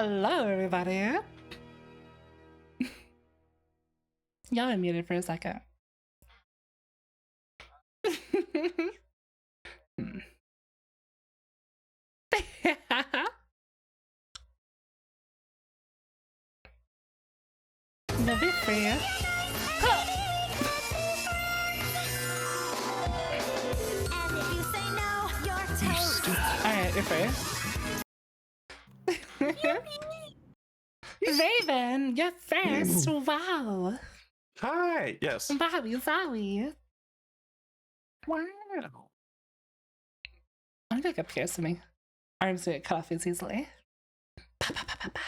Hello, everybody. Y'all are muted for a second. No be free. Alright, you're free. Raven, you're first. Wow. Hi. Yes. Wowie. Wow. I'm gonna get pierced to me. Arms get cut off as easily. Pa, pa, pa, pa, pa.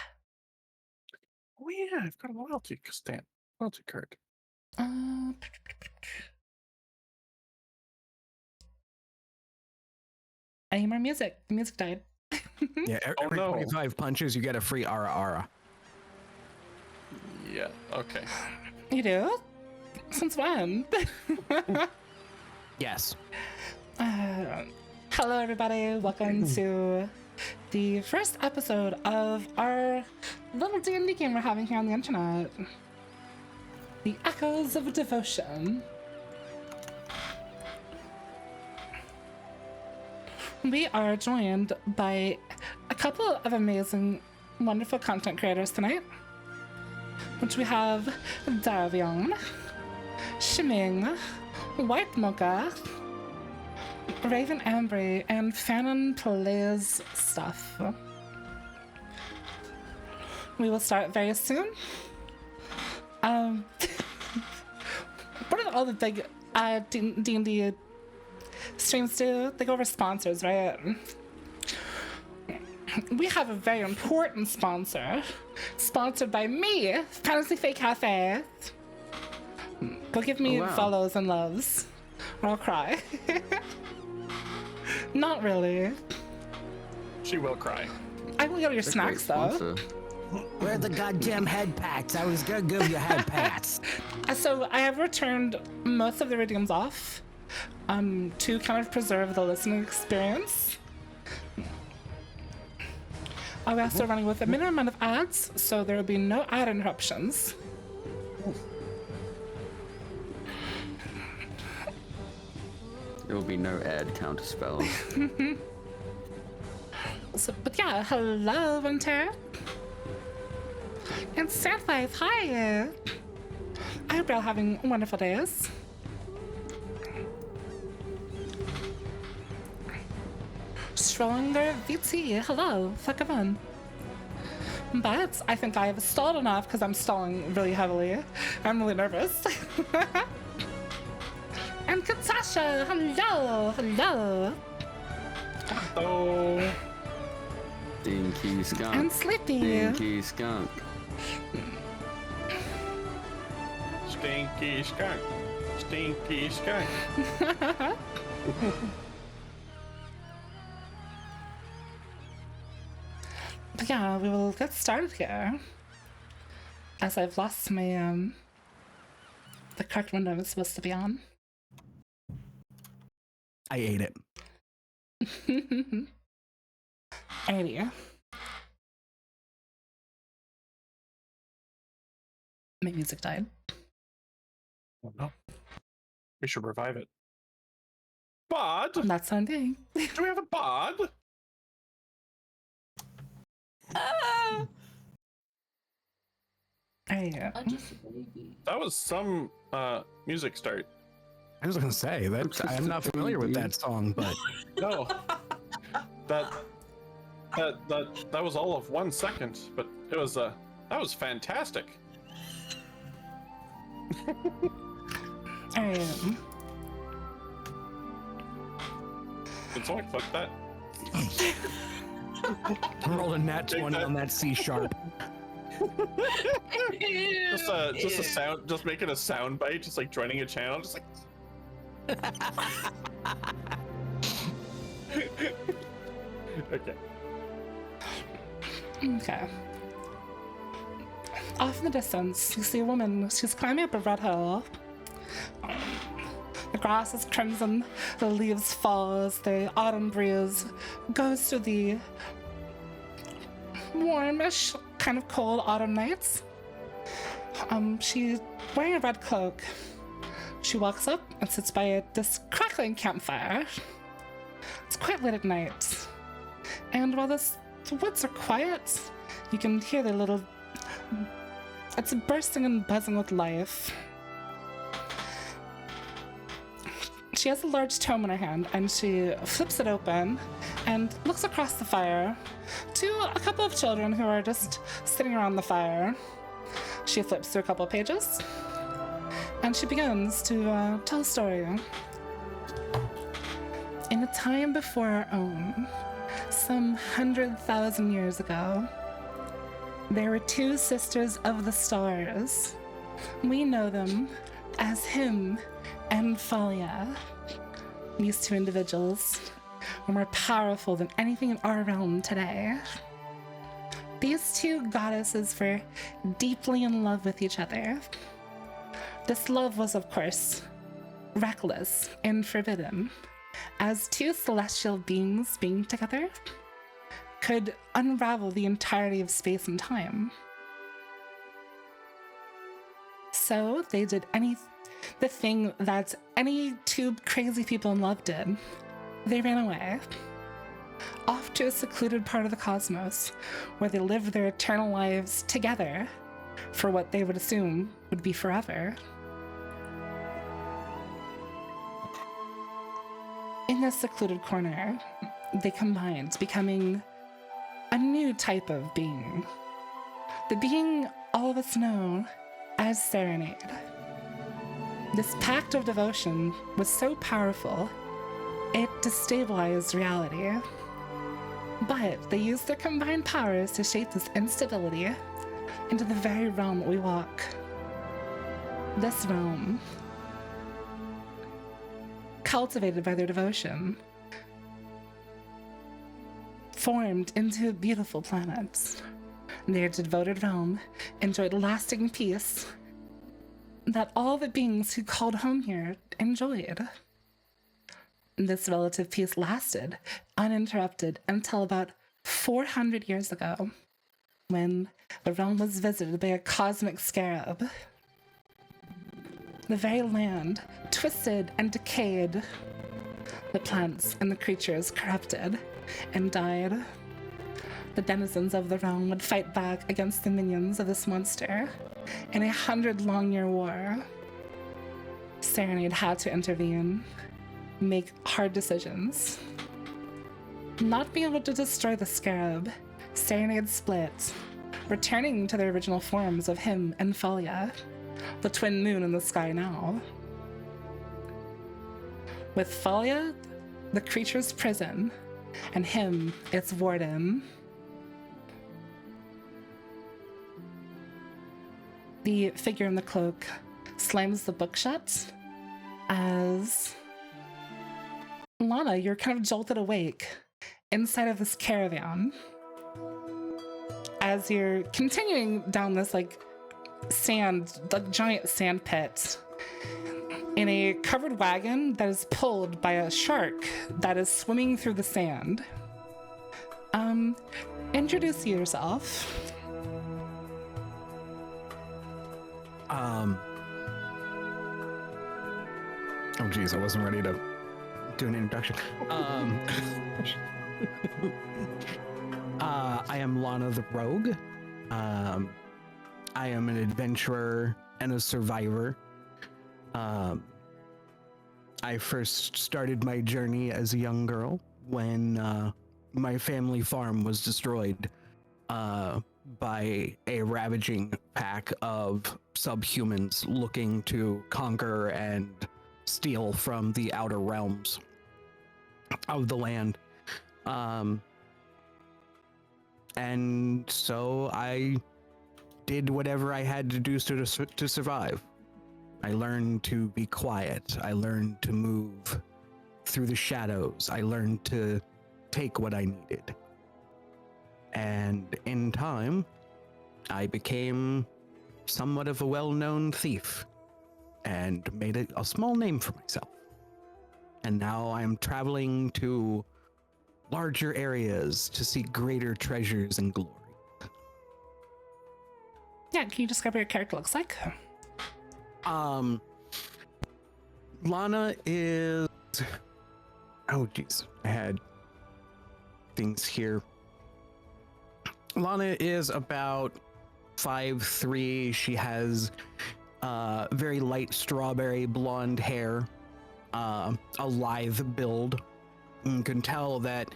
Oh yeah, I've got a loyalty card. I need more music. The music died. Yeah, every 25 punches, you get a free Ara Ara. Yeah. Okay. You do? Since when? Yes. Hello, everybody. Welcome to the first episode of our little D&D game we're having here on the internet. The Echoes of Devotion. We are joined by a couple of amazing, wonderful content creators tonight, which we have Darvion, Shming, White Mocha, Raven Ambree, and Fanon plays stuff. We will start very soon. What are all the big D&D streams do? They go over sponsors, right? We have a very important sponsor, sponsored by me, Fantasy Fake Cafe. Go give me follows and loves, or I'll cry. Not really. She will cry. I will get your snacks though. Where are the goddamn head pats? I was gonna give you head pats. So I have returned most of the redeems off, to kind of preserve the listening experience. I'll be also running with a minimum amount of ads, so there will be no ad interruptions. There will be no ad counter spells. But yeah, hello, Winter. And Sandlife, hi. I hope you're all having wonderful days. Stronger VT, hello, fuck on. But I think I have stalled enough because I'm stalling really heavily. I'm really nervous. And Katasha, hello. Oh. Dinky skunk. And Sleepy. Dinky skunk. Stinky skunk. Stinky skunk. But yeah, we will get started here. As I've lost my, the correct window I'm supposed to be on. I ate it. Alrighty. My music died. Oh no. We should revive it. Bod? That's something. Do we have a bod? That was some music start. I was gonna say that I'm not familiar with that song, but No. that was all of 1 second, but it was that was fantastic. Alright. Did someone click that? roll a nat 20 on that C sharp. Just a sound, just making a sound bite, just like joining a channel, just like. Okay. Okay. Off in the distance, you see a woman. She's climbing up a red hill. The grass is crimson, the leaves fall as the autumn breeze goes through the warmish, kind of cold autumn nights. She's wearing a red cloak. She walks up and sits by this crackling campfire. It's quite late at night, and while the woods are quiet, you can hear the little... It's bursting and buzzing with life. She has a large tome in her hand, and she flips it open and looks across the fire to a couple of children who are just sitting around the fire. She flips through a couple of pages, and she begins to tell a story. In a time before our own, some 100,000 years ago, there were two sisters of the stars. We know them as him and Falia. These two individuals were more powerful than anything in our realm today. These two goddesses were deeply in love with each other. This love was, of course, reckless and forbidden, as two celestial beings being together could unravel the entirety of space and time. So they did the thing that any two crazy people in love did. They ran away, off to a secluded part of the cosmos, where they lived their eternal lives together for what they would assume would be forever. In this secluded corner, they combined, becoming a new type of being. The being all of us know as Serenade. This pact of devotion was so powerful, it destabilized reality. But they used their combined powers to shape this instability into the very realm we walk. This realm, cultivated by their devotion, formed into beautiful planets. Their devoted realm enjoyed lasting peace that all the beings who called home here enjoyed. This relative peace lasted uninterrupted until about 400 years ago, when the realm was visited by a cosmic scarab. The very land twisted and decayed. The plants and the creatures corrupted and died. The denizens of the realm would fight back against the minions of this monster in a 100-long-year war. Serenade had to intervene, make hard decisions. Not being able to destroy the scarab, Serenade split, returning to their original forms of him and Falia, the twin moon in the sky now. With Falia, the creature's prison, and him, its warden. The figure in the cloak slams the book shut as Lanna, you're kind of jolted awake inside of this caravan as you're continuing down this giant sand pit in a covered wagon that is pulled by a shark that is swimming through the sand. Introduce yourself. Oh geez, I wasn't ready to do an introduction. I am Lanna the Rogue. I am an adventurer and a survivor. I first started my journey as a young girl when my family farm was destroyed by a ravaging pack of subhumans looking to conquer and steal from the outer realms of the land. And so I did whatever I had to do to survive. I learned to be quiet. I learned to move through the shadows. I learned to take what I needed. And in time, I became somewhat of a well-known thief and made a small name for myself. And now I am traveling to larger areas to seek greater treasures and glory. Yeah, can you describe what your character looks like? Lanna is. Oh, jeez. I had things here. Lanna is about 5'3". She has very light strawberry blonde hair, a lithe build. You can tell that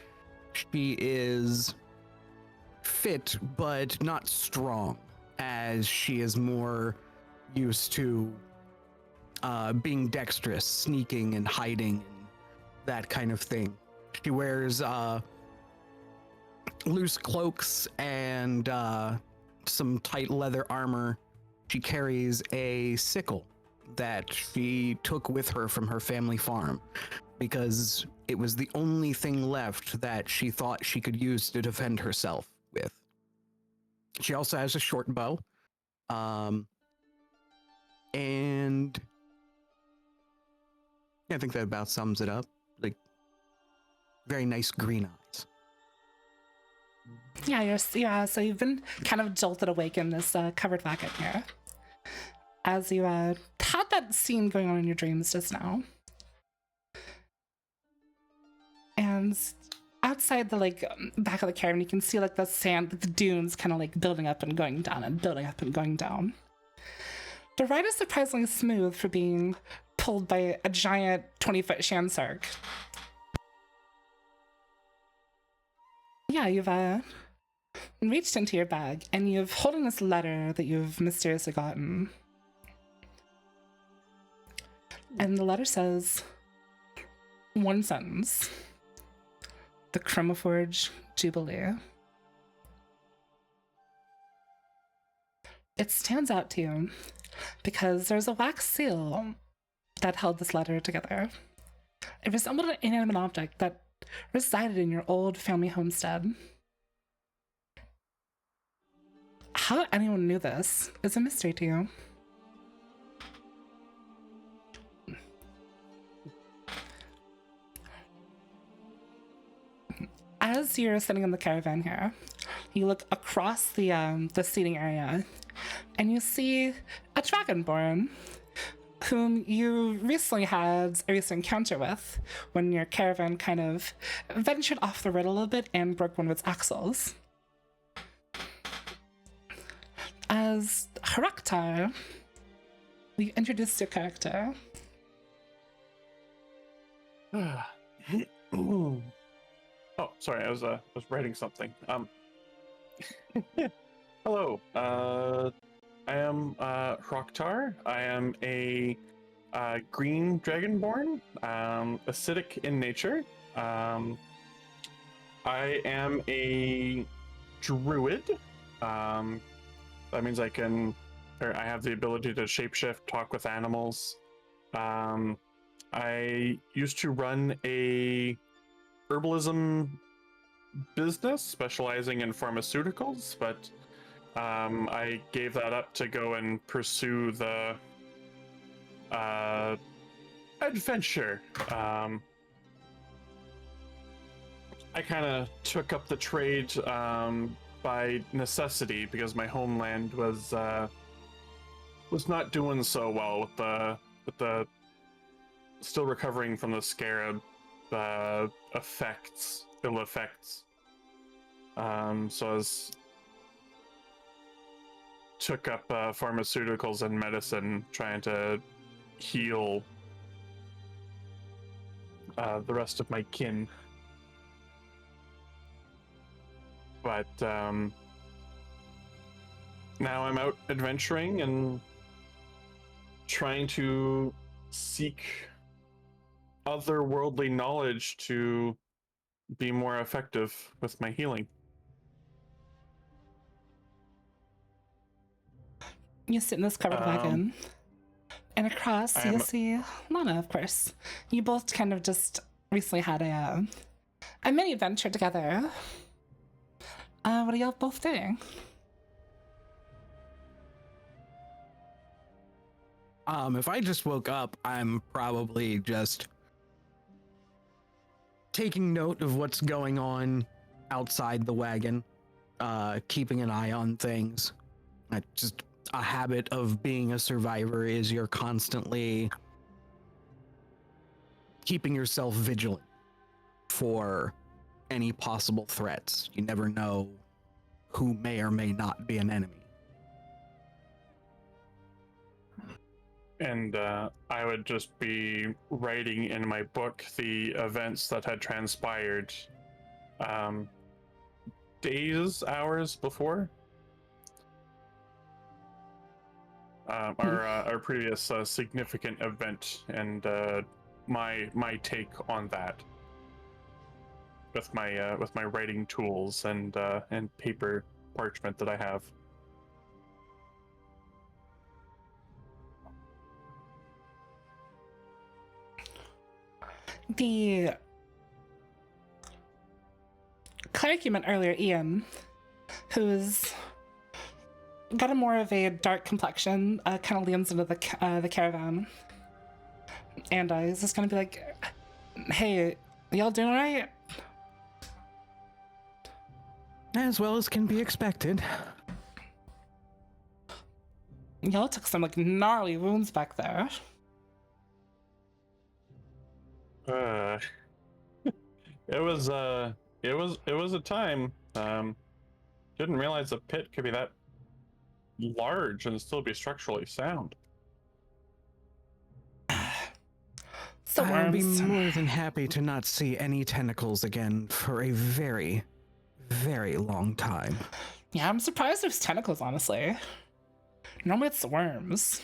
she is fit, but not strong, as she is more used to being dexterous, sneaking and hiding, and that kind of thing. She wears loose cloaks and some tight leather armor. She carries a sickle that she took with her from her family farm because it was the only thing left that she thought she could use to defend herself with. She also has a short bow. And yeah, I think that about sums it up. Like, very nice green eyes. Yeah, so you've been kind of jolted awake in this covered wagon here. As you had that scene going on in your dreams just now. And outside the back of the caravan, you can see the sand, the dunes kind of building up and going down and building up and going down. The ride is surprisingly smooth for being pulled by a giant 20-foot shandsark. Yeah, you've reached into your bag and you've holding this letter that you've mysteriously gotten. And the letter says one sentence: the Chromoforge Jubilee. It stands out to you because there's a wax seal that held this letter together. It resembled an inanimate object that resided in your old family homestead. How anyone knew this is a mystery to you. As you're sitting in the caravan here, you look across the seating area, and you see a dragonborn whom you recently had a recent encounter with when your caravan kind of ventured off the road a little bit and broke one of its axles. As Horak'tar, we introduced your character. Oh, sorry, I was writing something. Hello. I am Horak'tar. I am a green dragonborn, acidic in nature. I am a druid. That means I have the ability to shapeshift, talk with animals. I used to run a herbalism business specializing in pharmaceuticals, but I gave that up to go and pursue the adventure. I kind of took up the trade by necessity because my homeland was not doing so well with the still recovering from the scarab ill effects. So I took up pharmaceuticals and medicine, trying to heal the rest of my kin. But now I'm out adventuring and trying to seek otherworldly knowledge to be more effective with my healing. You sit in this covered wagon, and across you see Lanna, of course. You both kind of just recently had a mini adventure together. What are y'all both doing? If I just woke up, I'm probably just taking note of what's going on outside the wagon, keeping an eye on things. Just a habit of being a survivor is you're constantly keeping yourself vigilant for any possible threats. You never know who may or may not be an enemy. And I would just be writing in my book the events that had transpired days, hours before our previous significant event, and my take on that with my writing tools and paper parchment that I have. The cleric you met earlier, Ian, who's got a more of a dark complexion, kind of leans into the caravan, and he's just gonna be like, "Hey, y'all doing all right?" As well as can be expected. Y'all took some like gnarly wounds back there. It was a time. Didn't realize a pit could be that large and still be structurally sound. So I'll be worms. more than happy to not see any tentacles again for a very, very long time. Yeah, I'm surprised there's tentacles, honestly. Normally it's worms.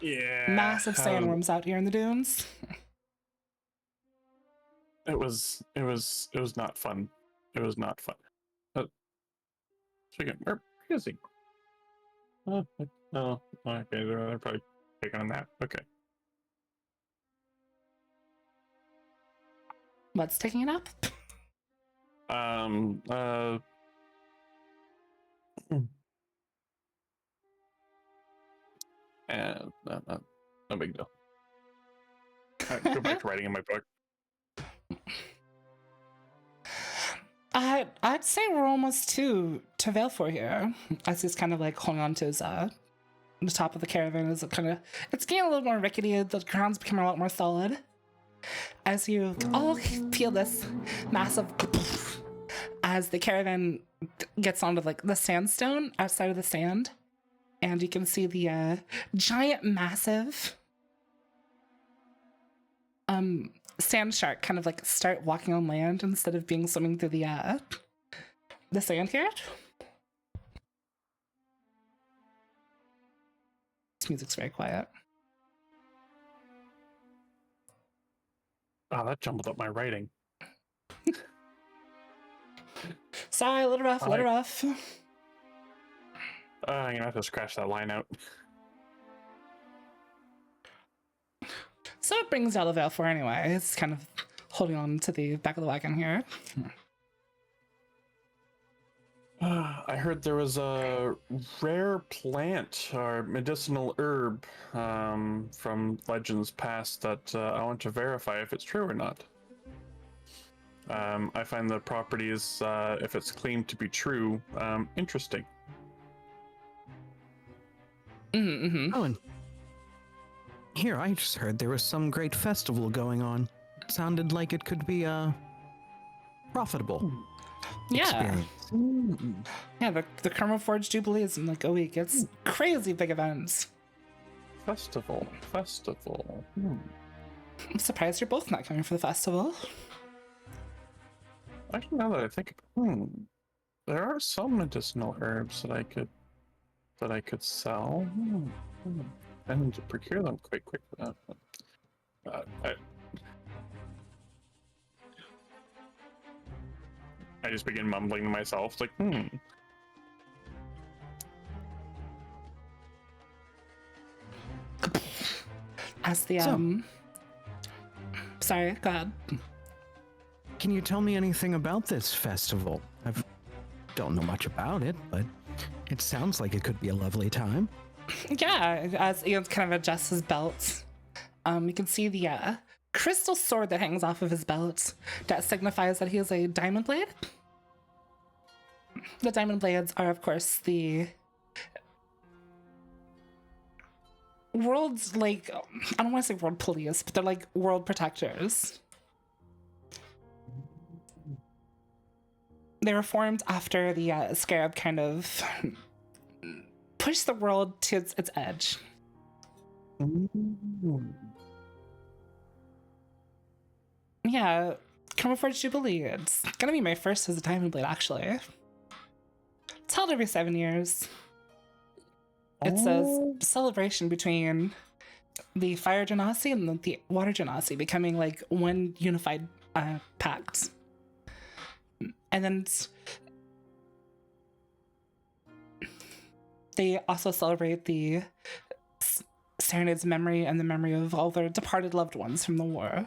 Yeah. Massive sandworms out here in the dunes. It was not fun. It was not fun. Speaking, where is he? Oh, okay. They're probably taking a nap. Okay. What's taking it up? And no big deal. Go back to writing in my book. I'd say we're almost to Valefor here. As he's kind of like holding on to his the top of the caravan is it's getting a little more rickety. The ground's becoming a lot more solid. As you all feel this massive as the caravan gets onto like the sandstone outside of the sand, and you can see the giant, massive sand shark kind of like start walking on land instead of being swimming through the sand here. This music's very quiet. Oh, that jumbled up my writing. Sorry, a little rough, a little rough. I'm gonna have to scratch that line out. So it brings out the Valefor anyway. It's kind of holding on to the back of the wagon here. I heard there was a rare plant or medicinal herb from legends past that I want to verify if it's true or not. I find the properties, if it's claimed to be true, interesting. Mm-hmm. Oh, and here, I just heard there was some great festival going on. It sounded like it could be profitable. Yeah. Experience. Yeah, the Karma Forge Jubilees in like a week. It's crazy big events. Festival. I'm surprised you're both not coming for the festival. Actually, now that I think, there are some medicinal herbs that I could sell. I need to procure them quite quickly. I just begin mumbling to myself, like, As the sorry, go ahead. Can you tell me anything about this festival? I don't know much about it, but it sounds like it could be a lovely time. Yeah, as Ian kind of adjusts his belt, you can see the crystal sword that hangs off of his belt that signifies that he is a diamond blade. The diamond blades are, of course, the world's, like, I don't want to say world police, but they're like world protectors. They were formed after the scarab kind of pushed the world to its edge. Yeah, Chromaforge Jubilee. It's gonna be my first as a diamond blade, actually. It's held every 7 years. It's a celebration between the fire genasi and the water genasi becoming like one unified pact. And then they also celebrate the Serenade's memory and the memory of all their departed loved ones from the war.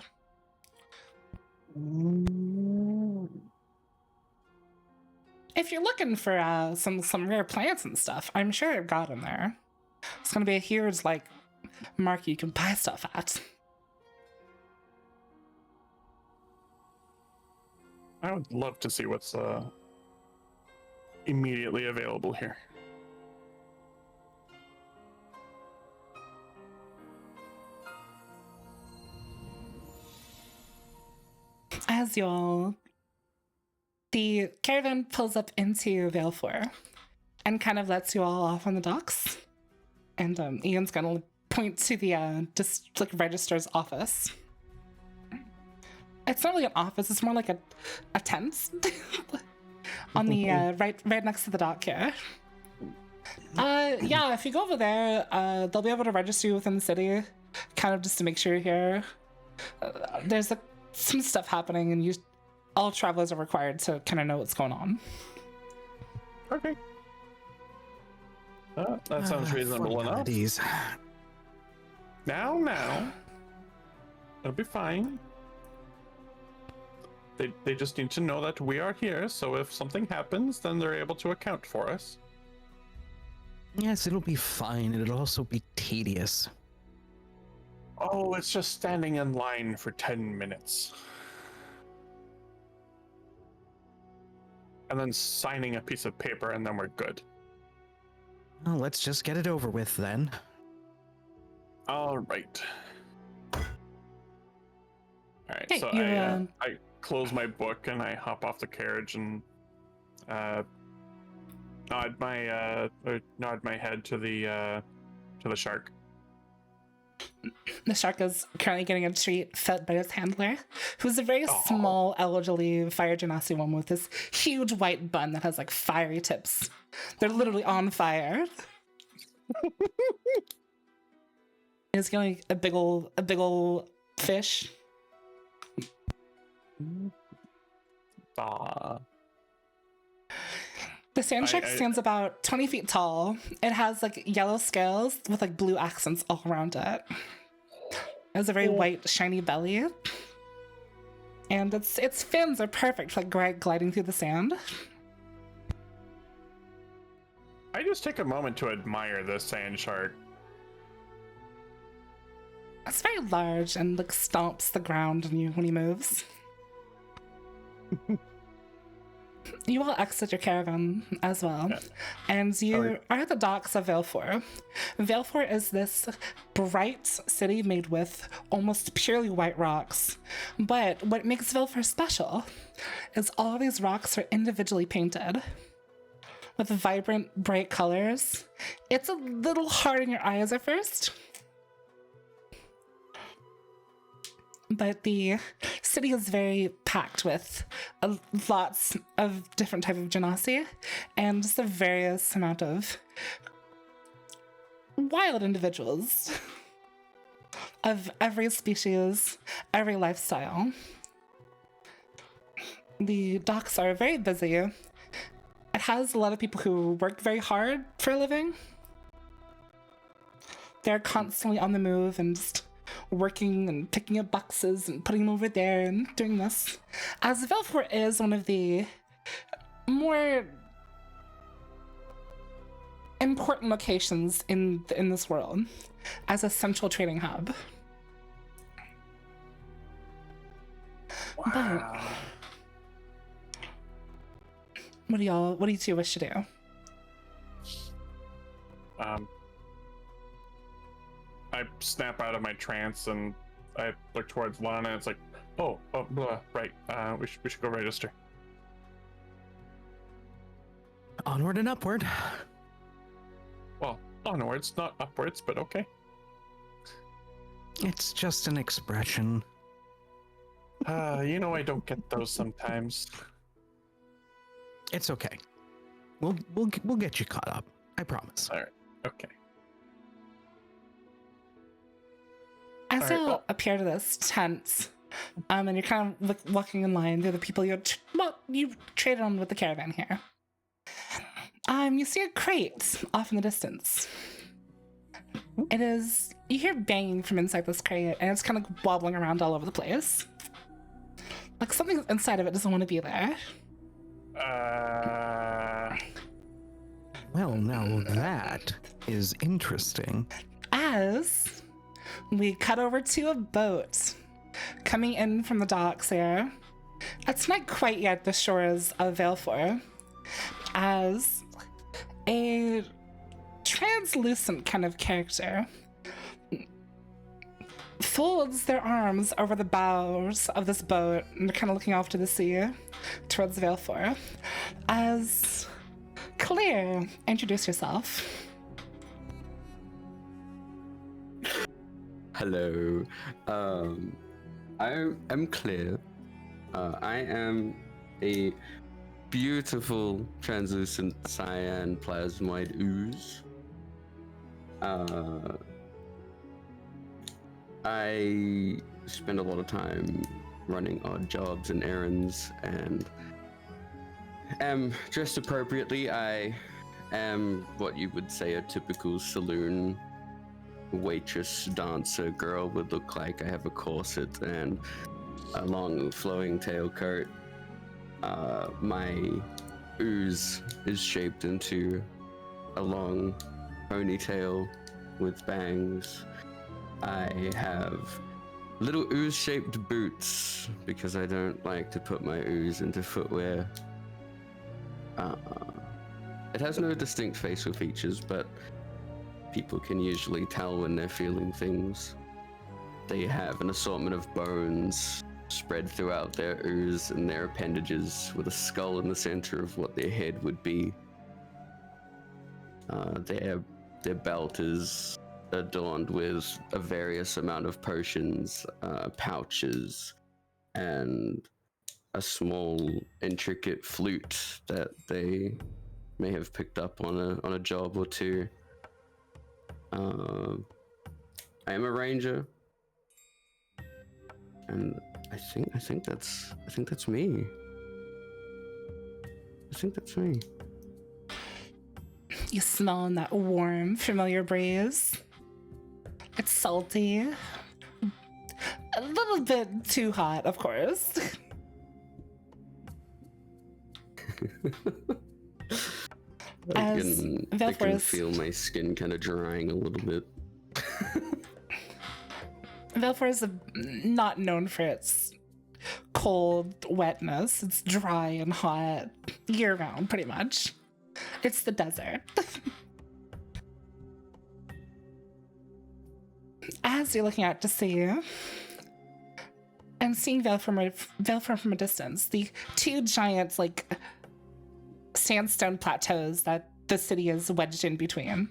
If you're looking for some rare plants and stuff, I'm sure I've got them there. It's gonna be a huge like market you can buy stuff at. I would love to see what's immediately available here. As the caravan pulls up into Valefor and kind of lets you all off on the docks. And Ian's gonna point to the just like registrar's office. It's not really an office, it's more like a tent on the right next to the dock here. Yeah, if you go over there, they'll be able to register you within the city, kind of just to make sure you're here. There's some stuff happening, and all travelers are required to kind of know what's going on. Okay. That sounds reasonable enough. Now. It'll be fine. They just need to know that we are here, so if something happens, then they're able to account for us. Yes, it'll be fine. It'll also be tedious. Oh, it's just standing in line for 10 minutes. And then signing a piece of paper, and then we're good. Well, let's just get it over with then. All right. Alright, Hey, so I close my book and I hop off the carriage and nod my head to the shark. The shark is currently getting a treat fed by his handler, who's a very small, elderly fire genasi woman with this huge white bun that has like fiery tips. They're literally on fire. He's getting a big ol' fish. The sand shark stands about 20 feet tall. It has like yellow scales with like blue accents all around it. It has a very white, shiny belly. And its fins are perfect, like gliding through the sand. I just take a moment to admire this sand shark. It's very large and like stomps the ground when he moves. You all exit your caravan as well, and you are at the docks of Valefor. Valefor is this bright city made with almost purely white rocks, but what makes Valefor special is all of these rocks are individually painted with vibrant, bright colors. It's a little hard on your eyes at first, but the city is very packed with lots of different type of genasi and just a various amount of wild individuals of every species, every lifestyle. The docks are very busy. It has a lot of people who work very hard for a living. They're constantly on the move and just working and picking up boxes and putting them over there and doing this. As Valefor is one of the more important locations in this world as a central trading hub. What do you two wish to do? I snap out of my trance and I look towards Lanna and it's like, oh, blah, right. We should go register. Onward and upward. Well, onwards, not upwards, but okay. It's just an expression. You know I don't get those sometimes. It's okay. We'll get you caught up. I promise. All right. Okay. As All right, you appear to this tent, and you're kind of walking in line, they're the people you traded on with the caravan here. You see a crate off in the distance. You hear banging from inside this crate, and it's kind of wobbling around all over the place. Like something inside of it doesn't want to be there. Well, now that is interesting. As we cut over to a boat coming in from the docks here. It's not quite yet the shores of Valefor, as a translucent kind of character folds their arms over the bows of this boat and they're kind of looking off to the sea towards Valefor. As Claire, introduce yourself. Hello. I'm Claire. I am a beautiful translucent cyan plasmoid ooze. I spend a lot of time running odd jobs and errands and am dressed appropriately. I am what you would say a typical saloon waitress dancer girl would look like. I have a corset and a long flowing tailcoat. My ooze is shaped into a long ponytail with bangs. I have little ooze-shaped boots because I don't like to put my ooze into footwear. It has no distinct facial features, but people can usually tell when they're feeling things. They have an assortment of bones spread throughout their ooze and their appendages, with a skull in the center of what their head would be. Their belt is adorned with a various amount of potions, pouches, and a small intricate flute that they may have picked up on a job or two. I am a ranger, and I think that's me. I think that's me. You smell in that warm, familiar breeze. It's salty. A little bit too hot, of course. I can feel my skin kind of drying a little bit. Valefor is not known for its cold wetness. It's dry and hot year round, pretty much. It's the desert. As you're looking out to sea and seeing Valefor from a distance, the two giant, sandstone plateaus that the city is wedged in between.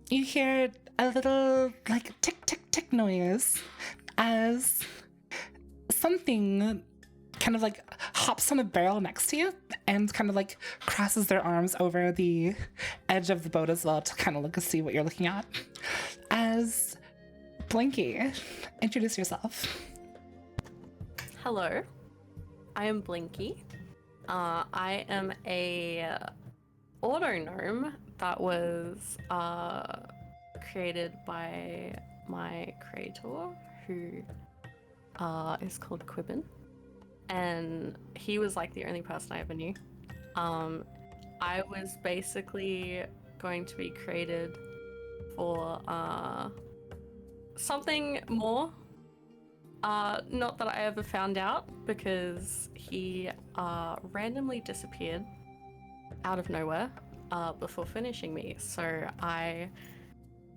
You hear a little, tick, tick, tick noise as something kind of, hops on a barrel next to you and kind of, crosses their arms over the edge of the boat as well to kind of see what you're looking at. As Blinky, introduce yourself. Hello. I am Blinky. I am a auto gnome that was created by my creator, who is called Quibbin, and he was the only person I ever knew. I was basically going to be created for something more Not that I ever found out, because he randomly disappeared out of nowhere before finishing me. So I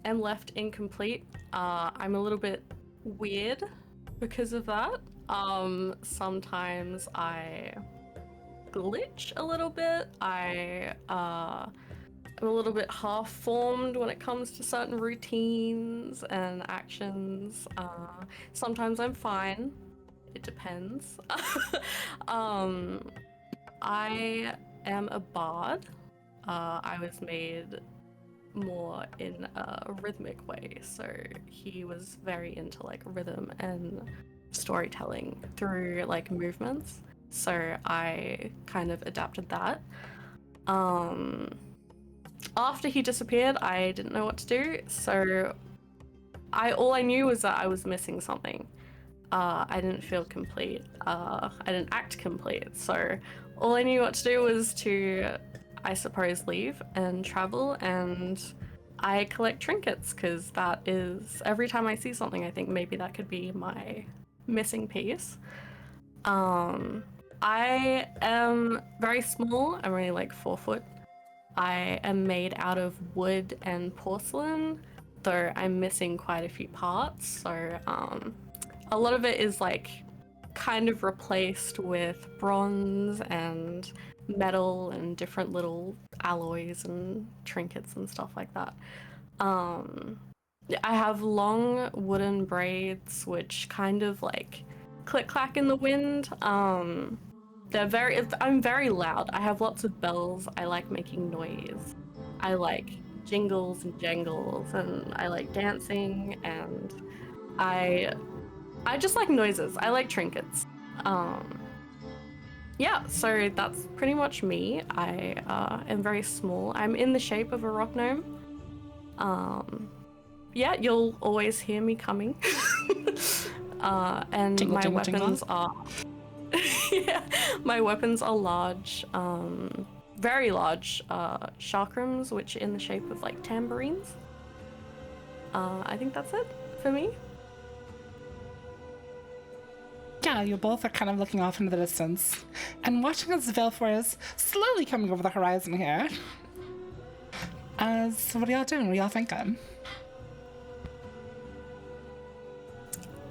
am left incomplete. I'm a little bit weird because of that. Sometimes I glitch a little bit. I'm a little bit half-formed when it comes to certain routines and actions. Sometimes I'm fine. It depends. I am a bard. I was made more in a rhythmic way, so he was very into like rhythm and storytelling through like movements. So I kind of adapted that. After he disappeared, I didn't know what to do, so all I knew was that I was missing something. I didn't feel complete. I didn't act complete, so all I knew what to do was to, I suppose, leave and travel, and I collect trinkets, because that is, every time I see something, I think maybe that could be my missing piece. I am very small. I'm only like 4 foot. I am made out of wood and porcelain, though I'm missing quite a few parts. So a lot of it is like kind of replaced with bronze and metal and different little alloys and trinkets and stuff like that. I have long wooden braids which kind of like click clack in the wind. I'm very loud. I have lots of bells. I like making noise. I like jingles and jangles, and I like dancing, and I just like noises. I like trinkets. Yeah, so that's pretty much me. I am very small. I'm in the shape of a rock gnome. Yeah, you'll always hear me coming. And Tingle, my tingle, weapons tingle. are yeah, my weapons are large, very large chakrams, which are in the shape of like tambourines. I think that's it for me. Yeah, you both are kind of looking off into the distance and watching as Valefor is slowly coming over the horizon here. So what are y'all doing? What are y'all thinking?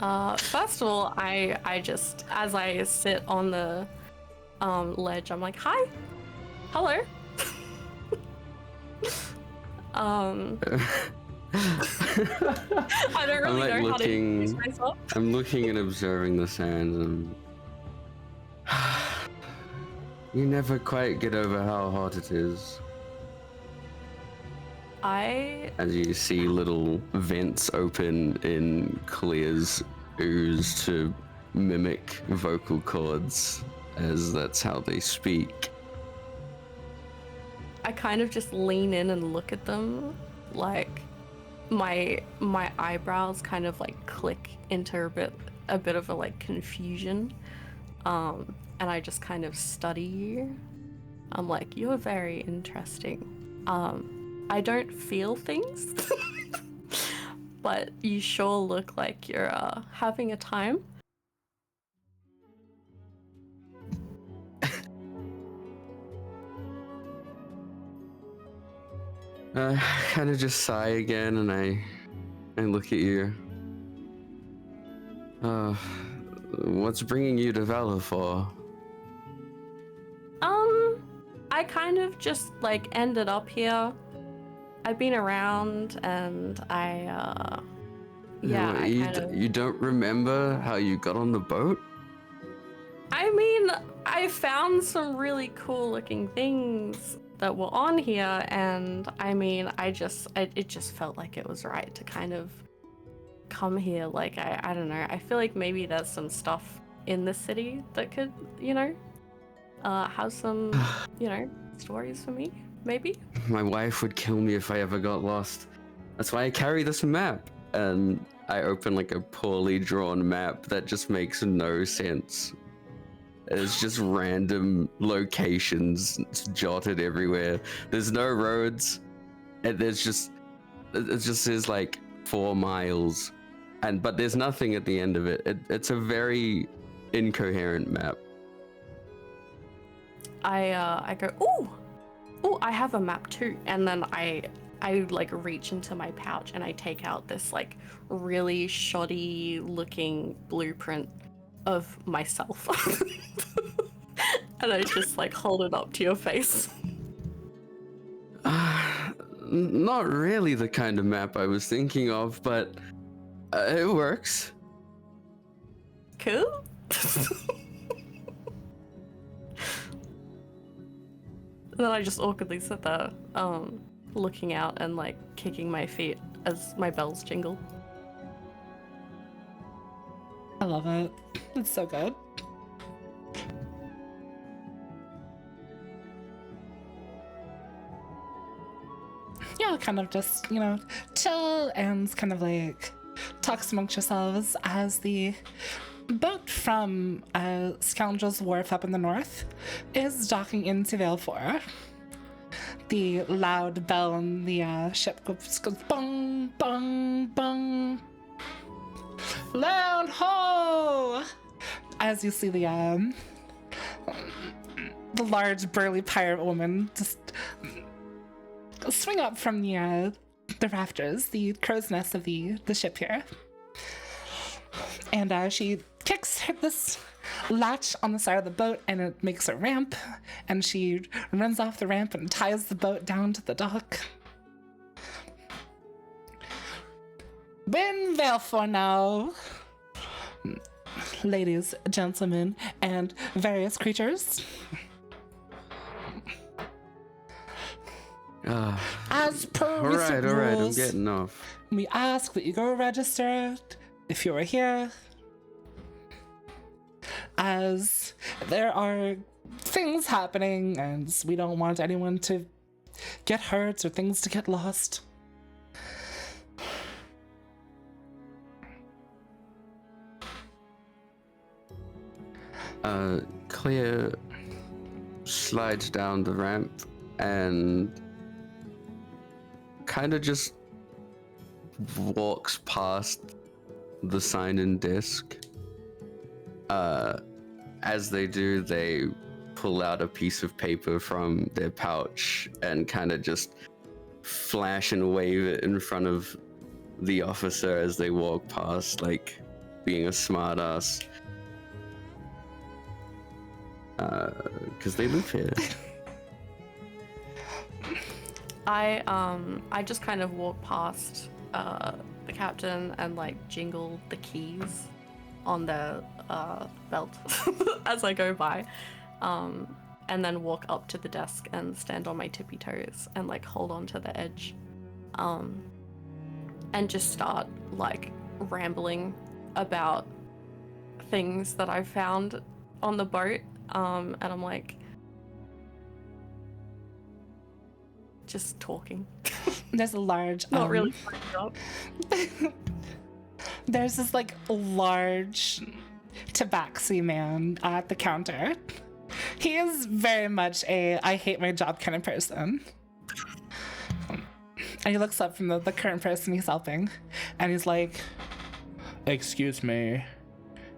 First of all, I just, as I sit on the ledge, I'm like, hi, hello. I don't really like know how to introduce myself. I'm looking and observing the sand, and you never quite get over how hot it is. As you see little vents open in Clear's ooze to mimic vocal cords, as that's how they speak. I kind of just lean in and look at them, like my eyebrows kind of like click into a bit of a like confusion, and I just kind of study you. I'm like, you're very interesting. I don't feel things, but you sure look like you're having a time. I kind of just sigh again, and I look at you. What's bringing you to Valefor? I kind of just like ended up here. I've been around, and You don't remember how you got on the boat? I mean, I found some really cool looking things that were on here, and I mean, it just felt like it was right to kind of come here. Like, I don't know, I feel like maybe there's some stuff in the city that could, have some, stories for me, maybe? My wife would kill me if I ever got lost. That's why I carry this map. And I open like a poorly drawn map that just makes no sense. It's just random locations jotted everywhere. There's no roads, and it just says like 4 miles but there's nothing at the end of it. It's a very incoherent map. I go, ooh, I have a map too, and then I like reach into my pouch and I take out this like really shoddy looking blueprint of myself, and I just like hold it up to your face. Not really the kind of map I was thinking of, but it works. Cool. And then I just awkwardly sit there, looking out and like kicking my feet as my bells jingle. I love it. It's so good. Yeah, kind of just, chill and kind of like talks amongst yourselves as the boat from Scoundrel's Wharf up in the north is docking into Vale 4. The loud bell on the ship goes bong, bong, bong. Land ho! As you see the large burly pirate woman just swing up from the rafters, the crow's nest of the ship here. And she kicks this latch on the side of the boat and it makes a ramp, and she runs off the ramp and ties the boat down to the dock. Win Vale for now, ladies, gentlemen, and various creatures. As per recent All right, I'm rules, getting off. we ask that you go register if you are here, as there are things happening and we don't want anyone to get hurt or things to get lost. Clea slides down the ramp and kind of just walks past the sign-in disc. As they do, they pull out a piece of paper from their pouch and kind of just flash and wave it in front of the officer as they walk past, like being a smartass. Because they live here. I just kind of walk past the captain and like jingle the keys on the belt as I go by, and then walk up to the desk and stand on my tippy toes and like hold on to the edge, and just start like rambling about things that I found on the boat, and I'm like just talking. There's a large Not really up. There's this like large tabaxi man at the counter. He is very much a I hate my job kind of person. And he looks up from the current person he's helping and he's like, "Excuse me,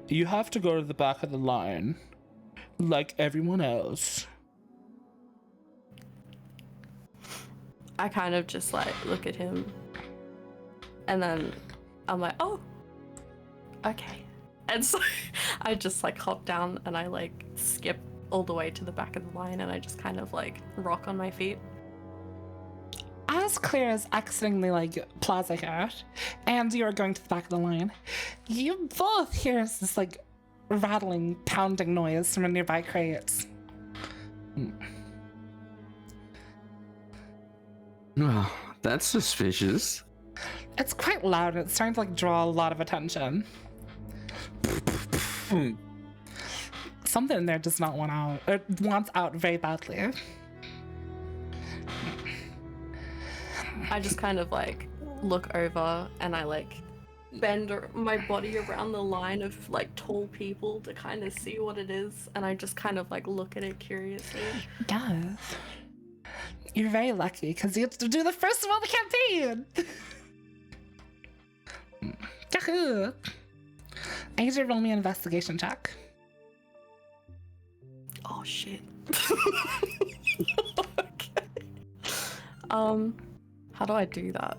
you have to go to the back of the line like everyone else." I kind of just like look at him and then I'm like, oh, okay. And so I just like hop down and I like skip all the way to the back of the line and I just kind of like rock on my feet. As Claire is exiting the like plaza here and you are going to the back of the line, you both hear this like rattling, pounding noise from a nearby crate. Well, that's suspicious. It's quite loud and it's starting to like draw a lot of attention. Something in there does not want out, or wants out very badly. I just kind of like look over and I like bend my body around the line of like tall people to kind of see what it is, and I just kind of like look at it curiously. Yes. You're very lucky because you have to do the first of all the campaign. Yahoo! I need you to roll me an investigation check. Oh shit. Okay. How do I do that?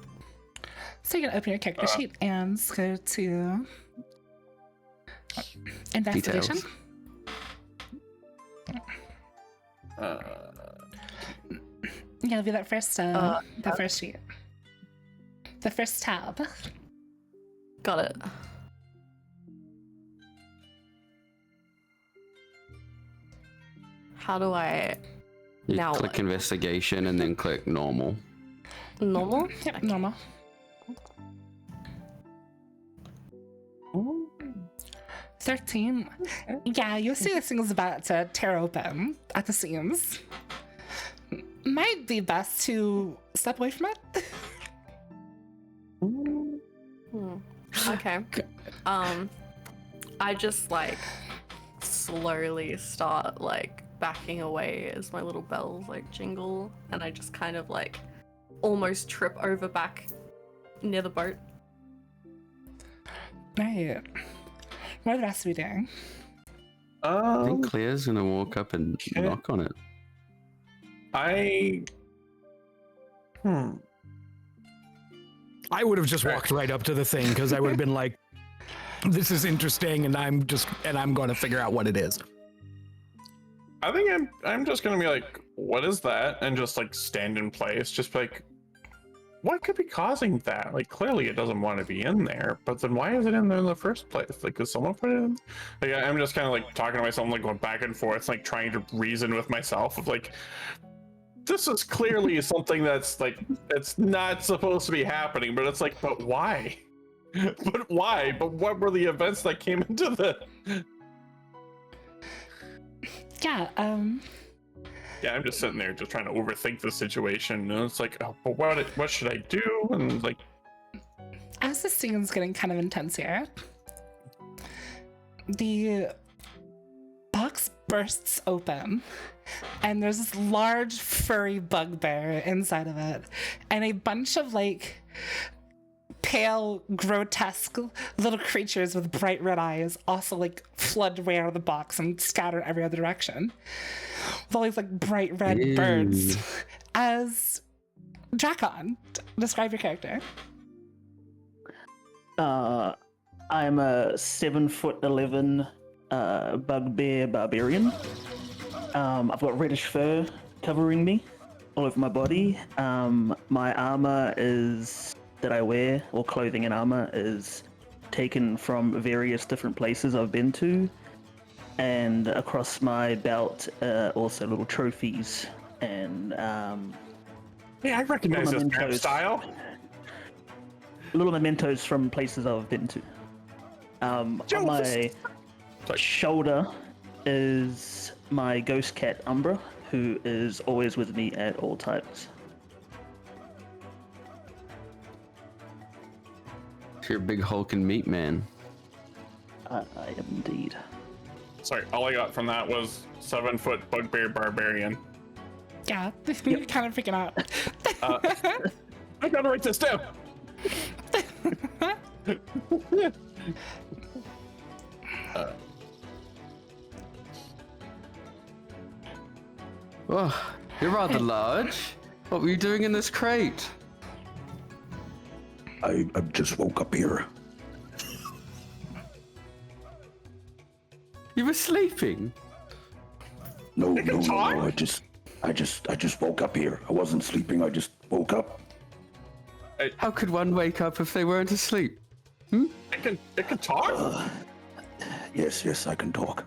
So you can open your character sheet and go to investigation. Details. Yeah, it'll be that first the first sheet. The first tab. Got it. How do I You now? click investigation and then click normal. Normal? Yep, normal. 13. Yeah, you see this thing is about to tear open at the seams. Might be best to step away from it. Okay. I just like slowly start like backing away as my little bells like jingle, and I just kind of like almost trip over back near the boat. Right. What are the rest of you doing? I think Claire's gonna walk up and knock on it. I I would have just walked right up to the thing because I would have been like, "This is interesting," and I'm going to figure out what it is. I think I'm just gonna be like, what is that? And just like stand in place, just like, what could be causing that? Like, clearly it doesn't want to be in there, but then why is it in there in the first place? Like, does someone put it in? Like, I'm just kind of like talking to myself, like going back and forth, like trying to reason with myself of like, this is clearly something that's like, it's not supposed to be happening, but it's like, but why? But why? But what were the events that came into the? Yeah, Yeah, I'm just sitting there just trying to overthink the situation, and it's like, oh, but what should I do? And like, as the scene's getting kind of intense here, the box bursts open, and there's this large furry bugbear inside of it, and a bunch of like pale, grotesque little creatures with bright red eyes also like flood way out of the box and scatter every other direction. With all these like bright red birds. As Drakkon, describe your character. I'm a 7'11" bugbear barbarian. I've got reddish fur covering me all over my body. My armor that I wear, or clothing and armor, is taken from various different places I've been to. And across my belt, also little trophies and hey, I recognize this map style. little mementos from places I've been to. On my shoulder is my ghost cat Ambree, who is always with me at all times. You're a big hulking meat man. I am indeed. Sorry, all I got from that was 7-foot bugbear barbarian. Yeah, you're kind of freaking out. I gotta write this down. Oh, you're rather large. What were you doing in this crate? I just woke up here. You were sleeping. No, They can talk? I just woke up here. I wasn't sleeping. I just woke up. How could one wake up if they weren't asleep? It can talk? Yes, I can talk.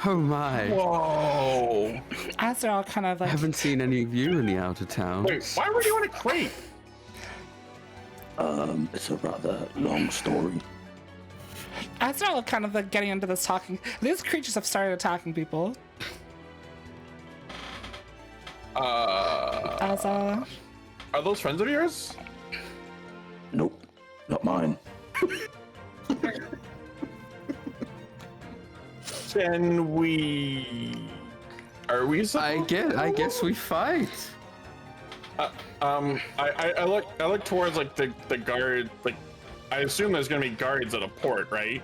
Oh my. Whoa. As they're all kind of I like, haven't seen any of you in the outer town. Wait, why were you in a crate? It's a rather long story. as they're all kind of like getting into this talking, these creatures have started attacking people. As Are those friends of yours? Nope, not mine. Then are we I supposed guess we fight. I look towards like the guard. Like, I assume there's gonna be guards at a port, right?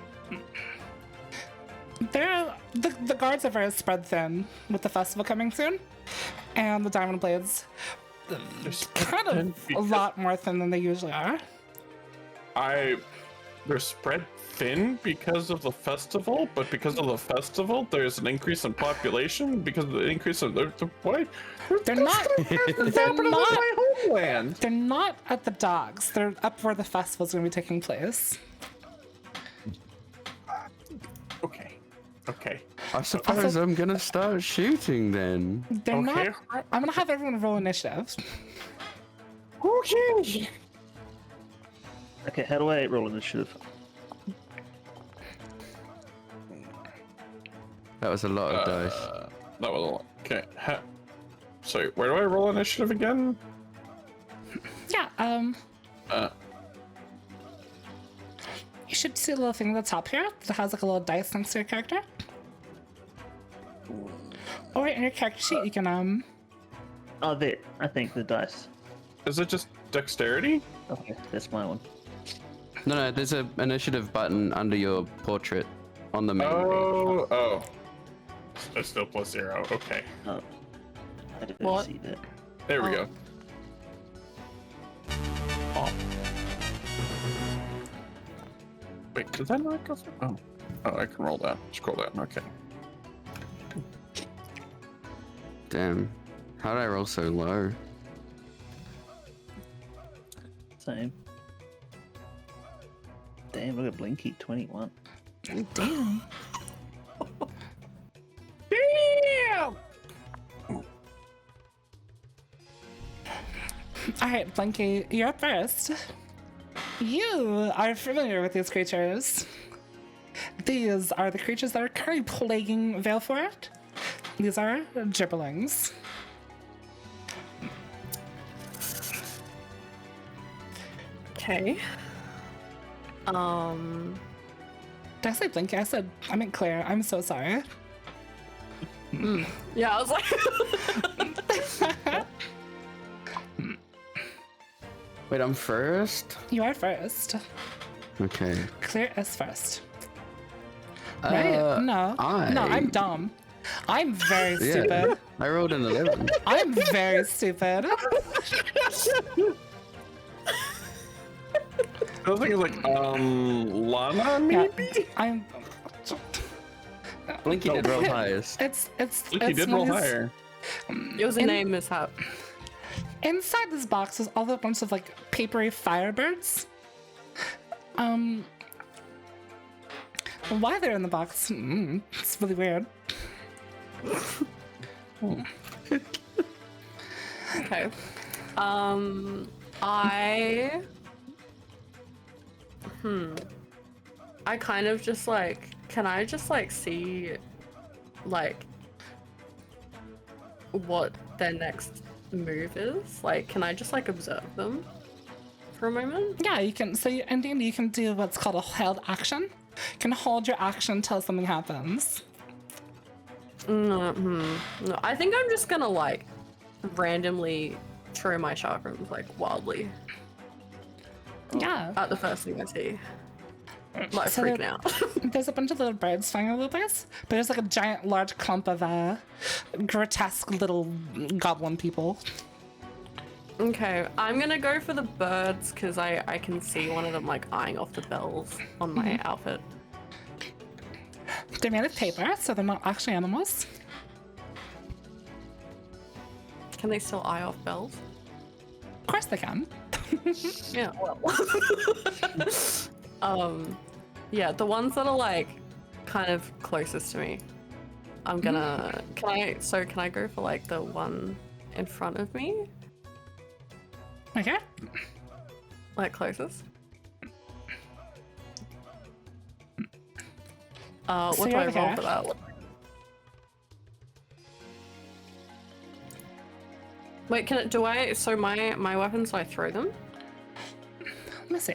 The guards are very spread thin with the festival coming soon, and the Diamond Blades kind of a lot more thin than they usually are. They're spread thin because of the festival, but because of the festival, there's an increase in population because of the increase of the what? They're not. They're not. My homeland. They're not at the docks. They're up where the festival's going to be taking place. Okay. I suppose I'm gonna start shooting then. They're Okay. not. I'm going to have everyone roll initiative. Okay. Okay, how do I roll initiative? That was a lot of dice. That was a lot. Okay. Sorry, where do I roll initiative again? Yeah. You should see a little thing at the top here that has like a little dice next to your character. Or in your character sheet, you can Oh, there. I think the dice. Is it just dexterity? Okay, that's my one. No, there's an initiative button under your portrait on the main page. Oh. It's still +0. Okay. Oh, I didn't What? see that. There we go. Oh. Wait, did that not go through? Oh, I can roll that. Scroll down. Okay. Damn. How did I roll so low? Same. Damn, look at Blinky, 21. Damn. Damn! All right, Blinky, you're up first. You are familiar with these creatures. These are the creatures that are currently plaguing Veilfort. These are Gibberlings. Okay. Did I say Blinky? I meant Claire. I'm so sorry. Yeah, I was like, Wait, I'm first? You are first. Okay. Claire is first. Right? No, I'm dumb. I'm very stupid. I rolled an 11. I'm very stupid. I was thinking like, Lanna maybe? Yeah, I'm. Blinky did roll highest. It's He did roll nice. higher. it was a name mishap. Inside this box is all a bunch of like papery firebirds. Why they're in the box? It's really weird. Okay. I kind of just like, can I just like see like what their next move is? Like, can I just like observe them for a moment? Yeah, you can. So in D&D, you can do what's called a held action. You can hold your action until something happens. No, I think I'm just gonna like randomly throw my chakrams like wildly Yeah. at the first thing I see. Like So freaking there- out. There's a bunch of little birds flying all over the place, but there's like a giant, large clump of grotesque little goblin people. Okay, I'm gonna go for the birds because I can see one of them like eyeing off the bells on my outfit. They're made of paper, so they're not actually animals. Can they still eye off bells? Of course they can. Yeah, well. Yeah, the ones that are like kind of closest to me. I'm gonna, can I go for like the one in front of me? Okay. Like closest? So What do you're I over roll here. for that? Wait, so my weapons, do I throw them? Let me see.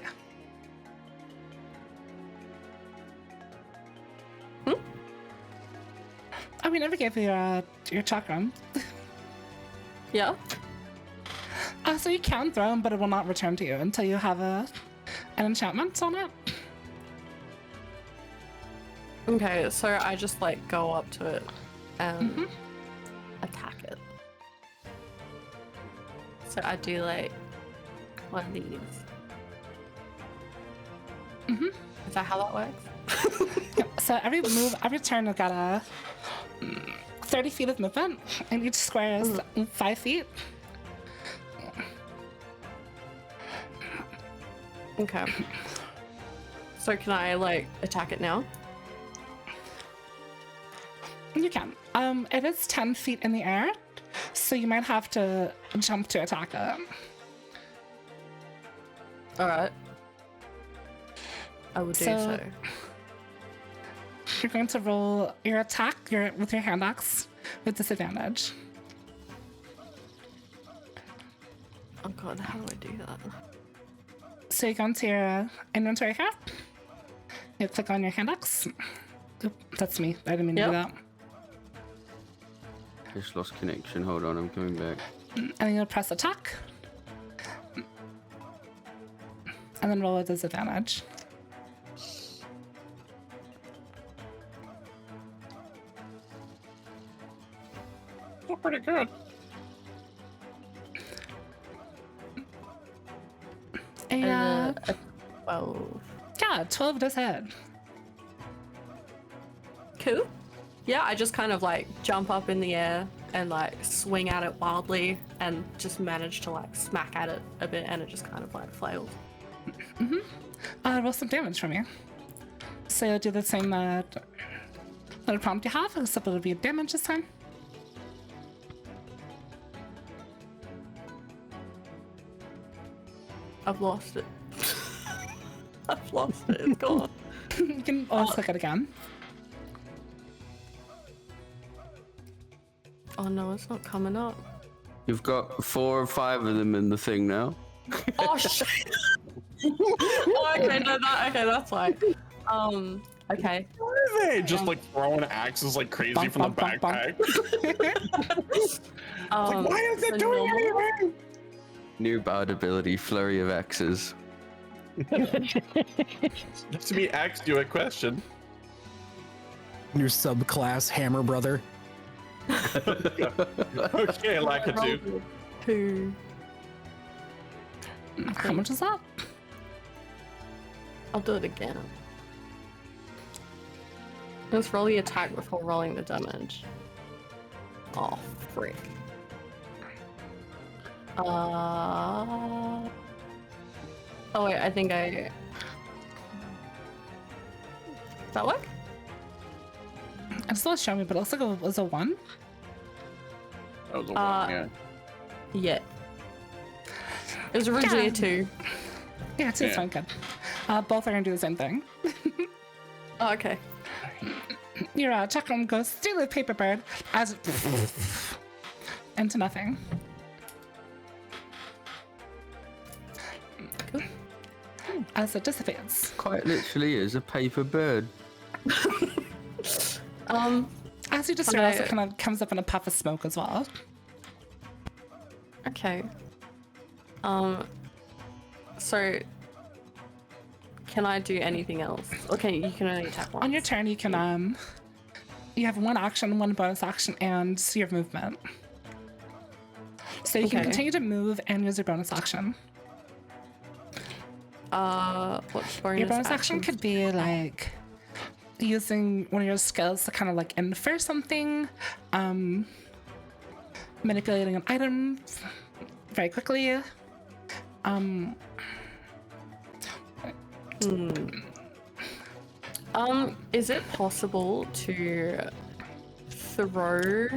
Oh, we never gave you your chakram. Yeah? So you can throw them, but it will not return to you until you have an enchantment on it. Okay, so I just like go up to it and attack it. So I do like one of these. Is that how that works? Yep. So every turn you'll get a 30 feet of movement, and each square is 5 feet. Okay. So can I like attack it now? You can. It is 10 feet in the air, so you might have to jump to attack it. Alright. I will do so. You're going to roll your attack with your hand axe with disadvantage. Oh god, how do I do that? So you go into your inventory here. You click on your hand axe. Oop, that's me. I didn't mean to do that. Just lost connection. Hold on, I'm coming back. And then you'll press attack. And then roll with disadvantage. Oh, pretty good. A 12. yeah, 12 does hit. Cool. Yeah, I just kind of like jump up in the air and like swing at it wildly and just manage to like smack at it a bit, and it just kind of like flails. Roll some damage from you. So you'll do the same little prompt you have, except it'll be damage this time. I've lost it. I've lost it. It's gone. You can always click it again. Oh no, it's not coming up. You've got 4 or 5 of them in the thing now. Oh shit. Oh, okay, no, that's fine. Okay. Why are they just like throwing axes like crazy Bonk, from the bonk, bonk, backpack? Like, why is it doing anything? New bard ability, flurry of axes. Just to be asked you a question. New subclass Hammer Brother. Okay, Lakitu. 2. How much is that? I'll do it again. Let's roll the attack before rolling the damage. Oh, frick. Oh wait, I think I... Does that work? It's still showing me, but it looks like it was a 1. That was a 1, yeah. Yeah. It was originally a 2. Yeah, it's fine, good. Both are gonna do the same thing. Oh, okay. Your chakram goes through the paper bird as it into nothing. Cool. As it dissipates. Quite literally is a paper bird. As you distress, it kind of comes up in a puff of smoke as well. Okay. So can I do anything else? Okay, you can only attack once. On your turn, you can you have 1 action, 1 bonus action, and your movement. So you can continue to move and use your bonus action. What bonus Your bonus action could be like using one of your skills to kind of like infer something, manipulating an item very quickly. Is it possible to throw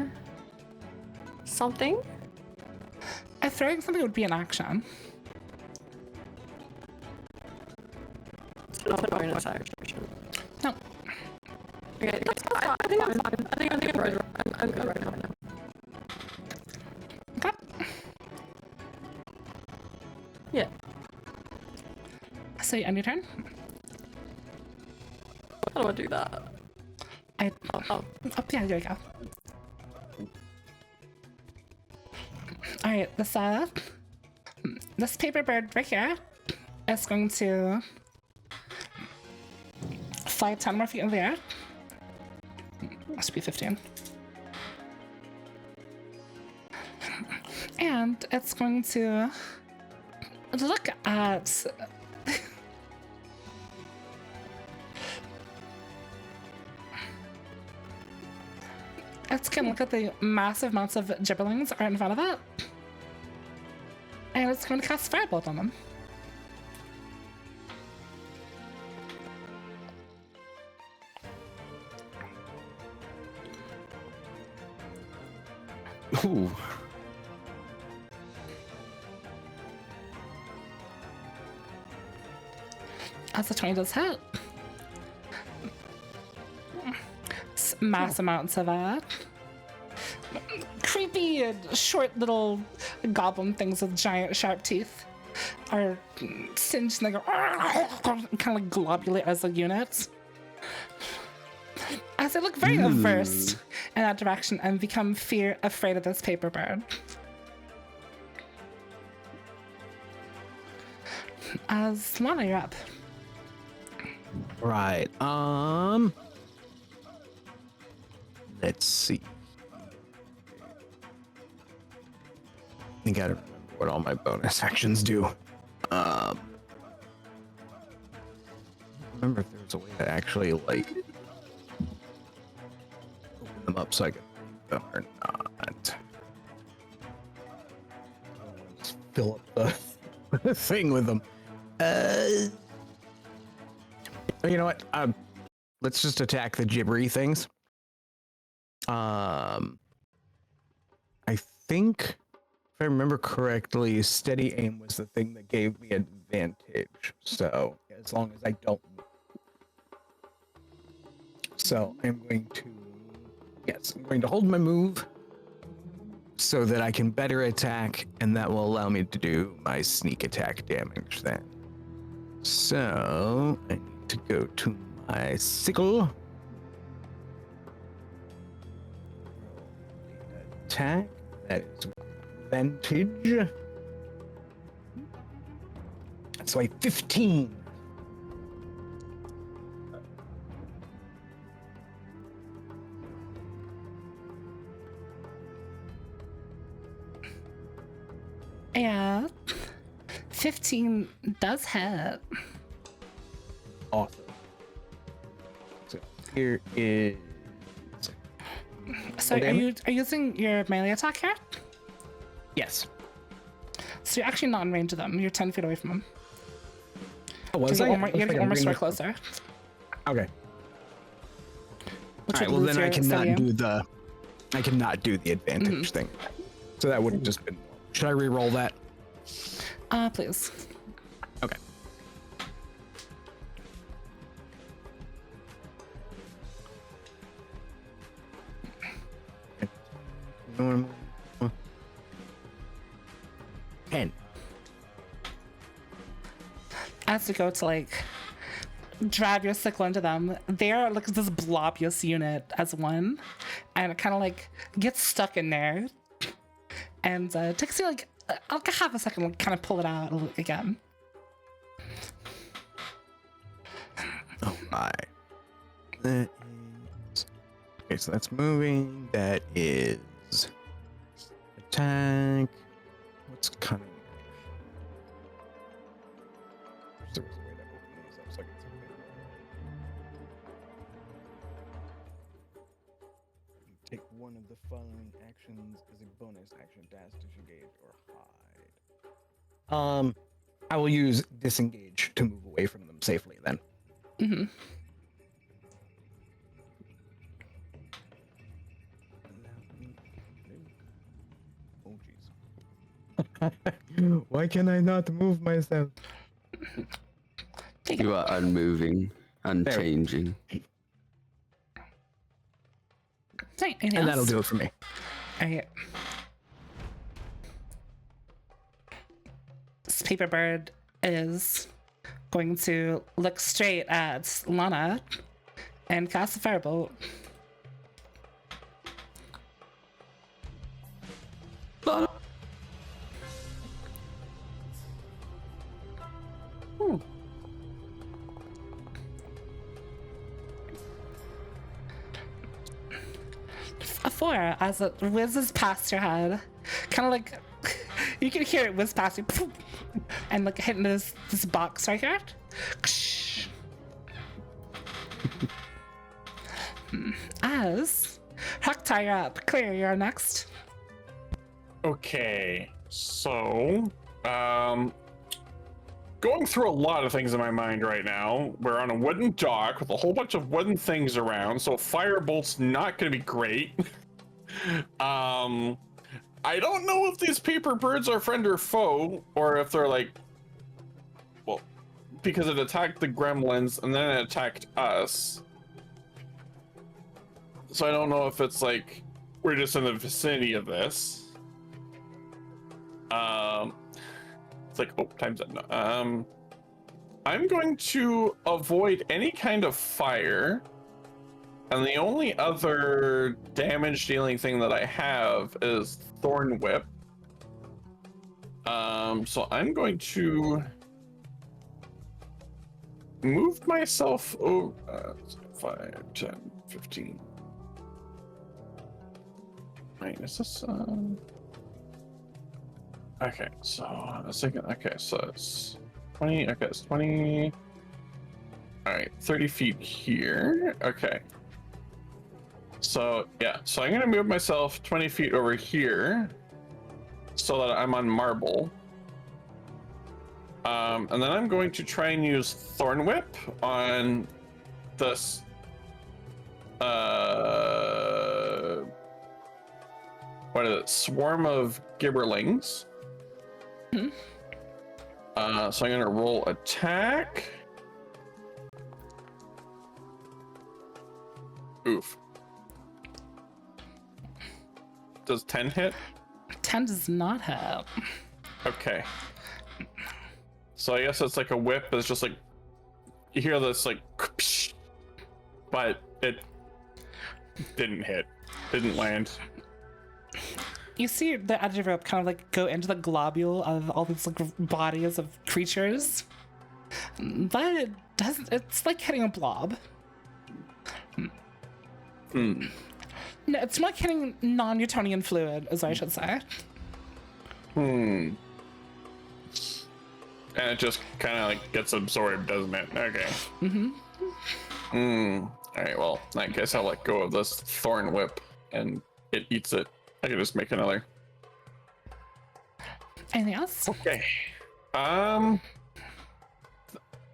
something? Throwing something would be an action. It's not a bonus action. No. Okay, that's fine. I think I'm fine. I think I'm good. I'm good right now. Okay. Yeah. So you end your turn. How do I do that? Oh, yeah, there you go. Alright, this this paper bird right here is going to fly 10 more feet in the air. Must be 15. And it's going to look at it's gonna look at the massive amounts of gibberlings right in front of it. And it's going to cast Firebolt on them. Ooh. As the 20 does hit. Mass amounts of creepy, short little goblin things with giant sharp teeth are singed and they go kind of like globulate as a unit. As they look very averse in that direction and become afraid of this paper bird. As Lanna, you're up. Right. Let's see. I think I remember what all my bonus actions do. Remember if there's a way to actually like open them up so I can read them or not. Just fill up the thing with them. You know what? Let's just attack the gibbery things. I think, if I remember correctly, steady aim was the thing that gave me advantage. So, as long as I don't move. So, I'm going to hold my move so that I can better attack, and that will allow me to do my sneak attack damage then. So, I need to go to my sickle. Attack. That is advantage. So a 15. Yeah. 15 does hit. Awesome. So here is. So are you using your melee attack here? Yes. So you're actually not in range of them. You're 10 feet away from them. Oh, was You I? gotta get one more square closer. Okay. Which All right. would Well, lose then I your cannot steady do the. I cannot do the advantage thing. So that would have just been. Should I re-roll that? Please. Okay. Normal. 10. As you go to like drive your sickle into them, they're like this blobbious unit as one, and it kind of like gets stuck in there, and it takes you like a half a second to kind of pull it out again. Oh my. That is. Okay, so that's moving. That is attack. What's cunning? There was a way to open these up so I can see them. Take one of the following actions as a bonus action: dash, disengage, or hide. I will use disengage to move away from them safely then. Mm-hmm. Oh jeez. Why can I not move myself? You are unmoving, unchanging. Right, And that'll do it for me. Alright. This paper bird is going to look straight at Lanna and cast a firebolt. before as it whizzes past your head. Kind of like, you can hear it whiz past you and like hitting this box right here. As Horak'tar, you're up. Clear, you're next. Okay, so going through a lot of things in my mind right now. We're on a wooden dock with a whole bunch of wooden things around, so firebolt's not gonna be great. I don't know if these paper birds are friend or foe, or if they're like, well, because it attacked the gremlins and then it attacked us. So I don't know if it's like we're just in the vicinity of this. It's like, oh, time's up. I'm going to avoid any kind of fire, and the only other damage dealing thing that I have is Thorn Whip. So I'm going to move myself over 5, 10, 15. Wait, is this okay, so a second. Okay, so it's 20. Okay, it's 20. All right, 30 feet here. Okay. So yeah, so I'm gonna move myself 20 feet over here, so that I'm on marble. And then I'm going to try and use Thorn Whip on this. What is it? Swarm of gibberlings. So I'm gonna roll attack. Oof. Does 10 hit? 10 does not hit. Okay. So I guess it's like a whip, but it's just like, you hear this like, but it didn't hit. Didn't land. You see the edge of rope kind of like go into the globule of all these like bodies of creatures, but it doesn't. It's like hitting a blob. No, it's like hitting non-Newtonian fluid, as I should say. And it just kind of like gets absorbed, doesn't it? Okay. All right. Well, I guess I'll let go of this Thorn Whip, and it eats it. I can just make another. Anything else? Okay. I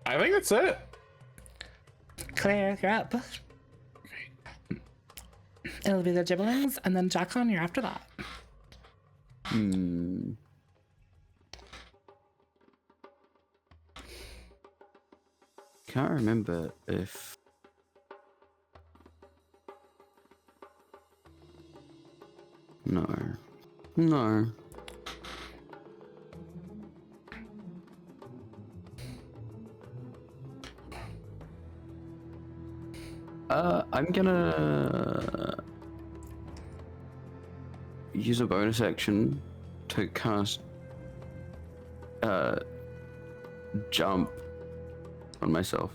think that's it. Claire, you're up. It'll be the gibberlings, and then Drakkon, you're after that. Can't remember if no. I'm gonna use a bonus action to cast jump on myself.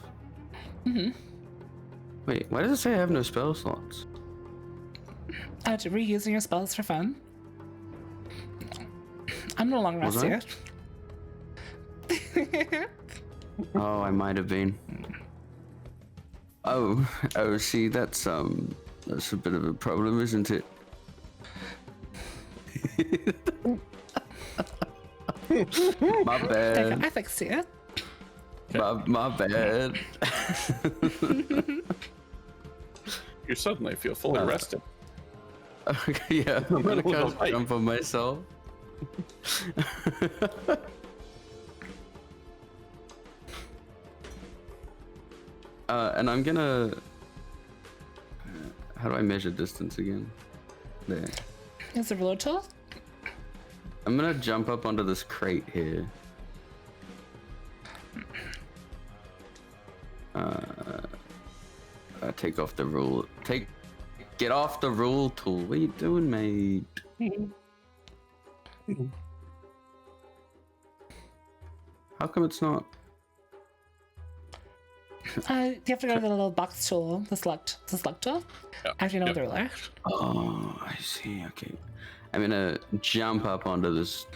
Wait, why does it say I have no spell slots? To reusing your spells for fun. I'm no longer Was rest here. Oh, I might have been. Oh, see, that's a bit of a problem, isn't it? My bad. I fixed it. My bad. You suddenly feel fully rested. Okay, yeah, I'm gonna cast jump on myself. And I'm gonna. How do I measure distance again? There. Is it reload tool? I'm gonna jump up onto this crate here. Take off the rule. Get off the rule tool. What are you doing, mate? How come it's not? You have to go to the little box tool, the select tool. Yep, After you know yep. the ruler. Oh, I see. Okay. I'm gonna jump up onto this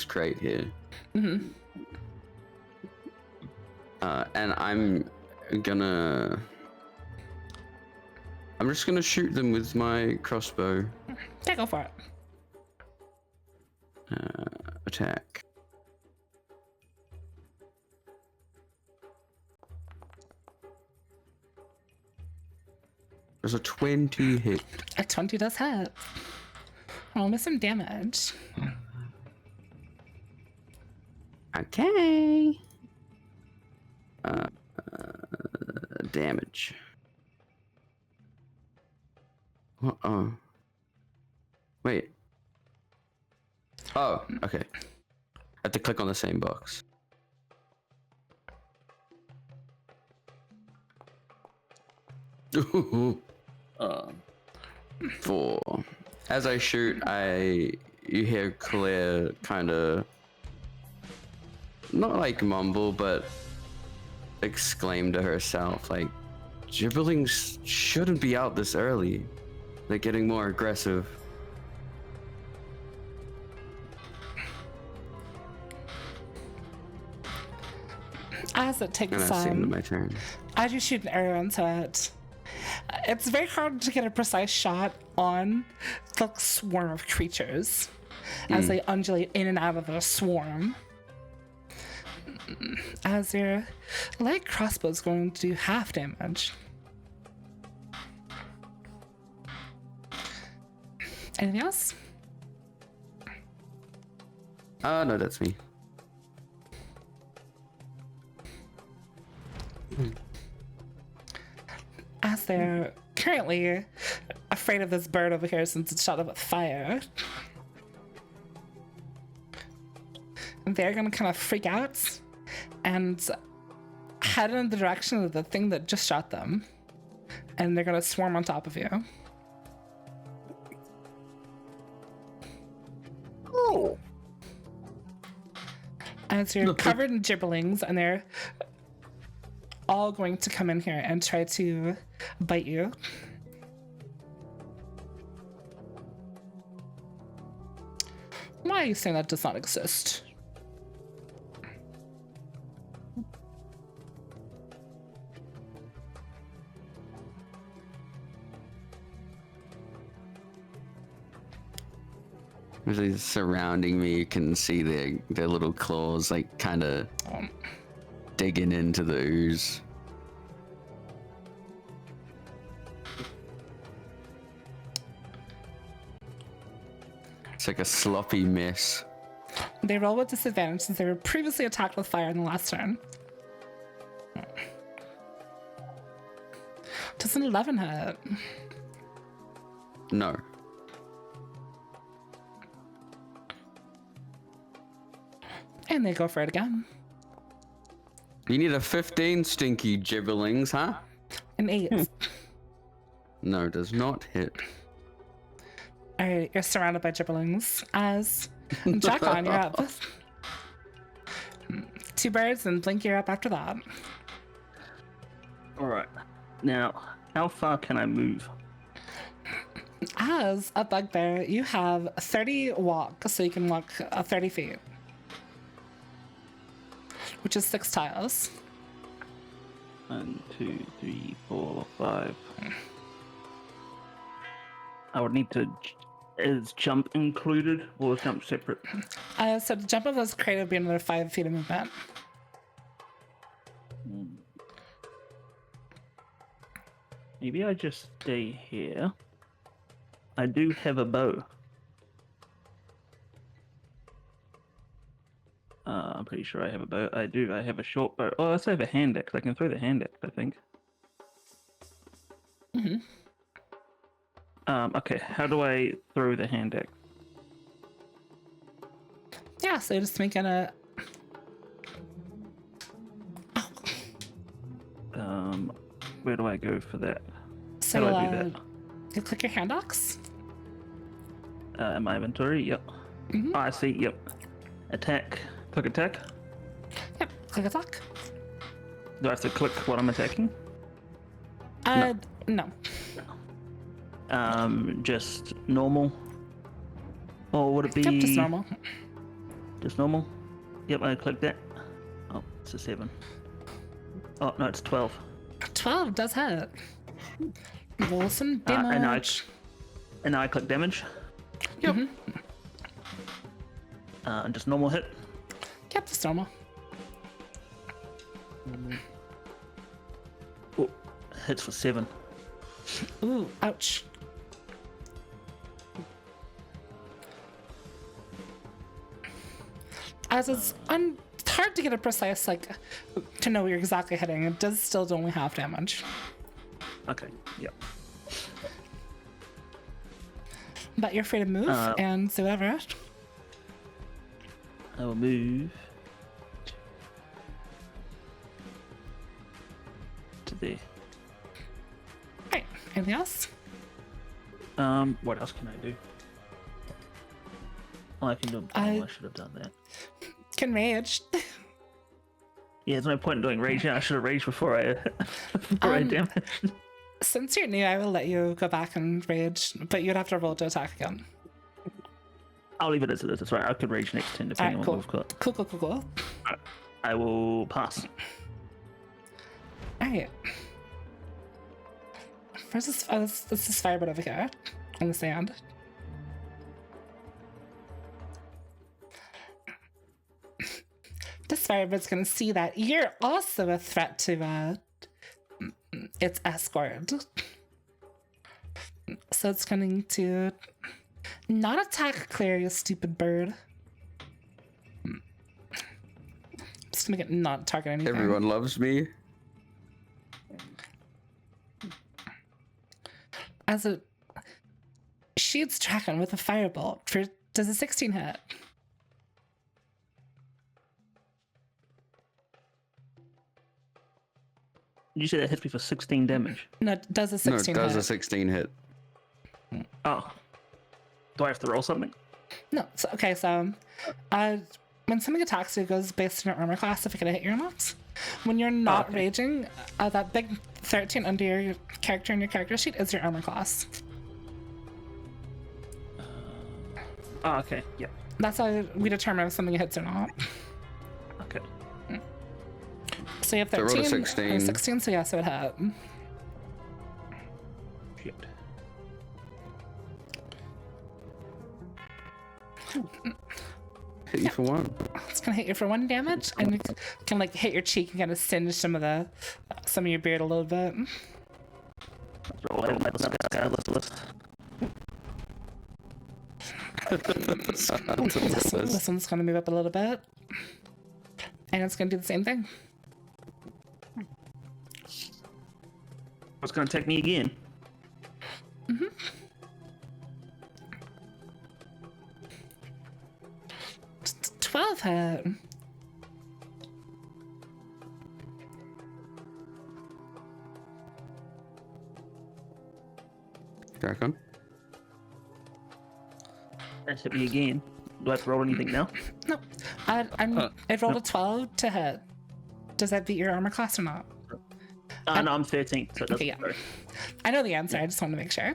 crate here. Mm-hmm. And I'm just gonna shoot them with my crossbow. Yeah, go for it. Attack. There's a 20 hit. A 20 does hit. Roll me some damage. Okay. Damage. Uh-oh. Wait. Oh, okay. I have to click on the same box. Four. As I shoot, you hear Claire kind of not like mumble, but exclaim to herself, like, "Gibberlings shouldn't be out this early. They're getting more aggressive." As it takes And that's the end of my turn. as you shoot an arrow into it, it's very hard to get a precise shot on the swarm of creatures as they undulate in and out of the swarm. As your light crossbow is going to do half damage. Anything else? No, that's me. As they're currently afraid of this bird over here since it's shot up with fire, they're gonna kind of freak out and head in the direction of the thing that just shot them. And they're gonna swarm on top of you. Oh. As you're covered in gibberlings and they're all going to come in here and try to bite you. Why are you saying that does not exist? Usually surrounding me, you can see their little claws, like, kind of digging into the ooze. It's like a sloppy mess. They roll with disadvantage since they were previously attacked with fire in the last turn. Does an 11 hit? No. And they go for it again. You need a 15, stinky gibberlings, huh? An 8. No, does not hit. Alright, you're surrounded by gibberlings. As Drakkon, you're up. 2 birds and Blinky, you're up after that. Alright. Now, how far can I move? As a bugbear, you have 30 walk, so you can walk 30 feet. Which is 6 tiles. 1, 2, 3, 4, 5. I would need to. Is jump included or is jump separate? So the jump of this crate would be another 5 feet of movement. Maybe I just stay here. I do have a bow. I'm pretty sure I have a bow. I do. I have a short bow. Oh, I also have a hand axe. I can throw the hand axe, I think. Okay, how do I throw the hand axe? Yeah, so just making a. Where do I go for that? So How do I do that? you click your hand axe. In my inventory, yep. Mhm. Oh, I see, yep. Attack. Click attack. Yep, click attack. Do I have to click what I'm attacking? No. Just normal. Or would it be Yep, just normal. Just normal? Yep, I clicked that. Oh, it's a 7. Oh no, it's 12. 12 does hit. Roll some And damage. now I click damage. Yep. Just normal hit. Yep, just normal. Oh, hits for 7. Ooh, ouch. As it's hard to get a precise, to know where you're exactly hitting. It does still do only half damage. Okay, yep. But you're free to move and do whatever. I will move to there. Right, anything else? What else can I do? Oh, I can do. I should have done that. Can rage. Yeah, there's no point in doing rage. Yeah, I should have raged before I I damaged. Since you're new, I will let you go back and rage, but you'd have to roll to attack again. I'll leave it as it is. That's right. I could rage next turn depending on Cool. what we've got. Cool. I will pass. Alright. Where's this? Oh, this is Firebird over here on the sand. This Firebird's gonna see that you're also a threat to its escort. So it's going to not attack Claire, you stupid bird. I'm just gonna get not target anything. Everyone loves me. As it shoots Drakkon with a firebolt. Does a 16 hit? Did you say that hits me for 16 damage? No, does a 16 No, it does hit? a 16 hit. Oh. Do I have to roll something? No. So, okay, so when something attacks you, it goes based on your armor class if it can hit you or not. When you're not okay. raging, that big 13 under your character in your character sheet is your armor class. Oh, okay. Yeah. That's how we determine if something hits or not. Okay. So you have So I rolled a 13 16. and 16, so yeah, so it hit. Shit. Hit you for 1. It's gonna hit you for 1 damage, and it can like hit your cheek and kind of singe some of your beard a little bit. Roll it. This one's gonna move up a little bit, and it's gonna do the same thing. It's gonna attack me again. 12 hit. Drakkon? That's hit me again. Do I have to roll anything now? No, I rolled a 12 to hit. Does that beat your armor class or not? No, I'm 13. So it doesn't Okay, yeah. matter. I know the answer. I just want to make sure.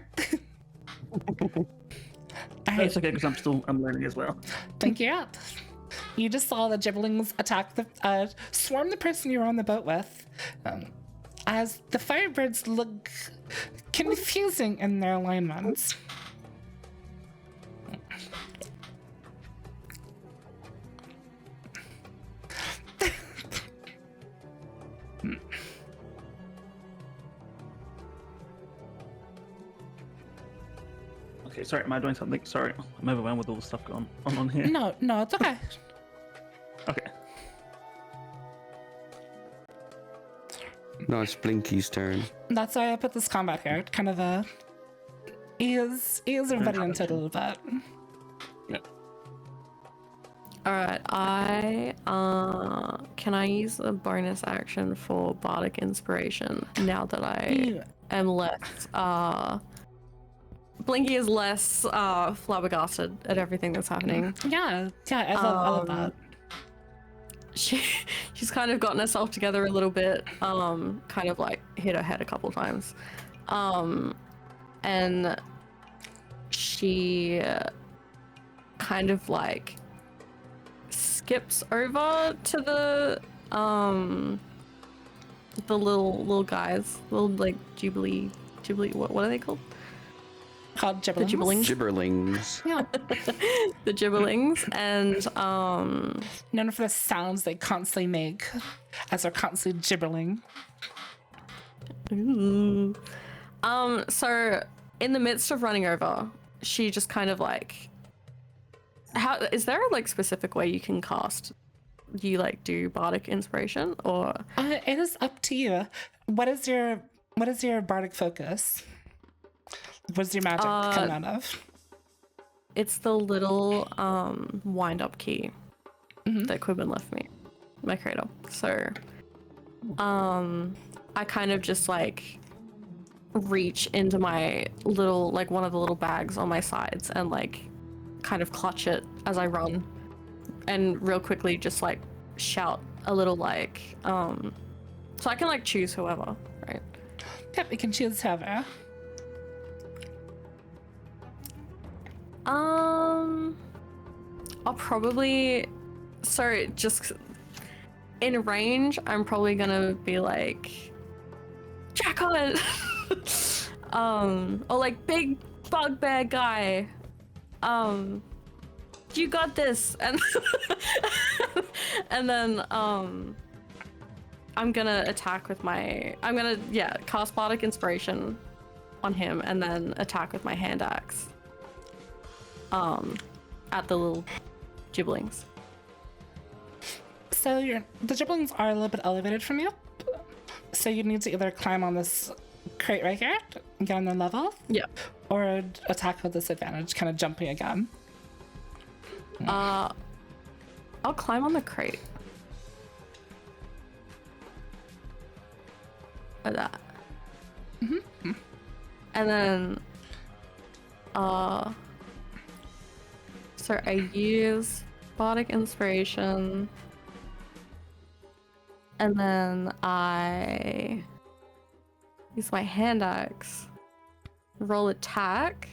It's okay because I'm learning as well. Think you're up. You just saw the gibberlings attack swarm the person you were on the boat with. As the firebirds look confusing in their alignments. Okay, sorry, am I doing something? Sorry, I'm overwhelmed with all the stuff going on here. No, it's okay. Okay. No, it's Blinky's turn. That's why I put this combat here. Kind of ease everybody into it a little bit. Alright, can I use a bonus action for Bardic Inspiration now that I am less, Blinky is less, flabbergasted at everything that's happening. Yeah, I love that. she's kind of gotten herself together a little bit, kind of like hit her head a couple times, and she kind of like skips over to the little guys, little like Jubilee, what are they called? Called The gibberlings. Gibberlings. Gibberlings. Yeah. The Gibberlings, and Known for the sounds they constantly make as they're constantly gibberling. ooh. So in the midst of running over, she just kind of like, how is there a like specific way you can cast? Do you like do bardic inspiration, or It is up to you. What is your bardic focus? What is your magic coming out of? it's the little wind up key that Quibbin left me, my cradle. So I kind of just like reach into my little, like one of the little bags on my sides and like kind of clutch it as I run, and real quickly just like shout a little like so I can like choose whoever, right? Yep, you can choose whoever. I'll probably, so just in range, I'm probably gonna be like, Drakkon! Or like big bugbear guy. You got this, and and then I'm gonna attack with my, cast bardic inspiration on him, and then attack with my hand axe. At the little gibberlings. So the gibberlings are a little bit elevated from you. So you need to either climb on this crate right here, and get on their level, Yeah. or attack with disadvantage, kind of jumping again. I'll climb on the crate. Like that. And then, so I use bardic inspiration, and then I use my hand axe, roll attack.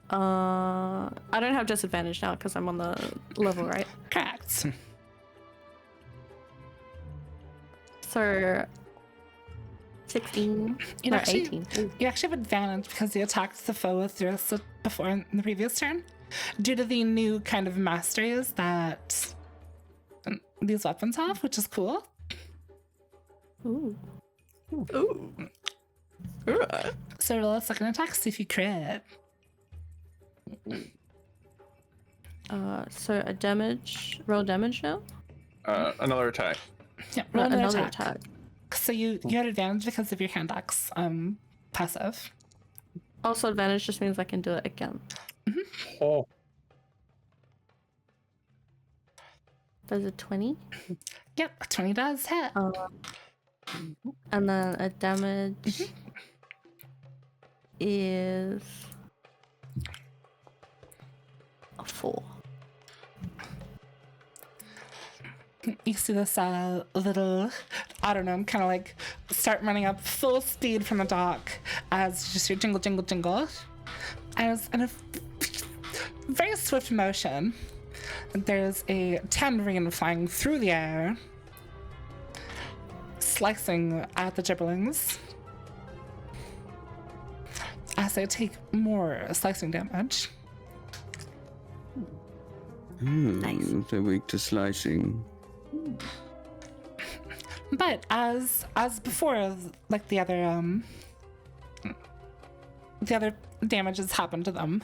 I don't have disadvantage now because I'm on the level, right? Correct. So 16 You or actually- 18. Ooh. You actually have advantage because you attacked the foe with Ceras before in the previous turn, due to the new kind of masteries that these weapons have, which is cool. Ooh. Ooh. So roll a second attack, see if you crit. So a damage, roll damage now? Another attack. Yeah, roll another Another attack. attack. So you had advantage because of your hand axe passive. Also, advantage just means I can do it again. Oh. Does a 20? Yep, 20 does hit. And then a damage is a 4. You see this little, I don't know, I'm kind of like start running up full speed from the dock as just your jingle, jingle, jingle. As in a very swift motion, there's a tambourine flying through the air, slicing at the gibberlings as they take more slicing damage. They're weak to slicing. But as before, like the other damages happen to them,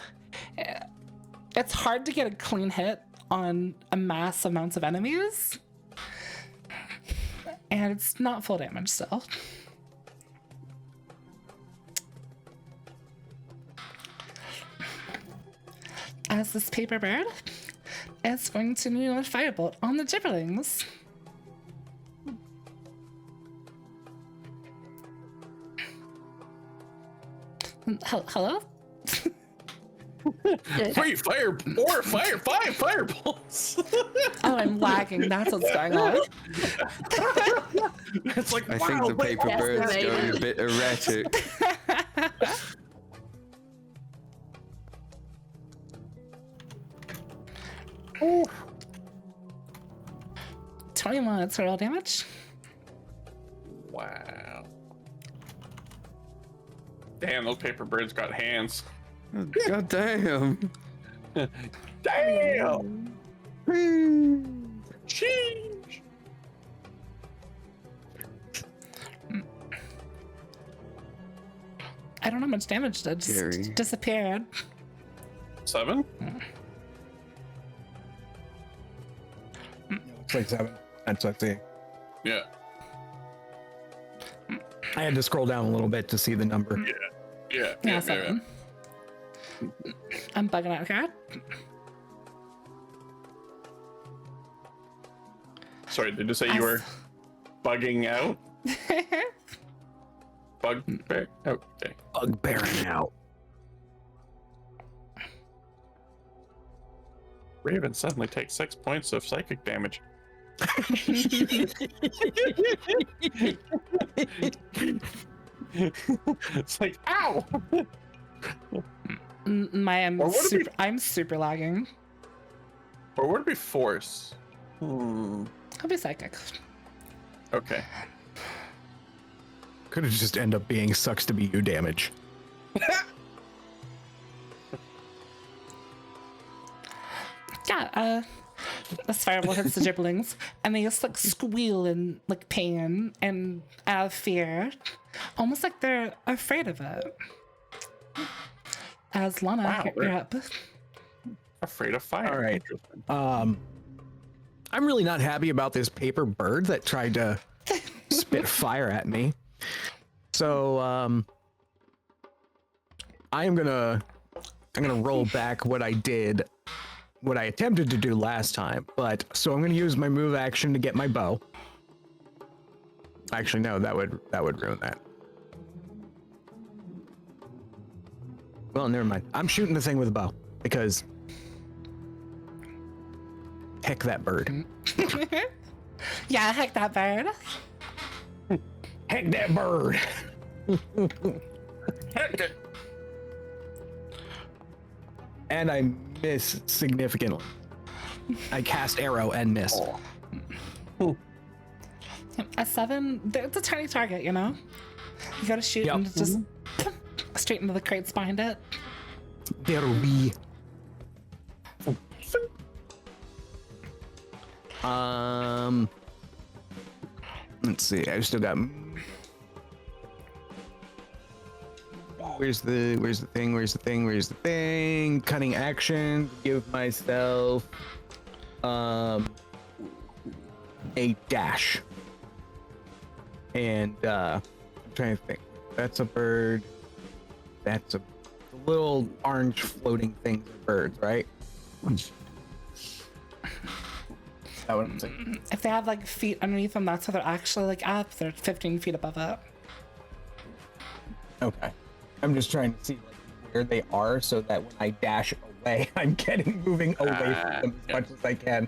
it's hard to get a clean hit on a mass amounts of enemies, and it's not full damage still. As this paper bird is going to do a firebolt on the gibberlings. Hello? Wait, fire! Four fire! Five fireballs! Oh, I'm lagging. That's what's going on. It's like, I wow, think the wait, paper Yes, bird's amazing. going a bit erratic. oh, 21 total damage. wow. Damn, those paper birds got hands. God damn. Damn! Sheesh! I don't know how much damage did. Scary. Just disappeared. 7? Looks like 7. That's what I see. Yeah. I had to scroll down a little bit to see the number. Yeah. Yeah, 7. I'm bugging out here. Sorry, did you say you were bugging out? Bugbear? Okay. Bugbearing out. Raven suddenly takes 6 points of psychic damage. It's like, ow! I'm Or would it be- I'm super lagging. Or would it be force? I'll be psychic. Okay. Could have just end up being sucks to be you damage. Yeah, this fireball hits the gibblings, and they just like squeal in like pain and out of fear, almost like they're afraid of it. As Lanna, Wow, you're up. Afraid of fire. All right. Interesting. I'm really not happy about this paper bird that tried to spit fire at me. So I'm gonna roll back what I did, what I attempted to do last time. But so I'm gonna use my move action to get my bow. Actually, no, that would ruin that. Well, never mind. I'm shooting the thing with a bow because heck that bird. Yeah, heck that bird. Heck that bird. Heck it! And I miss significantly. I cast arrow and miss. A 7, it's a tiny target, you know? You gotta shoot Yep. and just straight into the crates behind it. There'll be. Let's see. I've still got. Where's the thing? Cunning action. Give myself a dash. And I'm trying to think. That's a bird. That's a little orange floating things are birds, right? That what I'm saying. If they have like feet underneath them, that's how they're actually like up. They're 15 feet above it. Okay. I'm just trying to see like, where they are so that when I dash away, I'm moving away from them as much as I can.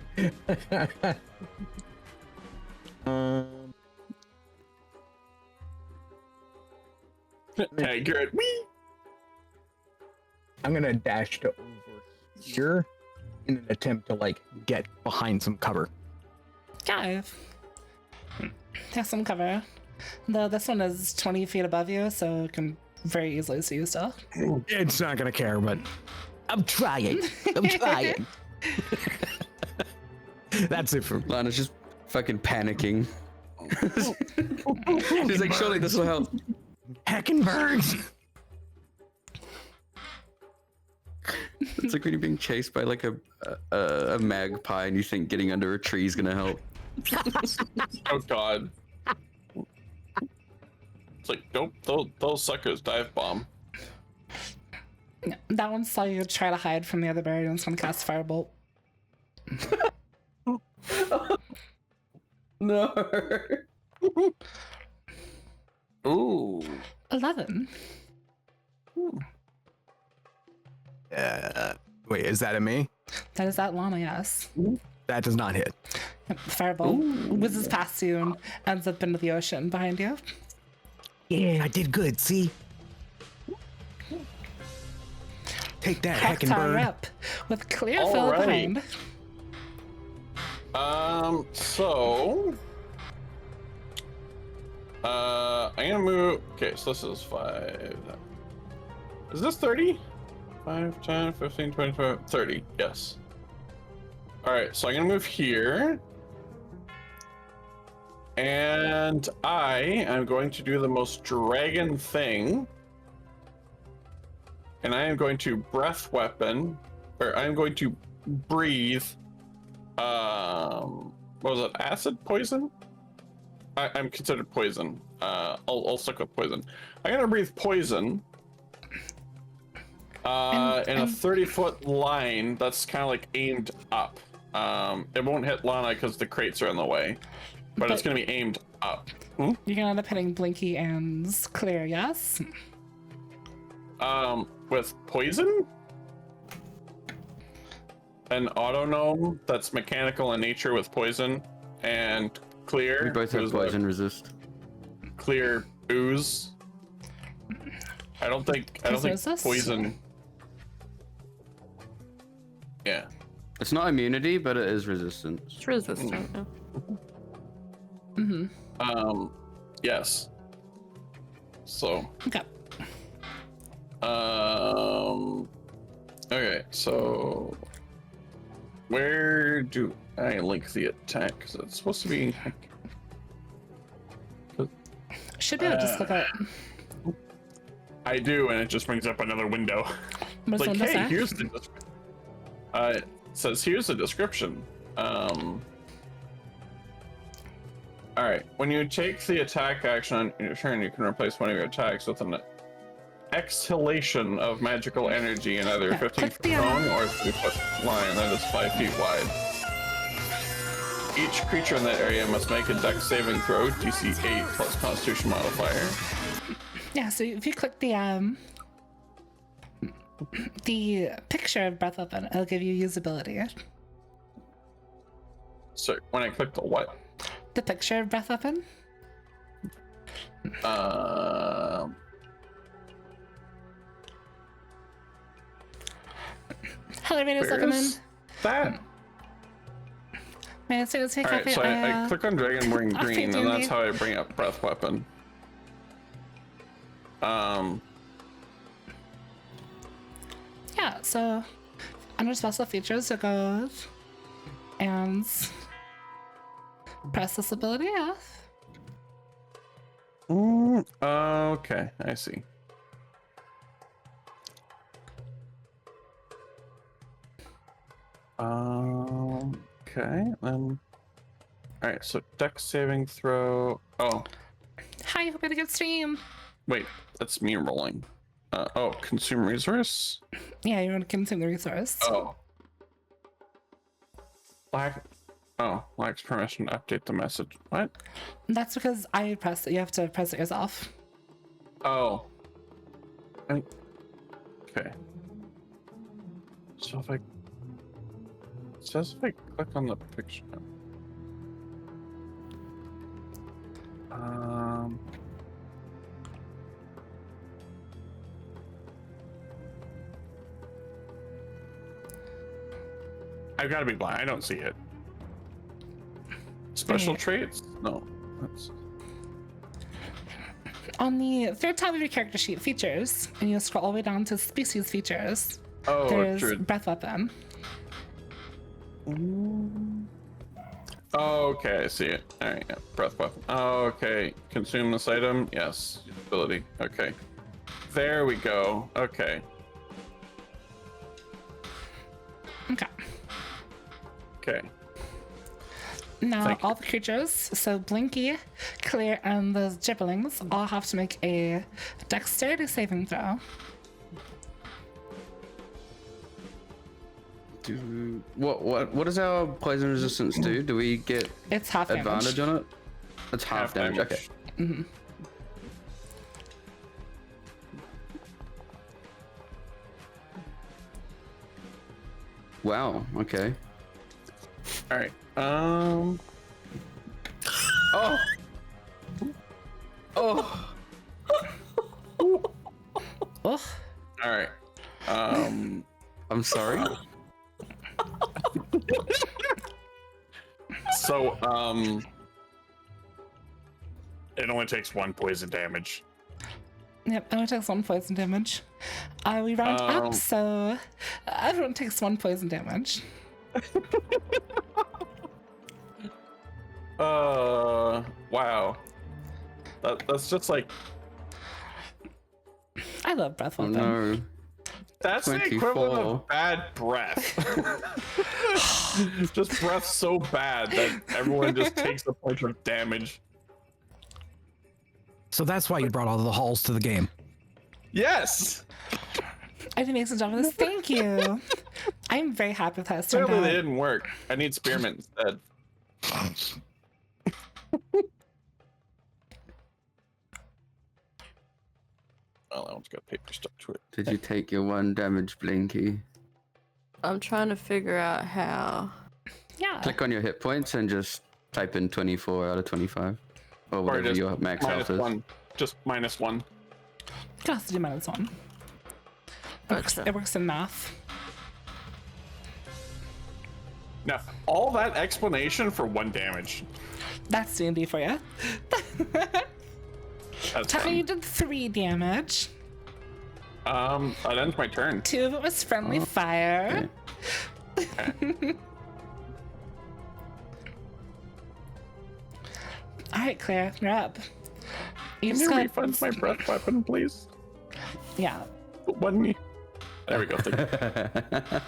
Tag, you're at wee! I'm gonna dash to over here in an attempt to like get behind some cover. Yeah. Have some cover. Though this one is 20 feet above you, so it can very easily see you still. It's not gonna care, but I'm trying. I'm trying. That's it for Lana's just fucking panicking. She's like, surely this will help. heckin' birds. It's like when you're being chased by like a magpie and you think getting under a tree is gonna help. Oh god. It's like, nope, those suckers dive bomb. Yeah, that one saw you try to hide from the other bird and it's gonna cast Firebolt. No. Ooh. 11. Wait, is that a me? That is that Lanna, yes. That does not hit. The fireball whizzes past you and ends up into the ocean behind you. Yeah, I did good. See? Take that, heckin' Horak'tar bird. up with clear All fill right. behind. So I'm gonna move. Okay, so this is 5. Is this 30? 5, 10, 15, 25, 30. Yes. All right, so I'm gonna move here. And I am going to do the most dragon thing. And I am going to breath weapon, or I'm going to breathe. What was it? Acid poison? I'm considered poison. I'll stick with poison. I'm gonna breathe poison. In a 30-foot line that's kind of like aimed up. It won't hit Lanna because the crates are in the way, but it's gonna be aimed up. You're gonna end up hitting Blinky and Clear, yes? With poison? An autonome that's mechanical in nature with poison, and clear. We both have who's poison the resist. clear ooze. I don't think Resist? poison. Yeah. It's not immunity, but it is resistance. It's resistant. Yeah. Yes. So. Okay. Okay, so where do I link the attack? Because it's supposed to be. Should be able to just look at I do, and it just brings up another window. what's Like, on the hey, side. here's the. It says here's the description. All right, when you take the attack action on your turn, you can replace one of your attacks with an exhalation of magical energy in either Yeah, 15 click foot the, long or 3-foot line that is 5 feet wide. Each creature in that area must make a dex saving throw, DC 8 plus Constitution modifier. Yeah, so if you click the picture of breath weapon, it'll give you usability. So when I click the what? The picture of breath weapon? Elevator's looking in. Where's that? May I say let's take Alright, so I click on Dragon wearing I'll green, feed and you that's me. how I bring up breath weapon. Yeah, so under special features it goes and press this ability, yeah. Okay, I see. Okay, then. Alright, so dex saving throw. Oh, Hi, hope you had a good stream. wait, that's me rolling. Oh, consume resource? Yeah, you want to consume the resource. Oh. Lacks permission to update the message. What? That's because I pressed it. You have to press it yourself. Oh. Okay. So if I... It says if I click on the picture... I've got to be blind. I don't see it. Special Yeah. traits? No. That's... On the third tab of your character sheet, features, and you scroll all the way down to species features. Oh, There's druid. breath weapon. Oh, okay, I see it. Alright, yeah. Breath weapon. Oh, okay. Consume this item? Yes. Ability. Okay. There we go. Okay. Okay. Okay. Now Thank you. all the creatures, so Blinky, Clear, and the Gibberlings all have to make a dexterity saving throw. What does our poison resistance do? Do we get It's half advantage damage. on it? It's half damage. Okay. Wow. Okay. All right. Oh. Oh. Oh, All right. I'm sorry. So, it only takes 1 poison damage. yep, everyone takes 1 poison damage. We round up, so everyone takes 1 poison damage. Wow. That's just like, I love breath Oh weapon. no. that's the 24. equivalent of bad breath. Just breath so bad that everyone just takes a bunch of damage. So that's why you brought all the halls to the game. Yes! I didn't make some job of this. Thank you. I'm very happy with how it's turned Clearly they out. didn't work. I need spearmint instead. Well, that one's got paper stuck to it. Did you take your 1 damage, Blinky? I'm trying to figure out how. Yeah. Click on your hit points and just type in 24 out of 25. Or whatever just your max minus health is. 1. Just minus 1. You can also do -1. Gotcha. It works in math. Now, all that explanation for 1 damage. That's D&D for you. That's Technically, you fun. did 3 damage. That ends my turn. 2 of it was friendly fire. All right, Claire, you're up. You Can just you got- refund my breath weapon, please? Yeah. One. There we go.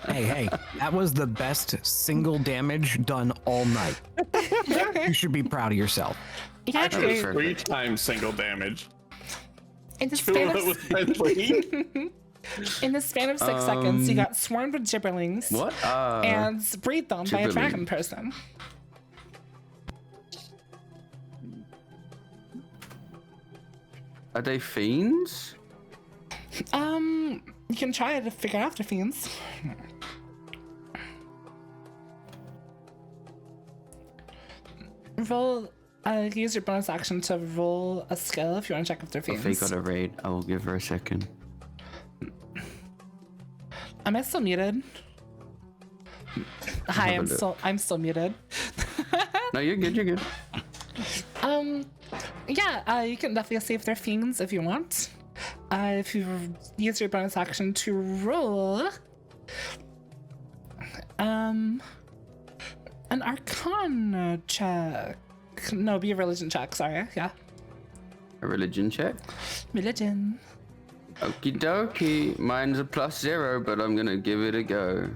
Hey, that was the best single damage done all night. You should be proud of yourself. Yeah, Actually, Claire, it's Perfect. 3 times single damage. in the 2 span of it was friendly. in the span of 6 seconds, you got swarmed with gibberlings What? and breathed on by a gibberling. dragon person. Are they fiends? You can try to figure out if they're fiends. Roll. Use your bonus action to roll a skill if you want to check if they're If they fiends. got a raid, I will give her a second. Am I still muted? Hi, have a look. I'm still muted. No, you're good, you're good. Yeah, you can definitely see if they're fiends if you want. If you use your bonus action to roll, an Arcana check. No, be a religion check. Sorry. Yeah, A religion check? religion. Okie dokie. Mine's a +0, but I'm gonna give it a go.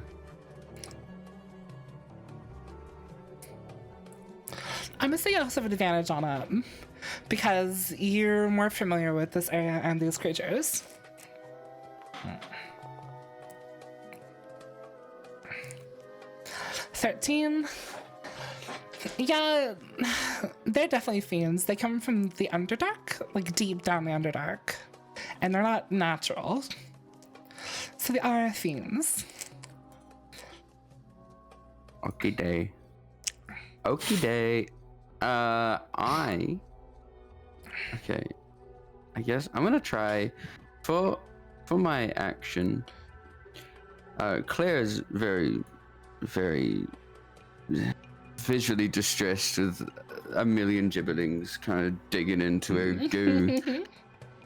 I'm gonna say you also have an advantage on it because you're more familiar with this area and these creatures. 13. Yeah, they're definitely fiends. They come from the Underdark, like deep down the Underdark, and they're not natural. So they are fiends. Okie day. Okie day. Okay. I guess I'm gonna try for my action. Claire's very visually distressed with a million gibberlings kind of digging into her goo.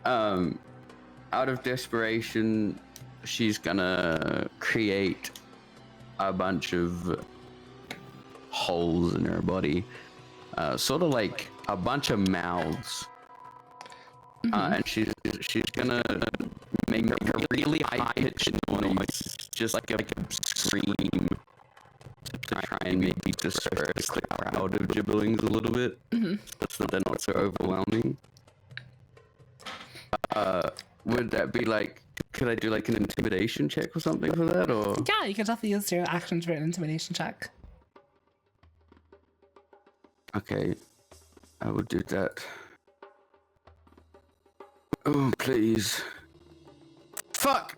Out of desperation, she's gonna create a bunch of holes in her body, sort of like a bunch of mouths. And she's gonna make a really high-pitched noise, just like a scream, to try and maybe disperse the crowd of gibberlings a little bit, so they're not so overwhelming. Would that be like? Could I do like an intimidation check or something for that, or? Yeah, you can definitely use your action for an intimidation check. Okay, I will do that. Oh, please. Fuck!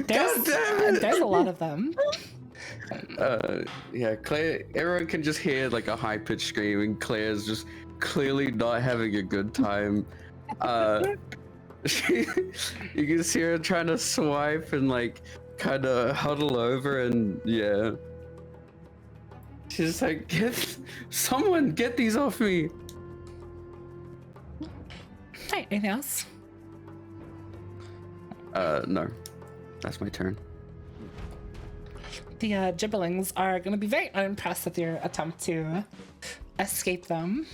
There's a lot of them. Yeah, Claire. Everyone can just hear like a high-pitched scream, and Claire's just clearly not having a good time. You can see her trying to swipe and like kind of huddle over, and yeah, she's like, someone get these off me. Hey, anything else? No, that's my turn. The gibberlings are going to be very unimpressed with your attempt to escape them.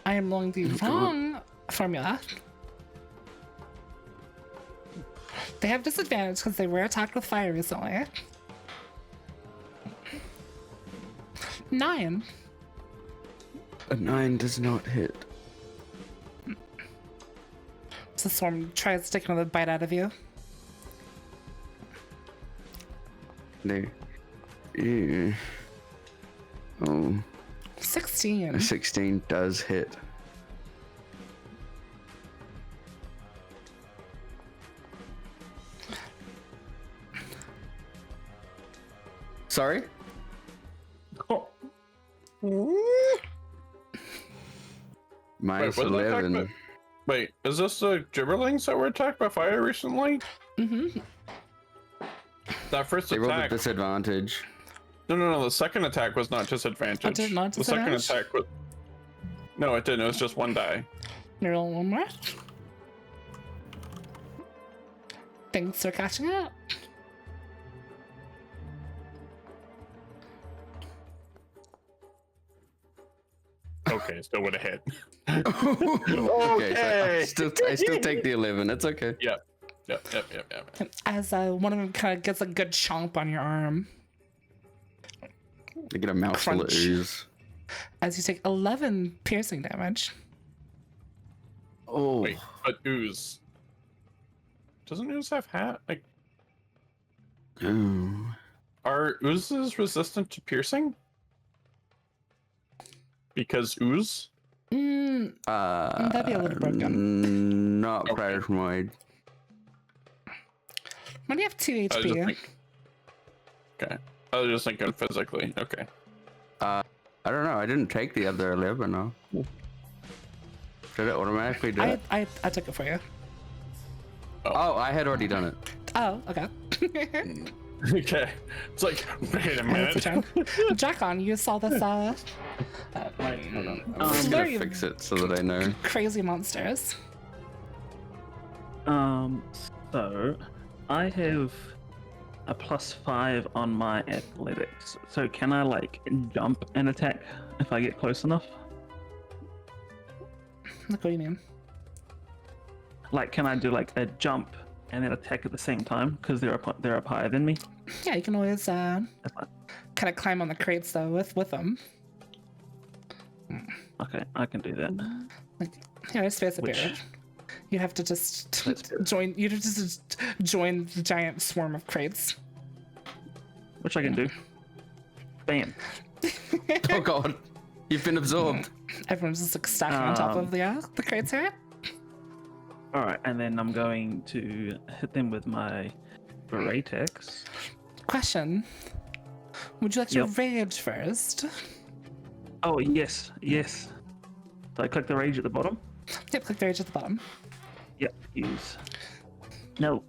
I am rolling the wrong formula. They have disadvantage because they were attacked with fire recently. 9. A 9 does not hit. So Storm tries to take another bite out of you. No. Yeah. Oh. 16. A 16 does hit. Sorry? Minus Wait, what did I talk 11. about? Wait, is this the gibberlings that were attacked by fire recently? Mm-hmm. That first They rolled a attack. disadvantage. No. The second attack was not disadvantage. Oh, did it not The second disadvantage? attack was. No, it didn't. It was just one die. You roll one more. Thanks for catching up. Okay, still would have hit. Okay, so I still take the 11. It's okay. Yep. As one of them kind of gets a good chomp on your arm. I get a mouthful of Crunch. ooze. As you take 11 piercing damage. Oh. Wait, but ooze. Doesn't ooze have like? Oh. Are oozes resistant to piercing? Because ooze? That'd be a little broken. Not Okay. plasmoid. When you have 2 I was just HP. Okay. I was just thinking physically. Okay. I don't know. I didn't take the other 11, no. Did it automatically do it? I took it for you. Oh, I had already done it. Oh, okay. Okay. It's like, wait a That's your minute. turn. Drakkon, you saw this Wait, hold on. I'm just there gonna you- fix it so that I know. crazy monsters. So I have a +5 on my athletics. So can I like jump and attack if I get close enough? Look, what do you mean? Like, can I do like a jump and then attack at the same time because they're up higher than me? Yeah, you can always That's fine. kind of climb on the crates though with them. Okay, I can do that. Like, yeah, there's space up Which- here. You have to just That's fair. join. You just join the giant swarm of crates. Which I can do. Bam. Oh god. You've been absorbed. Everyone's just like stacking on top of the crates here. All right, and then I'm going to hit them with my Vortex. Question: would you like to Yep. rage first? Oh yes. Do I click the rage at the bottom? Yep, click the rage at the bottom. Yep. Use. No.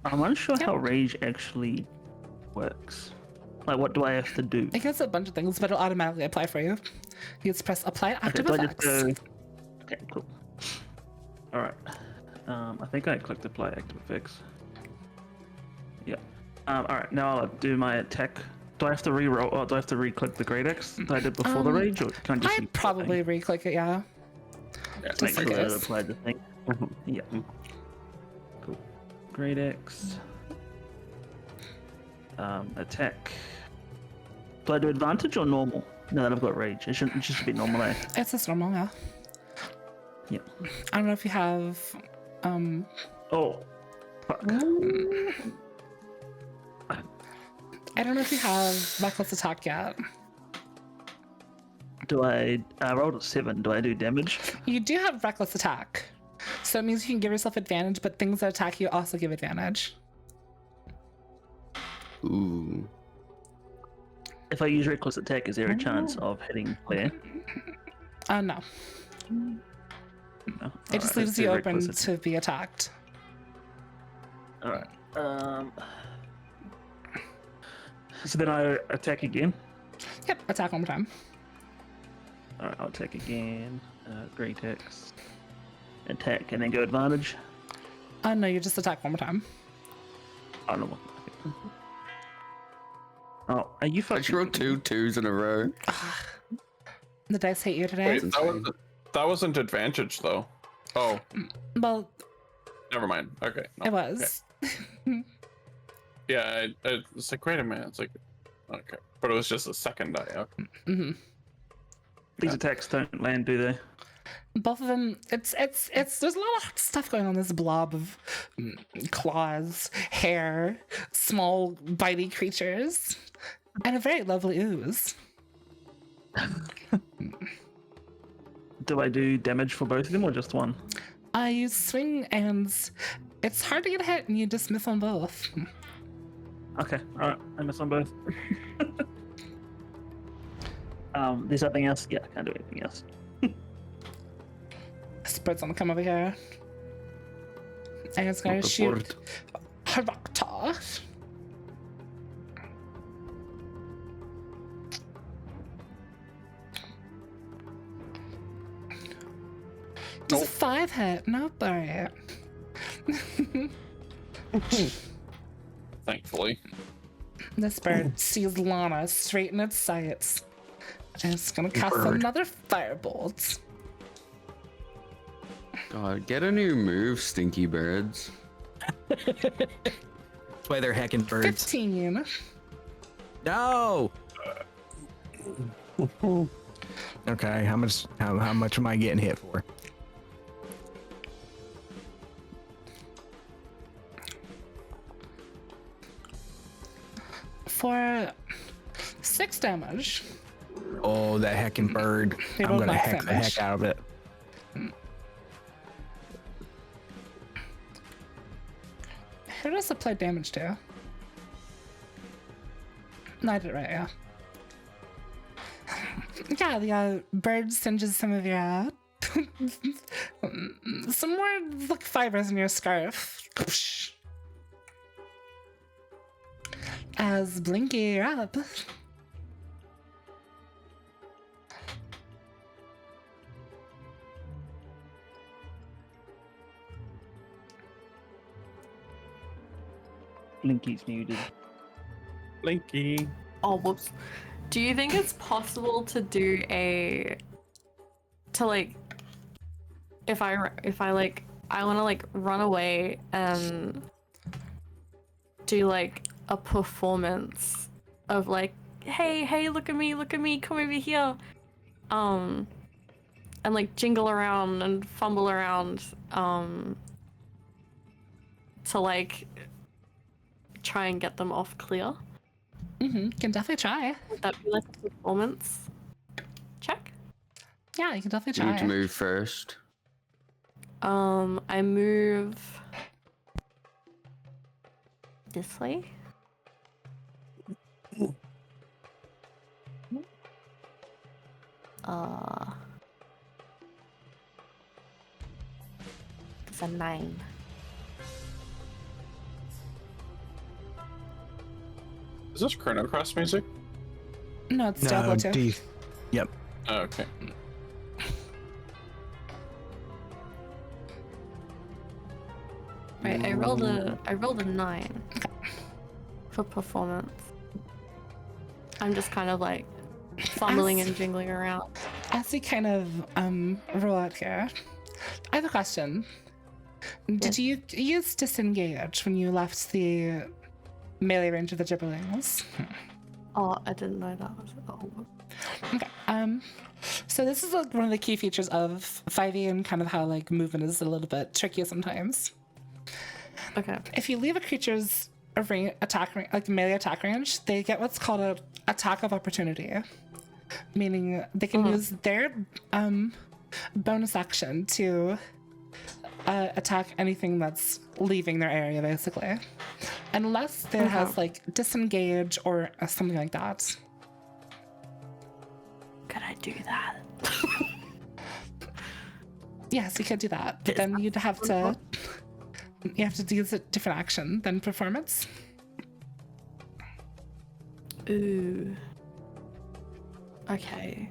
I'm unsure how rage actually works. Like, what do I have to do? It gets a bunch of things, but it'll automatically apply for you. You just press apply active do I effects. Okay, cool. All right. I think I clicked apply active effects. Yeah. All right. Now I'll do my attack. Do I have to re-roll? Or do I have to re-click the great X that I did before the rage, or can I just? use I'd the probably re-click it, yeah. thing? Just Make like sure I this. applied the thing. Yeah. Cool. Great X. Attack. Do I do advantage or normal? No, that I've got rage. It should be normal. Eh? It's just normal, yeah. Yeah. I don't know if you have Oh. Fuck. I don't know if you have reckless attack yet. Do I rolled a 7? Do I do damage? You do have reckless attack, so it means you can give yourself advantage, but things that attack you also give advantage. Ooh. If I use reckless attack, is there a chance of hitting Claire? No. No. It just leaves you open to be attacked. All right. So then I attack again. Yep, attack one more time. All right, I'll attack again. Great attacks. Attack and then go advantage. No, you just attack one more time. Oh no. Oh, are you I fucking? just rolled 2 2s in a row. The dice hate you today. Wait, that wasn't advantage though. Oh, Well, never mind. Okay. no, it was. okay. Yeah, it's like, wait a minute. It's like, okay, but it was just a second die. Okay. Hmm. These attacks don't land, do they? Both of them. It's. There's a lot of stuff going on. This blob of claws, hair, small bitey creatures, and a very lovely ooze. Do I do damage for both of them or just one? You swing and it's hard to get a hit, and you just miss on both. Okay, alright, I miss on both. There's nothing else? Yeah, I can't do anything else. This bird's gonna come over here. And it's gonna Not the shoot bird. Horak'tar. Does a 5 hit? Nope, alright. Thankfully. This bird sees Lanna straight in its sights. And it's gonna cast Bird. another firebolt. God, get a new move, stinky birds. That's why they're hecking birds. 15. No. Okay, how much am I getting hit for? For 6 damage. Oh, that hecking bird! They I'm rolled gonna max heck the damage. heck out of it. Who does apply damage to? No, I did it right, yeah. Yeah, the bird singes some of your some more like fibers in your scarf. As Blinky, you're up. Blinky's muted. Blinky. Oh, whoops. Do you think it's possible to do if I like, I want to like run away and do like a performance of like, hey, look at me, come over here. And like jingle around and fumble around, to like try and get them off clear. Can definitely try. Would that be like a performance check? Yeah, you can definitely You try. need to move first. I move this way. It's a 9. Is this Chrono Cross music? No, it's Diablo 2. Yep. Oh, okay. Right, I rolled a 9 for performance. I'm just kind of like fumbling and jingling around. As we kind of roll out here, I have a question. Did you use disengage when you left the melee range of the gibberlings? Oh, I didn't know that was. Oh. Okay. So this is like one of the key features of 5e and kind of how like movement is a little bit tricky sometimes. Okay. If you leave a creature's melee attack range, they get what's called a attack of opportunity. meaning they can use their bonus action to attack anything that's leaving their area, basically, unless it has like disengage or something like that. Could I do that? Yes, you could do that, but then you'd have to use a different action than performance. Ooh. Okay.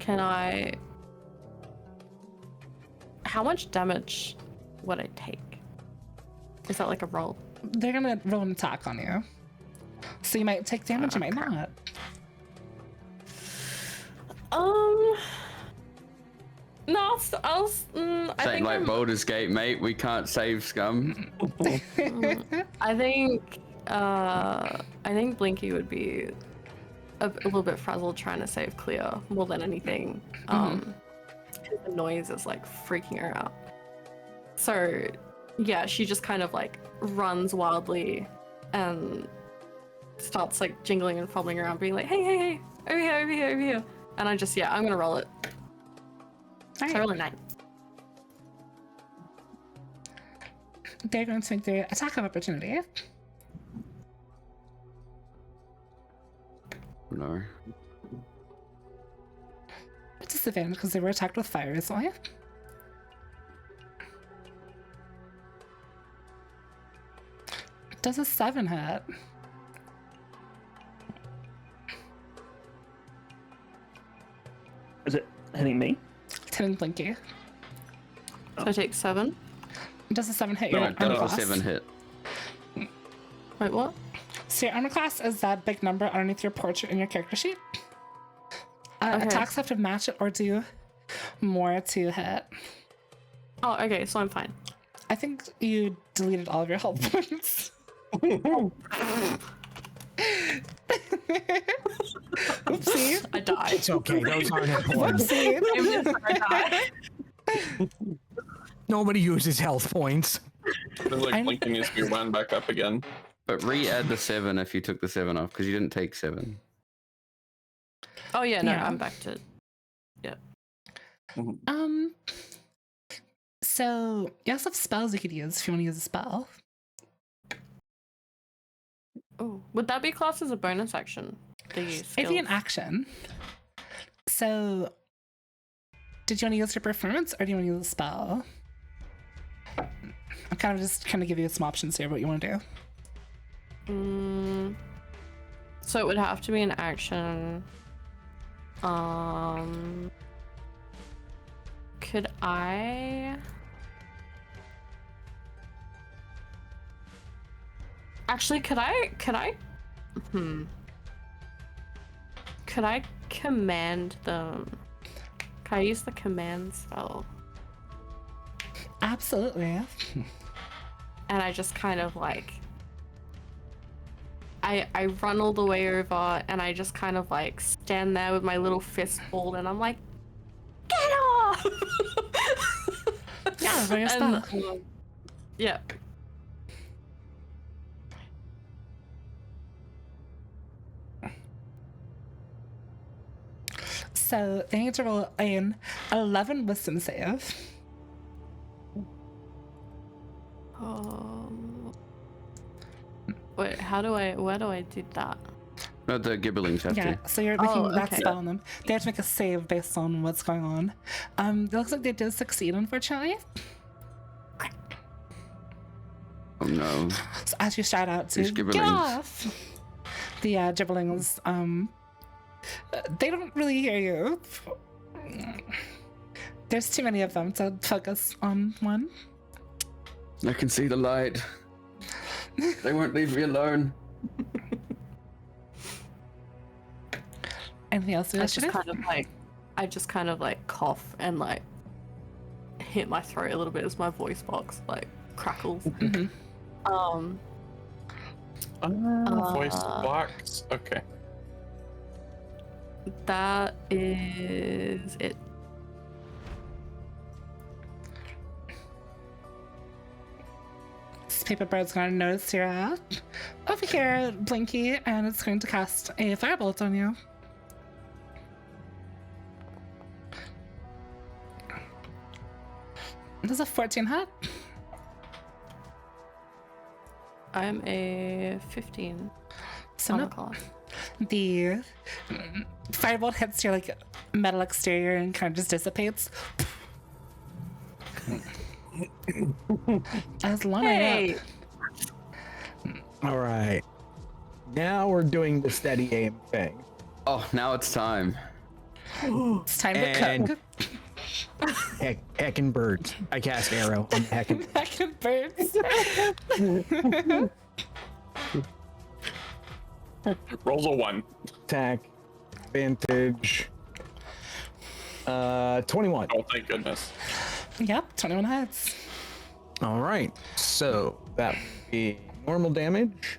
Can I... How much damage would I take? Is that like a roll? They're gonna roll an attack on you, so you might take damage, you might not. No, I Saying think like Baldur's Gate, mate. We can't save scum. I think Blinky would be a little bit frazzled trying to save Clea more than anything. The noise is like freaking her out. So yeah, she just kind of like runs wildly and starts like jingling and fumbling around, being like, hey, over here. And I'm gonna roll it. All So I roll a 9. They're going to make their attack of opportunity. No. Disadvantage because they were attacked with fire recently. Does a 7 hit? Is it hitting me? It's hitting Blinky. So I take 7. Does a 7 hit No, your it armor does a class? 7 hit. Wait, what? So your armor class is that big number underneath your portrait in your character sheet. Okay. Attacks have to match it or do more to hit. Oh, okay, so I'm fine. I think you deleted all of your health points. Oopsie. I died. It's okay. Those aren't important. Oopsie. I died. Nobody uses health points. They're like Blinky needs to be wound back up again. But re-add the 7 if you took the 7 off, because you didn't take 7. Oh yeah, no, Yeah. I'm back to... So you also have spells you could use if you want to use a spell. Oh, would that be classed as a bonus action? It'd be an action. So did you want to use your performance or do you want to use a spell? I'm kind of give you some options here, what you want to do. So it would have to be an action. Could I... Actually, could I command them? Can I use the command spell? Absolutely. And I just kind of like... I run all the way over and I just kind of like stand there with my little fist balled and I'm like, get off! Yeah, for your spell. Yeah. So they need to roll an 11 wisdom save. Wait, where do I do that? No, the Gibberlings have Yeah, to. so you're making that okay. spell on them. They have to make a save based on what's going on. It looks like they did succeed, unfortunately. Oh no. So as you shout out to These get gibberlings. off, the gibberlings, they don't really hear you. There's too many of them to focus on one. I can see the light. They won't leave me alone. Anything else you I wish to just do? kind of like cough and like hit my throat a little bit as my voice box like crackles. Voice box. Okay. That is it. This paper bird's gonna notice you're over here, Blinky, and it's going to cast a firebolt on you. Does a 14 hit? I'm a 15 So on no, the clock. the firebolt hits your like metal exterior and kind of just dissipates. As Lanna Hey! up. All right. Now we're doing the steady aim thing. Oh, now it's time. It's time to And- cook. Heckin' birds. I cast arrow on the heckin' Heckin' birds. Rolls a 1. attack. Advantage. 21. Oh, thank goodness. Yep, 21 hits. All right. So that would be normal damage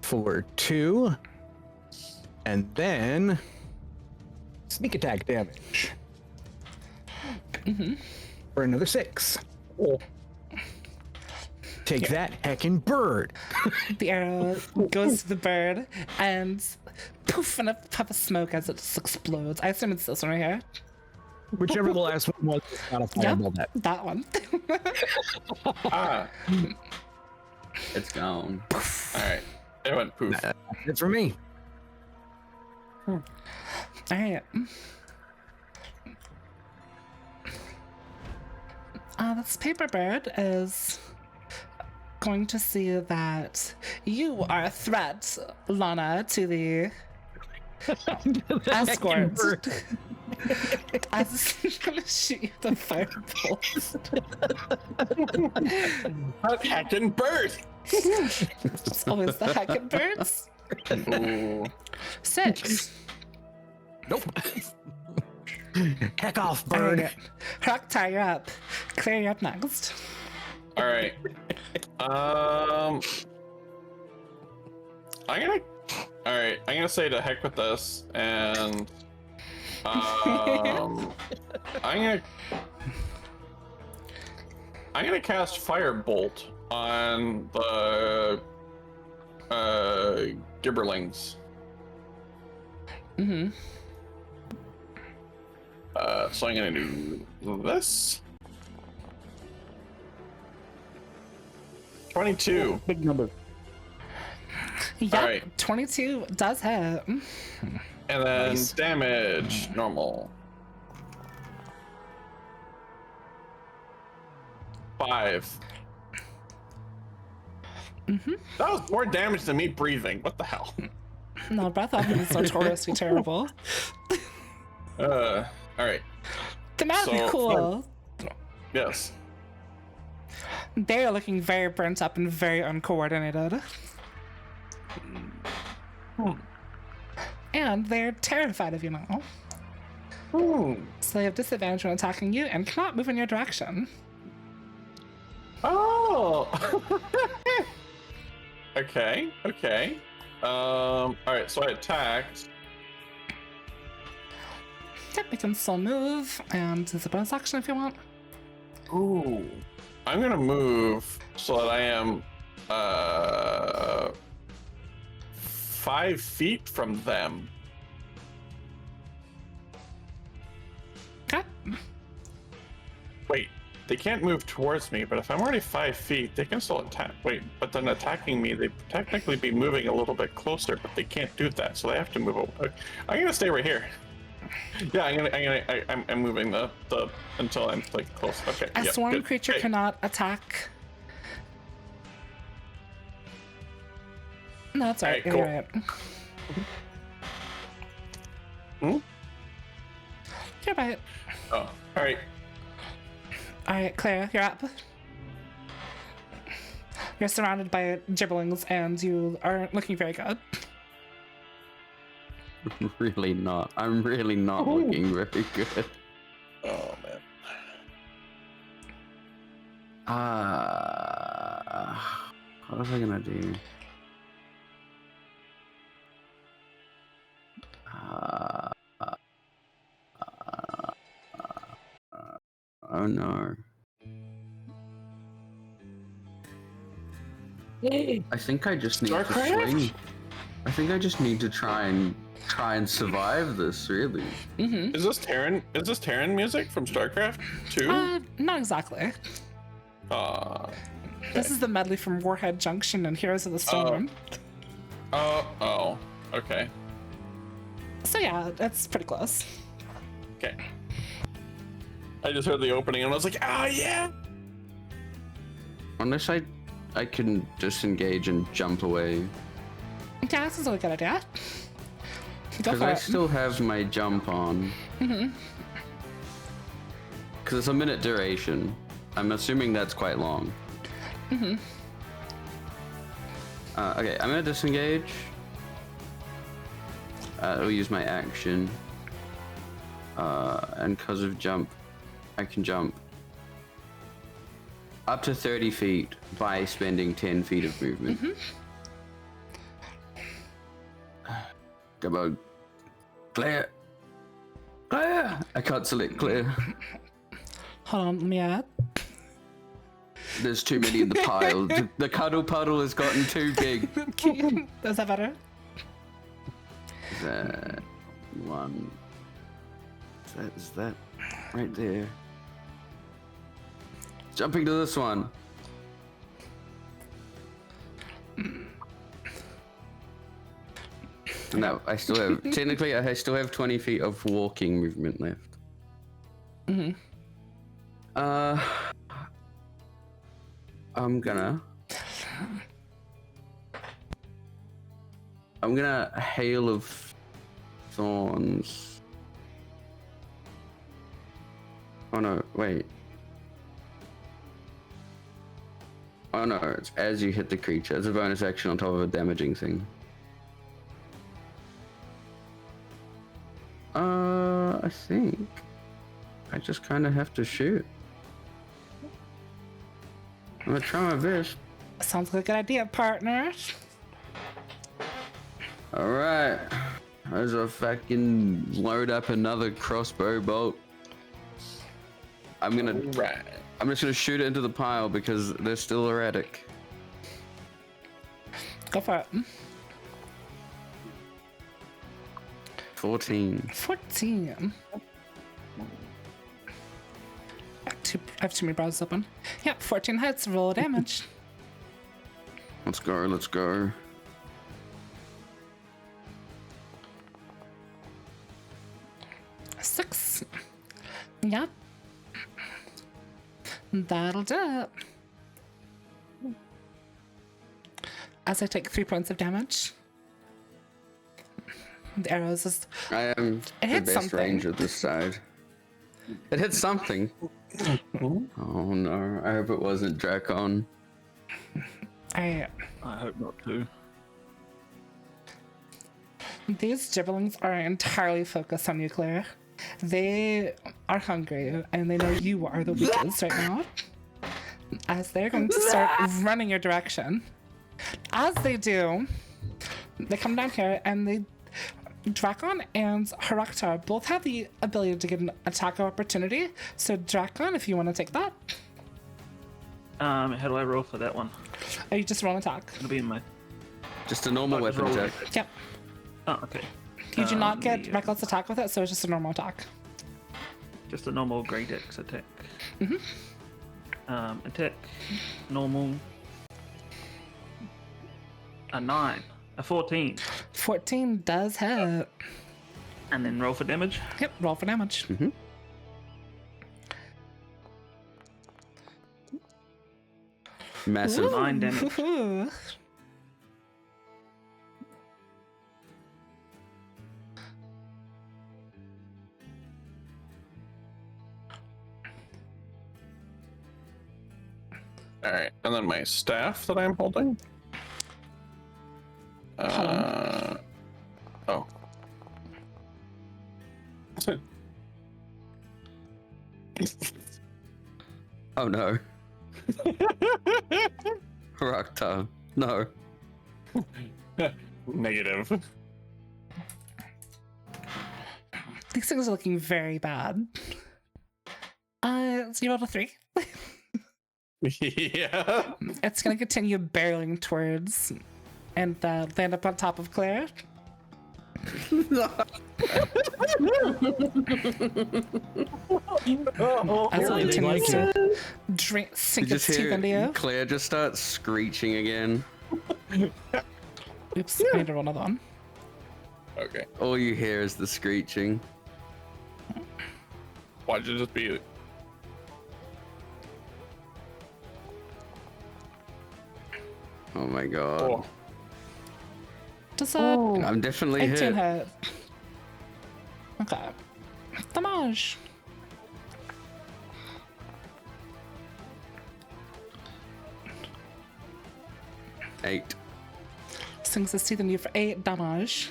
for 2. And then sneak attack damage for another 6. Oh. Take that, heckin' bird. The arrow goes to the bird and poof, and a puff of smoke as it just explodes. I assume it's this one right here. Whichever the last one was, it's not a fireball that. That one. Ah. It's gone. Alright. It went poof. It's for me. All right. This paper bird is going to see that you are a threat, Lanna, to the escort. As it's going to shoot you the firebolt. That heckin' bird! It's always the heckin' birds. Ooh. 6. Nope. Heck off, All bird. right. Horak'tar, you're up. Claire, you're up next. Alright. I'm gonna say to heck with this, and I'm gonna cast Firebolt on the Gibberlings. Mm-hmm. So I'm gonna do this. 22. Big number. Yep, Alright. 22 does hit. And then Nice. damage, normal. 5. Mm-hmm. That was more damage than me breathing. What the hell? No, breath weapon is notoriously terrible. Alright. Thematically So- cool. Yes. They are looking very burnt up and very uncoordinated. And they're terrified of you now. So they have disadvantage when attacking you and cannot move in your direction. Oh! Okay, okay. Alright, so I attacked. Yep, you can still move, and it's a bonus action if you want. Ooh. I'm gonna move so that I am 5 feet from them. Okay. Wait, they can't move towards me, but if I'm already 5 feet, they can still attack. Wait, but then attacking me, they technically be moving a little bit closer, but they can't do that, so they have to move away. I'm gonna stay right here. Yeah, I'm moving the until I'm like close. Okay. A yeah, swarm good. creature Hey, cannot attack. No, that's right. Alright, You're cool. right. Hmm? You're right. Oh, all right. All right, Claire, you're up. You're surrounded by gibberlings, and you aren't looking very good. Really not. I'm really not looking very good. Oh man. What was I gonna do? Oh no. I think I just need to Starcraft? swing. I think I just need to try and try and survive this, really. Is this Terran? Is this Terran music from StarCraft 2? Not exactly. This is the medley from Warhead Junction and Heroes of the Storm. Oh, okay. So yeah, it's pretty close. Okay. I just heard the opening and I was like, yeah! Unless I can disengage and jump away. Yeah, this is a really good idea. Go Because for I it. still have my jump on. Because it's a minute duration. I'm assuming that's quite long. Okay, I'm gonna disengage. I'll use my action. And because of jump, I can jump up to 30 feet by spending 10 feet of movement. Come on. Clear. Clear! I can't select clear. Hold on, let me add. There's too many in the pile. The cuddle puddle has gotten too big. Is that better? That one. Is that right there? Jumping to this one. No, I still have. Technically, I still have 20 feet of walking movement left. I'm gonna hail of thorns. Oh no, wait. Oh no, it's as you hit the creature. It's a bonus action on top of a damaging thing. I think I just kind of have to shoot. I'm gonna try my best. Sounds like a good idea, partner. Alright. As I fucking load up another crossbow bolt. I'm just gonna shoot it into the pile because they're still erratic. Go for it. 14. 14. I have too many browsers open. Yep, 14 hits, roll damage. Let's go, let's go. Six. Yep. That'll do it. As I take 3 points of damage. The arrows is. I am the hit best something. ranger this side. It hit something. Oh no, I hope it wasn't Drakkon. I hope not too. These gibberlings are entirely focused on you, Claire. They are hungry, and they know you are the weakest right now. As they're going to start running your direction. As they do, they come down here, and Drakkon and Horak'tar both have the ability to get an attack of opportunity. So Drakkon, if you want to take that. How do I roll for that one? Or you just roll an attack. It'll be in my. Just a normal just weapon roll attack. it. Yep. Oh, okay. You do not get Yeah. reckless attack with it, so it's just a normal attack. Just a normal Great X attack. Attack. Normal. A 9. A 14. 14 does hit. And then roll for damage. Yep, roll for damage. Massive. 9 damage. Ooh. All right, and then my staff that I'm holding. Oh. Oh no. Horak'tar. No. Negative. These things are looking very bad. So you rolled a 3. Yeah. It's gonna continue barreling towards and land up on top of Claire. As Really, it they like continues to You sink just its teeth hear into you. Claire just starts screeching again. Oops, I need to roll another one. Okay. All you hear is the screeching. Why did it just be? Oh my god. Oh, Does that I'm definitely 18 hit. hit? Okay. Damage. Eight. Sinks his teeth into you for 8 damage.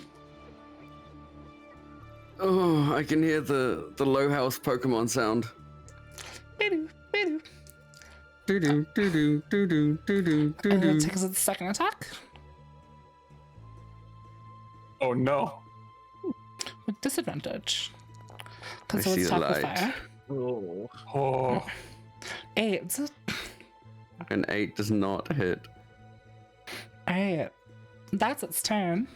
Oh, I can hear the low house Pokemon sound. Beedoo, beedoo. Doo doo doo doo doo doo doo doo And then it doo. takes its second attack oh no. with disadvantage. I Because see it's the attack with light. fire. Oh. Oh. 8. An 8 does not hit. Alright. That's its turn.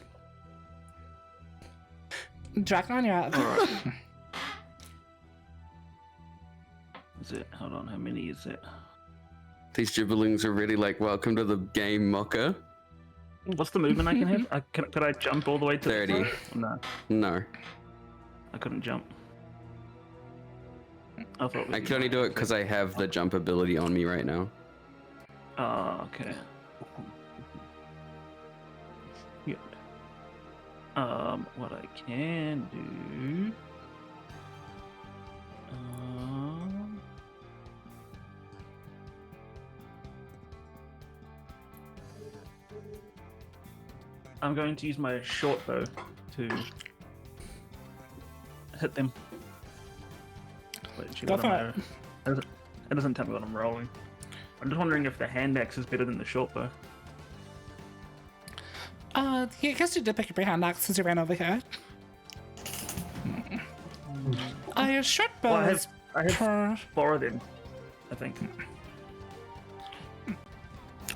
Drakkon, you're up. Alright. Is it? Hold on, how many is it? These gibberlings are really like, welcome to the game, Mocha. What's the movement I can have? Could I jump all the way to 30. the top? No, No, I couldn't jump. I thought we I can only do it because I have the jump ability on me right now. Oh, okay. Yeah. What I can do. I'm going to use my short bow to hit them. Wait, actually, Go what for am I- It doesn't tell me what I'm rolling. I'm just wondering if the hand axe is better than the short bow. Yeah, I guess you did pick up your hand axe as you ran over here. Your short bow Well, is I have per... 4 of them, I think.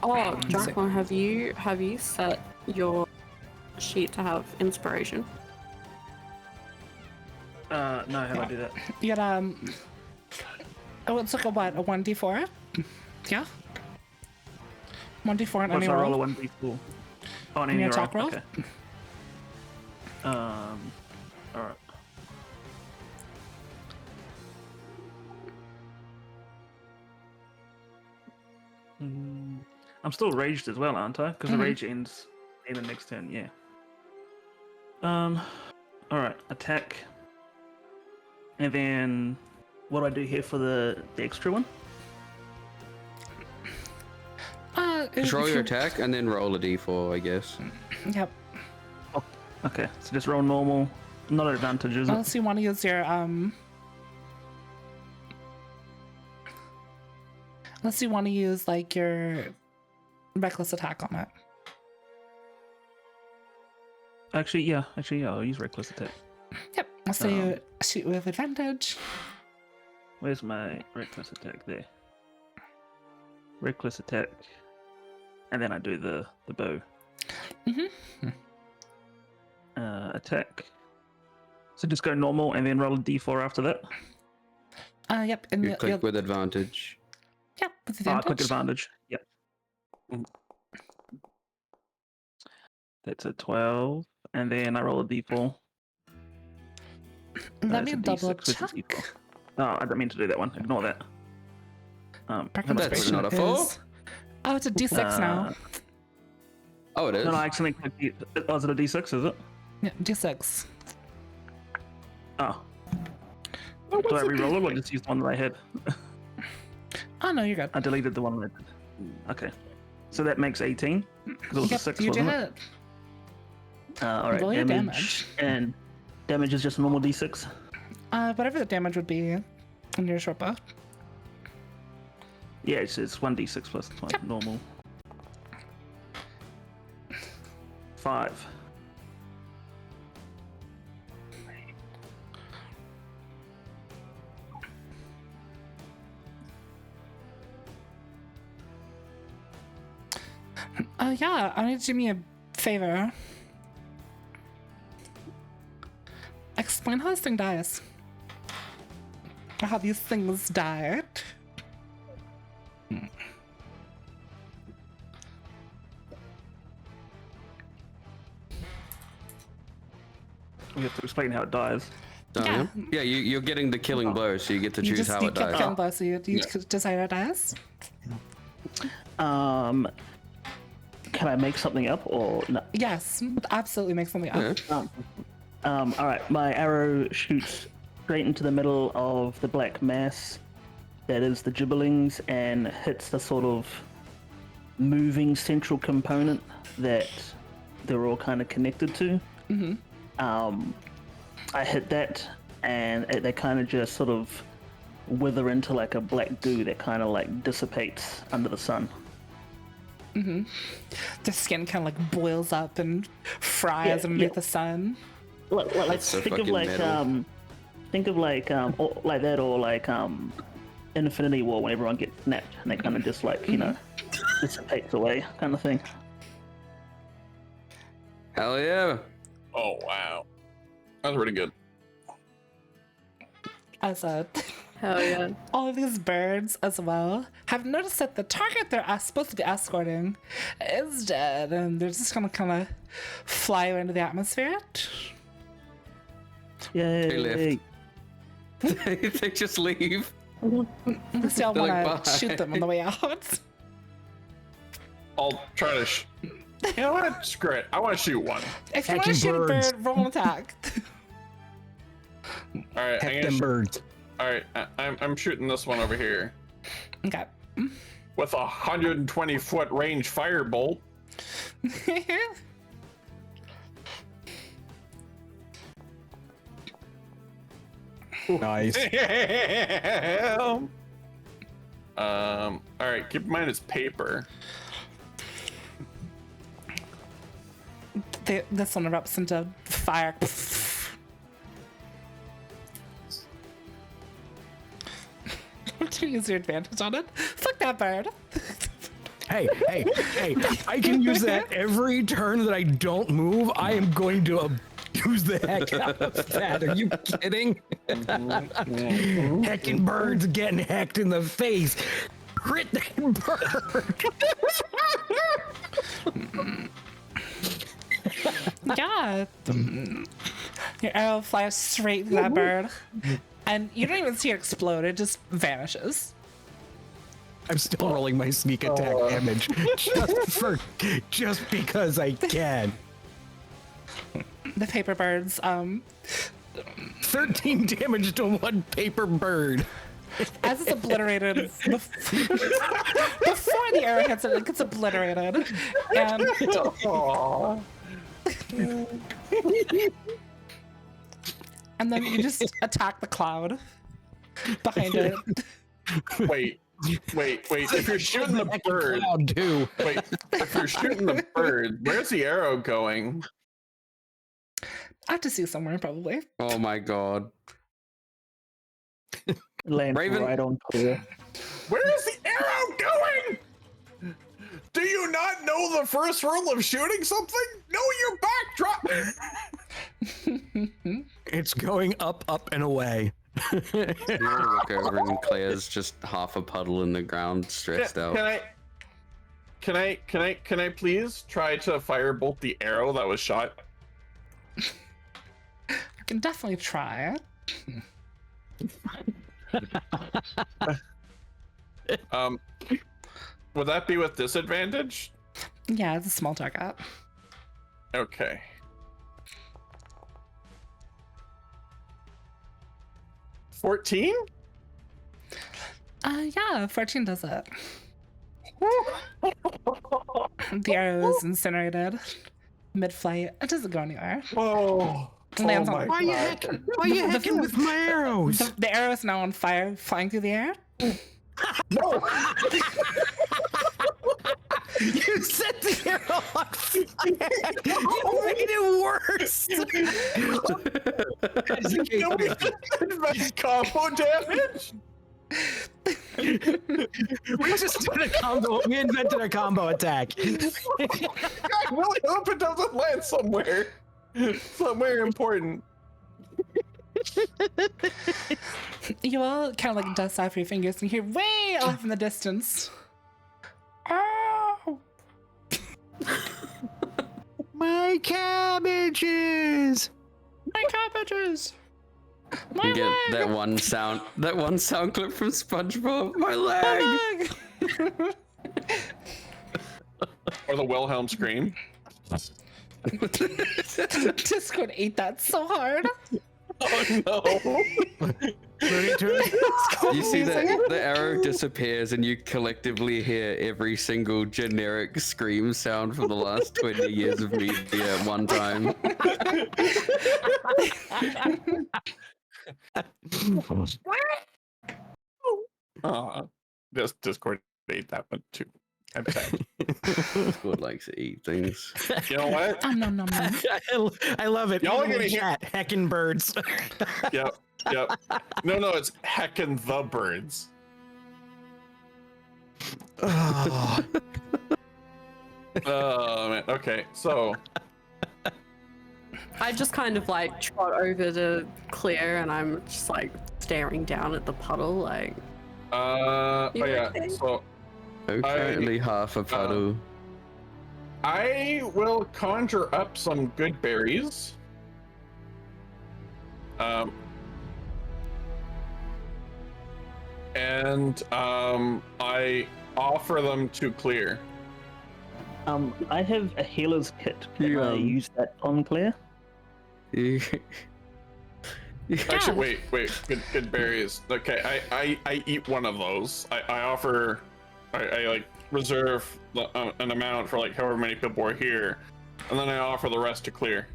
Oh, Drakkon, have you set your sheet to have inspiration? No, how do I do that? You get, oh, it's like a what? A 1d4? Yeah? 1d4 on Once any I roll roll. a 1d4. Oh, on Any any attack roll? Okay. Alright. I'm still raged as well, aren't I? Because the rage ends in the next turn, yeah. Alright, attack. And then what do I do here for the extra one? Just If roll your you- attack and then roll a d4, I guess. Yep. Okay, so just roll normal. Not advantage, is it? Unless you want to use your, Unless you want to use, like, your reckless attack on it. Actually, yeah, I'll use reckless attack. Yep. So you shoot with advantage. Where's my reckless attack there? Reckless attack. And then I do the bow. Mm-hmm. Attack. So just go normal and then roll a d4 after that. Yep. And You you'll, click with advantage. yep, with Ah, advantage. click advantage. Yep. That's a 12. And then I roll a d4. Let it's me a double D6 with a check. D4. Oh, I don't mean to do that one. Ignore that. How much Recommendation space? not a four? is- Oh, it's a d6 now. Oh, it is. No, I accidentally clicked oh, is it a d6, is it? Yeah, d6. Oh. Do I re-roll it or just use the one that I had? Oh, no, you're good. I deleted the one that I did. Okay. So that makes 18. Because it was a Yep, 6, you wasn't did it? it. Alright, Roll your damage. And damage is just a normal d6. Whatever the damage would be in your short bow. Yeah, it's 1d6 plus one, Yep. normal. 5. Yeah, I need you to do me a favor. explain how this thing dies. Or how these things died. We have to explain how it dies. Darvion? Yeah, you're getting the killing blow, so you get to choose how it dies. Killing blow, so you decide how it dies. Can I make something up or no? Yes, absolutely make something up. Yeah. All right, my arrow shoots straight into the middle of the black mass that is the gibberlings and hits the sort of moving central component that they're all kind of connected to. I hit that and they kind of just sort of wither into like a black goo that kind of like dissipates under the sun. The skin kind of like boils up and fries underneath the sun. Like so think of fucking like metal. think of like or like that or like Infinity War when everyone gets snapped and they kind of just like you know dissipates away kind of thing. Hell yeah. Oh wow, that was really good. As Hell yeah. all of these birds as well have noticed that the target they're supposed to be escorting is dead, and they're just gonna kind of fly into the atmosphere. Yay! left. They just leave. Unless y'all They're want like, to "Bye." shoot them on the way out. I'll try to. You know what? Screw it. I want to shoot one. If you want to Catching shoot a birds. bird, roll an attack. All right, Heck them birds. all right. I'm shooting this one over here Okay. with a 120-foot range firebolt. Nice. All right. Keep in mind it's paper. This one erupts into fire. To use your advantage on it. Fuck that bird. Hey, I can use that every turn that I don't move. I am going to abuse the heck out of that. Are you kidding? Heckin' birds getting hecked in the face. Crit that bird. Yeah. Your arrow flies straight through that bird. And you don't even see it explode, it just vanishes. I'm still rolling my sneak attack damage just because I can. The paper birds, 13 damage to one paper bird. as it's obliterated, before the arrow hits it, it gets obliterated. And and then you just attack the cloud behind it. Wait. If you're shooting the bird, Do. wait. If you're shooting the bird, where's the arrow going? I have to see somewhere, probably. Oh my god. Land Raven? right on clear. Where is the arrow going? Do you not know the first rule of shooting something? Know your backdrop. It's going up, and away. You look over and Claire's just half a puddle in the ground, stressed out. Can I please try to firebolt the arrow that was shot? I can definitely try it. Would that be with disadvantage? Yeah, it's a small target. Okay. $14? Yeah, 14 does it. The arrow is incinerated mid-flight. It doesn't go anywhere. Oh. Lands on my Why are you hacking with my arrows? the arrow is now on fire, flying through the air. No. You set the arrow on fire. You made it worse. That's combo damage. We just did a combo. We invented a combo attack. I really hope it doesn't land somewhere important. You all kind of like dust off your fingers and hear way off in the distance. Oh! My cabbages! My cabbages! My You get leg! that one sound clip from SpongeBob. My leg. My leg! Or the Wilhelm scream. Discord ate that so hard. Oh no! You see that the arrow disappears and you collectively hear every single generic scream sound for the last 20 years of media at one time. This Discord ate that one too. I'm sad. Discord likes to eat things. You know what? Nom, nom, nom. I love it. Y'all are Even in gonna hear- chat, heckin' birds. Yep. No, it's heckin' the birds. Oh. Oh man. Okay, so I just kind of like trot over to Claire and I'm just like staring down at the puddle like, oh You yeah. okay? So Currently half a puddle. I will conjure up some good berries. And I offer them to Clear. I have a healer's kit. Can You, I use that on Claire? You- Actually, wait. Good berries. Okay, I eat one of those. I offer. I like reserve an amount for like however many people are here, and then I offer the rest to Clear.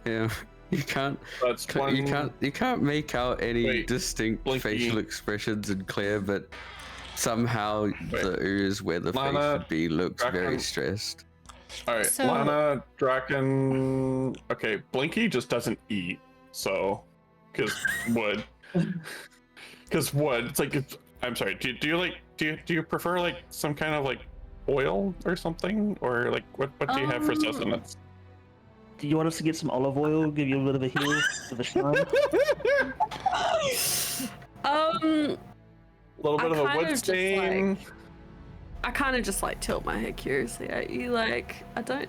yeah. You can't That's one. you can't make out any Wait, distinct Blinky. facial expressions in Claire, but somehow the ooze where the face Lana, would be looks very Drakkon. stressed. All right, So- Lanna, Drakkon. Okay, Blinky just doesn't eat, so because wood. Because wood. It's like I'm sorry. Do you like do you prefer like some kind of like oil or something, or like what do you have for sustenance? Do you want us to get some olive oil? Give you a bit of a heal with a shine? A little bit I of a kind wood of just, stain. I kind of just like tilt my head curiously at you like, I don't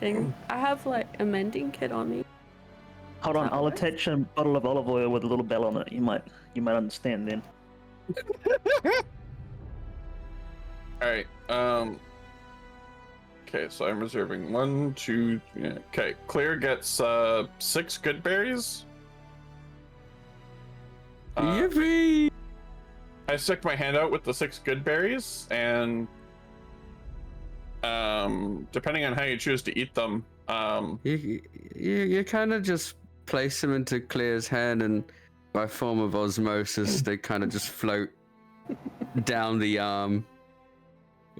think I have like a mending kit on me. Hold on, That I'll works. attach a bottle of olive oil with a little bell on it. You might understand then. All right. Okay, so I'm reserving 1, 2. Yeah. Okay, Clear gets 6 good berries. Yippee! I stick my hand out with the 6 good berries, and depending on how you choose to eat them, You kind of just place them into Claire's hand, and by form of osmosis, they kind of just float down the arm.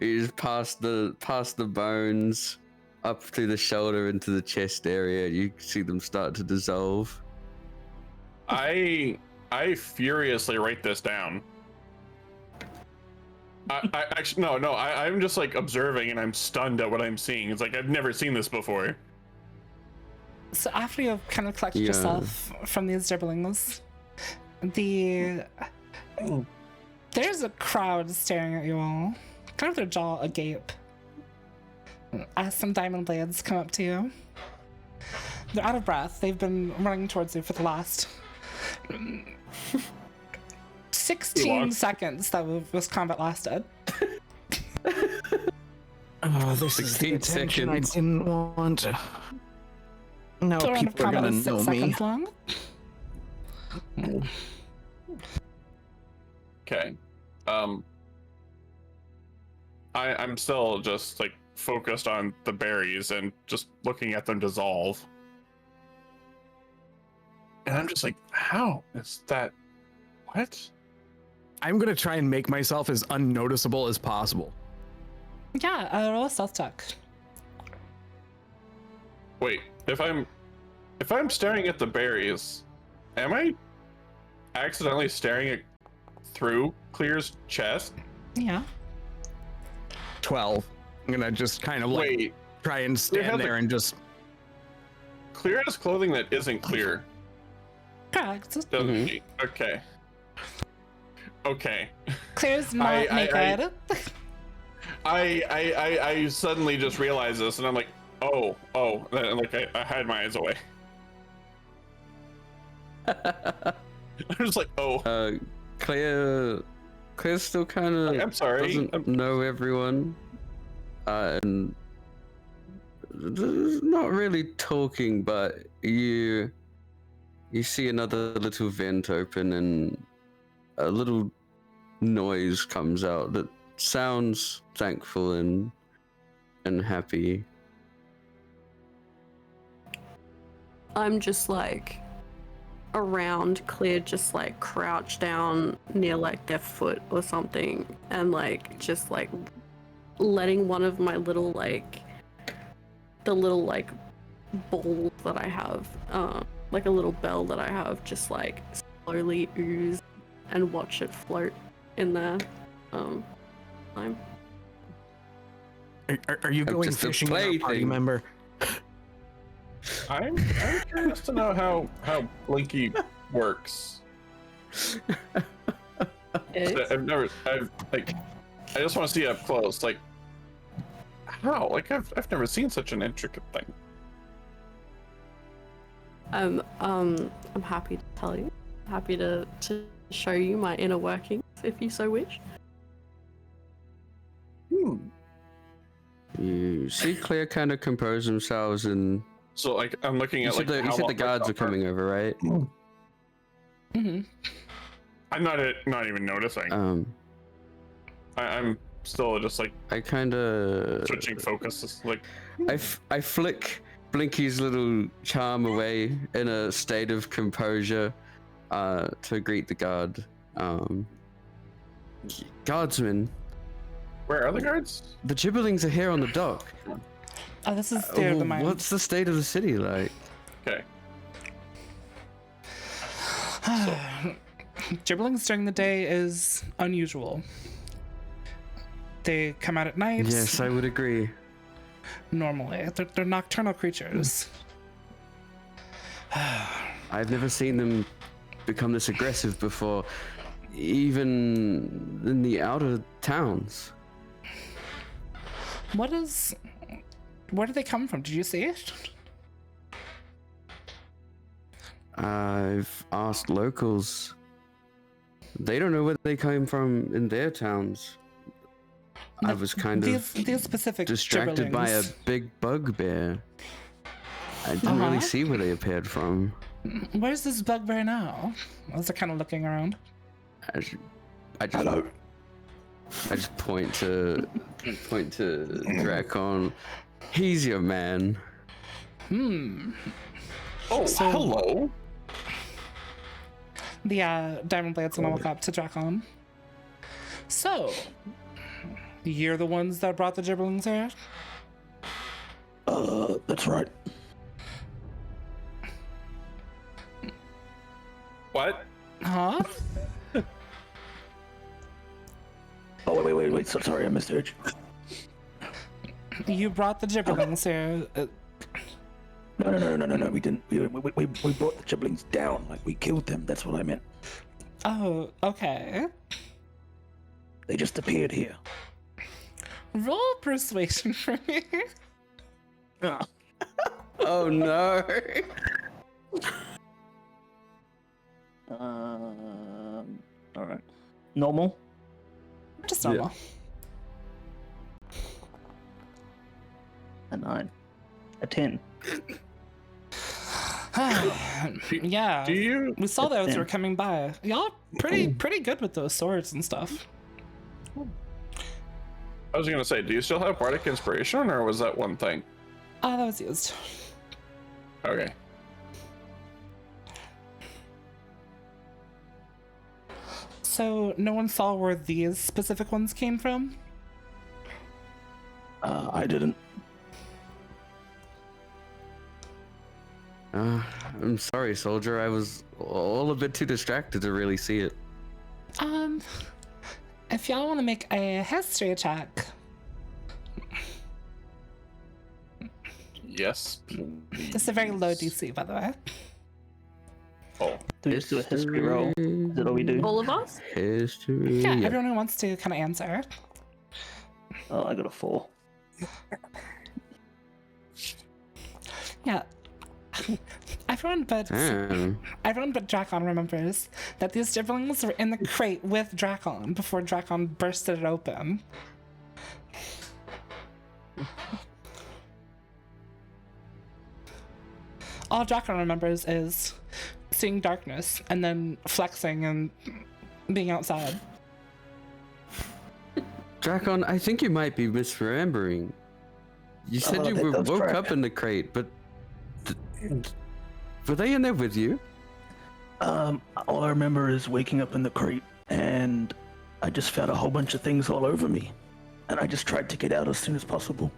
You just past the bones, up through the shoulder into the chest area. You see them start to dissolve. I furiously write this down. I actually no. I'm just like observing, and I'm stunned at what I'm seeing. It's like I've never seen this before. So after you've kind of collected Yeah. yourself from these dribblings, there's a crowd staring at you all, kind of their jaw agape, as some diamond blades come up to you. They're out of breath. They've been running towards you for the last 16 seconds that this combat lasted. Oh, this is the 16 attention seconds. I didn't want. Now The round of people are combat gonna is 6 know me. seconds long. Okay. I'm still just like focused on the berries and just looking at them dissolve. And I'm just like, how is that? What? I'm gonna try and make myself as unnoticeable as possible. Yeah, roll a stealth check. Wait, if I'm staring at the berries, am I accidentally staring at through Clear's chest? Yeah. 12. I'm gonna just kind of like Wait, try and have stand the- there and just. Clear has clothing that isn't clear, Correct. doesn't she? Okay. Okay. Clear's not naked. I suddenly just realized this, and I'm like, oh, and like I hide my eyes away. I'm just like, oh. Claire still kind of I'm sorry. doesn't know everyone, and not really talking, but you see another little vent open, and a little noise comes out that sounds thankful and happy. I'm just like around Clear, just like crouched down near like their foot or something, and like just like letting one of my little like the little like ball that I have, like a little bell that I have, just like slowly ooze and watch it float in there. Time. Are you going just a fishing with our party plaything. member? I'm curious to know how Blinky works. I just want to see up close, like how? Like I've never seen such an intricate thing. I'm happy to tell you. Happy to show you my inner workings if you so wish. You see Claire kind of compose themselves, and So like I'm looking you at said like the, you said the guards are coming over, right? Mm-hmm. I'm not even noticing. I'm still just like I kind of switching focus. Just like I flick Blinky's little charm away in a state of composure to greet the guard. Guardsmen, where are the guards? the gibberlings are here on the dock. Oh, this is theater of the mind. What's the state of the city like? Okay. Gibberlings during the day is unusual. They come out at night. Yes, I would agree. Normally, they're nocturnal creatures. I've never seen them become this aggressive before, even in the outer towns. Where do they come from? Did you see it? I've asked locals. They don't know where they came from in their towns. I was kind of these specific distracted by a gibberlings. big bugbear. I didn't really see where they appeared from. Where's this bugbear now? As they're kind of looking around. I just Hello. I just point to Drakkon. He's your man. Oh, hello. The Diamond Blade's gonna walk up to Drakkon. So, you're the ones that brought the gibberlings here? That's right. What? Huh? Oh, wait. So sorry, I misheard you. You brought the gibberlings here. No, we didn't. We brought the gibberlings down. Like, we killed them. That's what I meant. Oh, okay. They just appeared here. Roll persuasion for me. Oh no. Alright. Normal? Just normal. A 9. A 10. Yeah. Do you? We saw those Yeah. were coming by. Y'all pretty good with those swords and stuff. I was gonna say, do you still have bardic inspiration, or was that one thing? Ah, that was used. Okay. So no one saw where these specific ones came from? I didn't. I'm sorry, soldier. I was all a bit too distracted to really see it. If y'all want to make a history check, Yes, It's a very low DC, by the way. Oh, Do we just do a history roll? Is that all we do? All of us? History. Yeah, Yeah. everyone who wants to kind of answer. Oh, I got a 4. Yeah. Everyone but Drakkon remembers that these siblings were in the crate with Drakkon before Drakkon bursted it open. All Drakkon remembers is seeing darkness and then flexing and being outside. Drakkon, I think you might be misremembering. You said Oh, you that does woke track. up in the crate, but were they in there with you? All I remember is waking up in the crate and I just found a whole bunch of things all over me. And I just tried to get out as soon as possible.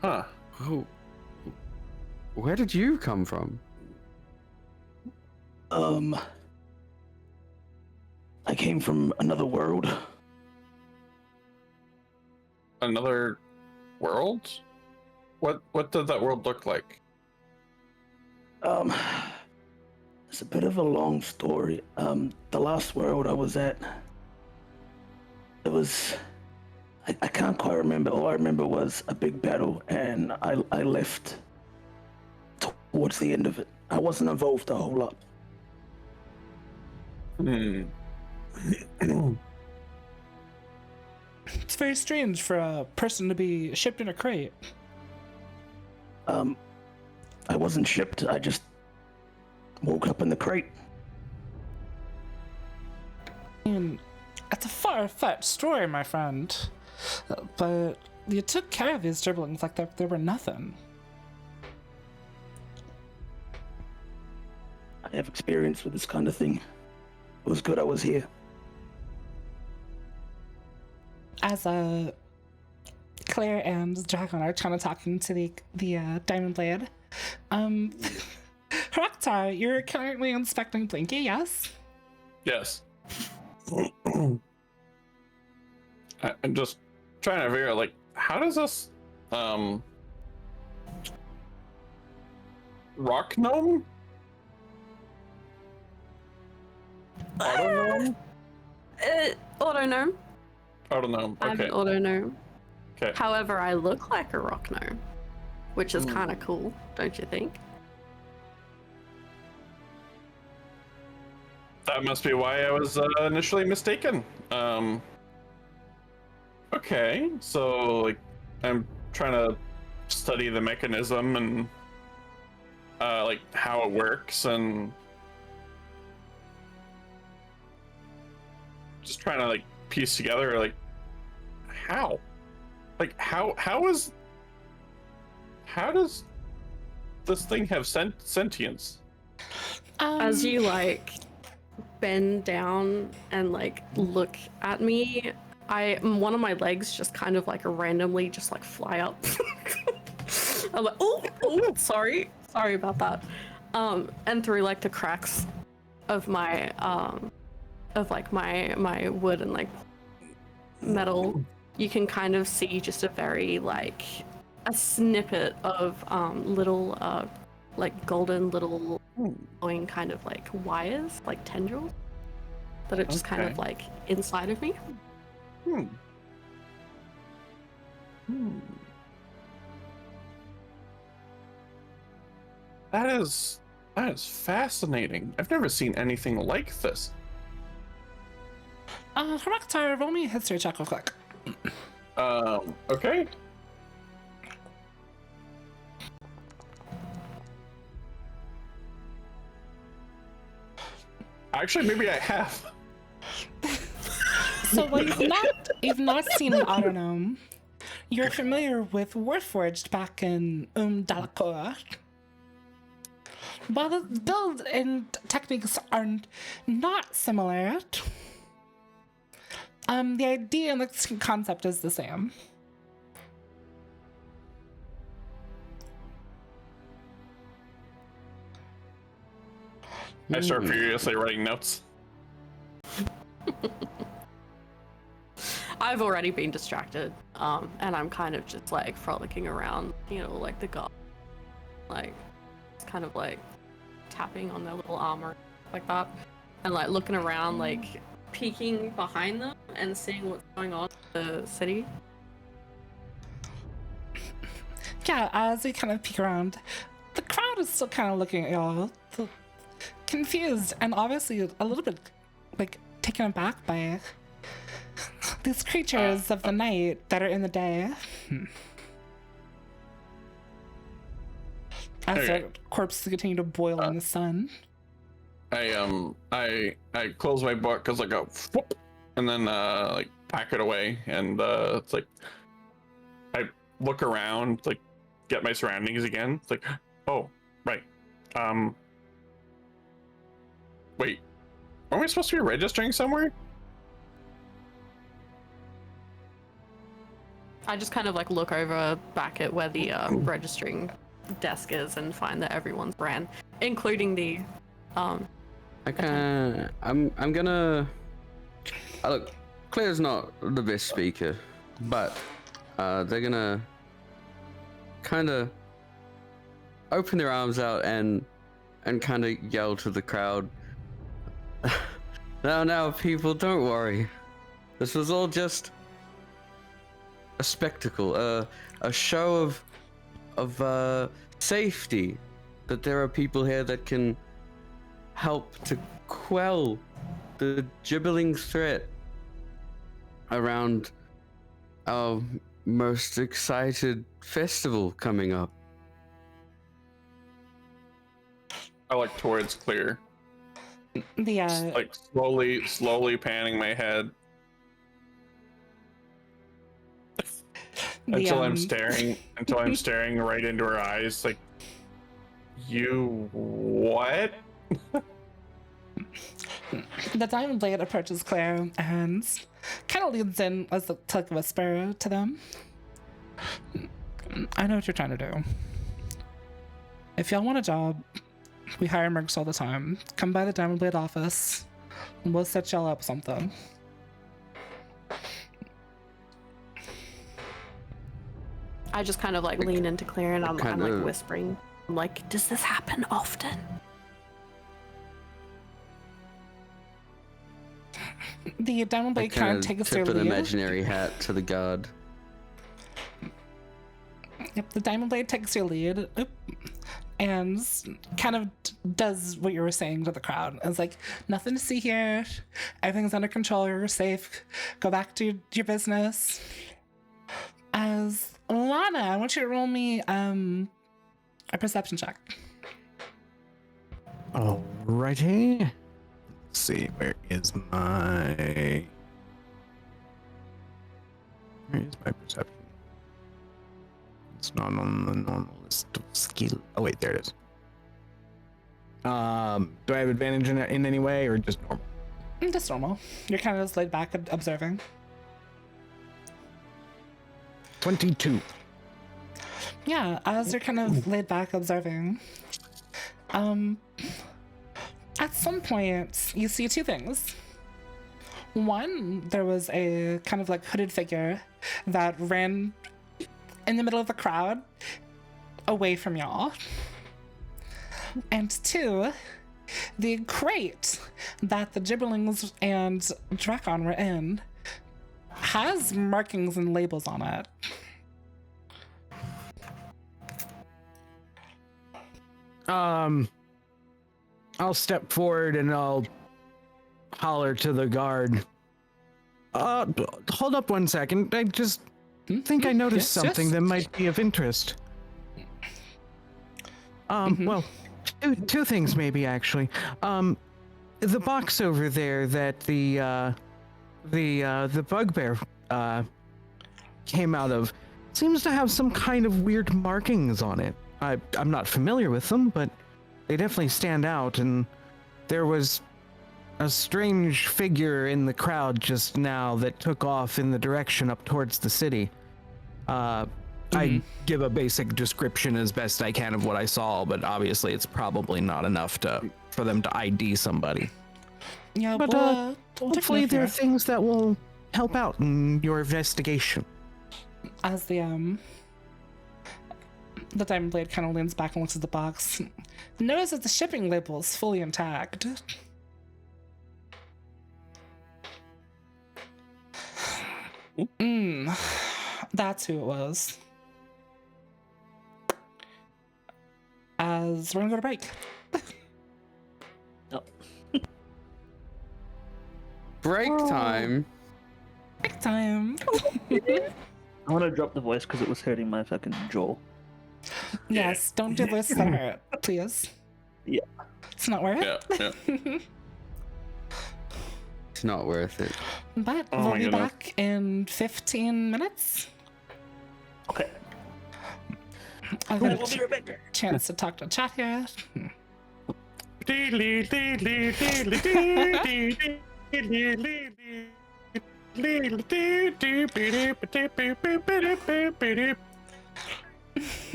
huh. Oh, where did you come from? I came from another world. Another world? What did that world look like? It's a bit of a long story. The last world I was at, it was, I can't quite remember. All I remember was a big battle, and I left towards the end of it. I wasn't involved a whole lot. It's very strange for a person to be shipped in a crate. I wasn't shipped. I just woke up in the crate. And it's a far-fetched story, my friend. But you took care of these siblings like they were nothing. I have experience with this kind of thing. It was good I was here. As Claire and Drakkon are kind of talking to the Diamond Blade, Horak'tar, you're currently inspecting Blinky, yes? Yes. I'm just trying to figure out, like, how does this rock gnome? Auto gnome? Auto gnome. Auto gnome. I'm Okay. an auto gnome. Okay. However, I look like a rock gnome, which is kind of cool, don't you think? That must be why I was initially mistaken. Okay, so like I'm trying to study the mechanism and like how it works and just trying to like piece together like how does this thing have sentience? As you like bend down and like look at me, one of my legs just kind of like randomly just like fly up. I'm like, oh, sorry about that. And through like the cracks of my my wood and like metal, you can kind of see just a very like a snippet of little like golden little glowing kind of like wires, like tendrils that are just kind of like inside of me. That is fascinating. I've never seen anything like this. Horak'tar, roll me a history check real quick. Okay. Actually, maybe I have. So while you've not seen an autonome, you're familiar with Warforged back in Dalakora. While the build and techniques are not similar, the idea and the concept is the same. I start furiously writing notes. I've already been distracted. And I'm kind of just like frolicking around, you know, like the guard, like it's kind of like tapping on their little armor like that, and like looking around, like peeking behind them and seeing what's going on in the city. Yeah, as we kind of peek around, the crowd is still kind of looking at y'all, confused and obviously a little bit like taken aback by these creatures of the night that are in the day. As their corpses continue to boil in the sun. I close my book because I go whoop, and then like pack it away, and it's like I look around, like get my surroundings again. It's like, oh right, wait, aren't we supposed to be registering somewhere? I just kind of like look over back at where the registering desk is and find that everyone's ran, including the I'm gonna look. Claire's not the best speaker, but they're gonna kind of open their arms out and kind of yell to the crowd. Now, people, don't worry. This was all just a spectacle, a show of safety. That there are people here that can help to quell the gibbling threat around our most excited festival coming up. I look towards Clear, The like slowly panning my head until I'm staring right into her eyes, like, you what? The Diamond Blade approaches Claire and kind of leans in as to like whisper to them. I know what you're trying to do. If y'all want a job, we hire mercs all the time. Come by the Diamond Blade office and we'll set y'all up something. I just kind of like lean into Claire and I'm like whispering. I'm like, does this happen often? The Diamond Blade kind of takes their tip lead. an imaginary hat to the guard. Yep, the Diamond Blade takes your lead and kind of does what you were saying to the crowd. It's like, nothing to see here. Everything's under control. You're safe. Go back to your business. As Lanna, I want you to roll me a perception check. Alrighty. Let's see, where is my perception? It's not on the normal list of skill. Oh wait, there it is. Do I have advantage in any way, or just normal? Just normal. You're kind of just laid back and observing. 22. Yeah, as you're kind of laid back observing, at some point you see two things. One, there was a kind of like hooded figure that ran in the middle of the crowd away from y'all. And two, the crate that the Gibberlings and Drakkon were in has markings and labels on it. I'll step forward and I'll holler to the guard. Hold up one second. I just think I noticed something that might be of interest. Well, two things maybe actually. The box over there that the bugbear came out of seems to have some kind of weird markings on it. I'm not familiar with them, but they definitely stand out, and there was a strange figure in the crowd just now that took off in the direction up towards the city. I give a basic description as best I can of what I saw, but obviously it's probably not enough for them to ID somebody. Yeah, but hopefully there are things that will help out in your investigation. As the diamond blade kind of leans back and looks at the box. Notice that the shipping label is fully intact. That's who it was. As we're gonna go to break. Oh. Break time. Break time. I want to drop the voice because it was hurting my fucking jaw. Yes, don't do voices that hurt, please. Yeah. It's not worth it. Yeah. It's not worth it. But Oh we'll my be goodness. back in 15 minutes. Okay. I'll Cool, get we'll be right back. a chance to talk to chat here.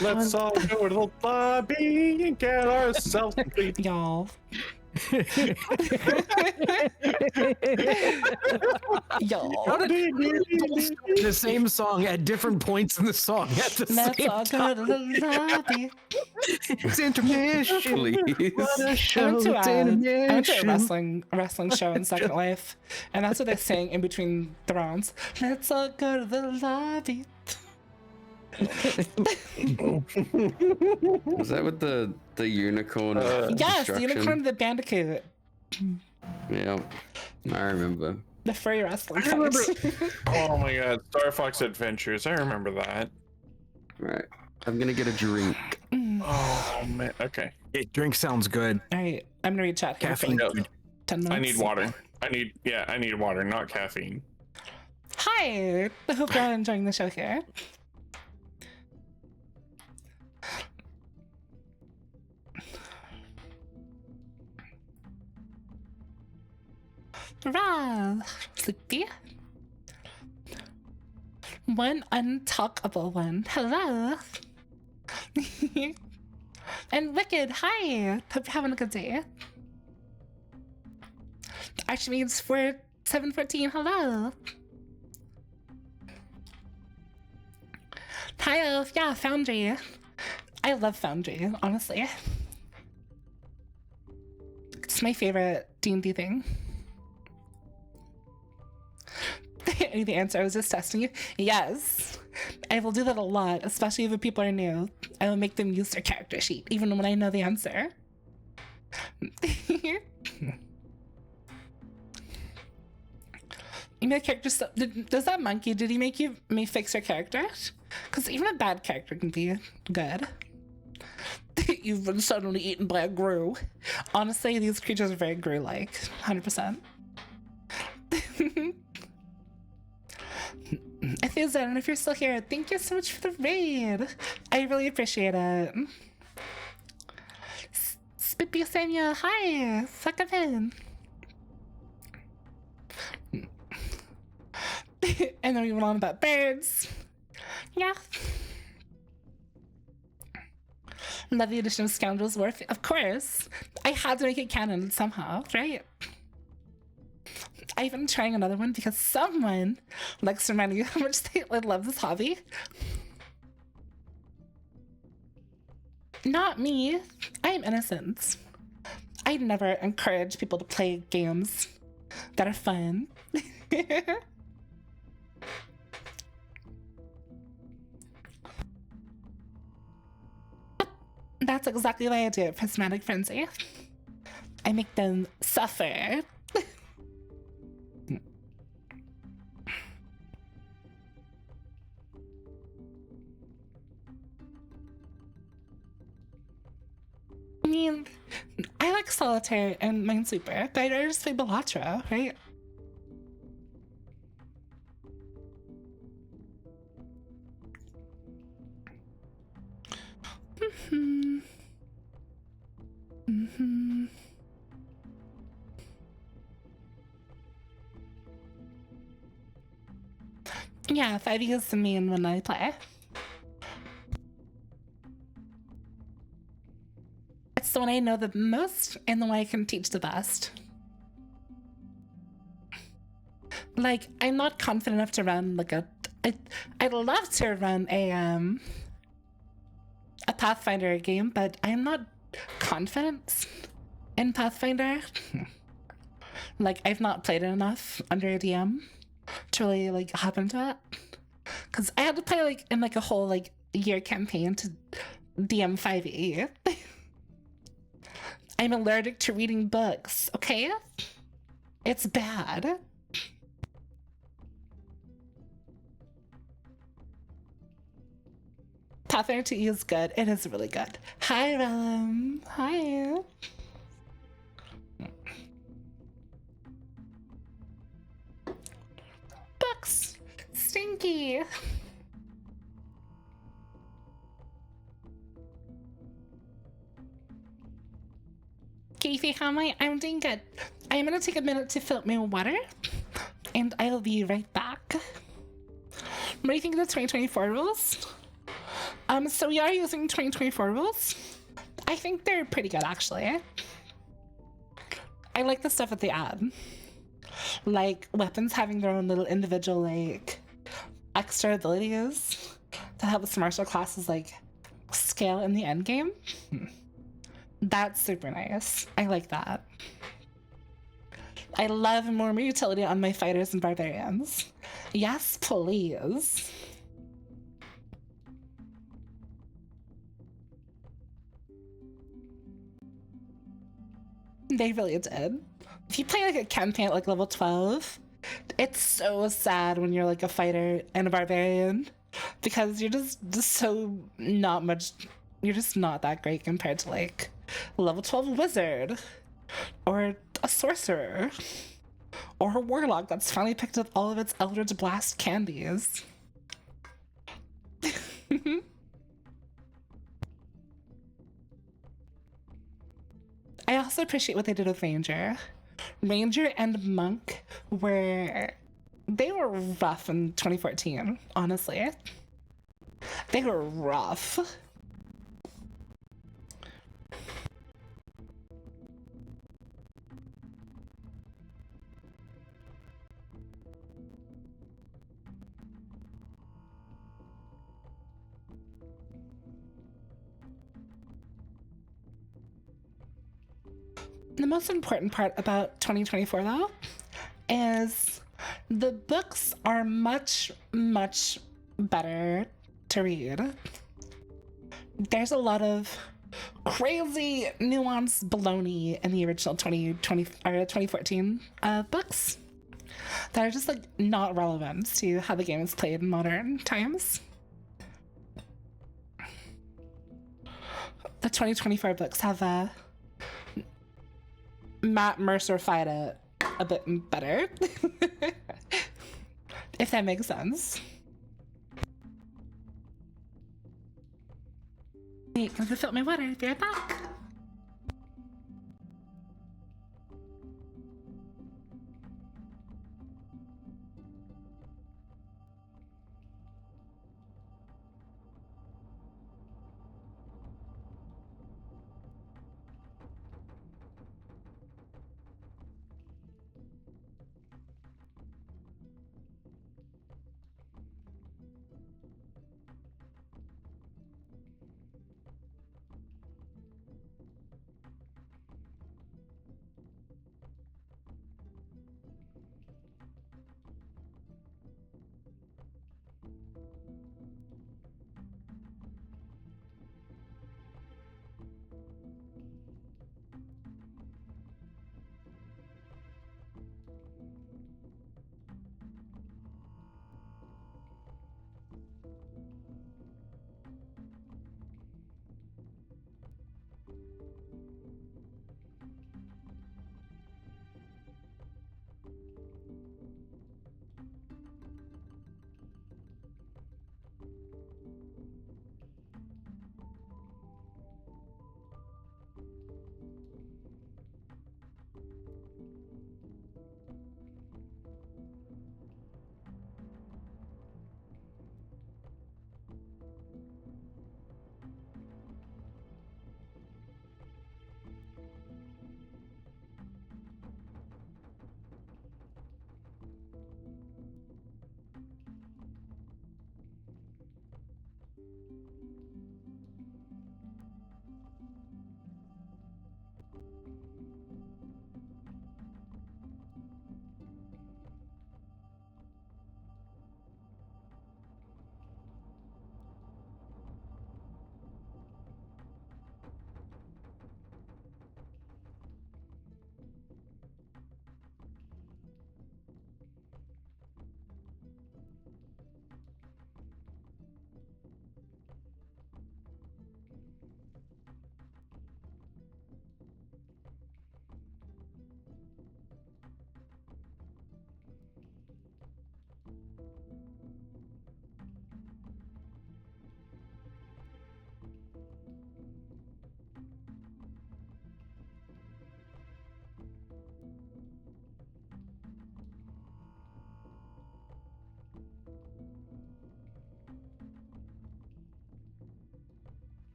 Let's all go to the lobby and get ourselves complete. Y'all. Y'all. The same song at different points in the song at the Let's same all time. go to the lobby. It's intermission. Please. What a I show, went to it's a intermission. wrestling show in Second Life, and that's what they sang in between the rounds. Let's all go to the lobby. Was that with the unicorn? Yes, the destruction? unicorn, the bandicoot, Yeah, I remember. the furry wrestling I remember. fight. Oh my god, Star Fox Adventures. I remember that. Right. I'm gonna get a drink. Oh man. Okay. Hey, drink sounds good. All right, I'm gonna read chat here for Caffeine. like Yep. 10 minutes. I need water. I need water, not caffeine. Hi, I hope you're all enjoying the show here. Rah, sleepy. One untalkable one. Hello. And Wicked, hi. Hope you're having a good day. Archimedes for 714, hello. Hi, Elf. Yeah, Foundry. I love Foundry, honestly. It's my favorite D&D thing. The answer, I was just testing you. Yes, I will do that a lot, especially if the people are new. I will make them use their character sheet, even when I know the answer. You made character stuff. Does that monkey? Did he make me fix your character? Because even a bad character can be good. You've been suddenly eaten by a grue. Honestly, these creatures are very grue-like, 100%. Ethusan, if you're still here, thank you so much for the raid. I really appreciate it. Spippy Samuel, hi. Suck up in. And then we went on about birds. Yeah. Love the addition of Scoundrels Wharf. Of course. I had to make it canon somehow, right? I've been trying another one because someone likes to remind you how much they love this hobby. Not me. I am innocent. I never encourage people to play games that are fun. That's exactly why I do Prismatic Frenzy. I make them suffer. I mean, I like Solitaire and Minesweeper, but I just play Bellatra, right? Yeah, 5 years to me and when I play. It's the one I know the most and the one I can teach the best. Like, I'm not confident enough to run like I'd love to run a Pathfinder game, but I'm not confident in Pathfinder. Like, I've not played it enough under a DM to really like hop into it. Cause I had to play like in like a whole like year campaign to DM 5e. I'm allergic to reading books, okay? It's bad. Pathfinder 2e is good. It is really good. Hi, Rellim. Hi. Books. Stinky. Keithy, how am I? I'm doing good. I'm gonna take a minute to fill up my water, and I'll be right back. What do you think of the 2024 rules? So we are using 2024 rules. I think they're pretty good, actually. I like the stuff that they add. Like, weapons having their own little individual, like, extra abilities to help with martial classes, like, scale in the end game. That's super nice. I like that. I love more utility on my fighters and barbarians. Yes, please. They really did. If you play like a campaign at like level 12, it's so sad when you're like a fighter and a barbarian because you're just so not much. You're just not that great compared to like a level 12 wizard or a sorcerer or a warlock that's finally picked up all of its Eldritch Blast candies. I also appreciate what they did with Ranger. Ranger and Monk they were rough in 2014, honestly. They were rough. The most important part about 2024, though, is the books are much, much better to read. There's a lot of crazy nuanced baloney in the original 2014 books that are just like not relevant to how the game is played in modern times. The 2024 books have Matt Mercer fight it a bit better. If that makes sense. Wait, I'm gonna fill up my water. Be right back.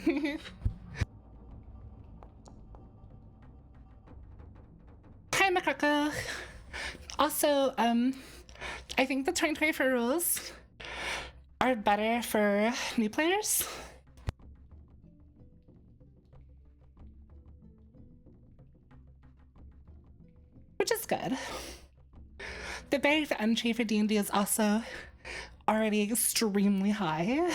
Hi, Macaca. Also, I think the 2024 rules are better for new players. Which is good. The barrier to entry for D&D is also already extremely high.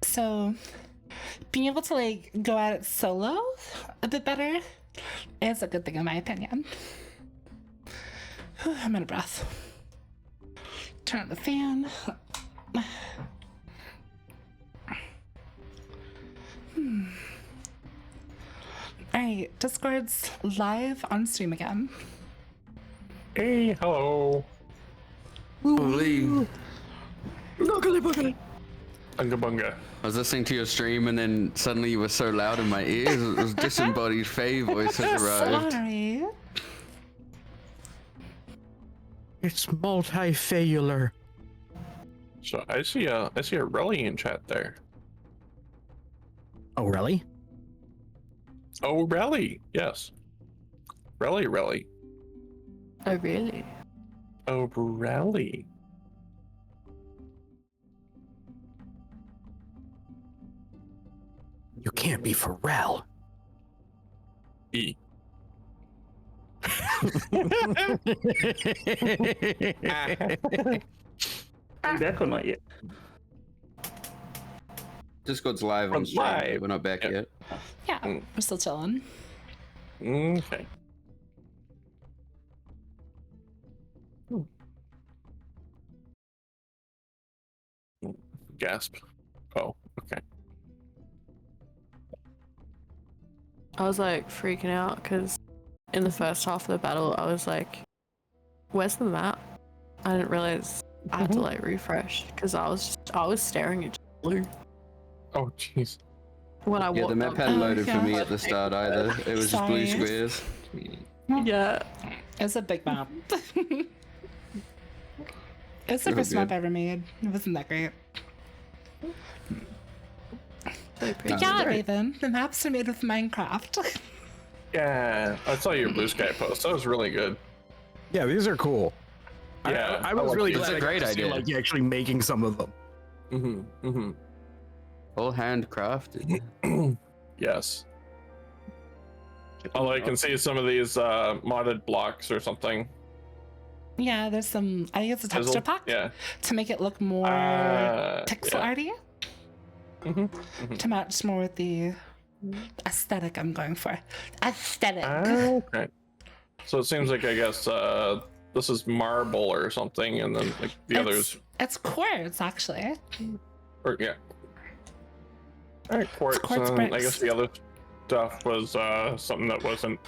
So being able to like go at it solo a bit better is a good thing in my opinion. Whew, I'm out of breath. Turn on the fan. Alright, Discord's live on stream again. Hey, hello. Holy. Unga bunga. I was listening to your stream and then suddenly you were so loud in my ears. It was disembodied Fae voice has arrived. Sorry. It's multifalular. So I see a Relly in chat there. Oh, really? Oh, Relly. Yes. Relly. Oh, really? Oh, Relly. You can't be Pharrell. E. I'm back or not yet? Discord's live on stream. Live. We're not back Yep. yet. Yeah, Mm. we're still chilling. Okay. Gasp. Oh, okay. I was like freaking out because in the first half of the battle, I was like, where's the map? I didn't realize I had to like refresh because I was staring at blue Oh, jeez. when I Yeah, the walked map up. hadn't Oh, loaded for yeah. me at the start either. It was just blue Sorry. squares. Yeah. It's a big map. It's the Real first map good. I ever made. It wasn't that great. So pretty. Yeah, great. Raven. The maps are made with Minecraft. Yeah, I saw your blue sky post. That was really good. Yeah, these are cool. Yeah, I was like really these. glad It's a I got great to see, idea. like, you actually making some of them. All handcrafted. Yes. All I can see is some of these modded blocks or something. Yeah, there's some. I think it's a texture Fizzle? pack Yeah. to make it look more pixel yeah. arty to match more with the aesthetic I'm going for. Aesthetic. Okay. So it seems like I guess this is marble or something, and then like the others, It's quartz, actually. or yeah. All right, quartz. quartz And I bricks. guess the other stuff was something that wasn't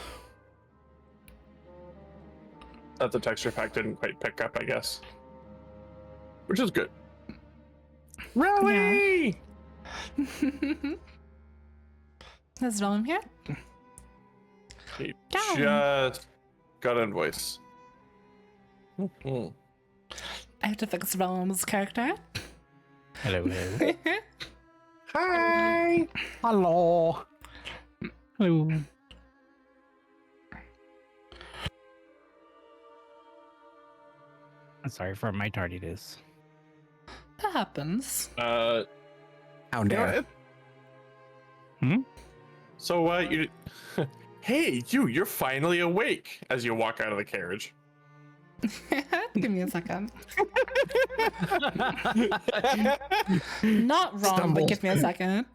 that the texture pack didn't quite pick up, I guess. Which is good. Really? Is Rellim here? He Yeah. just got an voice. I have to fix Rellim's character. Hello, hello. Hi. Hello. Hello. Sorry for my tardiness. That happens. How You know, dare. So you hey, you're finally awake as you walk out of the carriage. Give me a second. Not wrong, Stumbles. but give me a second.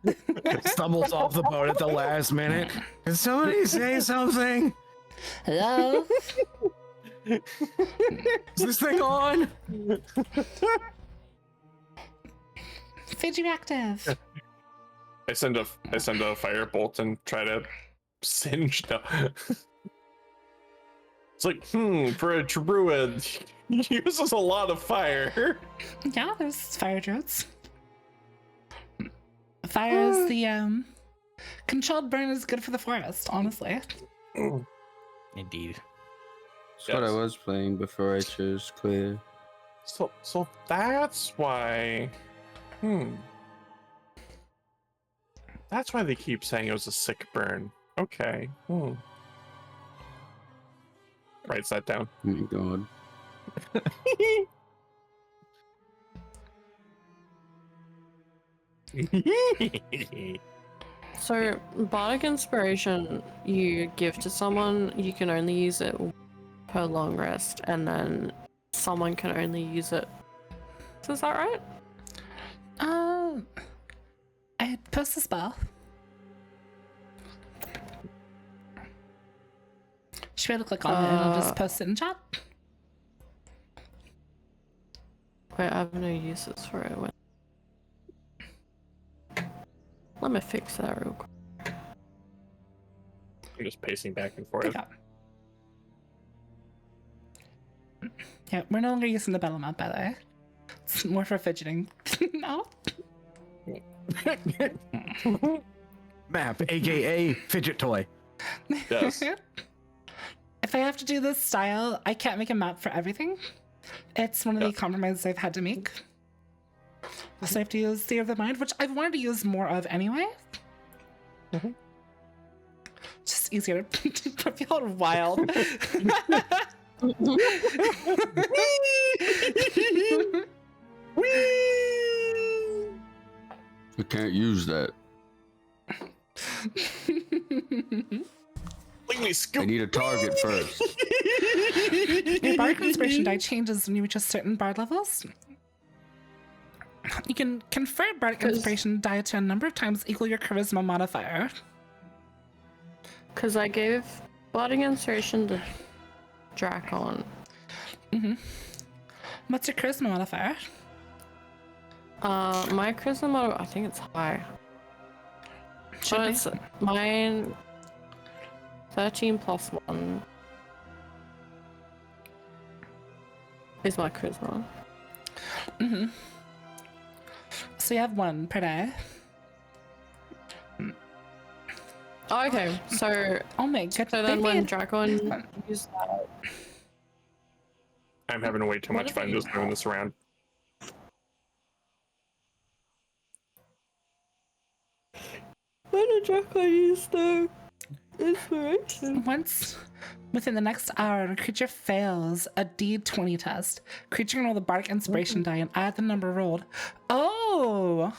Stumbles off the boat at the last minute. Can somebody say something? Hello? Is this thing on? Fidget active. I send a firebolt and try to singe the It's like, for a druid, he uses a lot of fire. Yeah, there's fire druids. Fire is the controlled burn is good for the forest, honestly. Indeed. That's what I was playing before I chose clear. So that's why. That's why they keep saying it was a sick burn. Okay. Writes that down. Oh my god. So, bardic inspiration you give to someone, you can only use it per long rest, and then someone can only use it. So is that right? I post the spell. Should be able to click on it and I'll just post it in chat. Wait, I have no uses for it. Let me fix that real quick. I'm just pacing back and forth. Okay. Yeah, we're no longer using the battle map, by the way. It's more for fidgeting. No? Map, aka fidget toy. Yes. If I have to do this style, I can't make a map for everything. It's one of the compromises I've had to make. So I have to use Theory of the Mind, which I've wanted to use more of anyway. Just easier to feel wild. I can't use that. I need a target first. Your Bard Inspiration die changes when you reach a certain Bard levels. You can confer Bardic Inspiration die to a number of times equal your Charisma modifier. Because I gave bardic inspiration to Drakkon. What's your Charisma modifier? My charisma modifier, I think it's high. Should But be. it's mine 13 plus 1 is my charisma. So you have 1 per day. Oh, okay, so Oh my god. so then when Drakkon used that, I'm having way too much fun just moving this around. when did Drakkon use the inspiration? Once within the next hour, a creature fails a D20 test. Creature can roll the Bardic Inspiration die and add the number rolled. Oh!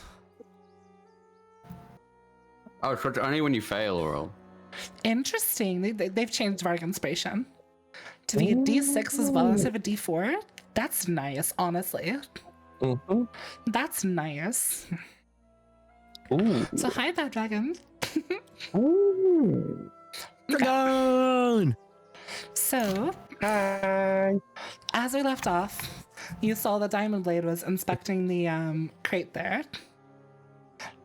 Oh, it's only when you fail, roll. Interesting. They've changed Bardic Inspiration to be a D6 as well instead of a D4. That's nice, honestly. That's nice. So hi, Bad Dragon. Dragon! So, as we left off, you saw the Diamond Blade was inspecting the crate there,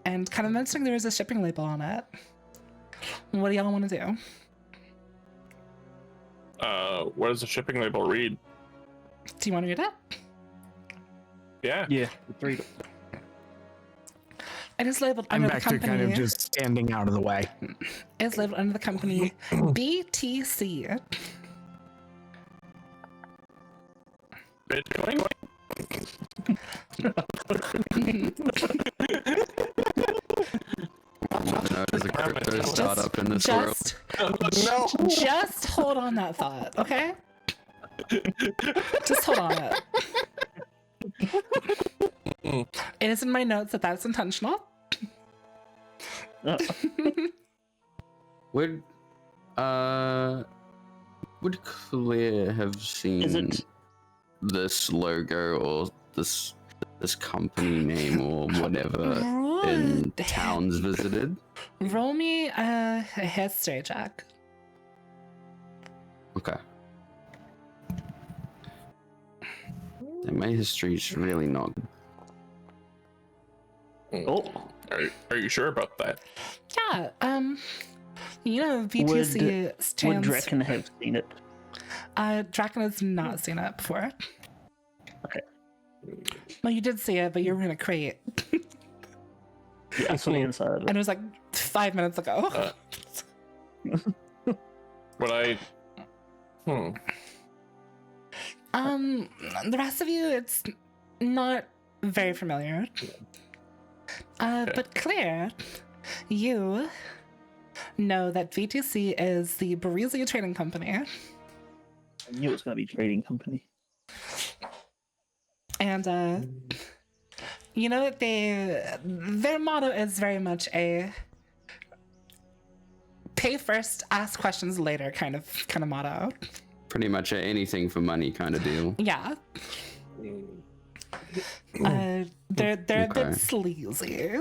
and kind of mentioning there was a shipping label on it. What do y'all want to do? What does the shipping label read? Do you want to read it? Yeah. Yeah, let's read it. It is labeled I'm under the back to company. kind of just standing out of the way. It's labeled under the company BTC. Bitcoin? There's a crypto startup in this world. Just hold on that thought, okay? Just hold on it. It is in my notes that that's intentional. Would Clear have seen this logo or this company name or whatever in towns visited? Roll me a history check. Okay. And my history's really not. Oh, Are you sure about that? Yeah, you know, BTC would stands... Drakkon have seen it? Drakkon has not seen it before. Okay. Well, you did see it, but you were in a crate. Yeah, I saw the inside of And it. it was like 5 minutes ago. Would I... The rest of you, it's not very familiar. But Claire, you know that VTC is the Breezy Trading Company. I knew it was going to be trading company. And, you know that their motto is very much a pay first, ask questions later kind of motto. Pretty much anything for money kind of deal. Yeah. They're a bit sleazy.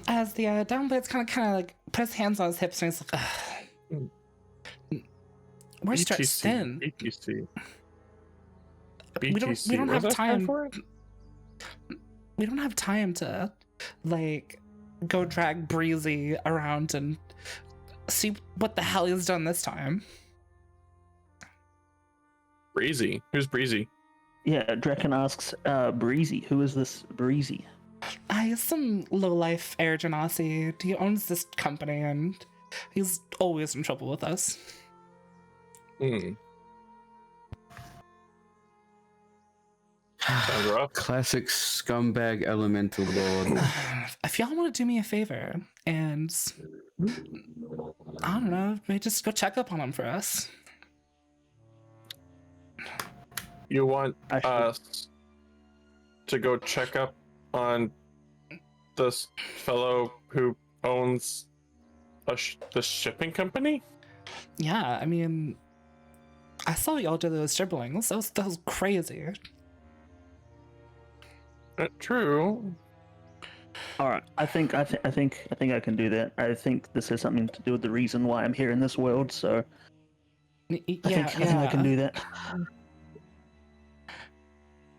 As the downblades kind of like put his hands on his hips and he's like, we're stretched thin. BTC. We don't have time for it. We don't have time to like go drag Breezy around and see what the hell he's done this time. Breezy? Who's Breezy? Yeah, Drakkon asks, Breezy, who is this Breezy? He's some low-life air genasi. He owns this company and he's always in trouble with us. Sounds rough. Classic scumbag elemental lord. If y'all want to do me a favor and, I don't know, maybe just go check up on him for us. You want us to go check up on this fellow who owns the shipping company? Yeah, I mean, I saw y'all do those dribblings. That was crazy. True. All right, I think I can do that. I think this has something to do with the reason why I'm here in this world. So I think I can do that.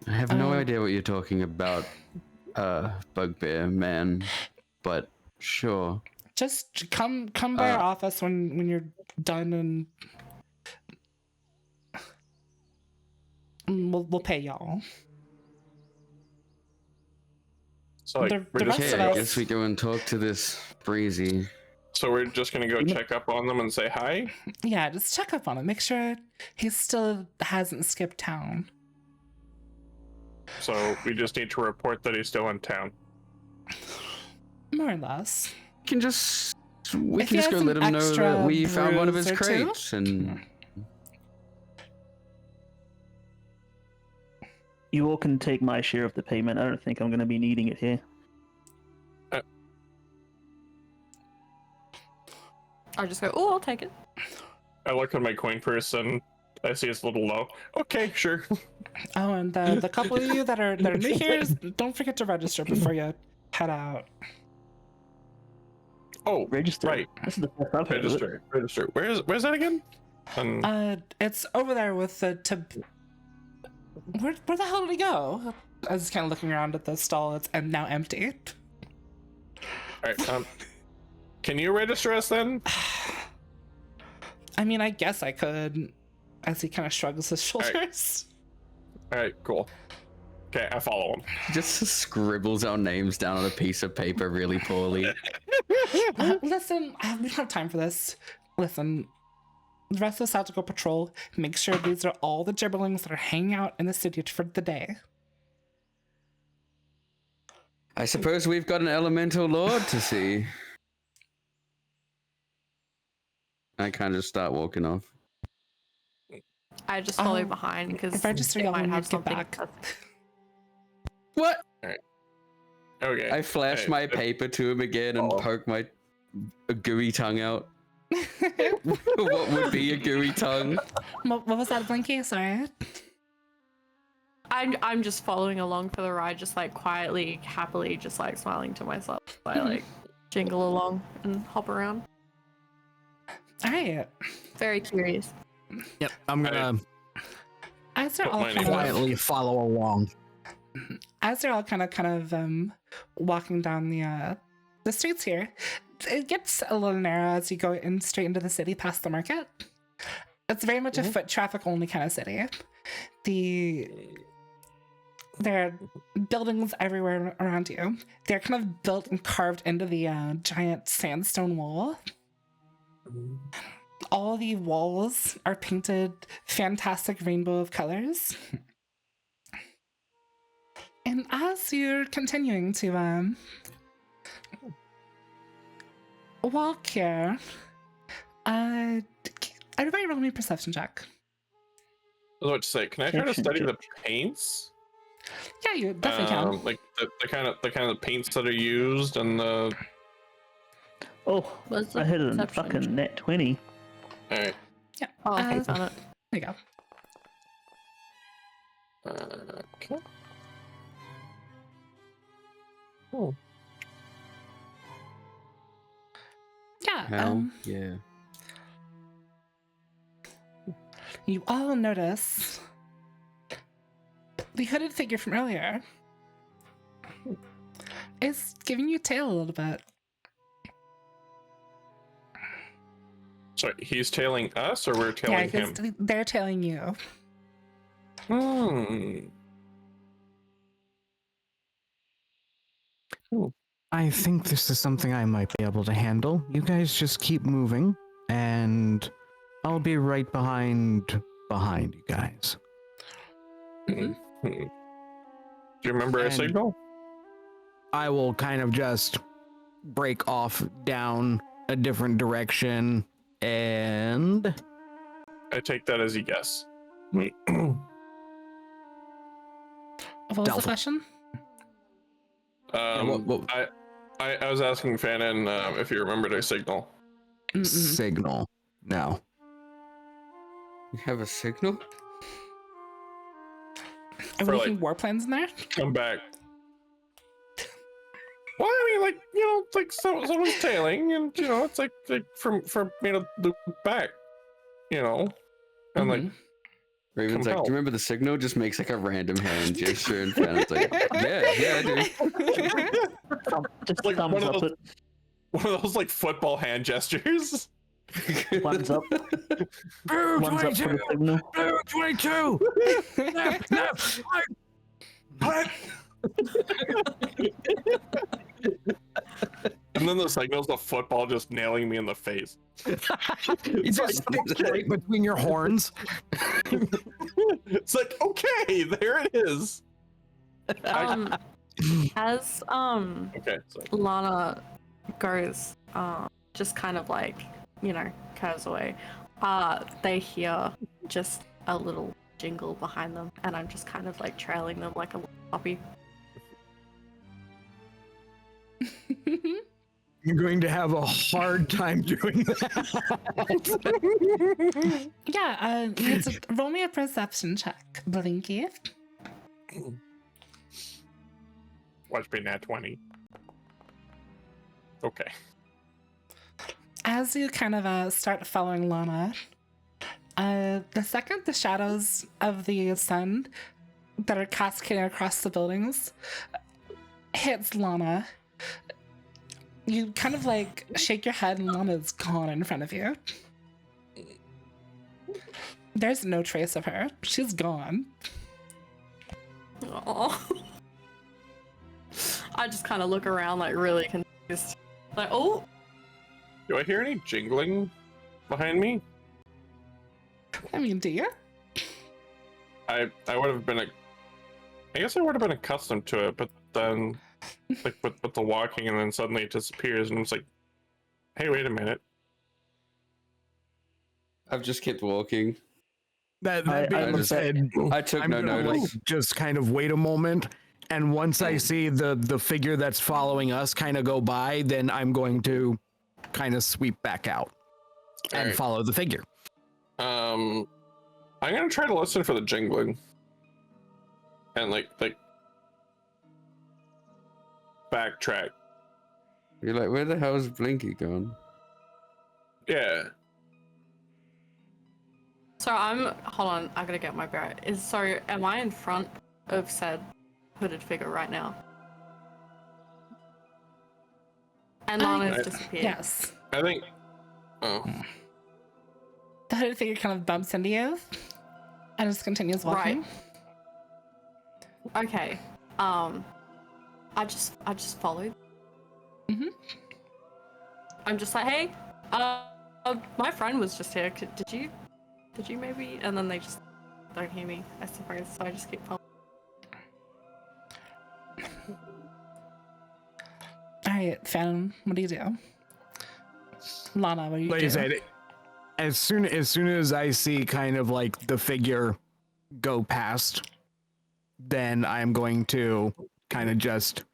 I have no idea what you're talking about, Bugbear man, but sure. Just come by our office when you're done, and we'll pay y'all. So like, The rest of I us- guess we go and talk to this Breezy. So we're just gonna go check up on them and say hi? Yeah, just check up on him. Make sure he still hasn't skipped town. So we just need to report that he's still in town. More or less. We can just If he go has let an him know extra that we found one of his bruise or two. crates and You all can take my share of the payment. I don't think I'm going to be needing it here. I just go, oh, I'll take it. I look at my coin purse and I see it's a little low. Okay, sure. Oh, and the couple of you that are new here, don't forget to register before you head out. Oh, Register. right. This is the first I've heard of it. Register. Where's that again? It's over there with the Where the hell did he go? I was kind of looking around at the stall. It's now empty. All right. Can you register us then? I mean, I guess I could. As he kind of shrugs his shoulders. All right. Cool. Okay, I follow him. he just scribbles our names down on a piece of paper really poorly. Listen, we don't have time for this. Listen, the rest of us have to go patrol. Make sure these are all the gibberlings that are hanging out in the city for the day. I suppose we've got an elemental lord to see. I kind of start walking off. I just follow behind because register it y'all might when you have get something. back. What? Okay. I flash Hey, my paper to him again and poke my gooey tongue out. What would be a gooey tongue? What was that, Blinky? Sorry. I'm just following along for the ride, just like quietly, happily, just like smiling to myself. I like jingle along and hop around. All right. Very curious. Yep, I'm gonna As they're all mine kind in. of, quietly follow along. as they're all kind of walking down the streets here, it gets a little narrow as you go in straight into the city past the market. It's very much a foot traffic only kind of city. There are buildings everywhere around you. They're kind of built and carved into the giant sandstone wall. all the walls are painted fantastic rainbow of colors. And as you're continuing to walk here, everybody roll me a perception check. I was about to say, can I try to Perception study the check. paints? Yeah, you definitely can. Like the kind of paints that are used and the. Oh, What's the I hit a perception fucking net 20. All right. Yeah. Oh, okay, Uh, found it. there you go. Okay. Oh. Yeah. Hell yeah. You all notice the hooded figure from earlier is giving you tail a little bit. Sorry, he's tailing us, or we're tailing him? They're tailing you. I think this is something I might be able to handle. You guys just keep moving, and I'll be right behind you guys. Do you remember our And- signal? I will kind of just break off down a different direction, and I take that as a yes. What was the Delta. question? what- I was asking Fanon if you remembered our signal. Mm-mm. signal. No. You have a signal? Are For, we like- making war plans in there? Come back. Well, I mean, like, you know, it's like someone's tailing, and you know, it's like from the back, you know, and like Mhm. Raven's Come like, do you remember the signal? Just makes like a random hand gesture, and Fanon's like, yeah, I do. Just Like thumbs one of up those- one of those like football hand gestures. it. One's up. One's up for the signal. 22! And then the signal's the football just nailing me in the face. You just stick right between your horns. It's like, okay, there it is. As Okay, so Lanna goes, just kind of like, you know, curves away, they hear just a little jingle behind them, and I'm just kind of like trailing them like a little puppy. You're going to have a hard time doing that. Yeah, roll me a perception check, Blinky. watch me nat 20. Okay. As you kind of start following Lanna, the second the shadows of the sun that are cascading across the buildings hits Lanna, you kind of like shake your head and Lana's gone in front of you. There's no trace of her. She's gone. Aww. I just kind of look around like really confused. Like, oh, Do I hear any jingling behind me? I mean, do you? I would have been I guess I would have been accustomed to it, but then like with the walking, and then suddenly it disappears, and it's like, hey, wait a minute. I've just kept walking. That I being just- said, I took I'm no gonna, notice. like, just kind of wait a moment, and once I see the figure that's following us kind of go by, then I'm going to kind of sweep back out and Alright. follow the figure. I'm gonna try to listen for the jingling, and like backtrack. You're like, where the hell is Blinky gone? Yeah. so hold on, I gotta get my bearings. So am I in front of said hooded figure right now? And Lana's I- disappeared. Yes. I think. Oh. The hooded figure kind of bumps into you and just continues walking. Okay. I just followed. Mhm. I'm just like, hey, My friend was just here. Did you maybe? And then they just don't hear me, I suppose. So I just keep following. All right, Fanon, what do you do? Lanna, what do you Like do? I said, as soon as I see kind of like the figure go past, then I'm going to kind of just,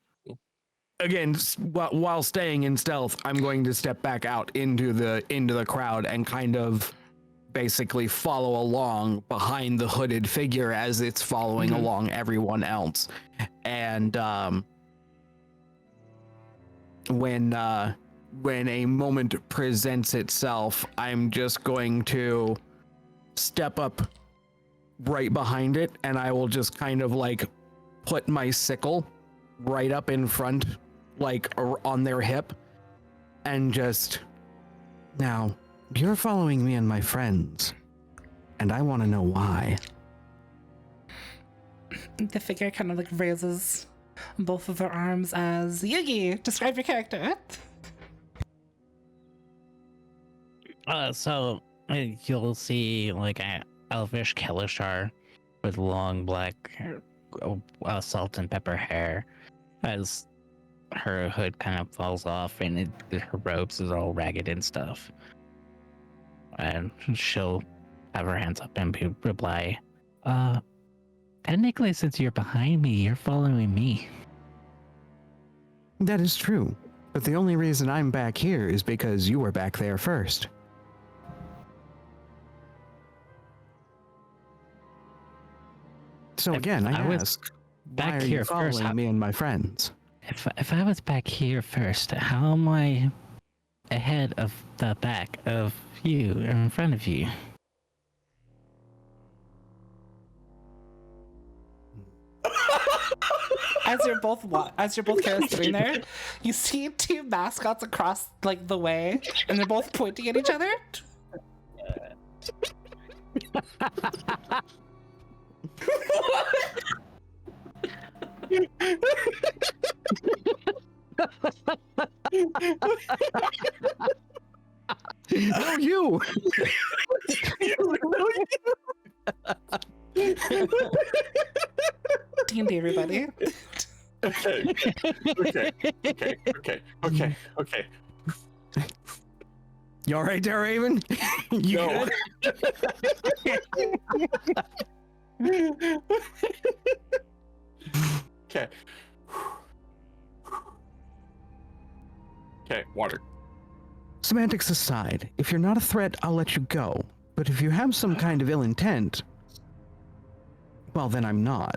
again, while staying in stealth, I'm going to step back out into the crowd and kind of basically follow along behind the hooded figure as it's following along everyone else. And when a moment presents itself, I'm just going to step up right behind it, and I will just kind of like put my sickle right up in front, like on their hip, and just, now, you're following me and my friends, and I want to know why. The figure kind of like raises both of her arms as, Yugi, describe your character. So you'll see like an elvish Kalishar with long black salt and pepper hair as her hood kind of falls off and her robes is all ragged and stuff. And she'll have her hands up and reply, technically, since you're behind me, you're following me. That is true, but the only reason I'm back here is because you were back there first. So again, I ask, why are you following me and my friends? If I was back here first, how am I ahead of the back of you in front of you? As you're both kind of sitting there, you see two mascots across like the way, and they're both pointing at each other. No, you. D&D, everybody. Okay. You all right there, Raven? You No. good? Okay. Okay, water. Semantics aside, if you're not a threat, I'll let you go. But if you have some kind of ill intent, well, then I'm not.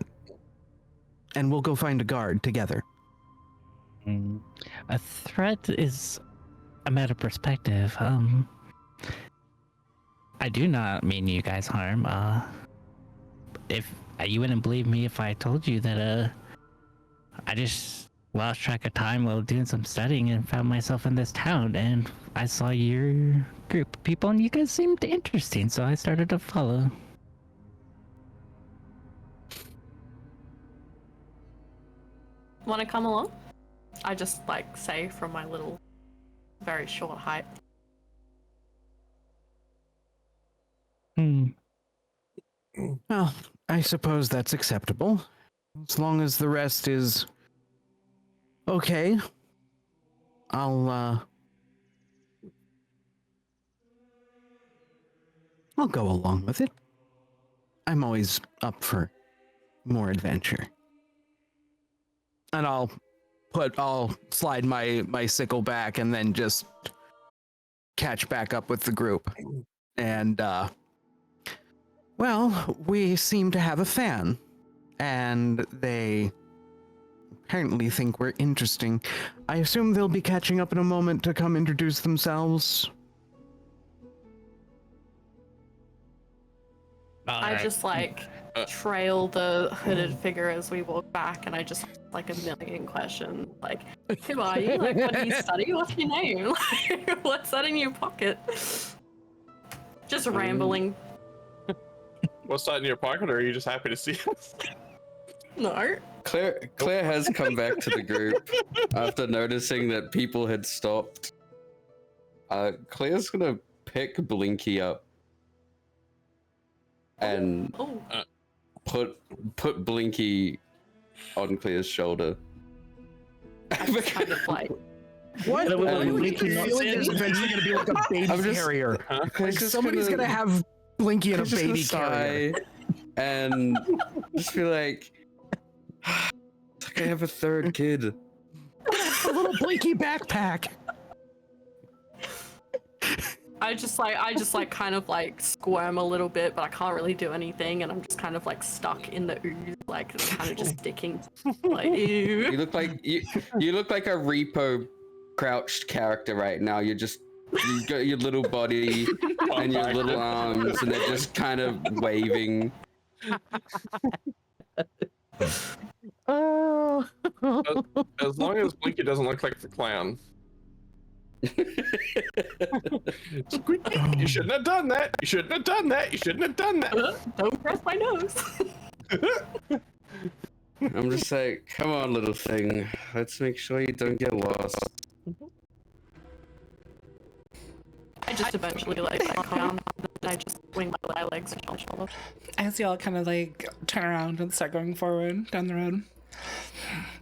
And we'll go find a guard together. A threat is a matter of perspective. I do not mean you guys harm. If you wouldn't believe me if I told you that I just lost track of time while doing some studying and found myself in this town, and I saw your group of people and you guys seemed interesting, so I started to follow. Want to come along? I just like say from my little, very short height. Well, I suppose that's acceptable. As long as the rest is okay, I'll go along with it. I'm always up for more adventure. And I'll slide my sickle back and then just catch back up with the group. And well, we seem to have a fan, and they apparently think we're interesting. I assume they'll be catching up in a moment to come introduce themselves. I just like trail the hooded figure as we walk back, and I just ask, like a million questions, like, who are you? Like, what do you study? What's your name? Like, what's that in your pocket? Just rambling. What's that in your pocket, or are you just happy to see us? No. Claire has come back to the group after noticing that people had stopped. Claire's gonna pick Blinky up and Oh, put Blinky on Clear's shoulder. I'm kind of like, What? And Why do we Blinky get the feeling it's eventually going to be like a baby I'm just- carrier? Like just somebody's gonna- going to have Blinky in a I'm just gonna baby carrier. sigh and just be like, it's like I have a third kid. A little Blinky backpack. I just like kind of like squirm a little bit, but I can't really do anything, and I'm just kind of like stuck in the ooze, like it's kind of just sticking. Like ew. You look like you look like a repo crouched character right now. You got your little body and your little arms, and they're just kind of waving. Oh. As long as Blinky doesn't look like the clown. Squeaky, you shouldn't have done that. You shouldn't have done that. You shouldn't have done that. Don't press my nose. I'm just like, come on, little thing. Let's make sure you don't get lost. I just eventually like calm down, and I just swing my legs on my shoulder. As you all kind of like turn around and start going forward down the road,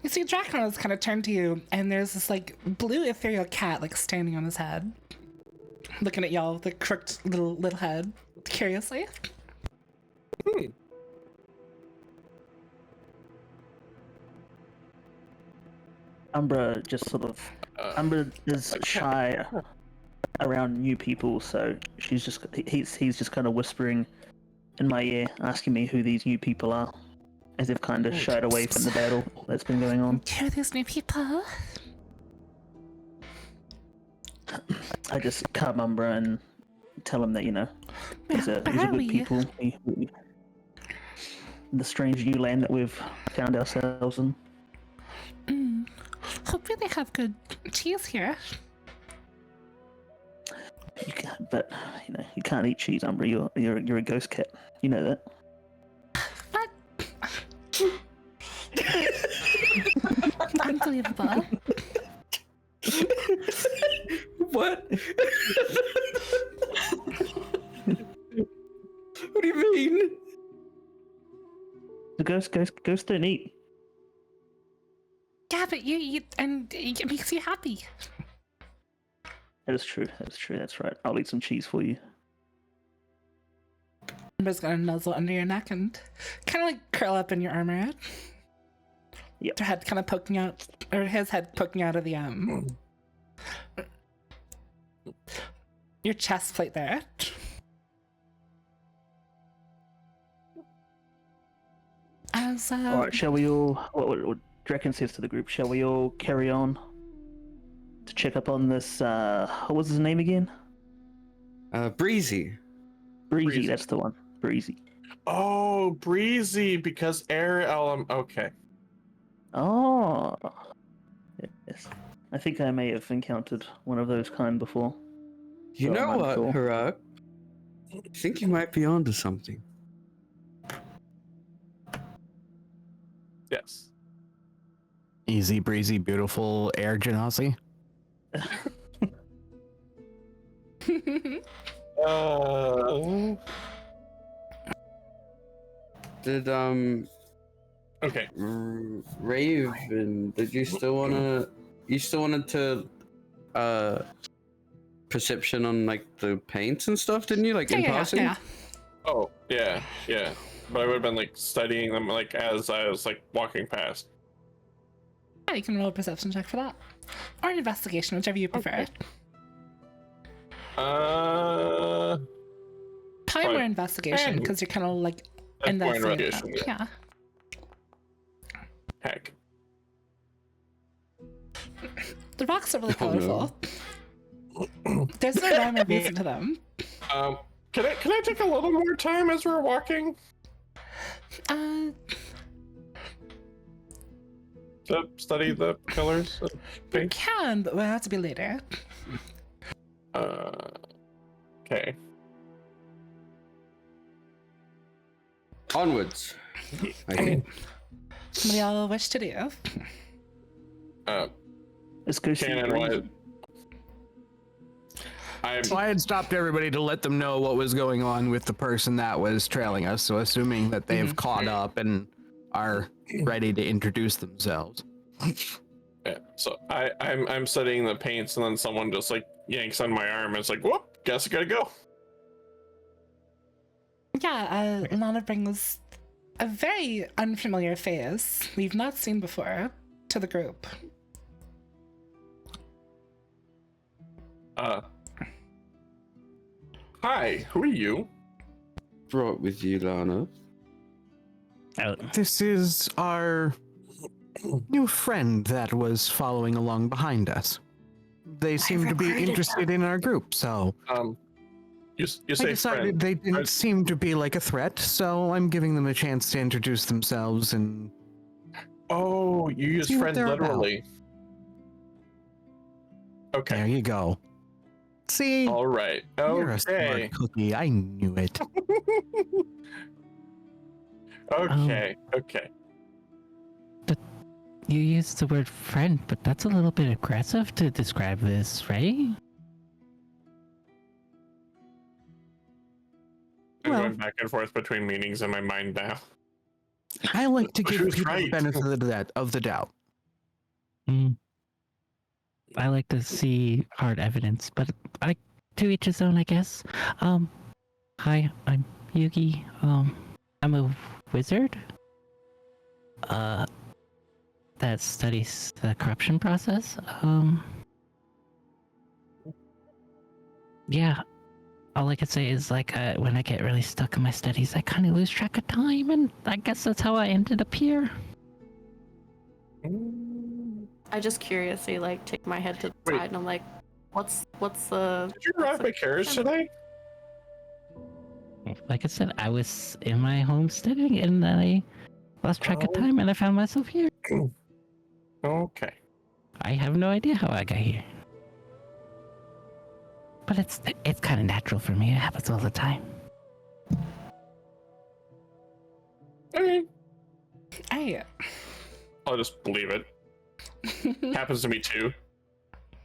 you see Drakkon has kind of turned to you, and there's this like blue ethereal cat like standing on his head, looking at y'all with a crooked little head, curiously. Umbra just sort of. Umbra is shy around new people, so he's just kind of whispering in my ear, asking me who these new people are, as if kind of shied away from the battle that's been going on. Who are these new people? I just calm Umbra and tell him that these are good people. The strange new land that we've found ourselves in. Hopefully they have good cheese here. You can't, but you can't eat cheese, Umbra. You're a ghost cat. You know that. What? Unbelievable. What? What do you mean? The ghosts don't eat. Yeah, but you eat and it makes you happy. That is true. That's right. I'll eat some cheese for you. Amber's gonna nuzzle under your neck and kind of like curl up in your armor. Yep. Her head kind of poking out, or his head poking out of the your chest plate there. As All right, shall we all? What Drakkon says to the group? Shall we all carry on to check up on this? What was his name again? Breezy. Breezy. That's the one. Breezy. Oh, breezy because air element. Okay. Oh. Yes. I think I may have encountered one of those kind before. You So know I'm what, unsure. Horak? I think you might be onto something. Yes. Easy breezy, beautiful air genasi. Did Okay. Raven, did you still wanted to perception on like the paints and stuff, didn't you? Like in passing? yeah. Oh, yeah. But I would have been like studying them like as I was like walking past. Yeah, you can roll a perception check for that, or an investigation, whichever you prefer. Okay. Probably more Right. investigation because you're kind of like in More that side of investigation, it. Yeah. Heck. The rocks are really Oh, no. colorful. There's no rhyme or reason to them. Can I take a little more time as we're walking Uh, to study the colors of we paint? can, but we'll have to be later. Okay. Onwards. I think. What do y'all wish to do? Let's go see Canon Breezy. wise, So I had stopped everybody to let them know what was going on with the person that was trailing us. So assuming that they've caught up and are ready to introduce themselves. Yeah, so I'm studying the paints, and then someone just like yanks on my arm. And it's like, whoop, guess I gotta go. Yeah, Lanna brings a very unfamiliar face we've not seen before to the group. Hi, who are you? Brought with you, Lana. Oh, This is our new friend that was following along behind us. They seem to be interested in our group, so You I say decided friend. they didn't Friend- seem to be like a threat, so I'm giving them a chance to introduce themselves and Oh, you use See what friend they're about. literally. Okay. there you go. See? All right. You're a Okay. smart cookie. I knew it. Okay. Okay. you used the word friend, but that's a little bit aggressive to describe this, right? I'm Well- going back and forth between meanings in my mind now. I like to give Who's people the right? benefit of the doubt. Mm. I like to see hard evidence, but to each his own, I guess. Hi, I'm Yugi. I'm a wizard. That studies the corruption process. Yeah. All I can say is when I get really stuck in my studies, I kind of lose track of time, and I guess that's how I ended up here. I just curiously take my head to the Wait. side and I'm like, what's the Did you ride my carriage today? Like I said, I was in my home studying, and then I lost track of Oh. time, and I found myself here. Okay. I have no idea how I got here. But it's kind of natural for me. It happens all the time. Okay. I'll just believe it. Happens to me too.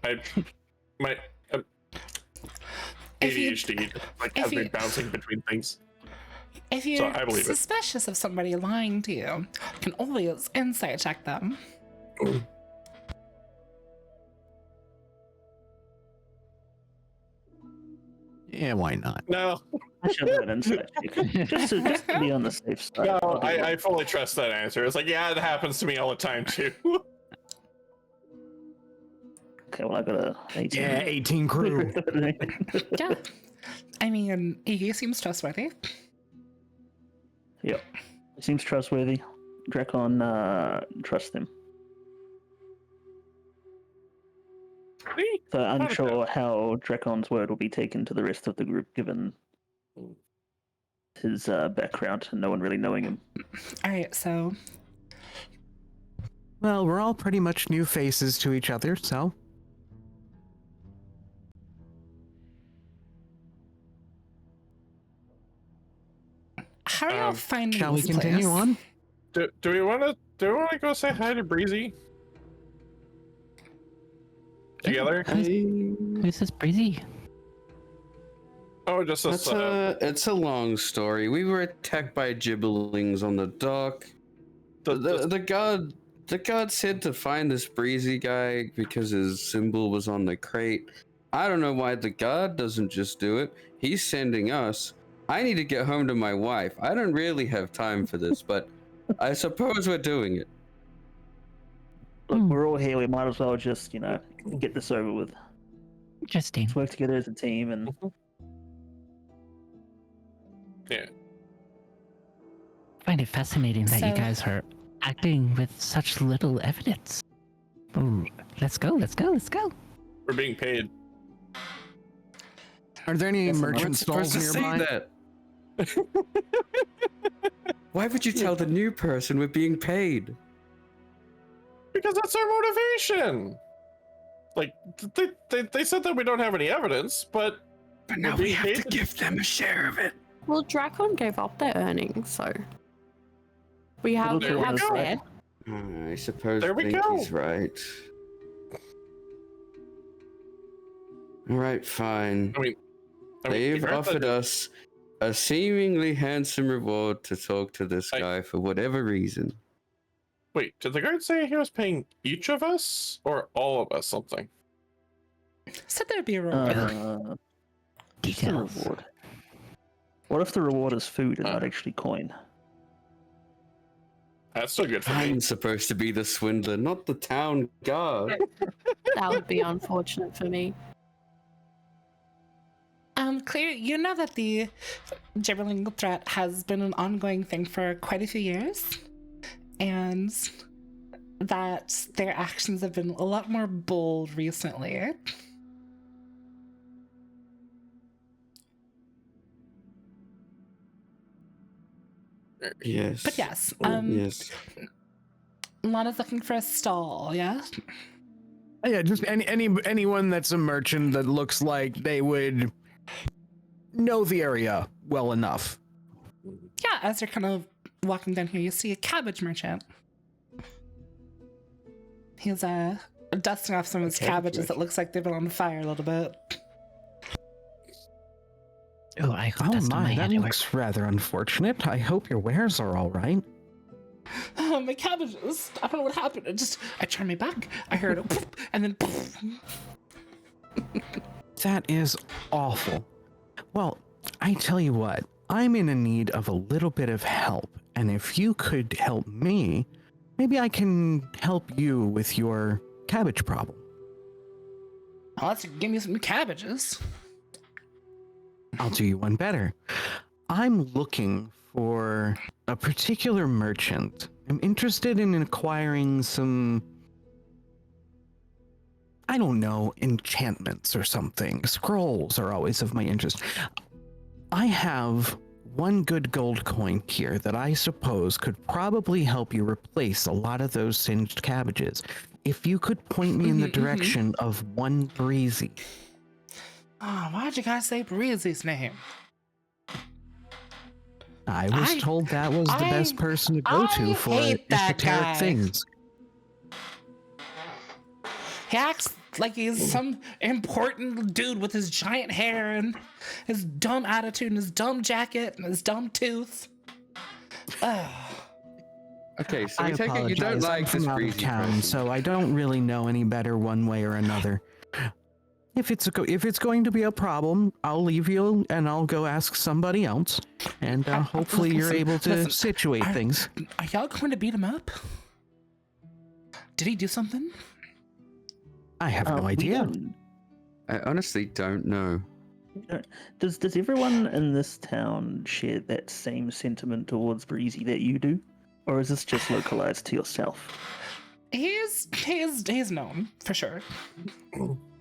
My If you- ADHD if has me you- bouncing between things. If So you're I believe it. suspicious of somebody lying to you, you can always insight check them. Yeah, why not? No, I should have an insight check. Just to be on the safe side. no, I'll do one. I fully trust that answer. It's like, yeah, it happens to me all the time too. Okay, well, I got a 18. Yeah, 18 crew. Yeah. I mean, Iggy seems trustworthy. Yep. He seems trustworthy. Drakkon trusts him. So I'm unsure how Drakkon's word will be taken to the rest of the group given his background and no one really knowing him. All right, so Well, we're all pretty much new faces to each other, so how are y'all finding shall we this continue place? on? Do we want to go say hi to Breezy together? Who's this Breezy? Oh, just That's it's a long story. We were attacked by gibberlings on the dock. The god said to find this breezy guy because his symbol was on the crate. I don't know why the god doesn't just do it. He's sending us. I need to get home to my wife. I don't really have time for this, but I suppose we're doing it. Look, we're all here. We might as well just, get this over with. Interesting. Let's work together as a team and Yeah. I find it fascinating that you So- guys are acting with such little evidence. Ooh, let's go. We're being paid. Are there any Yes, I'm merchant not stalls nearby? that. Why would you tell the new person we're being paid? Because that's our motivation. Like they said that we don't have any evidence, but now we have to give them a share of it. Well, Drakkon gave up their earnings, so we have There we go. said. I suppose There we Blinky's go. right. All right, fine. I mean, They've granted- offered us a seemingly handsome reward to talk to this guy for whatever reason. Wait, did the guard say he was paying each of us or all of us something? Said there'd be a reward. What's the Details. reward? What if the reward is food and not actually coin? That's still good for me. I'm supposed to be the swindler, not the town guard. That would be unfortunate for me. Claire, you know that the gibberling threat has been an ongoing thing for quite a few years, and that their actions have been a lot more bold recently. Yes. But yes, yes. Lana's looking for a stall, yeah? Yeah, just anyone that's a merchant that looks like they would know the area well enough. Yeah, as you're kind of walking down here, you see a cabbage merchant. He's dusting off some of his cabbages that looks like they've been on fire a little bit. Oh, I got Oh dust on my my, that head. looks rather unfortunate. I hope your wares are all right. Oh, my cabbages! I don't know what happened. I turned my back. I heard a poof, and then poof. That is awful. Well, I tell you what, I'm in a need of a little bit of help, and if you could help me, maybe I can help you with your cabbage problem. Oh, let's give me some cabbages. I'll do you one better. I'm looking for a particular merchant. I'm interested in acquiring some, I don't know, enchantments or something. Scrolls are always of my interest. I have one good gold coin here that I suppose could probably help you replace a lot of those singed cabbages. If you could point me in the direction of one Breezy. Oh, why'd you guys say Breezy's name? I was told that was the best person to go to for hate that esoteric guy. things. He acts like he's some important dude with his giant hair and his dumb attitude and his dumb jacket and his dumb tooth. Okay, so I we take it you don't apologize. I'm like this from out of breezy town, person. so I don't really know any better one way or another. If it's going to be a problem, I'll leave you and I'll go ask somebody else, and hopefully you're able to situate things. Are y'all going to beat him up? Did he do something? I have no We idea. don't- I honestly don't know. Does everyone in this town share that same sentiment towards Breezy that you do? Or is this just localized to yourself? He's known for sure.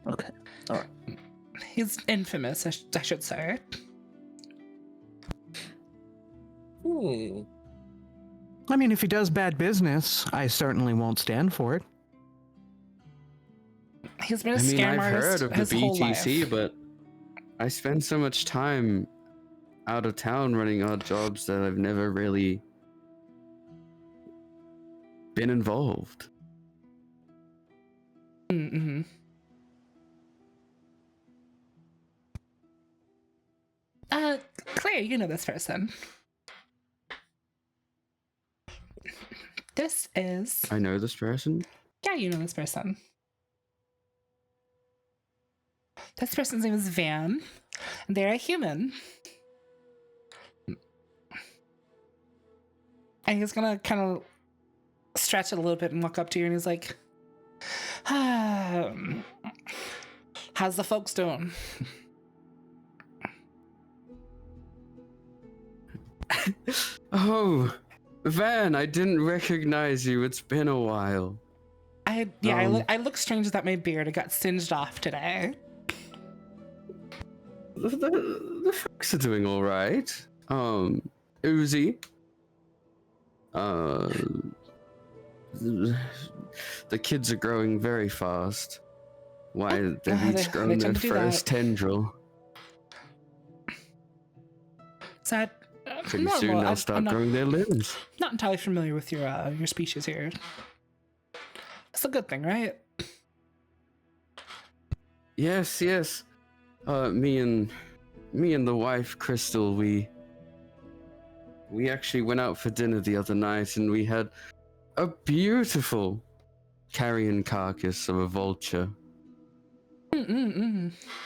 Okay, alright. He's infamous, I should say. I mean, if he does bad business, I certainly won't stand for it. He's been a I mean, scam I've artist heard of the his whole BTC, life. but I spend so much time out of town running odd jobs that I've never really been involved. Mm-hmm. Claire, you know this person. This is... I know this person. Yeah, you know this person. This person's name is Van. And they're a human. And he's gonna kind of stretch it a little bit and walk up to you and he's like, how's the folks doing? Oh, Van, I didn't recognize you. It's been a while. I look strange with that my beard. It got singed off today. The folks are doing all right. Uzi. The kids are growing very fast. Why they've they each grown tend their to do first that. tendril. Is that Pretty normal? soon they'll I'm start not, growing their limbs. not entirely familiar with your species here. It's a good thing, right? Yes, yes. Me and the wife, Crystal, we actually went out for dinner the other night, and we had a beautiful carrion carcass of a vulture.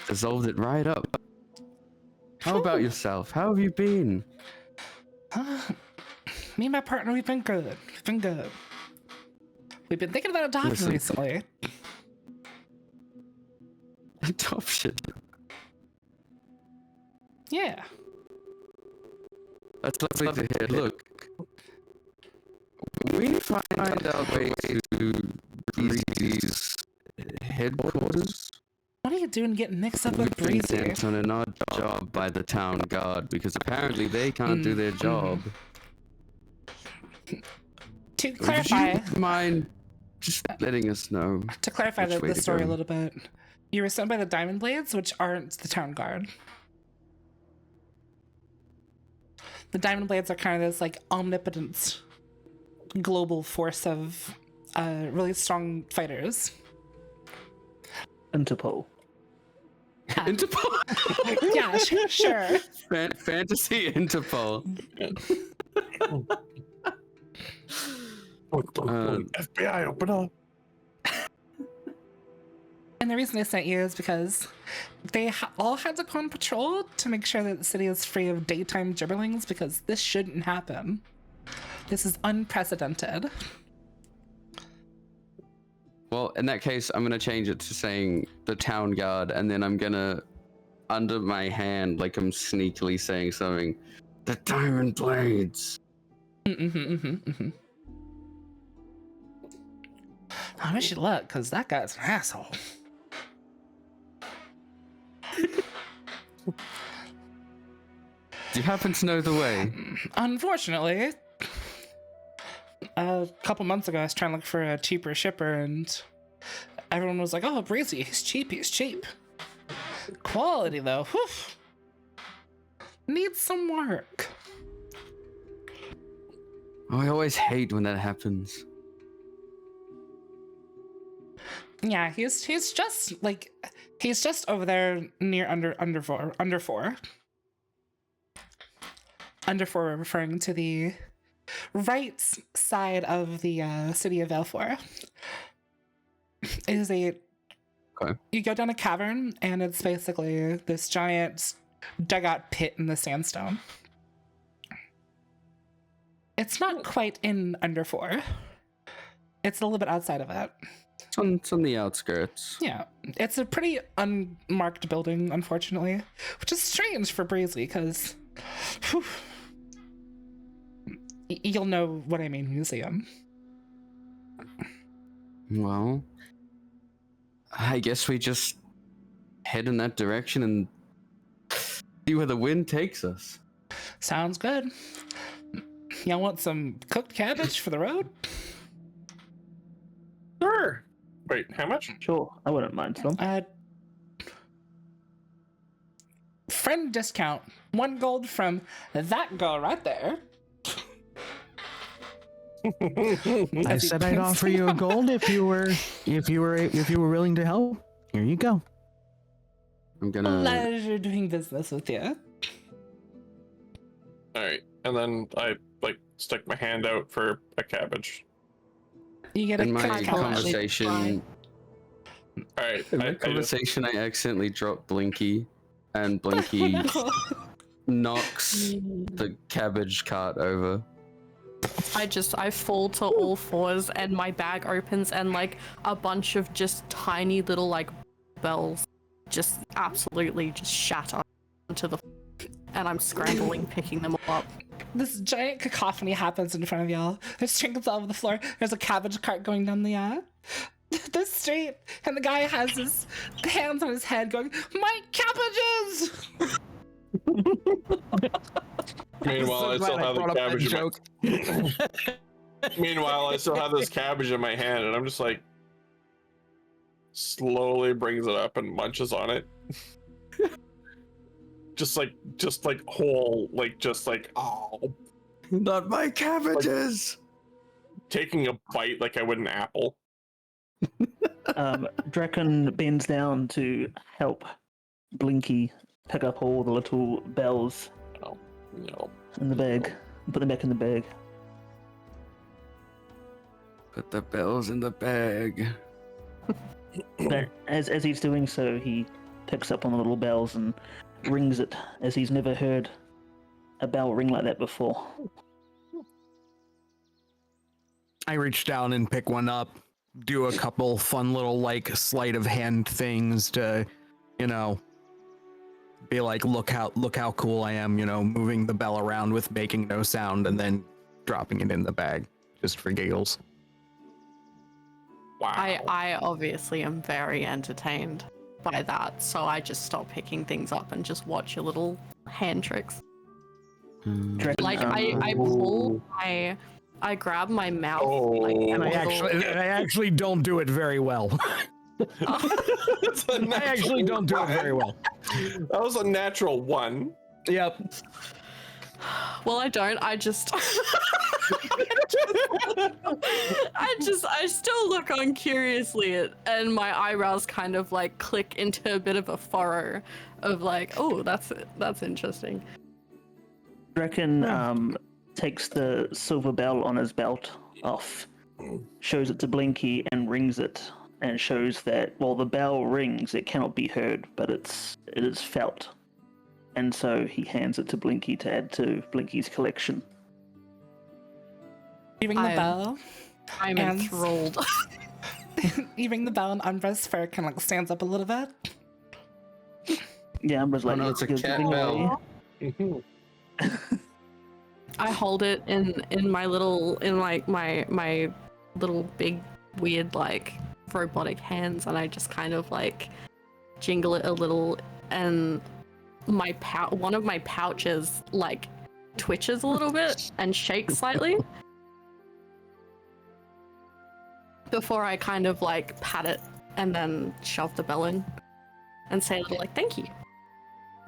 Dissolved it right up. How about yourself? How have you been? Me and my partner, we've been good. We've been good. We've been thinking about adoption Listen. recently. Adoption. Yeah. That's lovely to hear. Look, we find our way to Breezy's headquarters. What are you doing getting mixed up We've with been Breezy? sent on an odd job by the town guard because apparently they can't do their job. To Would clarify, you mind just letting us know? to clarify which way the to story go? a little bit, you were sent by the Diamond Blades, which aren't the town guard. The Diamond Blades are kind of this like omnipotent global force of really strong fighters. Interpol. Interpol. Yeah, sure. Fantasy Interpol. FBI, open up. And the reason they sent you is because they all had to go on patrol to make sure that the city is free of daytime gibberlings, because this shouldn't happen. This is unprecedented. Well, in that case, I'm gonna change it to saying the town guard, and then I'm gonna, under my hand, like I'm sneakily saying something, the Diamond Blades. I wish you luck, because that guy's an asshole. Do you happen to know the way? Unfortunately, a couple months ago, I was trying to look for a cheaper shipper, and everyone was like, "Oh, Breezy, he's cheap, he's cheap." Quality, though, whew, needs some work. Oh, I always hate when that happens. Yeah, he's just over there near under four. Under four, referring to the right side of the city of Velfor. Is a Okay. You go down a cavern, and it's basically this giant dugout pit in the sandstone. It's not quite in under four. It's a little bit outside of it. It's on the outskirts. Yeah, it's a pretty unmarked building, unfortunately, which is strange for Breezy, because you'll know what I mean when you see him. Well, I guess we just head in that direction and see where the wind takes us. Sounds good. Y'all want some cooked cabbage for the road? Sure. Wait, how much? Sure, I wouldn't mind some. Friend discount. 1 gold from that girl right there. I said I'd offer you a gold if you were willing to help. Here you go. I'm gonna. Pleasure doing business with you. All right, and then I stick my hand out for a cabbage. You get a In my cooked cabbage. conversation, All right, in I my just, conversation, I accidentally dropped Blinky, and Blinky knocks the cabbage cart over. I fall to all fours, and my bag opens, and like a bunch of just tiny little like bells just absolutely just shatter onto the and I'm scrambling picking them all up. This giant cacophony happens in front of y'all. There's trinkets all over the floor. There's a cabbage cart going down the street, and the guy has his hands on his head going, "My cabbages!" meanwhile, I still have the cabbage. Meanwhile, I still have this cabbage in my hand, and I'm just like, slowly brings it up and munches on it. just like whole, oh, Not my cabbages. taking a bite like I would an apple. Drakkon bends down to help Blinky pick up all the little bells No. in the bag and put them back in the bag. Put the bells in the bag. But as he's doing so, he picks up on the little bells and rings it, as he's never heard a bell ring like that before. I reach down and pick one up, do a couple fun little like sleight of hand things to, be like, look how cool I am, moving the bell around with making no sound and then dropping it in the bag just for giggles. Wow. I obviously am very entertained by that, so I just stop picking things up and just watch your little hand tricks. Drakkon, Like I pull, I grab my mouth, like, Oh. and I actually don't do it very well. I actually don't do it very well. That was a natural one. Yep. Well, I don't. I just, I still look on curiously and my eyebrows kind of like click into a bit of a furrow of like, oh, that's interesting. Drakkon takes the silver bell on his belt off, shows it to Blinky and rings it, and shows that while the bell rings, it cannot be heard, but it is felt. And so he hands it to Blinky to add to Blinky's collection. You ring the bell. I'm And- enthralled. You ring the bell, and Umbre's fur kind of like stands up a little bit. Yeah, Amber's like, no, it's a "You're cat giving bell." away." I hold it in my little, in like my little big weird like robotic hands, and I just kind of like jingle it a little, and one of my pouches like twitches a little bit and shakes slightly before I kind of like pat it and then shove the bell in and say a little like thank you.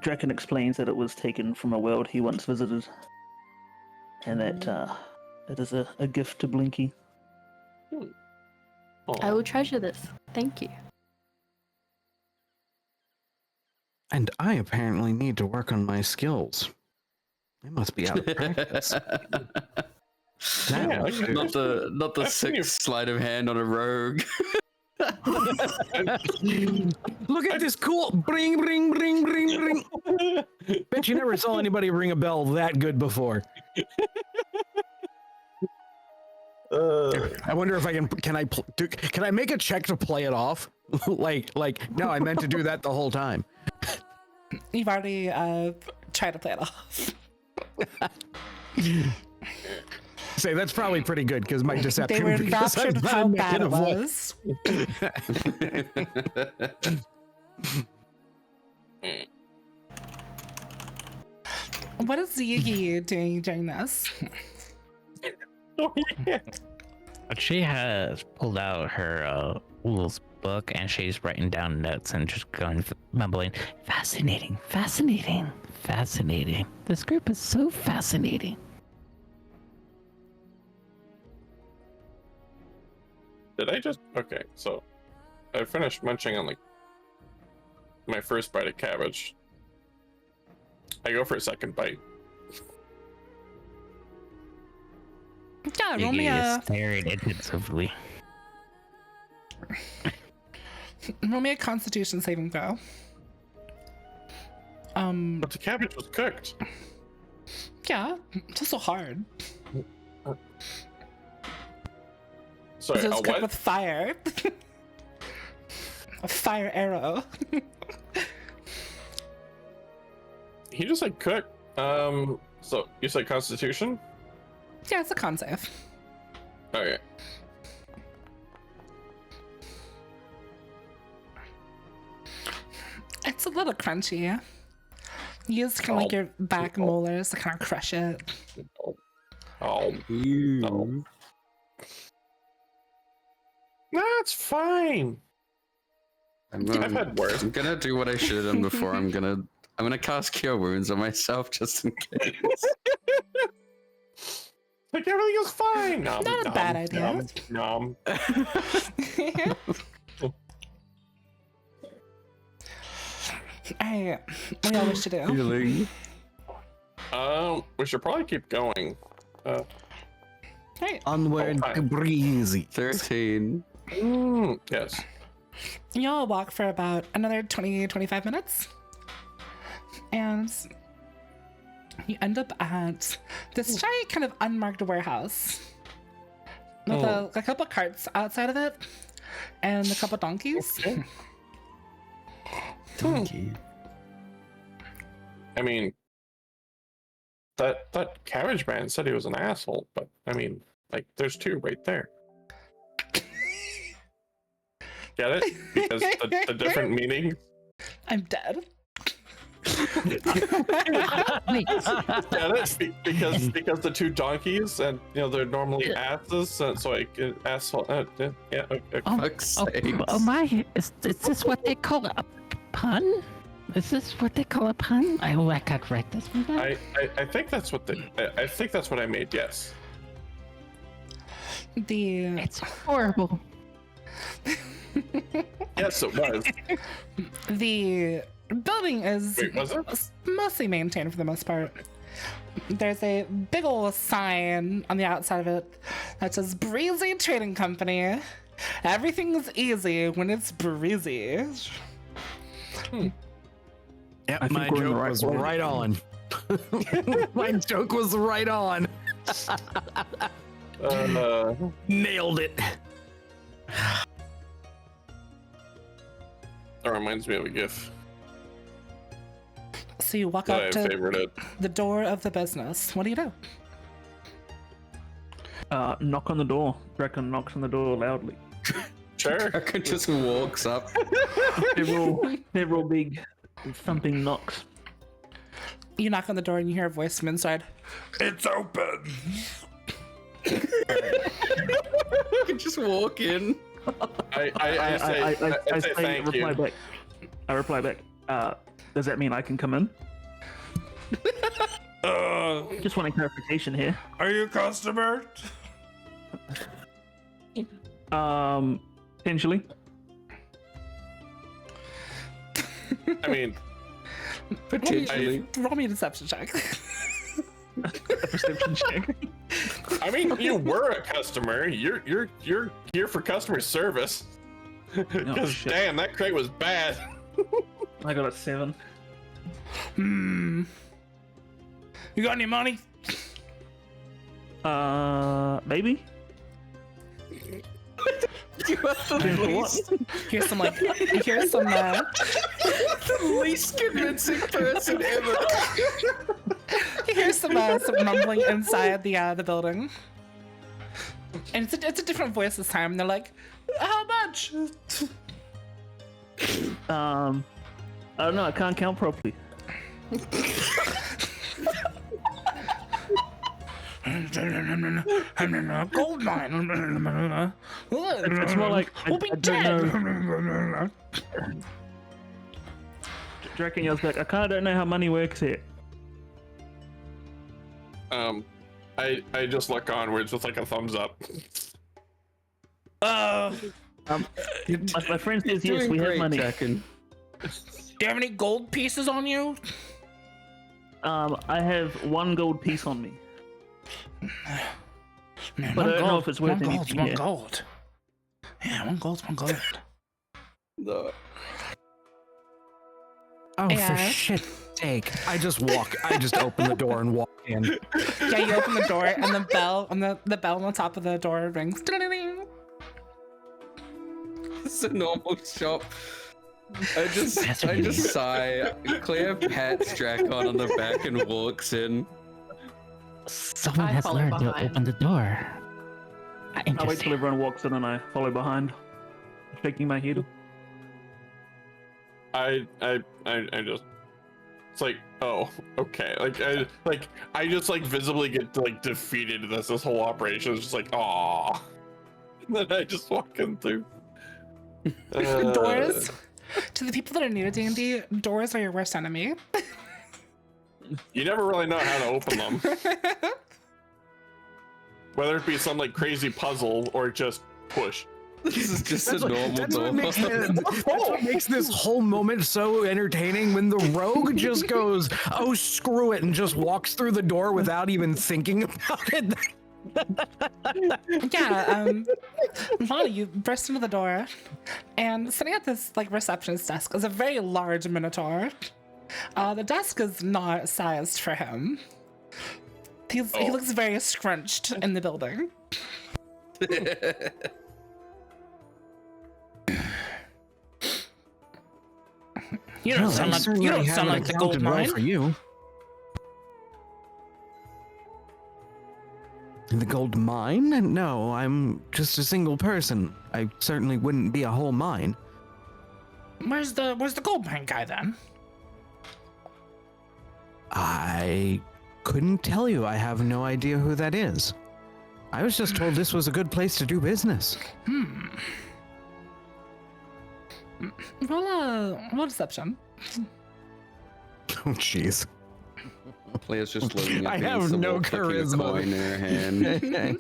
Drakkon explains that it was taken from a world he once visited, and that it is a gift to Blinky. I will treasure this. Thank you. And I apparently need to work on my skills. I must be out of practice. Yeah, okay. Not the I've seen you- sixth sleight of hand on a rogue. Look at this cool bring, bring, bring, bring, bring. Bet you never saw anybody ring a bell that good before. I wonder if I can I make a check to play it off? like no, I meant to do that the whole time. You've already tried to play it off. Say that's probably pretty good because my They deception. were because enraptured I've with how been bad it making a was. What is Yugi doing during this? Oh, yeah. She has pulled out her rules book and she's writing down notes and just going mumbling, fascinating, fascinating, fascinating. This group is so fascinating. Did I just? Okay, so I finished munching on like my first bite of cabbage. I go for a second bite. Yeah, roll me Yugi is a staring intensively. Constitution saving throw. But the cabbage was cooked. Yeah, it's also hard. Sorry, Because a it's cooked what? with fire. A fire arrow. He just said cook. So you said Constitution? Yeah, it's a con save. Okay. It's a little crunchy. You use kind of like your back molars to kind of crush it. Oh, no. That's fine. I've had worse. I'm gonna do what I should have done before. I'm gonna cast Cure Wounds on myself just in case. Like everything is fine. Nom, Not a bad idea. Nom. Alright, what do y'all wish to do? Really? We should probably keep going. Alright, Onward Oh, hi. to breezy. 13. Yes. y'all walk for about another 20-25 minutes. And you end up at this giant kind of unmarked warehouse. With a couple carts outside of it. And a couple donkeys. Donkey. I mean, that cabbage man said he was an asshole, but I mean, like, there's two right there. Get it? Because the different meanings. I'm dead. Wait, Get it? Because the two donkeys, and they're normally asses, so like asshole. Yeah. Okay. Fuck's oh, sakes. oh my, is this what they call a pun? Is this what they call a pun? I can't write this one down. I think that's what I think that's what I made. Yes. It's horrible. Yes, it was. The building is Wait, was it? mostly maintained for the most part. There's a big old sign on the outside of it that says Breezy Trading Company. Everything's easy when it's breezy. Yep, I think my we're in the joke right was way. right on. My joke was right on. Nailed it. That reminds me of a GIF So you walk that up I to favorited. the door of the business. What do you do? Knock on the door. Drakkon knocks on the door loudly. Sure. Drakkon just walks up. Several big thumping knocks. You knock on the door and you hear a voice from inside. It's open. You just walk in. I say thank reply you. back. I reply back. Does that mean I can come in? Just wanting clarification here. Are you a customer? Potentially. I mean, Potentially. Roll me a deception check. A perception check. I mean, you were a customer. You're here for customer service. Because shit. damn, that crate was bad. I got a 7. You got any money? Maybe. You are the Depends on what. Here's some least convincing person ever. here's some rumbling inside the building. And it's a different voice this time. They're like, how much? I don't know. I can't count properly. Gold mine. It's more like We'll be I don't dead. know. Drakkon yells back. I kind of don't know how money works here. I just look onwards with like a thumbs up. My friend says yes. Doing We have great, money. Drakkon. Do you have any gold pieces on you? I have 1 gold piece on me. Man, But I don't know if it's worth one anything one here. gold. Yeah, one gold. No. Oh, Yeah. for shit's sake. I just open the door and walk in. Yeah, you open the door and the bell on the bell on the top of the door rings. Ding-ding-ding. It's a normal shop. I just sigh. Claire pats Drakkon on the back and walks in. Someone I has follow learned to behind. open the door. I wait till Interesting. everyone walks in and I follow behind, shaking my head. I just, it's like, oh, okay. I just like visibly get like defeated in this whole operation is just like, aw. And then I just walk in through. Doors. To the people that are new to D&D, doors are your worst enemy. You never really know how to open them. Whether it be some like crazy puzzle or just push. This is just That's a what, normal that's door. what makes that's what makes this whole moment so entertaining when the rogue just goes, "Oh, screw it," and just walks through the door without even thinking about it. Yeah, Lana, you burst into the door, and sitting at this like receptionist desk is a very large minotaur. The desk is not sized for him. He looks very scrunched in the building. You don't sound like the gold mine. For you. The gold mine? No, I'm just a single person. I certainly wouldn't be a whole mine. Where's the gold mine guy then? I couldn't tell you. I have no idea who that is. I was just told this was a good place to do business. Roll deception. Oh, jeez. Player's just looking at I me, have so no we're flicking a charisma. coin in her hand.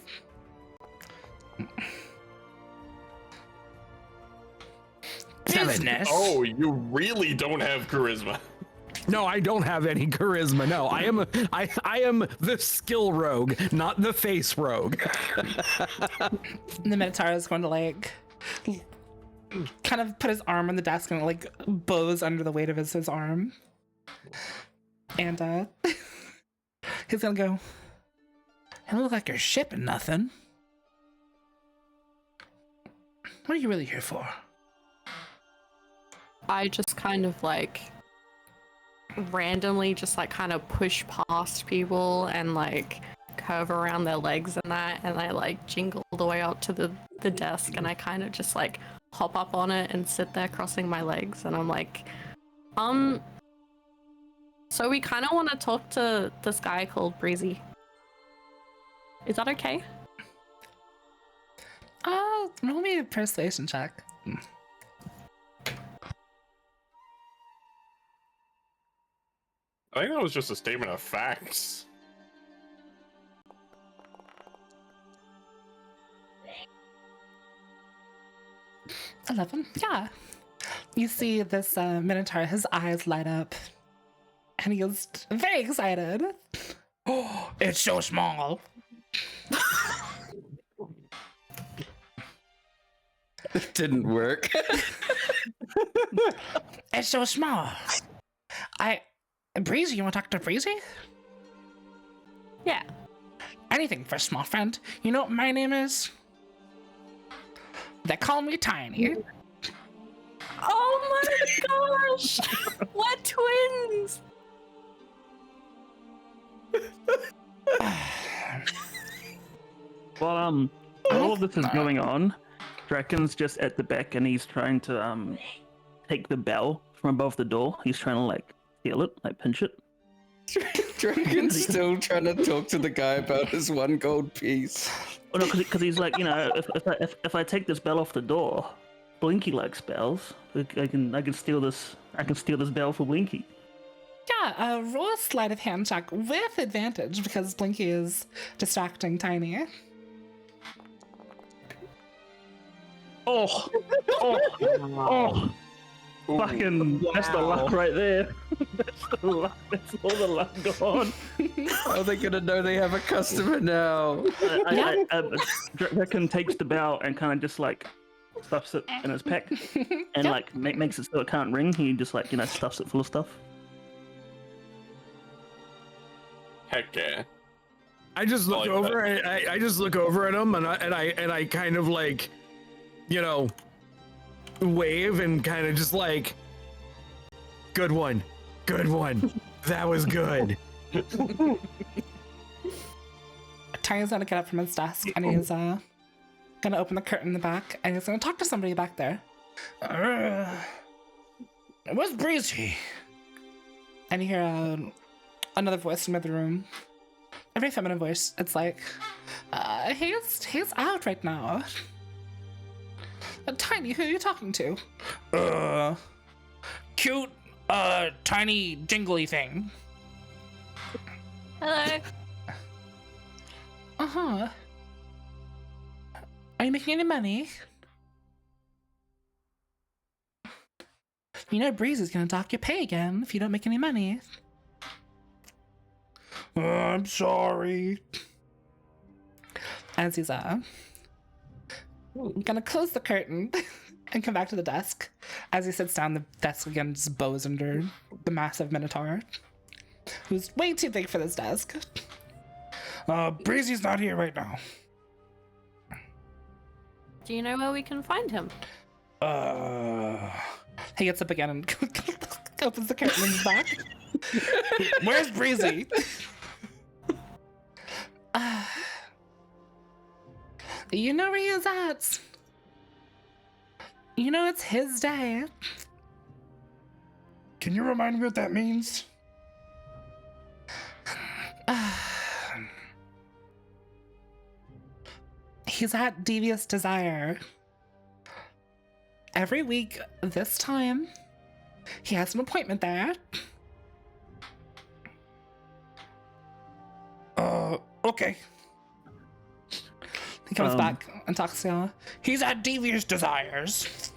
Business. Oh, you really don't have charisma. No, I don't have any charisma. No, I am the skill rogue, not the face rogue. The Minotaur is going to like kind of put his arm on the desk and like bows under the weight of his arm. And he's gonna go, "You don't look like you're shipping nothing. What are you really here for?" I just kind of like randomly just like kind of push past people and like curve around their legs and that, and I like jingle the way up to the desk, and I kind of just like hop up on it and sit there crossing my legs, and I'm like, so we kind of want to talk to this guy called Breezy. Is that okay? Roll me a persuasion check. I think that was just a statement of facts. Yeah. You see this Minotaur, his eyes light up, and he is very excited. Oh, it's so small. It didn't work. It's so small. Breezy, you want to talk to Breezy? Yeah. Anything for a small friend. You know what my name is? They call me Tiny. Oh my gosh! We're twins! While all of this is going on, Drakkon's just at the back and he's trying to take the bell from above the door. He's trying to like steal it, like pinch it. Dragon's still trying to talk to the guy about his one gold piece. Oh no, because he's like, you know, if I take this bell off the door, Blinky likes bells. I can steal this. I can steal this bell for Blinky. Yeah, roll a sleight of hand check with advantage because Blinky is distracting Tiny. Oh, fucking! That's the luck right there. That's the luck. That's all the luck gone. How are they gonna know they have a customer now? Drakkon takes the bell and kind of just like stuffs it in his pack, and like makes it so it can't ring. He just like stuffs it full of stuff. Heck yeah. I just look over. I just look over at him, and I kind of like, wave and kind of just like, good one. That was good. Tiny's gonna get up from his desk and he's gonna open the curtain in the back and he's gonna talk to somebody back there. Where's Breezy? And you hear another voice from the room. A very feminine voice. It's like, he's out right now. Tiny, who are you talking to? Cute, tiny, jingly thing. Hello. Uh-huh. Are you making any money? You know Breezy's gonna dock your pay again if you don't make any money. Oh, I'm sorry. As he's gonna close the curtain and come back to the desk. As he sits down, the desk again just bows under the massive Minotaur, who's way too big for this desk. Breezy's not here right now. Do you know where we can find him? He gets up again and opens the curtain and is back. Where's Breezy? You know where he is at. You know it's his day. Can you remind me what that means? He's at Devious Desire. Every week, this time, he has an appointment there. Okay. He comes back and talks to Yana. He's at Devious Desires.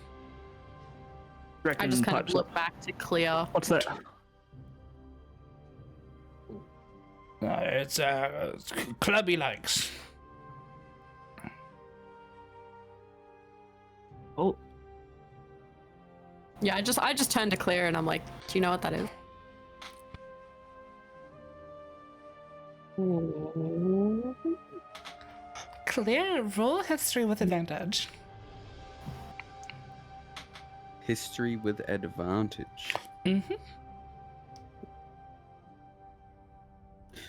Drakkon I just kind of pipes look up. back to clear. What's that? It's club he likes. Oh, Yeah, I just turned to Clear and I'm like, do you know what that is? Clear, roll history with advantage. History with advantage. Mm-hmm.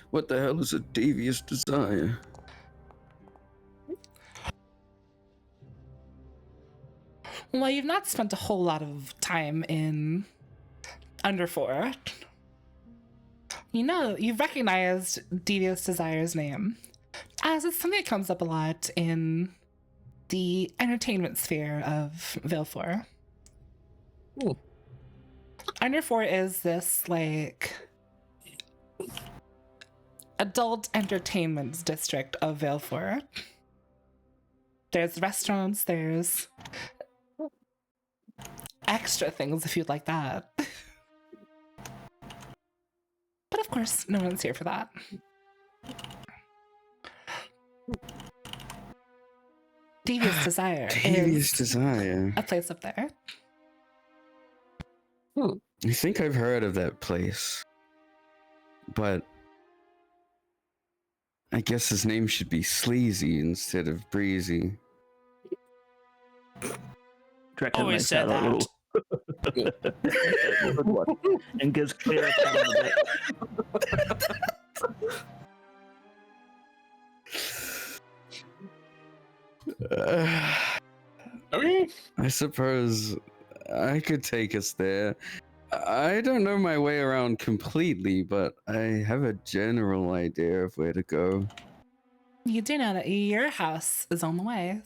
What the hell is a devious desire? Well, you've not spent a whole lot of time in Under 4. You know, you've recognized Devious Desire's name, as it's something that comes up a lot in the entertainment sphere of Vale 4. Ooh. Under 4 is this, like, adult entertainment district of Vale 4. There's restaurants, there's extra things if you'd like that. But of course, no one's here for that. Devious Desire Devious is desire. a place up there. I think I've heard of that place. But I guess his name should be Sleazy instead of Breezy. Drakkon Always makes said out a little. Good one. And gives Clear a pat on the back. Okay. I suppose I could take us there. I don't know my way around completely, but I have a general idea of where to go. You do know that your house is on the way.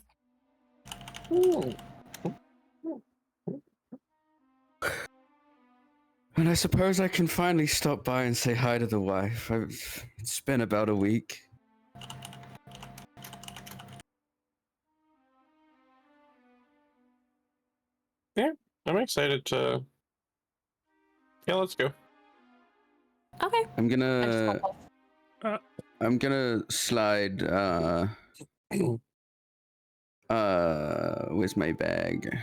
And I suppose I can finally stop by and say hi to the wife. It's been about a week. I'm excited to. Yeah, let's go. Okay. I'm I just gonna hop off. I'm gonna slide where's my bag?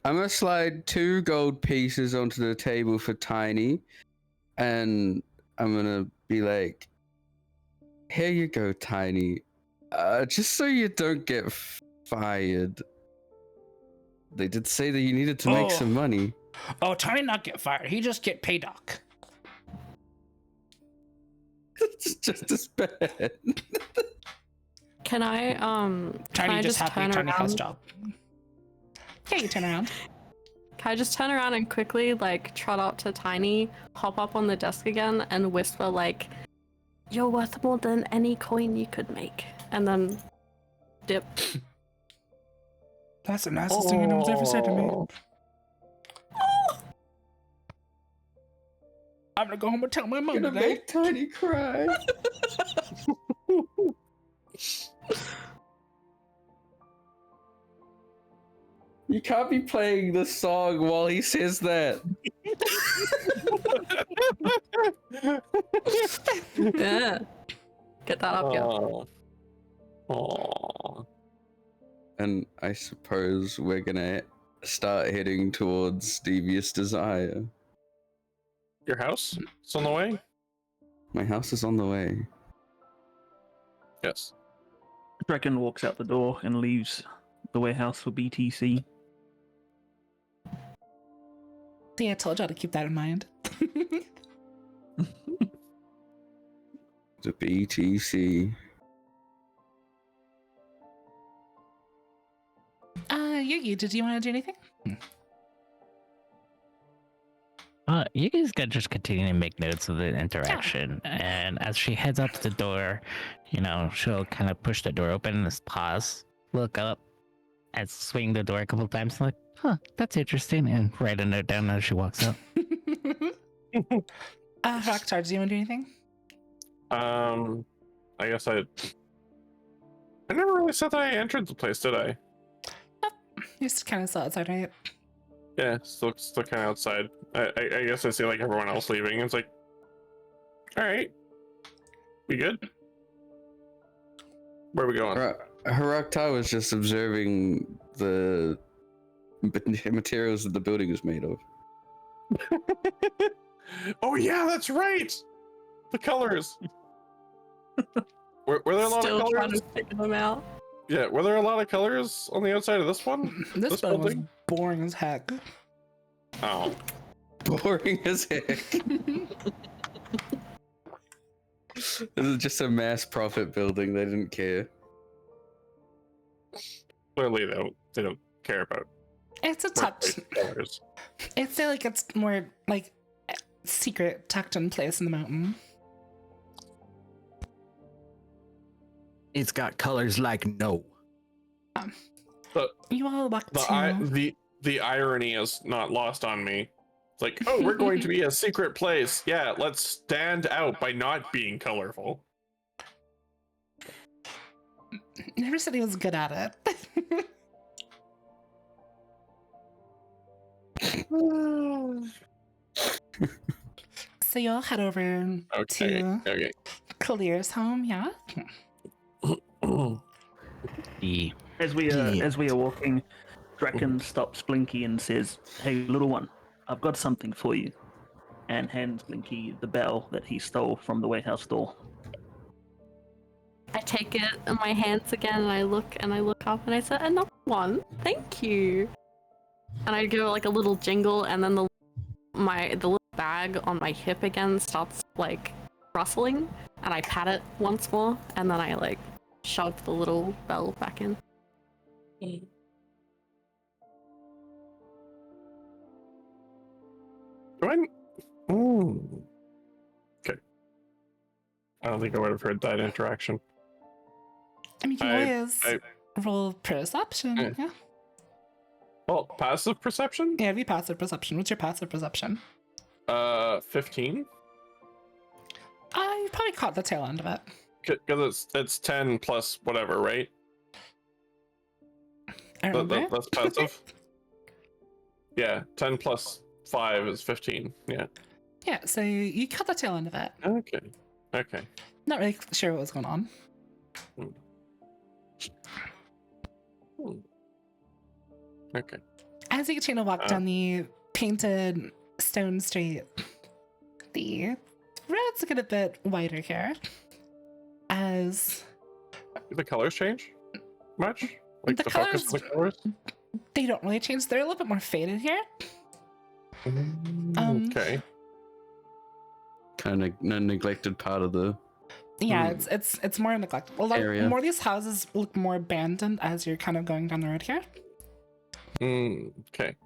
I'm gonna slide 2 gold pieces onto the table for Tiny, and I'm gonna be like, here you go, Tiny. Just so you don't get fired. They did say that you needed to make some money. Oh, Tiny not get fired. He just get pay doc. It's just as bad. Can I can Tiny I just happy turn Tiny has around? job. Yeah, you turn around. Can I just turn around and quickly like trot up to Tiny, hop up on the desk again, and whisper like, "You're worth more than any coin you could make," and then dip. That's the nicest thing anyone's ever said to me. I'm gonna go home and tell my mom Gonna today. make Tiny cry. You can't be playing the song while he says that. Yeah. Get that up, yeah. Oh. And I suppose we're gonna start heading towards Devious Desire. Your house? It's on the way? My house is on the way. Yes. Drakkon walks out the door and leaves the warehouse for BTC. See, I told y'all to keep that in mind. The BTC. Yugi, did you want to do anything? You guys can just continue to make notes of the interaction, and as she heads out the door, you know, she'll kind of push the door open and just pause, look up, and swing the door a couple times, like, huh, that's interesting, and write a note down as she walks out. Horak'tar, do you want to do anything? I guess I never really said that I entered the place, did I? You just kind of saw outside, right? Yeah, still kind of outside. I guess I see like everyone else leaving. It's like, all right, we good? Where are we going? Horak'tar was just observing the materials that the building is made of. Oh yeah, that's right. The colors. Were there a lot Still of trying colors? to figure them out. Yeah, were there a lot of colors on the outside of this one? This building was boring as heck. Oh, Boring as heck. This is just a mass profit building. They didn't care. clearly they don't care about It's a tucked. colors. It's like it's more like secret, tucked in place in the mountain. It's got colors like no. You all walk to. The irony is not lost on me. It's like, oh, we're going to be a secret place. Yeah, let's stand out by not being colorful. Never said he was good at it. So you'll head over Okay. to Okay. Kalir's home, yeah? The As we are walking, Drakkon stops Blinky and says, "Hey, little one, I've got something for you," and hands Blinky the bell that he stole from the warehouse door. I take it in my hands again and I look up and I say, "Another one, thank you." And I go like a little jingle, and then the little bag on my hip again starts like rustling, and I pat it once more, and then I like shove the little bell back in. Do I? Ooh. Okay. I don't think I would have heard that interaction. I mean, you can always roll perception, yeah? Well, passive perception? Yeah, be passive perception. What's your passive perception? 15. You probably caught the tail end of it. Because it's 10 plus whatever, right? I remember. That's passive. Yeah, 10 plus 5 is 15. Yeah. Yeah, so you caught the tail end of it. Okay. Not really sure what was going on. Okay. As you continue to walk down the painted stone street, the roads get a bit wider here. As Do the colors change much? Like The the focus of the colors? they don't really change, they're a little bit more faded here. Okay. Kind of a neglected part of the. Yeah, it's more neglected. A lot Area. more of these houses look more abandoned as you're kind of going down the road here. Okay.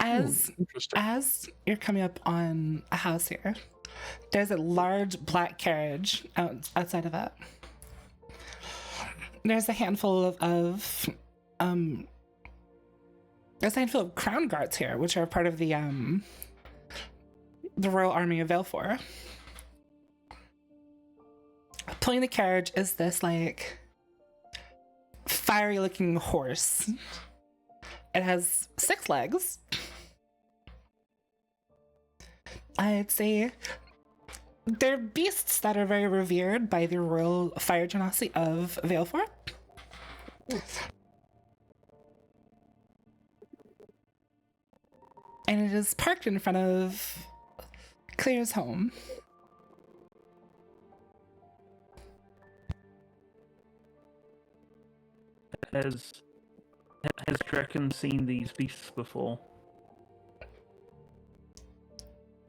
Interesting. As you're coming up on a house here, there's a large black carriage outside of it. There's a handful of crown guards here, which are part of the Royal Army of Valefor. Pulling the carriage is this like fiery looking horse. It has 6 legs. I'd say they're beasts that are very revered by the royal fire genasi of Valefor. And it is parked in front of Claire's home. Has Drakkon seen these beasts before?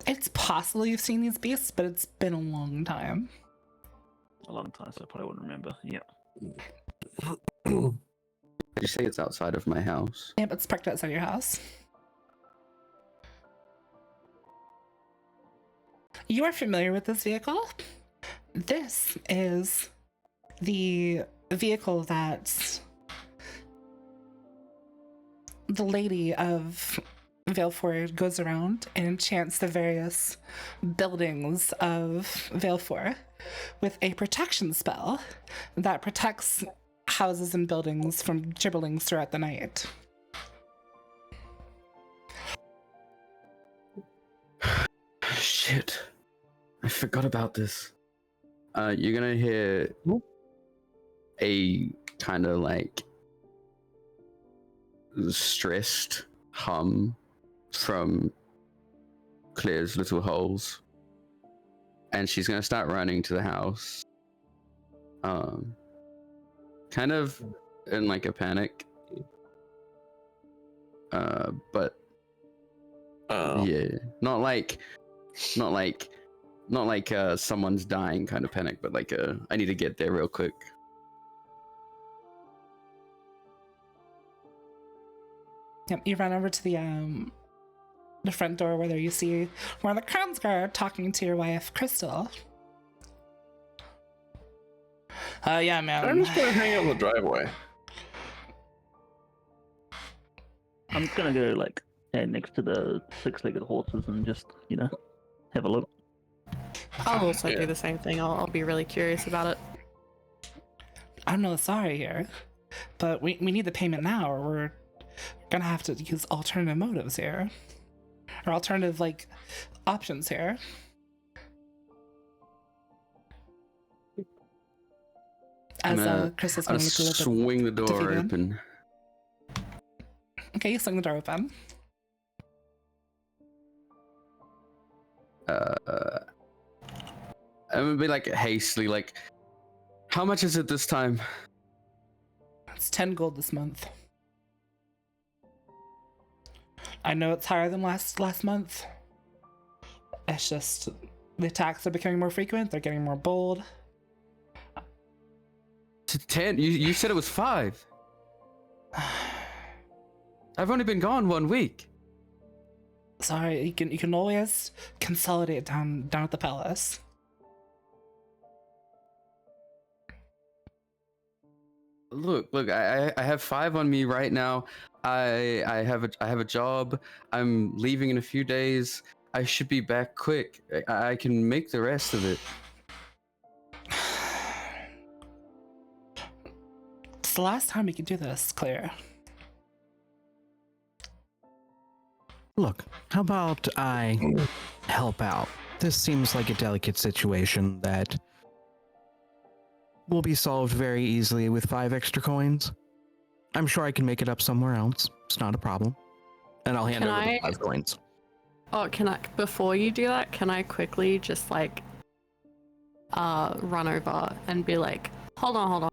It's possible you've seen these beasts, but it's been a long time. A long time, so I probably wouldn't remember. Yeah. Did you say it's outside of my house? Yep, it's parked outside your house. You are familiar with this vehicle? This is the vehicle that the lady of Valefor goes around and enchants the various buildings of Valefor with a protection spell that protects houses and buildings from gibberlings throughout the night. Shit. I forgot about this. You're gonna hear a kind of like stressed hum from Claire's little holes. And she's gonna start running to the house. Kind of in like a panic. But yeah, not like someone's dying kind of panic, but like I need to get there real quick. Yep, you run over to the front door where you see one of the Kronsguard talking to your wife, Crystal. Yeah, man. I'm just gonna hang out in the driveway. I'm just gonna go like next to the 6-legged horses and just, have a look. I'll also do the same thing. I'll be really curious about it. I'm really sorry here, but we need the payment now, or we're gonna have to use alternative motives here, or alternative options here. As Chris is going to swing the door open. Okay, you swing the door open. I'm gonna be hastily how much is it this time? It's 10 gold this month. I know it's higher than last month. It's just the attacks are becoming more frequent. They're getting more bold. To 10? You said it was 5. I've only been gone 1 week. Sorry, you can always consolidate down at the palace. Look, I have 5 on me right now. I have a job. I'm leaving in a few days. I should be back quick. I can make the rest of it. It's the last time we can do this, Claire. Look, how about I help out? This seems like a delicate situation that will be solved very easily with 5 extra coins. I'm sure I can make it up somewhere else. It's not a problem. And I'll hand over the 5 coins. Oh, before you do that, can I quickly just run over and be like, hold on.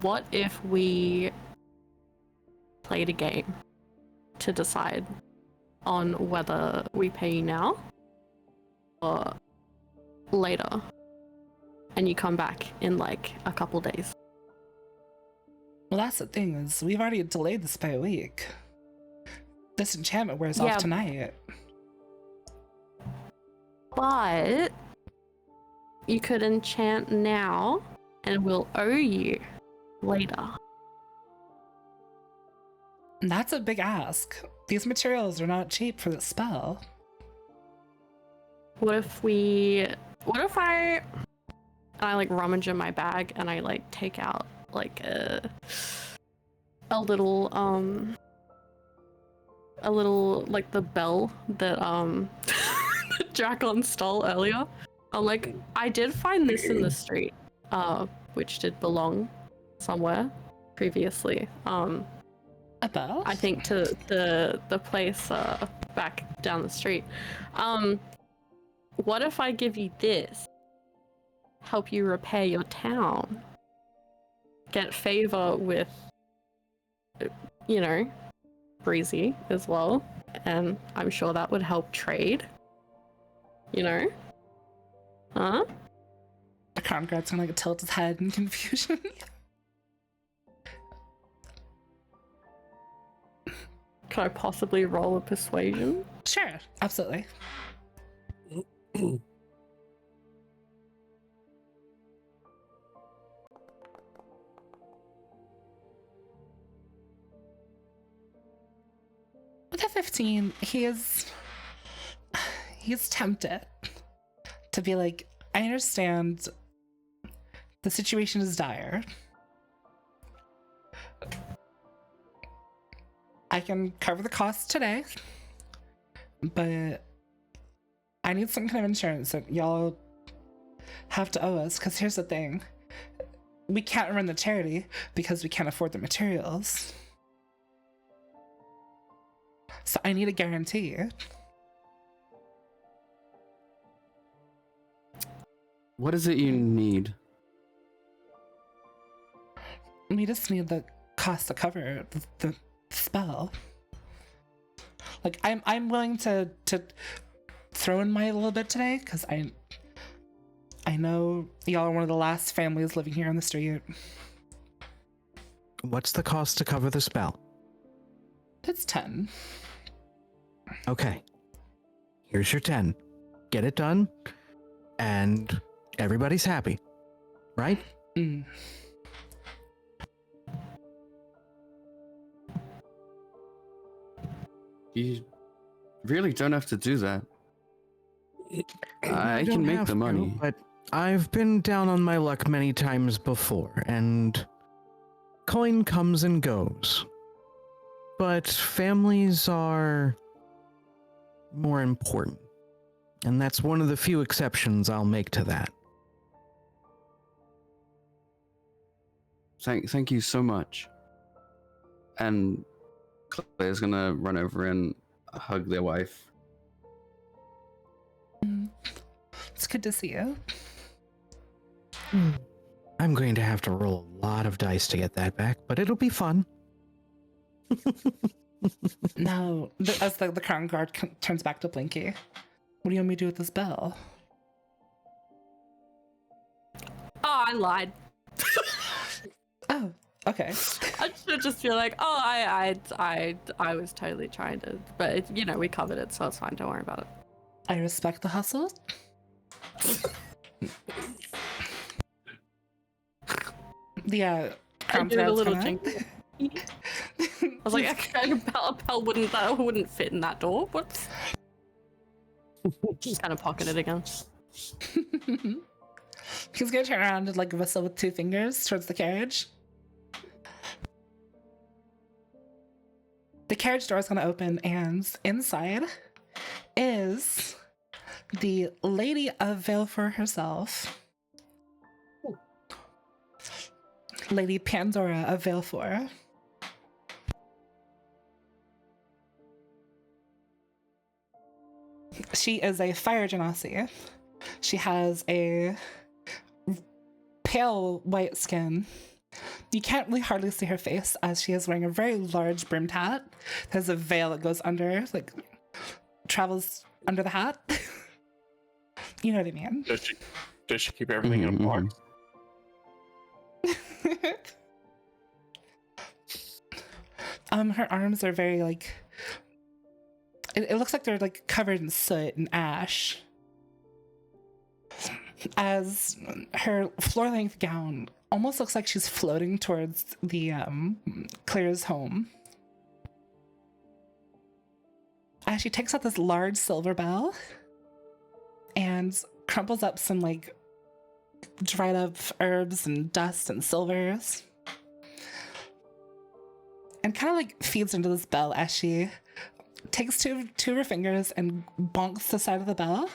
What if we played a game to decide on whether we pay you now or later, and you come back in a couple days? Well, that's the thing, is we've already delayed this by a week. This enchantment wears off tonight. But you could enchant now and we'll owe you later. That's a big ask. These materials are not cheap for the spell. and I like rummage in my bag and I like take out like a little like the bell that Drakkon stole earlier. I'm like, I did find this in the street, which did belong somewhere previously. A bell? I think to the place back down the street. What if I give you this? Help you repair your town. Get favor with, you know, Breezy as well. And I'm sure that would help trade. You know? Huh? The crown guard's gonna like tilt his head in confusion. Can I possibly roll a persuasion? Sure, absolutely. With a 15, he's tempted to be like, I understand the situation is dire. I can cover the cost today, but I need some kind of insurance that y'all have to owe us, because here's the thing. We can't run the charity because we can't afford the materials. So I need a guarantee. What is it you need? We just need the cost to cover the spell. Like I'm willing to throw in my little bit today, because I know y'all are one of the last families living here on the street. What's the cost to cover the spell? It's 10. Okay. Here's your 10. Get it done, and everybody's happy, right? Mm. You really don't have to do that. I don't can make have the to, money. but I've been down on my luck many times before, and coin comes and goes. But families are more important, and that's one of the few exceptions I'll make to that. Thank you so much. And Claire's gonna run over and hug their wife. It's good to see you. I'm going to have to roll a lot of dice to get that back, but it'll be fun. No, as the crown guard turns back to Blinky. What do you want me to do with this bell? Oh, I lied. Oh, okay. I should just be like, oh, I was totally trying to, but it, you know, we covered it, so it's fine. Don't worry about it. I respect the hustle. The I crown did a guard's little gonna- jink. I was like, a bell wouldn't fit in that door. What? Just kind of pocket it again. He's gonna turn around and like whistle with 2 fingers towards the carriage. The carriage door is gonna open, and inside is the Lady of Valefor herself. Lady Pandora of Valefor. She is a fire genasi. She has a pale white skin. You can't really hardly see her face, as she is wearing a very large brimmed hat. There's a veil that goes under, like, travels under the hat. You know what I mean? Does she keep everything in a box? Her arms are very like it looks like they're like covered in soot and ash, as her floor-length gown almost looks like she's floating towards the Claire's home. As she takes out this large silver bell and crumples up some like dried up herbs and dust and silvers. And kind of like feeds into this bell as she takes two of her fingers and bonks the side of the bell.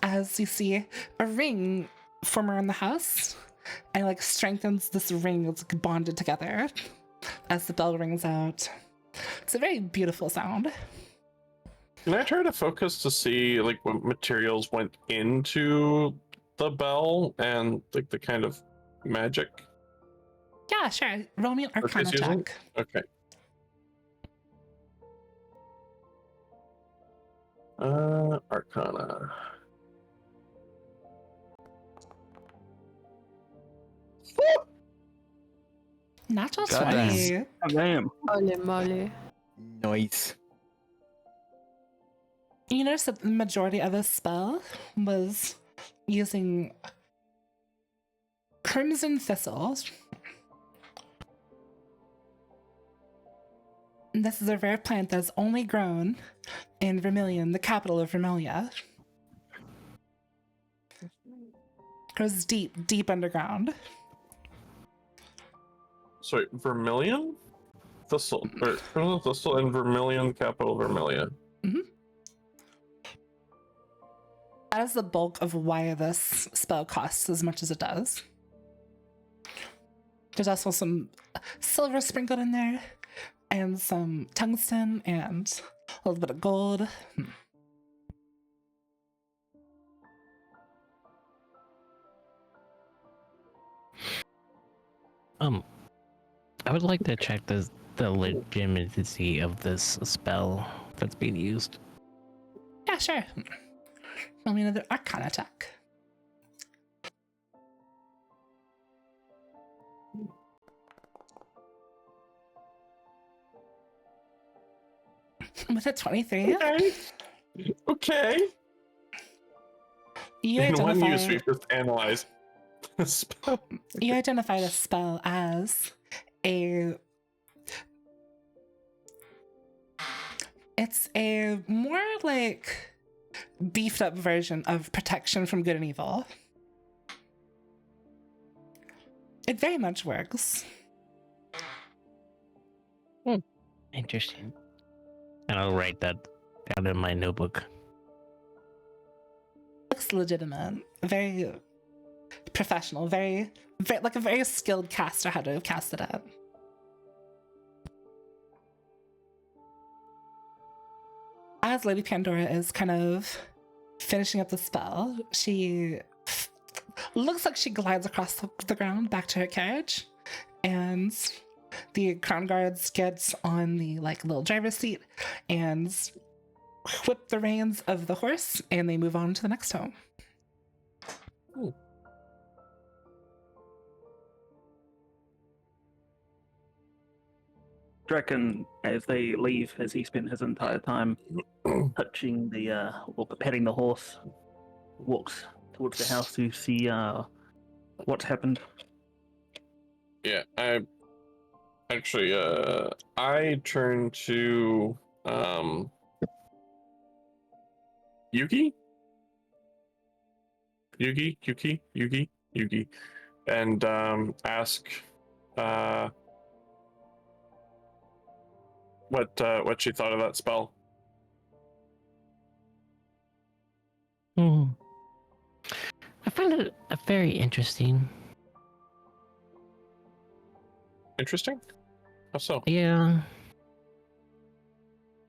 As you see a ring form around the house, and like strengthens this ring. It's like bonded together as the bell rings out. It's a very beautiful sound. Can I try to focus to see like what materials went into the bell and like the kind of magic? Yeah, sure. Roll me an Arcana Using? check. Okay. Arcana. Natural God 20. Damn. Holy moly. Nice. You notice that the majority of this spell was using crimson thistles. This is a rare plant that's only grown in Vermilion, the capital of Vermilia. Grows deep, deep underground. Sorry, Vermilion? Thistle. Or Crimson Thistle and Vermilion, capital Vermilia. That is the bulk of why this spell costs as much as it does. There's also some silver sprinkled in there, and some tungsten, and a little bit of gold. I would like to check the legitimacy of this spell that's being used. Yeah, sure. Roll me another Arcana check. With a 23, Okay. you In one use, identify, we first analyze the spell. you identify the spell as it's a more like beefed up version of protection from good and evil. It very much works. Interesting. And I'll write that down in my notebook. Looks legitimate, very professional, very like a very skilled caster had to have casted it. As Lady Pandora is kind of finishing up the spell, she looks like she glides across the ground back to her carriage, and the crown guards get on the like little driver's seat and whip the reins of the horse, and they move on to the next home. Drakkon, as they leave, as he spent his entire time touching or petting the horse, walks towards the house to see what's happened. Yeah, I actually I turn to Yugi, and ask what she thought of that spell. I find it very interesting. Interesting? How so? Yeah.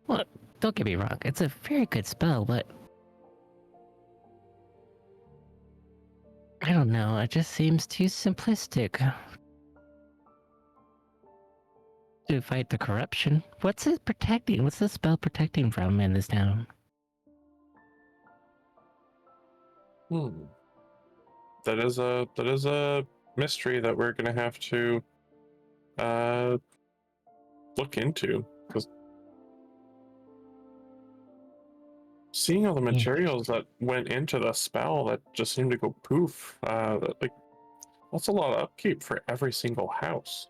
Well, don't get me wrong. It's a very good spell, but I don't know. It just seems too simplistic to fight the corruption. What's it protecting? What's the spell protecting from in this town? That is a mystery that we're gonna have to look into, because seeing all the materials that went into the spell that just seemed to go poof, like that's a lot of upkeep for every single house.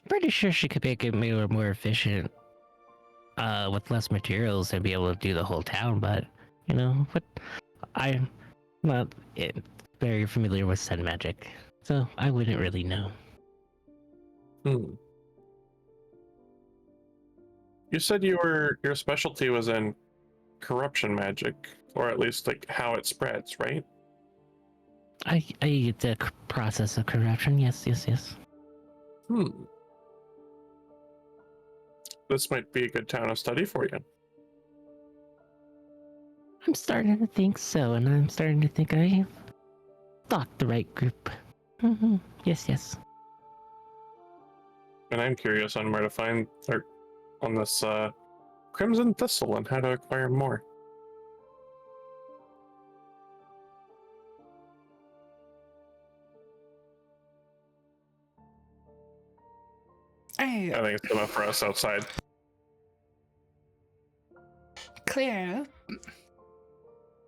Pretty sure she could make it more efficient. with less materials, I'd be able to do the whole town. But you know, but I'm not very familiar with sun magic, so I wouldn't really know. Hmm. You said your specialty was in corruption magic, or at least like how it spreads, right? The process of corruption. Yes. Hmm. This might be a good town of study for you. I'm starting to think so, and I'm starting to think I've thought the right group. Yes. And I'm curious on where to find, or on this Crimson Thistle and how to acquire more. Hey, I think it's enough for us outside. Claire.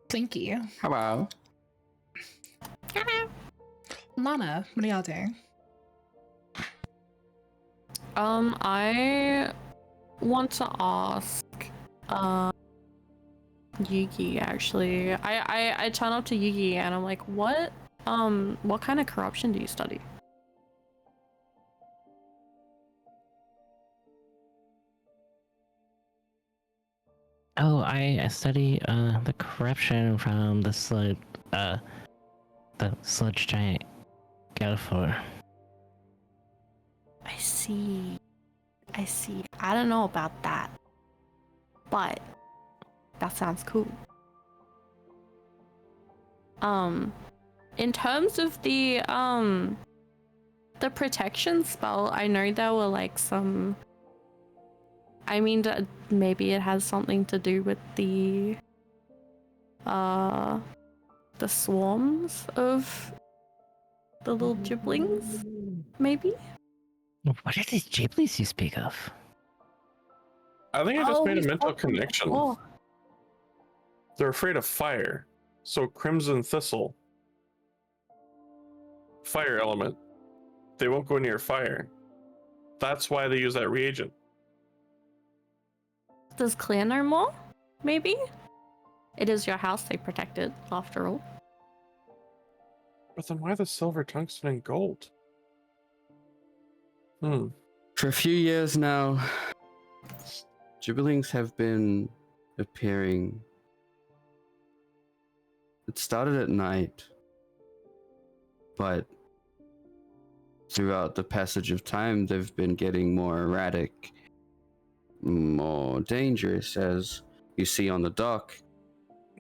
Blinky. Hello. Lanna, what are y'all doing? I want to ask Yugi actually. I turn up to Yugi and I'm like, what kind of corruption do you study? Oh, I study the corruption from the sludge giant Galfor. I see. I don't know about that, but that sounds cool. In terms of the protection spell, I know there were like some. I mean, maybe it has something to do with the swarms of the little giblings, maybe. What are these Ghiblis you speak of? I think I just made a we mental talked about- connection. Oh, They're afraid of fire. So Crimson Thistle, fire element. They won't go near fire. That's why they use that reagent. does Claire know more? Maybe? It is your house they protected, after all. But then why the silver, tungsten, and gold? For a few years now, Gibberlings have been appearing. It started at night, but throughout the passage of time, they've been getting more erratic, more dangerous. As you see on the dock,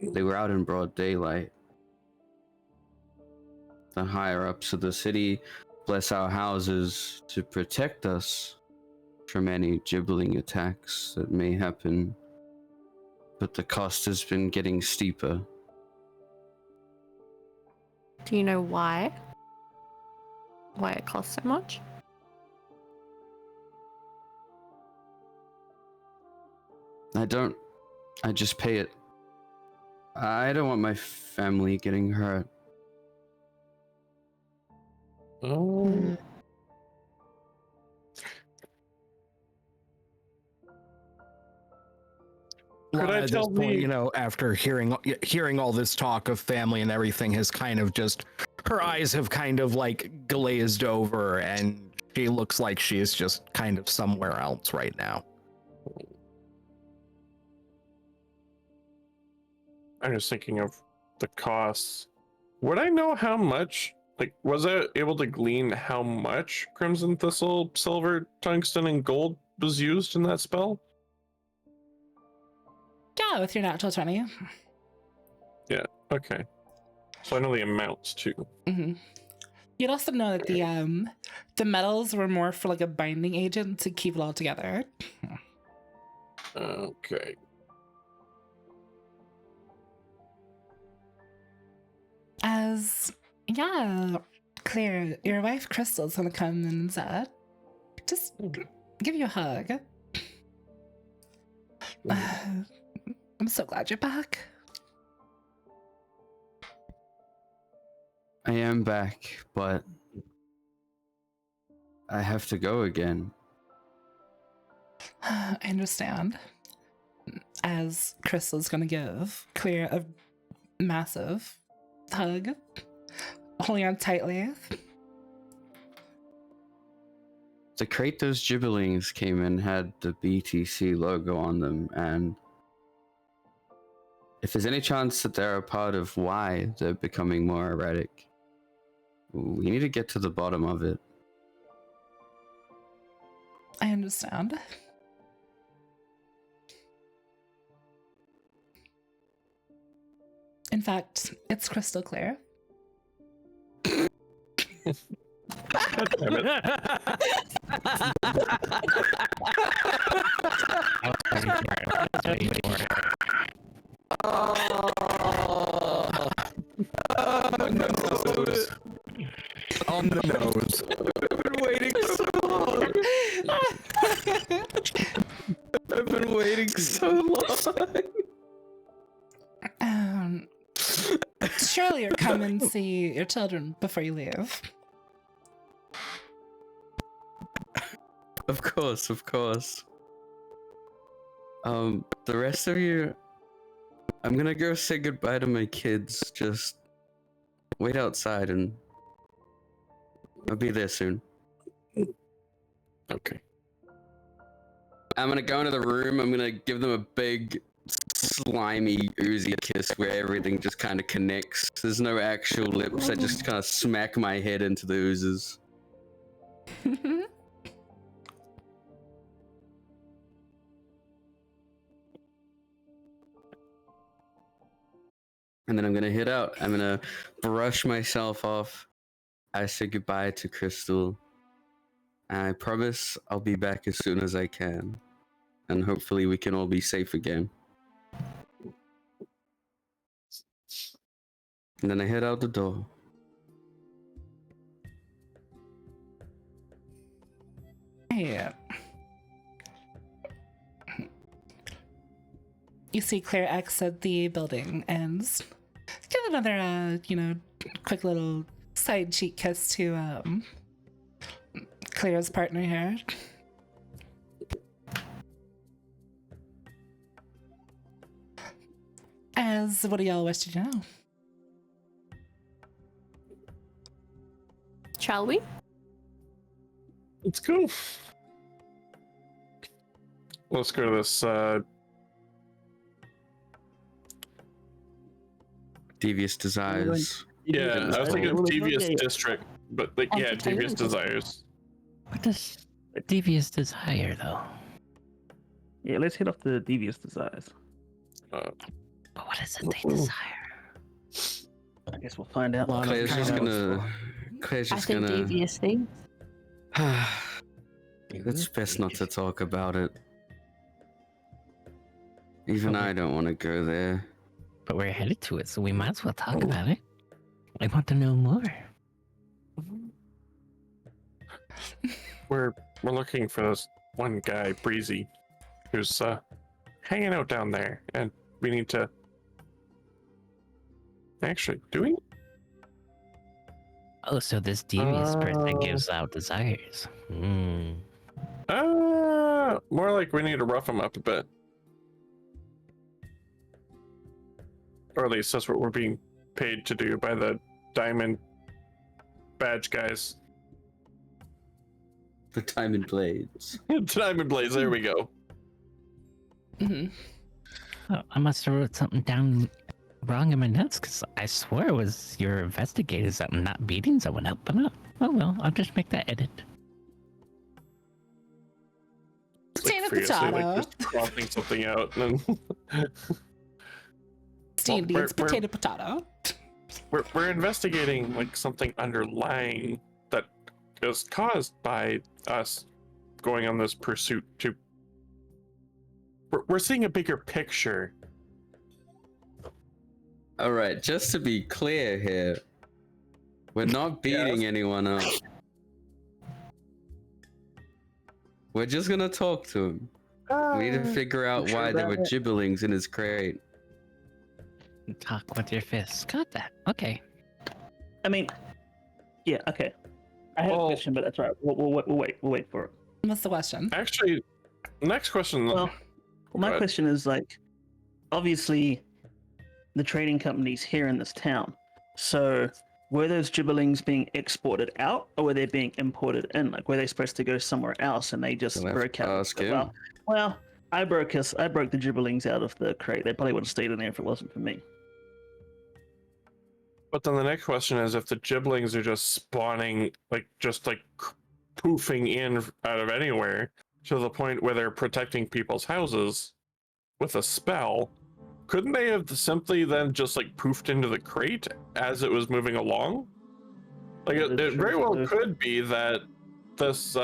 they were out in broad daylight. The higher ups of the city bless our houses to protect us from any gibbling attacks that may happen, but the cost has been getting steeper. Do you know why? Why it costs so much? I just pay it. I don't want my family getting hurt. Oh. Could I At tell this point, the- you know, after hearing all this talk of family and everything, has kind of just, her eyes have kind of like glazed over, and she looks like she is just kind of somewhere else right now. I'm just thinking of the costs. Would I know how much? Like, was I able to glean how much Crimson Thistle, silver, tungsten, and gold was used in that spell? Yeah, with your natural 20. Okay. So I know the amounts too. Mm-hmm. You'd also know that the metals were more for like a binding agent to keep it all together. Okay. Claire, your wife Crystal's gonna come and just give you a hug. I'm so glad you're back. I am back, but I have to go again. I understand. as Crystal's gonna give Clear a massive hug, holding on tightly. The crate those gibberlings came in had the BTC logo on them, and if there's any chance that they're a part of why they're becoming more erratic, we need to get to the bottom of it. I understand. In fact, it's crystal clear. On the nose. I've been waiting so long. I've been waiting so long. Surely you'll come and see your children before you leave. Of course, of course. The rest of you, I'm gonna go say goodbye to my kids. Just wait outside and I'll be there soon. Okay. I'm gonna go into the room. I'm gonna give them a big, slimy, oozy kiss where everything just kind of connects. There's no actual lips. I just kind of smack my head into the oozes. And then I'm gonna head out. I'm gonna brush myself off. I say goodbye to Crystal. I promise I'll be back as soon as I can. And hopefully we can all be safe again. And then I head out the door. Yeah. You see Claire exit the building and give another, quick little side cheek kiss to Claire's partner here. As what do y'all wish to know? Shall we? Let's go. Let's go to this Devious desires. yeah, I was thinking Well, devious okay. district, but like yeah, devious desires. What does devious desire, though? Yeah, let's hit off the devious desires. But what is it they desire? I guess we'll find out. Claire's just gonna. Claire's I just think gonna. devious things. It's best not to talk about it. Even I don't want to go there. But we're headed to it, so we might as well talk about it. I want to know more. We're looking for this one guy, Breezy, who's hanging out down there, and we need to. Actually, do we? Oh, so this devious person gives out desires. Hmm. More like we need to rough him up a bit. Or at least that's what we're being paid to do by the diamond badge guys. The diamond blades. Diamond blades, there we go. Mm-hmm. Oh, I must have wrote something down wrong in my notes, because I swore it was your investigators that I'm not beating someone up, but no. Oh well, I'll just make that edit. Potato, Seriously, potato. just crossing something out. And then Steve Well, needs we're- potato, potato. we're investigating like something underlying that is caused by us going on this pursuit to. We're seeing a bigger picture. All right, just to be clear here, we're not beating anyone up. We're just gonna talk to him. We need to figure out sure why there about were it? gibberlings in his crate. Talk with your fists. Got that. Okay. I mean, yeah, okay. I had Well- a question, but that's all right. We'll wait for it. What's the question? Actually, next question. Well, my Go ahead. question is like, obviously the trading company's here in this town. So were those gibberlings being exported out, or were they being imported in? Like, were they supposed to go somewhere else and they just You'll have broke to out? ask him. Well, I broke the gibberlings out of the crate. They probably would have stayed in there if it wasn't for me. But then the next question is, if the giblings are just spawning, like poofing in out of anywhere to the point where they're protecting people's houses with a spell, couldn't they have simply then just like poofed into the crate as it was moving along? Like it very well could be that this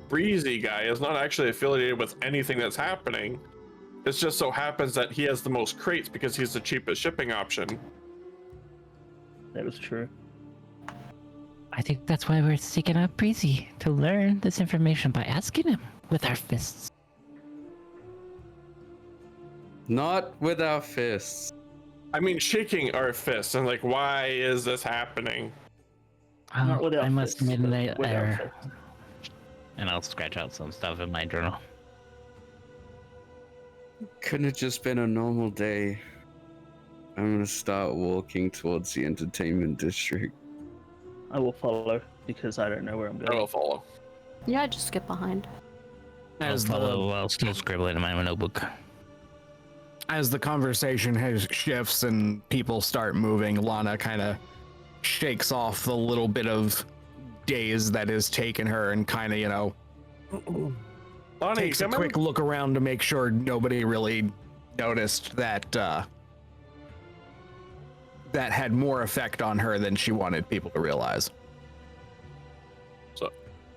breezy guy is not actually affiliated with anything that's happening. It just so happens that he has the most crates because he's the cheapest shipping option. That was true. I think that's why we're seeking out Breezy, to learn this information by asking him with our fists. Not with our fists. I mean, shaking our fists and like, why is this happening? Not with our I must fists, admit an but with our error. fists. And I'll scratch out some stuff in my journal. Couldn't have just been a normal day. I'm gonna start walking towards the entertainment district. I will follow because I don't know where I'm I going. will follow. Yeah, just get behind. As I'll still scribble it in my notebook. As the conversation shifts and people start moving, Lanna kind of shakes off the little bit of daze that has taken her and kind of, Lonnie, takes a come quick in. look around to make sure nobody really noticed that that had more effect on her than she wanted people to realize. So,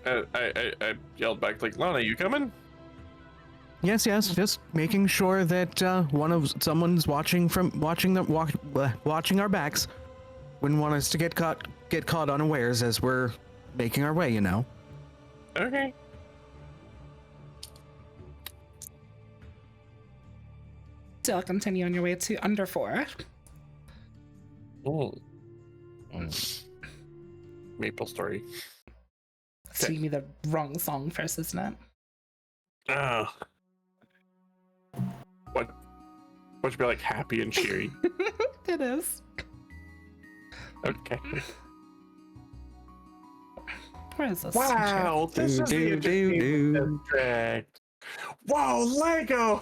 I yelled back like, "Lana, you coming?" Yes, just making sure that someone's watching our backs. Wouldn't want us to get caught unawares as we're making our way, Okay. Still continue on your way to under 4. Oh. Maple Story. So you me the wrong song first, isn't it? Ah. What should be like happy and cheery? It is. Okay. Where is this? Wow, this is the entertainment district. Wow, Lego.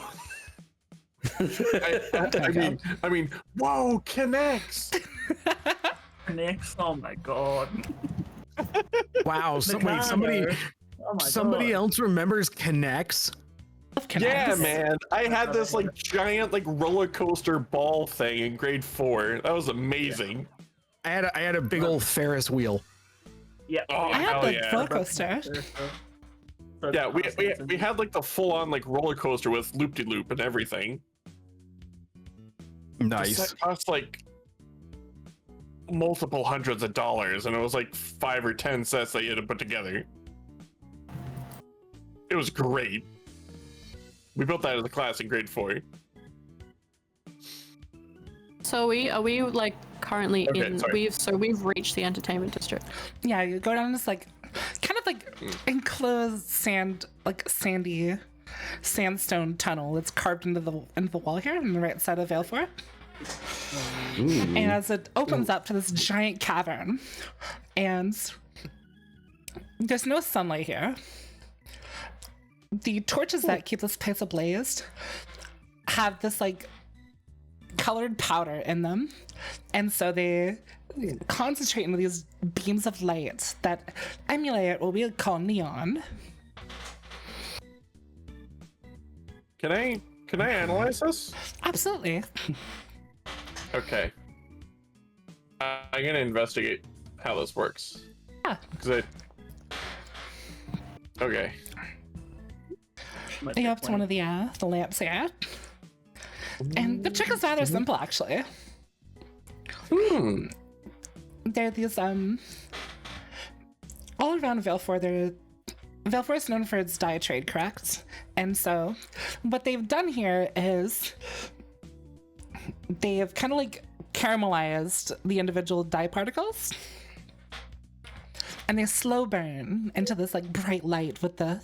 I mean, whoa, connects. Next, oh my god. Wow, Mikado. Oh my somebody god. else remembers Connects. Yeah, man. I had this like giant like roller coaster ball thing in grade 4. That was amazing. I had a big old Ferris wheel. Yeah. Oh, I had hell the yeah. roller coaster. Yeah, we had like the full on like roller coaster with loop-de-loop and everything. The Nice. set cost like multiple hundreds of dollars, and it was like 5 or 10 sets that you had to put together. It was great. We built that as a class in grade 4. So are we like currently Okay, in? sorry. We've reached the entertainment district. Yeah, you go down this like kind of like enclosed sandy sandstone tunnel that's carved into the wall here on the right side of Valefor. And as it opens up to this giant cavern, and there's no sunlight here. The torches that keep this place ablaze have this like colored powder in them, and so they concentrate into these beams of light that emulate what we would call neon. Can I analyze this? Absolutely. Okay. I'm gonna investigate how this works. Yeah. Okay. You up to one of the lamps here, and the trick is rather simple, actually. There are these all around Valefor. Valefor is known for its dye trade, correct? And so, what they've done here is they have kind of like caramelized the individual dye particles, and they slow burn into this like bright light with the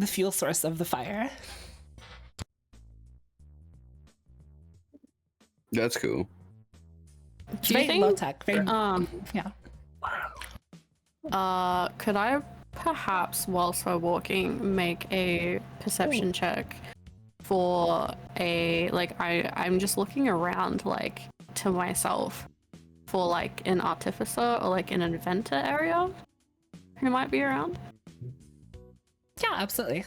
fuel source of the fire. That's cool. It's Do you very think, low tech. Very, yeah. Could I perhaps, whilst we're walking, make a perception check for a, like, I'm just looking around, like, to myself for, like, an artificer or, like, an inventor area who might be around? Yeah, absolutely.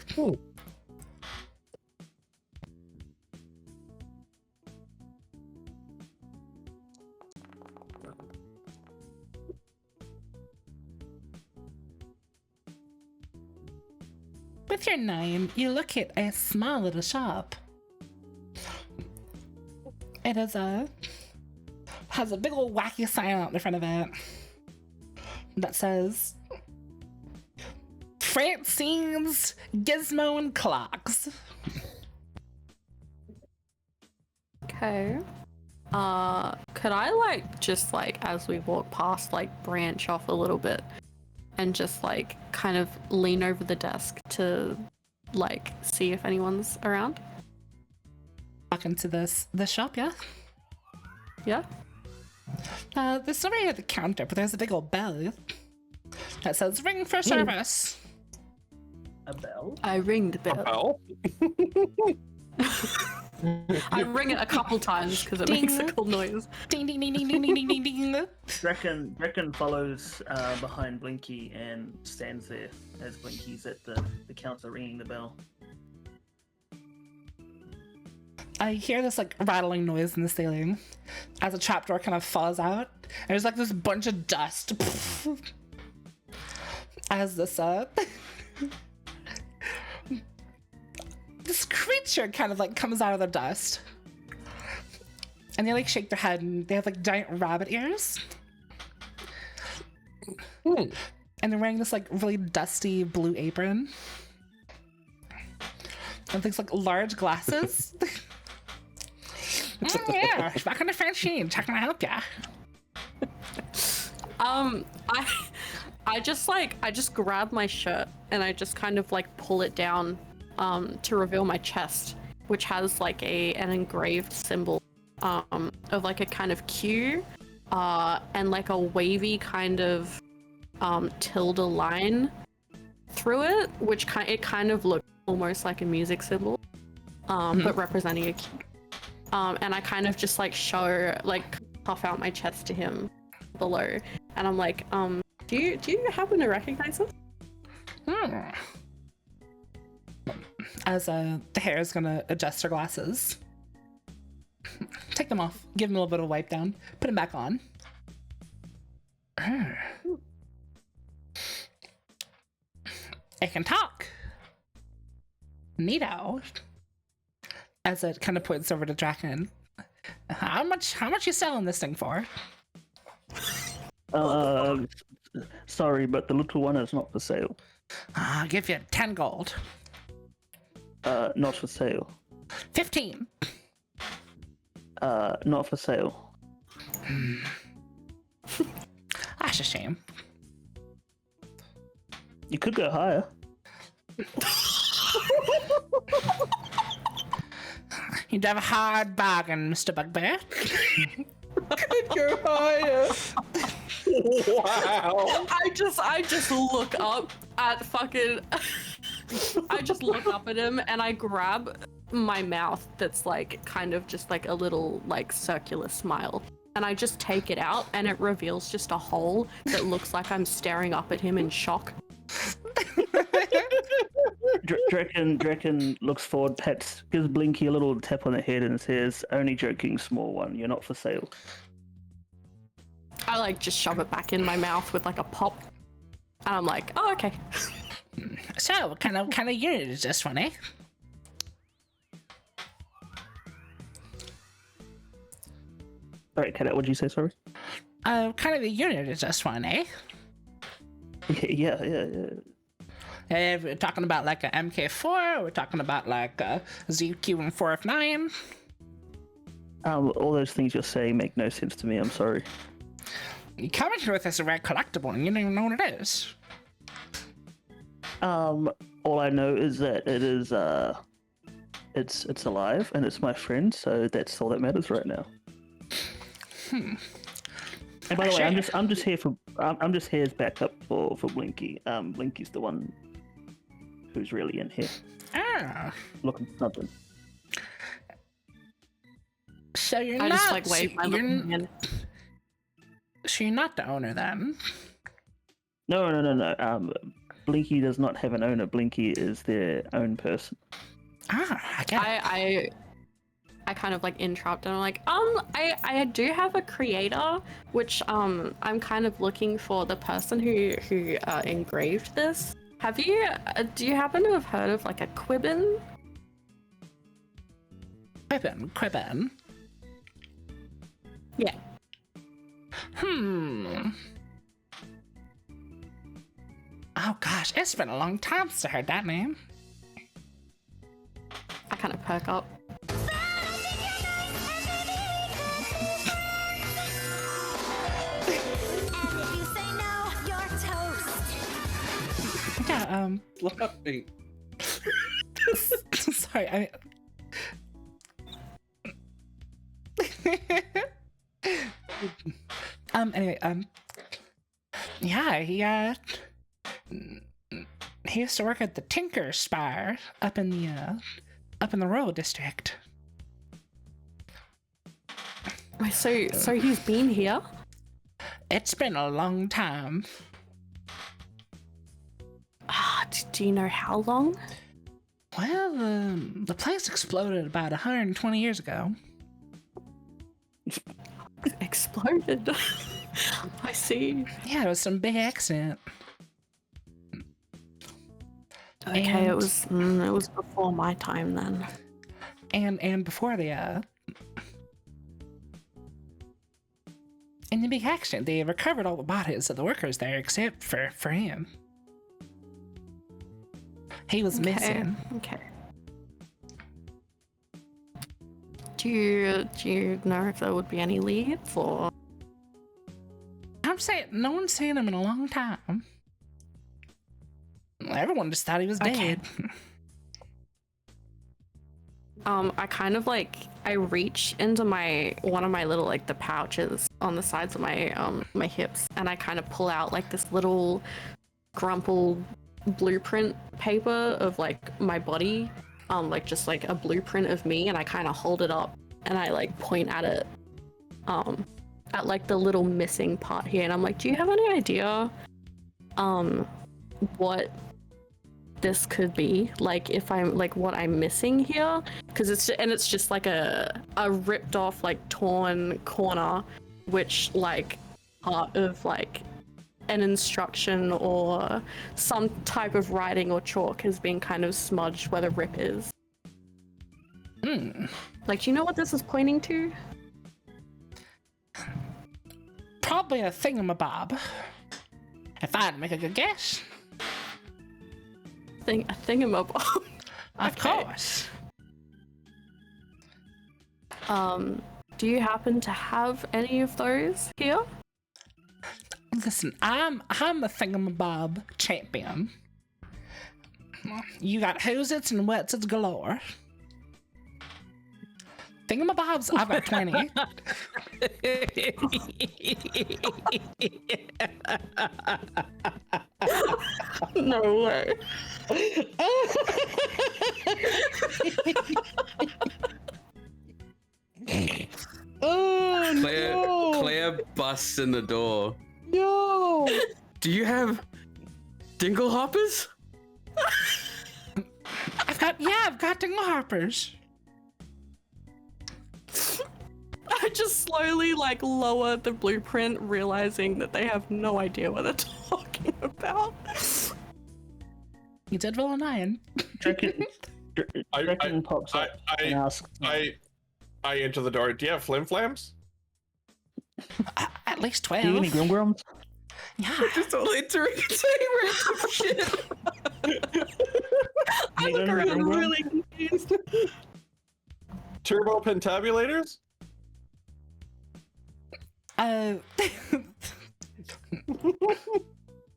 With your 9, you look at a small little shop. It is has a big old wacky sign out the front of it that says Francine's Gizmo and Clocks. Okay. Could I, like, just, like, as we walk past, like, branch off a little bit and just, like, kind of lean over the desk to, like, see if anyone's around? Walk into the shop, yeah? Yeah? There's nobody at the counter, but there's a big old bell that says ring for service. A bell? I ring the bell. I ring it a couple times because it makes a cool noise. Ding ding ding ding ding ding ding ding ding. Drakkon follows behind Blinky and stands there as Blinky's at the counter ringing the bell. I hear this like rattling noise in the ceiling as a trapdoor kind of falls out. And there's like this bunch of dust as this this creature kind of like comes out of the dust. And they like shake their head and they have like giant rabbit ears. And they're wearing this like really dusty blue apron. And things like large glasses. Yeah, back on the Francine. How can I help ya? I just grab my shirt and I just kind of like pull it down to reveal my chest, which has like an engraved symbol of like a kind of Q and like a wavy kind of tilde line through it, which kind of looks almost like a music symbol, but representing a Q. And I kind of just like puff out my chest to him below, and I'm like, do you happen to recognize this? As the hair is gonna adjust her glasses. Take them off, give them a little bit of wipe down, put them back on. It can talk. Neato. As it kind of points over to Drakkon. How much you selling this thing for? Sorry, but the little one is not for sale. I'll give you 10 gold. Not for sale. 15. Not for sale. That's a shame. You could go higher. You'd have a hard bargain, Mr. Bugbear. Could go higher. Wow. I just look up at fucking. I just look up at him and I grab my mouth that's like kind of just like a little like circular smile. And I just take it out and it reveals just a hole that looks like I'm staring up at him in shock. Drakkon looks forward, gives Blinky a little tap on the head and says, "Only joking, small one. You're not for sale." I like just shove it back in my mouth with like a pop, and I'm like, "Oh, okay." So, what kind of unit is this one, eh? Alright, Cadet, what'd you say, sorry? Kind of a unit is this one, eh? Yeah. We're talking about like a MK4, we're talking about like a ZQ and 4 of 9. All those things you're saying make no sense to me, I'm sorry. You come in here with this rare collectible and you don't even know what it is. All I know is that it is, it's alive and it's my friend, so that's all that matters right now. And by the way, I'm just here for I'm just here as backup for Blinky. Blinky's the one who's really in here Ah, looking for something. so you're I not. just like wave my you're, little hand. so you're not the owner then. No. Blinky does not have an owner. Blinky is their own person. Ah, I get it. I kind of like interrupt and I'm like, I do have a creator, which I'm kind of looking for the person who engraved this. Do you happen to have heard of like a quibbin? Quibbin. Yeah. Oh gosh, it's been a long time since I heard that name. I kind of perk up. Yeah, Look up me. sorry, anyway, yeah, he used to work at the Tinker Spire up in the rural district. So he's been here? It's been a long time. Do you know how long? Well, the place exploded about 120 years ago. Exploded. I see. Yeah, it was some big accident. Okay, And- it was before my time then. And before in the big accident, they recovered all the bodies of the workers there except for him. He was missing. Okay. Do you know if there would be any leads or? I'm saying no one's seen him in a long time. Everyone just thought he was Okay. dead. I kind of like I reach into one of my little like the pouches on the sides of my my hips, and I kind of pull out like this little crumpled blueprint paper of like my body, like just like a blueprint of me, and I kind of hold it up and I like point at it, at like the little missing part here, and I'm like, do you have any idea, what this could be, like if I'm like what I'm missing here? Because it's just like a ripped off like torn corner, which like part of like an instruction or some type of writing or chalk has been kind of smudged where the rip is. Like, do you know what this is pointing to? Probably a thingamabob. If I'd make a good guess. A thingamabob. Of Okay. course. Do you happen to have any of those here? Listen, I'm a thingamabob champion. You got who's-its and what's-its galore. Thingamabobs, I've got 20. No way. Claire busts in the door. No! Do you have dingle hoppers? I've got dingle harpers. I just slowly like lower the blueprint, realizing that they have no idea what they're talking about. You did roll a 9. Drakkon pops up and asks, I enter the door. Do you have flim flams? At least "Do you have any 12. Grimgrums?" Yeah. Just all entering and saying random shit. I You look don't around remember? really confused. Turbo pentabulators?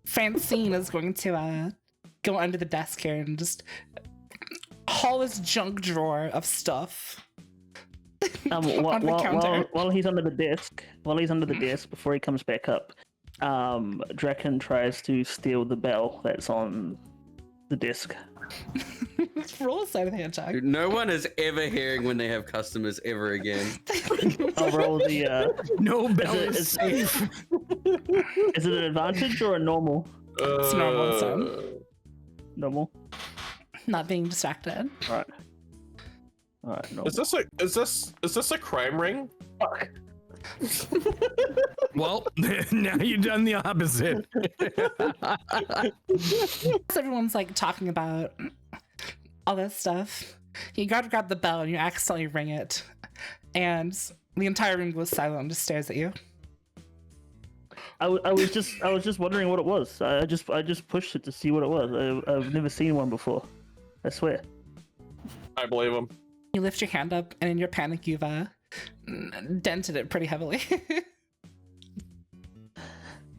Francine is going to go under the desk here and just haul his junk drawer of stuff While, On the while, counter. while he's under the desk, before he comes back up, Drakkon tries to steal the bell that's on the desk. Roll a sleight of hand check. Dude, no one is ever hearing when they have customers ever again. I'll roll the. No bell it- is it's- safe. Is it an advantage or a normal? It's normal, son. Normal. Not being distracted. All right. All right. Normal. Is this a crime ring? Fuck. Well, now you've done the opposite. So everyone's like talking about all this stuff. You gotta grab the bell and you accidentally ring it, and the entire room goes silent and just stares at you. I was just wondering what it was. I just pushed it to see what it was. I've never seen one before. I swear. I believe him. You lift your hand up, and in your panic, you've dented it pretty heavily.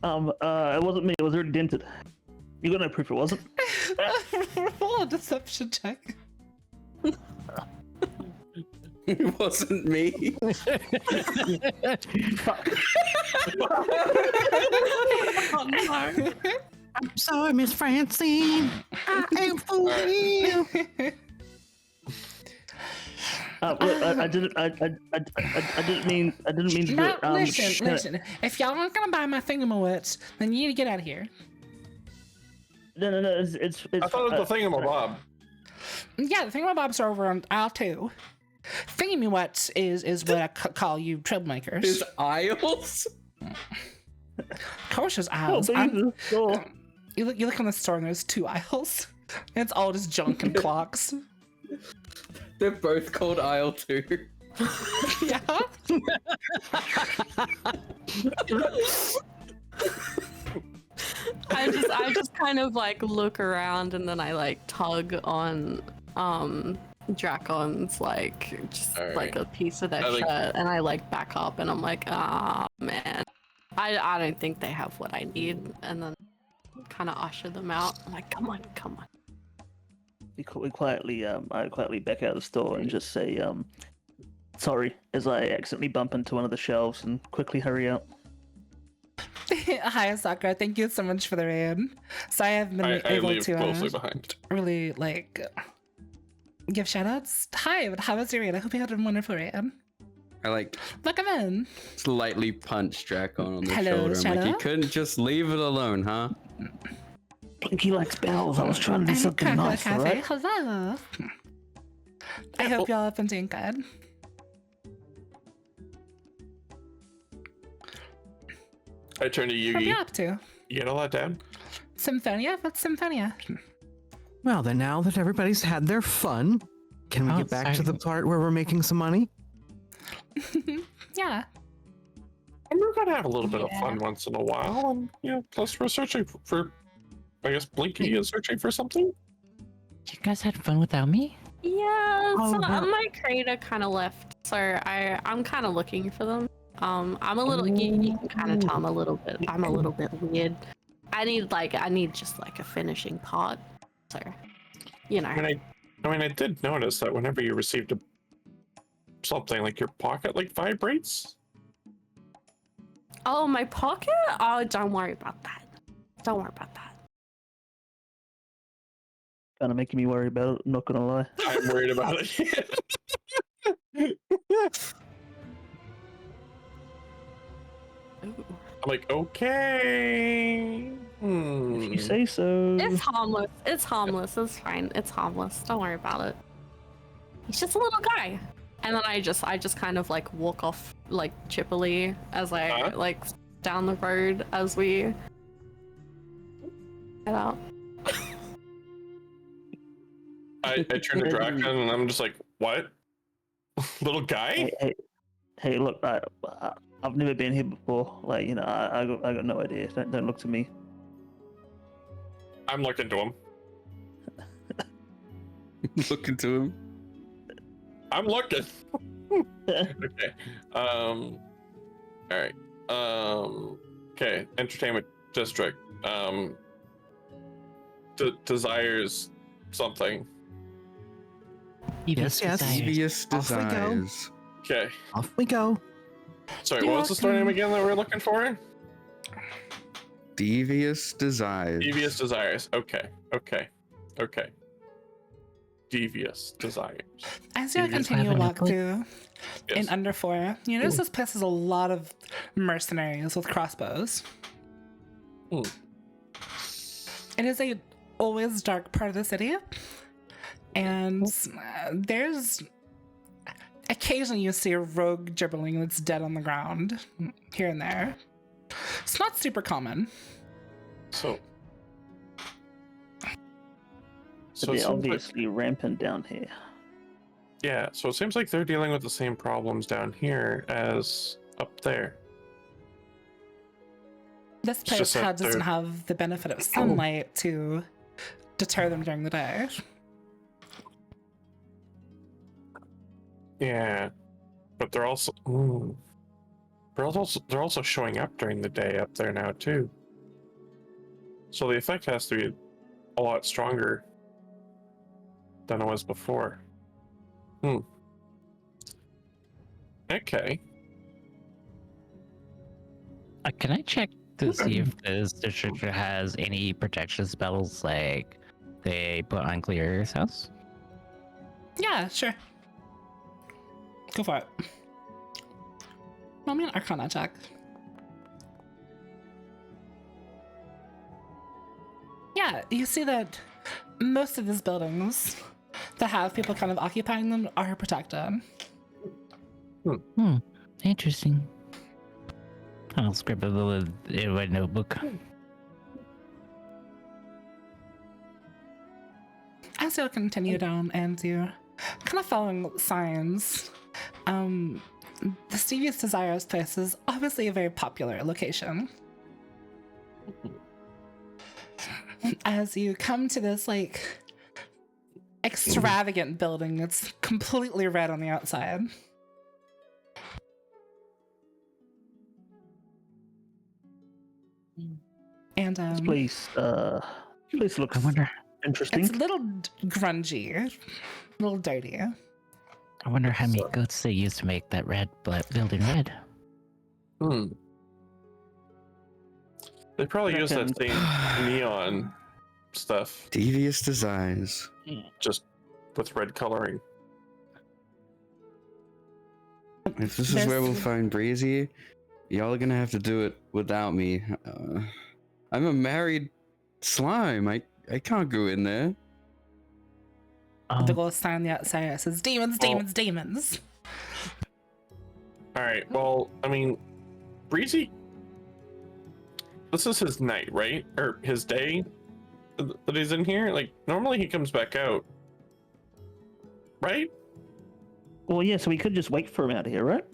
It wasn't me. It was already dented. You got no proof it wasn't. Roll a deception check. It wasn't me. Fuck. Oh, no. I'm sorry, Miss Francine. I am for real. Look, I didn't mean to do No, it. listen. If y'all aren't gonna buy my thingamawits, then you need to get out of here. No. It's I thought it was the thingamabob. Yeah, the thingamabobs are over on aisle 2. Thingamawits is what I call you troublemakers. His aisles? Of course there's Oh, aisles. Jesus. Oh. You look in the store and there's 2 aisles. And it's all just junk and clocks. They're both called aisle 2. Yeah. I just kind of like look around and then I like tug on Drakkon's like just All right. like a piece of their I think- shirt and I like back up and I'm like, ah man. I don't think they have what I need, and then kind of usher them out. I'm like, come on. We quietly I quietly back out of the store and just say sorry as I accidentally bump into one of the shelves and quickly hurry out. Hi, Sakura. Thank you so much for the raid. So I have been I able leave to closely behind. really like give shout outs. Hi, how was your raid? I hope you had a wonderful raid. I like Welcome in. slightly punch Drakkon on the Hello, shoulder. I'm like, Shadow? you couldn't just leave it alone, huh? Blinky likes bells. I was trying to do something I'm nice, Cafe. alright? Hello. I hope y'all have been doing good. I turn to What are you Yugi. up to? You get all that down? Symphonia? What's Symphonia? Well, then now that everybody's had their fun, can we Oh, get back to sorry. the part where we're making some money? Yeah. And we're gonna have a little bit of fun once in a while, and plus we're searching for. I guess Blinky is searching for something. You guys had fun without me? Yeah, Oh, so wow. my creator kind of left, so I'm kind of looking for them. I'm a little. You can kind of tell I'm a little bit weird. I need just like a finishing part. So, you know. I mean, I did notice that whenever you received something, like your pocket like vibrates. Oh, my pocket? Oh, don't worry about that. Don't worry about that. Kind of making me worry about it, I'm not gonna lie. I'm worried about it. Ooh. I'm like, okay. If you say so. It's harmless. It's harmless. It's fine. It's harmless. Don't worry about it. He's just a little guy. And then I just kind of like walk off like chippily as I Huh? like down the road as we get out. I turn to Drakkon and I'm just like, what? Little guy? Hey, look, I've never been here before. Like, you know, I got no idea. Don't look to me. I'm looking to him. Looking to him. I'm looking. Okay. All right. Okay. Entertainment district. Desires something. Yes, yes. Desires. Devious Off we go. desires. Okay. Off we go. Sorry, what was the store name again that we're looking for? Devious desires. Devious Desires. Okay. Devious Desires. As you Devious continue to walk Weapon. through in Yes. Under 4, you notice this place has a lot of mercenaries with crossbows. Hmm. It is a always dark part of the city, and there's occasionally you see a rogue gibberling that's dead on the ground here and there. It's not super common. So So it they're seems like, obviously rampant down here. yeah, so it seems like they're dealing with the same problems down here as up there. This It's place just that doesn't they're- have the benefit of sunlight to deter them during the day. Yeah, but they're also they're also showing up during the day up there now too. So the effect has to be a lot stronger than it was before. Okay. Can I check to see if this district has any protection spells like they put on Clear's house? Yeah, sure. Go for it. Roll me an Arcana check. Yeah, you see that most of these buildings that have people kind of occupying them are protected. Interesting. I'll scribble it in my notebook. As you'll continue down and you're kind of following signs, the Devious Desires place is obviously a very popular location. As you come to this, like, extravagant building that's completely red on the outside. And This place looks I wonder. interesting. it's a little grungy, a little dirty. I wonder how many goats they used to make that red building red. They probably use that Reckon- same neon stuff, Devious desires. just with red coloring. If this is where we'll There's- find Breezy, y'all are gonna have to do it without me. I'm a married slime. I can't go in there. The gold sign on the outside that says demons, demons, demons. All right. Well, I mean, Breezy. This is his night, right? Or his day that he's in here. Like normally he comes back out, right? Well, yeah, so we could just wait for him out here, right?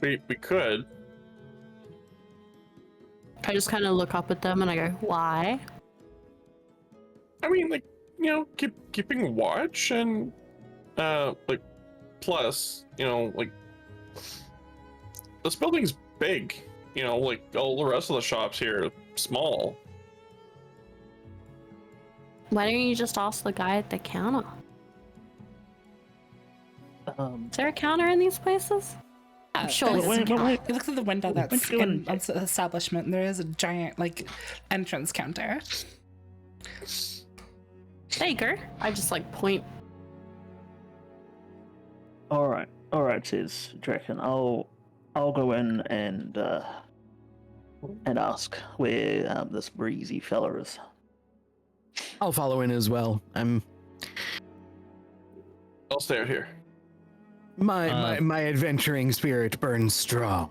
We could. I just kind of look up at them and I go, why? I mean, like, you know, keeping watch and like plus, you know, like this building's big. You know, like all the rest of the shops here are small. Why don't you just ask the guy at the counter? Is there a counter in these places? I'm sure there's there's a wait, counter. wait. You look through the window that's What's going- in the establishment, and there is a giant, like, entrance counter. There you go. I just like point. All right, says Drakkon. I'll go in and ask where this breezy fella is. I'll follow in as well. I'll stay out here. My adventuring spirit burns strong.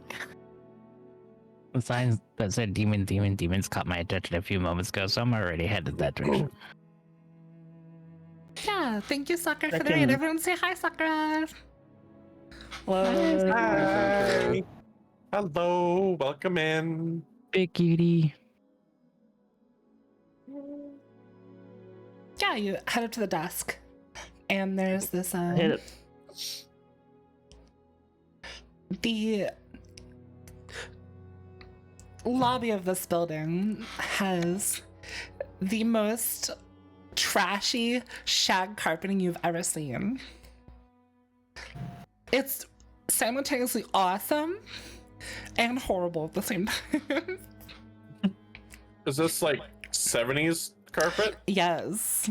The signs that said demons caught my attention a few moments ago, so I'm already headed that direction. Yeah, thank you, Sakura, for the Drakkon- raid. Everyone say hi, Sakura. Hi. Hello. Welcome in. Big cutie. Yeah, you head up to the desk, and there's this, Hit it. the lobby of this building has the most trashy shag carpeting you've ever seen. It's simultaneously awesome and horrible at the same time. Is this like 70s carpet? Yes.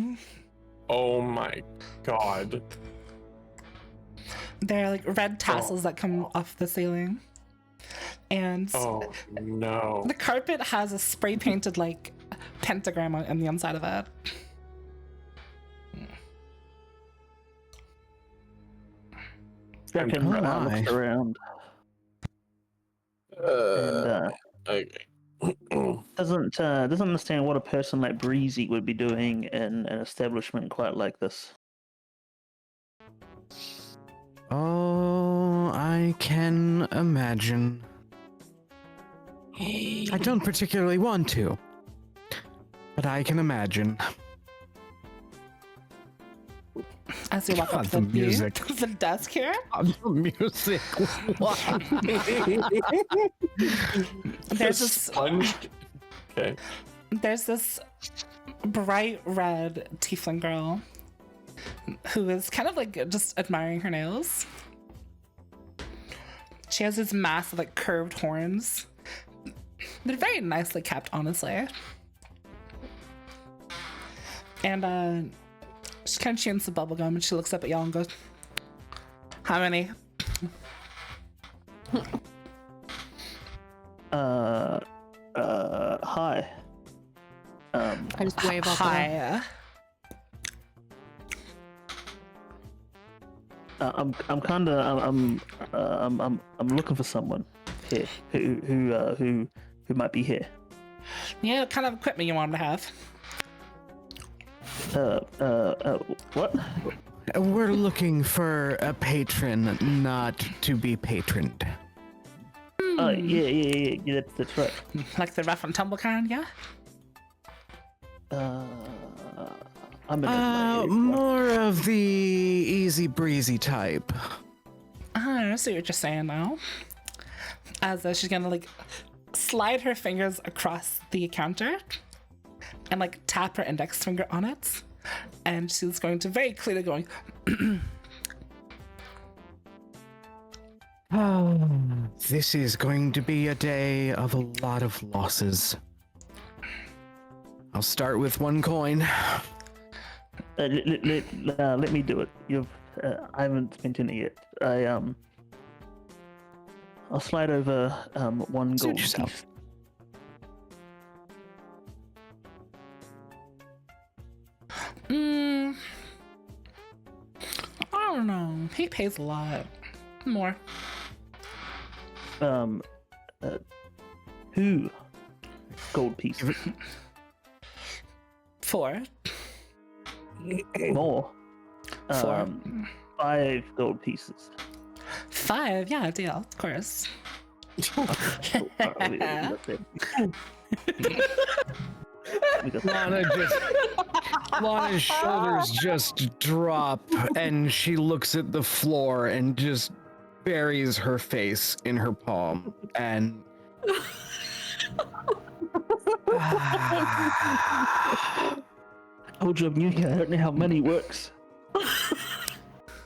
Oh my god. There are like red tassels that come off the ceiling. And Oh no. the carpet has a spray painted like pentagram on the inside of it. Drakkon Oh, looks my. around and Okay. doesn't understand what a person like Breezy would be doing in an establishment quite like this. Oh, I can imagine. I don't particularly want to, but I can imagine. As you walk up God, to the music. the desk here, The music. there's this Sponge. Okay. there's this bright red tiefling girl who is kind of like just admiring her nails. She has these massive like curved horns. They're very nicely kept, honestly. And she kind of chews the bubble gum and she looks up at y'all and goes, "How many?" Hi. I just wave off. Hi. I'm looking for someone here who might be here. Yeah, what kind of equipment you want them to have? What? We're looking for a patron, not to be patroned. Yeah, that's right. Like the rough and tumble kind, yeah? I'm in More of the easy breezy type. I see what you're saying now. As she's gonna like slide her fingers across the counter and like tap her index finger on it. And she's going to very clearly going, Oh, this is going to be a day of a lot of losses. I'll start with 1 coin. let me do it. I haven't spent any yet. I'll slide over 1 Suit gold yourself. piece. I don't know. He pays a lot. More. 2 gold pieces. 4. More. 4. 5 gold pieces. 5, yeah, deal, of course. Lana's shoulders just drop, and she looks at the floor and just buries her face in her palm. And Old job, you I don't know how money works.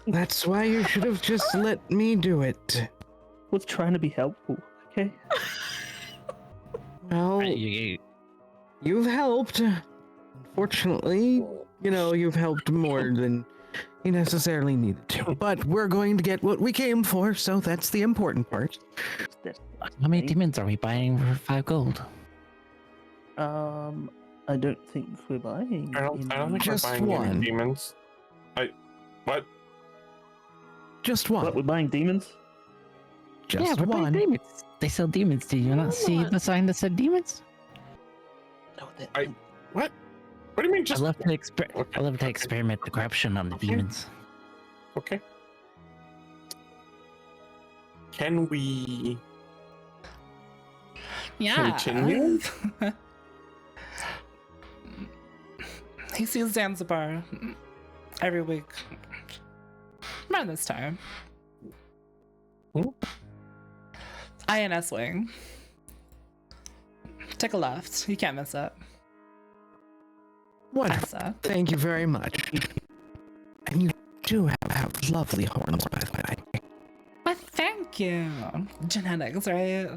that's why you should have just let me do it. Was trying to be helpful, okay? Well, you've helped. Unfortunately, you've helped more than you necessarily needed to. But we're going to get what we came for, so that's the important part. How many demons are we buying for 5 gold? I don't think we're buying. I don't think Just we're buying one. any demons. What? Just one. What, we're buying demons? Just yeah, we're buying one. demons. They sell demons. Did you not see the sign that said demons? No, What? What do you mean just... I love to experiment the corruption on the demons. Okay. Can we... Yeah. Continue? He sees Zanzibar every week. Around this time. INS wing. Take a left. You can't miss it. Wonderful. Essa. Thank you very much. And you do have lovely horns, by the way. Well, thank Thank you. Genetics, right?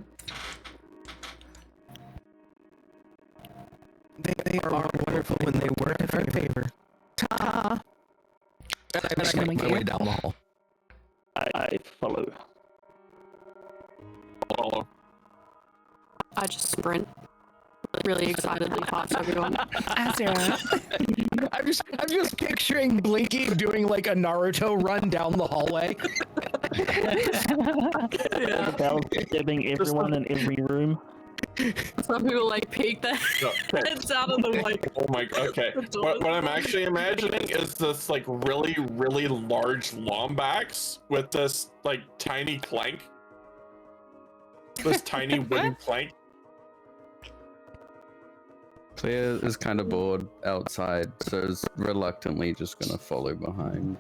They are wonderful when they work in our favor. Ta! And I just make my way down the hall. I follow. Follow. I just sprint really excitedly past everyone. As you're up. I'm just picturing Blinky doing like a Naruto run down the hallway. Stabbing everyone in every room. Some people like peek their heads out of the like. Oh my. Okay. What I'm actually imagining is this like really, really large Lombax with this like tiny clank. This tiny wooden plank. Clea is kind of bored outside, so is reluctantly just gonna follow behind.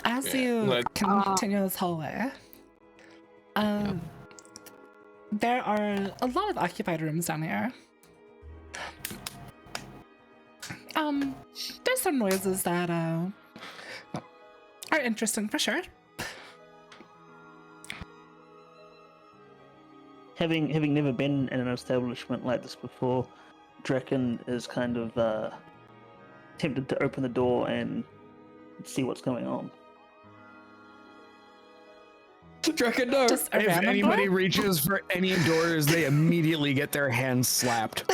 As you continue this hallway, there are a lot of occupied rooms down here. There's some noises that are interesting for sure. Having never been in an establishment like this before, Drakkon is kind of tempted to open the door and see what's going on. Drakkon, no! Just a If random anybody door? reaches for any doors, they immediately get their hands slapped.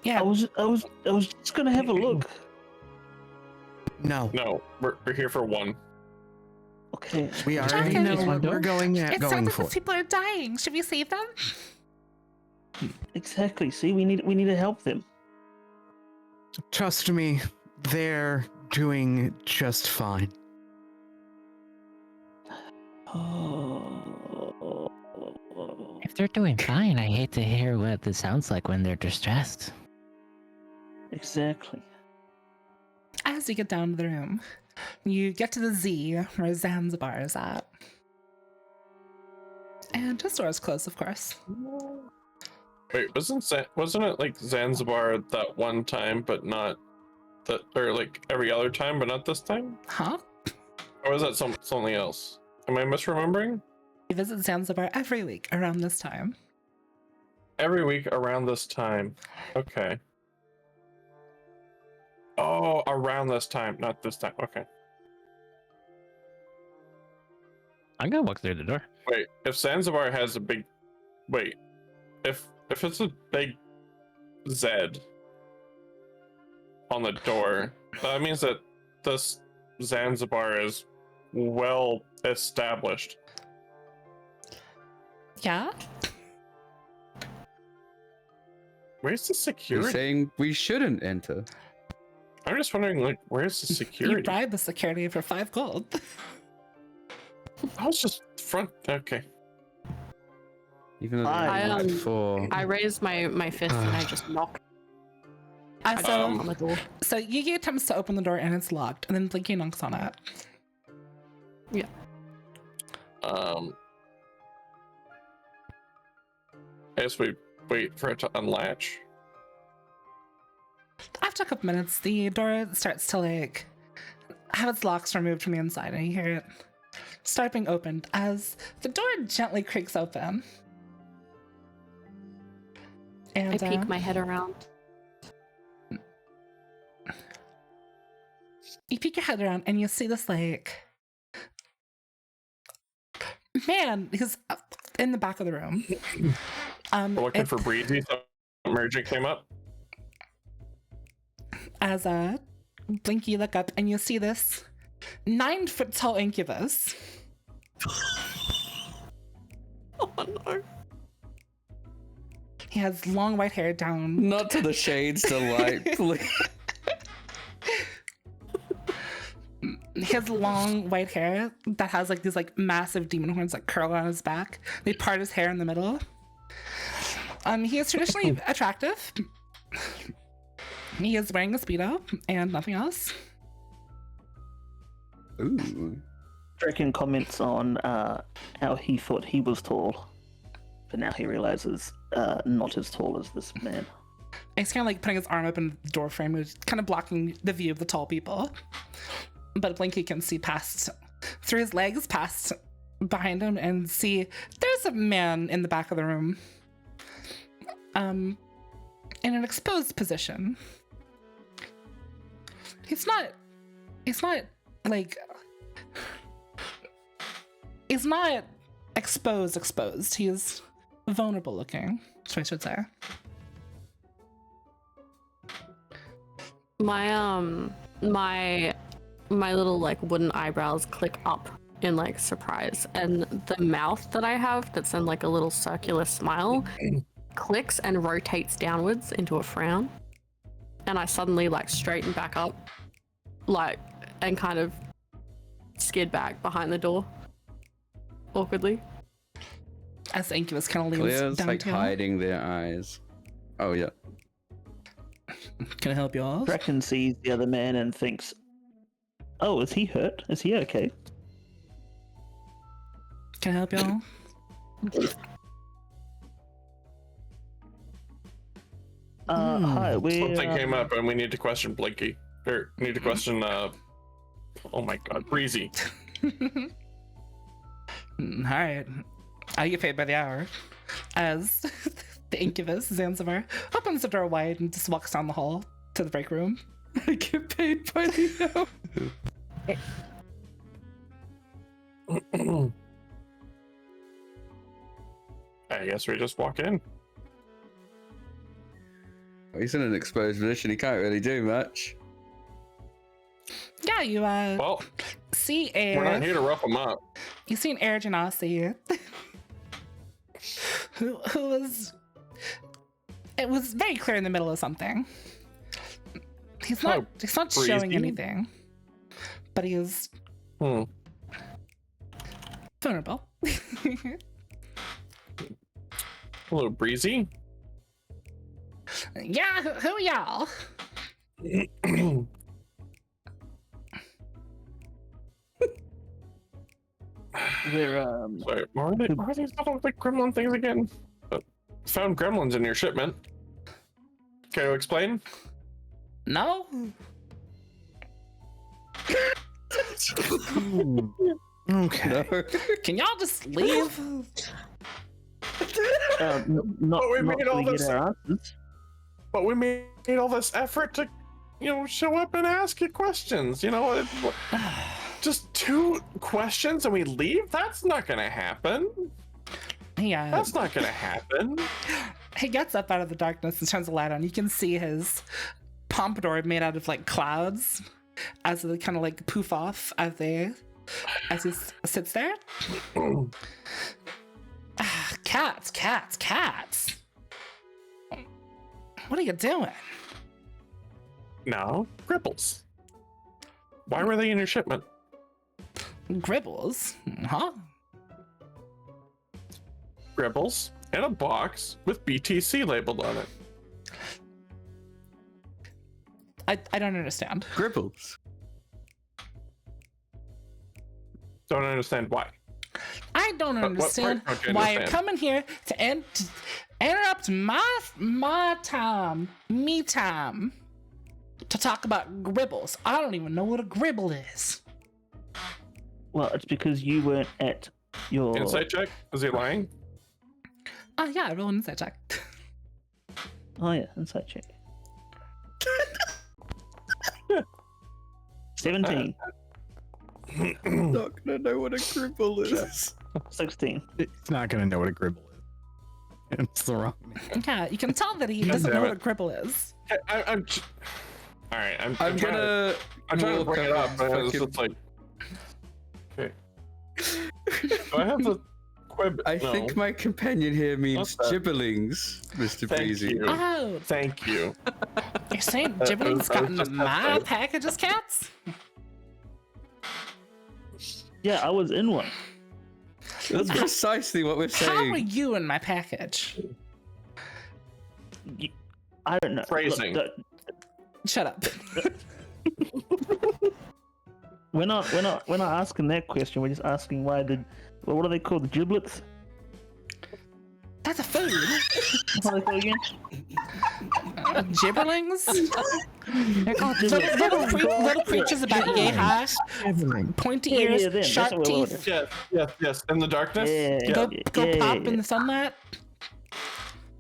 Yeah, I was just gonna have a look. No, No, we're here for one. Okay. we already Drakkon. know Just one what we're door? going it going sounds like for. these people are dying. Should we save them? Exactly. See, we need to help them. Trust me, they're doing just fine. Oh. If they're doing fine, I hate to hear what this sounds like when they're distressed. Exactly. As you get down to the room, you get to the Z where Zanzibar is at. And his door is closed, of course. Wait, wasn't it like Zanzibar that one time, but not that, or like every other time, but not this time? Huh? Or was that something else? Am I misremembering? You visit Zanzibar every week around this time. Every week around this time. Okay. Oh, around this time, not this time. Okay. I'm gonna walk through the door. Wait, if Zanzibar has a big, wait, if it's a big Z on the door, that means that this Zanzibar is well established. Yeah? Where's the You're security? saying we shouldn't enter. I'm just wondering, like, where's the You security? bribe the security for 5 gold. I was just front. Okay. Even though I, they're um, for I raise my fist and I just knock So on the door. Yugi attempts to open the door and it's locked, and then Blinky knocks on it. I guess we wait for it to unlatch. After a couple minutes, the door starts to like have its locks removed from the inside, and you hear it start being opened as the door gently creaks open. And I peek my head around. you peek your head around, and you see this like man who's in the back of the room. We're looking it- for Breezy. So emergent came up. as Blinky look up, and you see this 9-foot tall incubus. Oh no. He has long white hair down. not to the shades delight, please. He has long white hair that has like these like massive demon horns that curl on his back. They part his hair in the middle. He is traditionally attractive. He is wearing a Speedo and nothing else. Ooh. Drakkon comments on how he thought he was tall, but now he realizes not as tall as this man. He's kind of like putting his arm up in the door frame, which is kind of blocking the view of the tall people. But Blinky can see past, through his legs, past behind him, and see there's a man in the back of the room. In an exposed position. He's not like, he's not exposed. He's vulnerable looking, so I should say. My little like wooden eyebrows click up in like surprise, and the mouth that I have that's in like a little circular smile clicks and rotates downwards into a frown, and I suddenly like straighten back up, like, and kind of skid back behind the door awkwardly. As the incubus kind of leans Claire's down like to him. hiding their eyes. Oh yeah. Can I help you all? Drakkon sees the other man and thinks, "Oh, is he hurt? Is he okay?" Can I help you all? Hi, we're... Something came up and we need to question Blinky. Or need to question, oh my god, Breezy. Alright. I get paid by the hour. As the incubus, Zanzibar, opens the door wide and just walks down the hall to the break room. I get paid by the hour. I guess we just walk in. He's in an exposed position. He can't really do much. Yeah, you Well, see we're not here a to rough him up. you see an Air Genasi who was, it was very clear in the middle of something. He's not showing Breezy. anything, but he is vulnerable. Hello, Breezy. Yeah, who are y'all? They're Sorry, are these little like gremlin things again? Found gremlins in your shipment. Can you explain? No? Okay. Can y'all just leave? not we made all till we this- get our answers. But we made all this effort to, show up and ask you questions. Just 2 questions and we leave? That's not gonna happen. Yeah. That's not gonna happen. He gets up out of the darkness and turns the light on. You can see his pompadour made out of like clouds as they kind of like poof off as he sits there. Cats. What are you doing? No, Gribbles. Why were they in your shipment? Gribbles? Huh? Gribbles in a box with BTC labeled on it. I don't understand. Gribbles. Don't understand why. I don't What understand part don't you why you're understand? coming here to interrupt my time, me time, to talk about gribbles. I don't even know what a gribble is. Well, it's because you weren't at your... Insight check? Is he lying? Oh yeah, I roll an insight check. Oh yeah, insight check. 17. Not gonna know what a gribble is. 16. It's not gonna know what a gribble is. It's the wrong name. Yeah, you can tell that he God doesn't damn know what it. a gribble is. I'm all right. I'm I'm trying gonna. I'm trying to walk bring it up, but it's fucking- just like. Okay. Do I have the quib? I No. think my companion here means What's that? gibblings, Mr. Thank Breezy. you. Oh, Thank you. you're saying I gibblings was got into just my saying. packages, cats? Yeah, I was in one. That's precisely what we're How were saying. you in my package? I don't know. Phrasing. Look, Shut up. we're not asking that question. We're just asking why what are they called? The giblets? That's a food. What are they called again? Gibberlings? They're called Little creatures about yay high, pointy ears, them. That's sharp what we're teeth. Yes. In the darkness. Yeah. Go pop in the sunlight.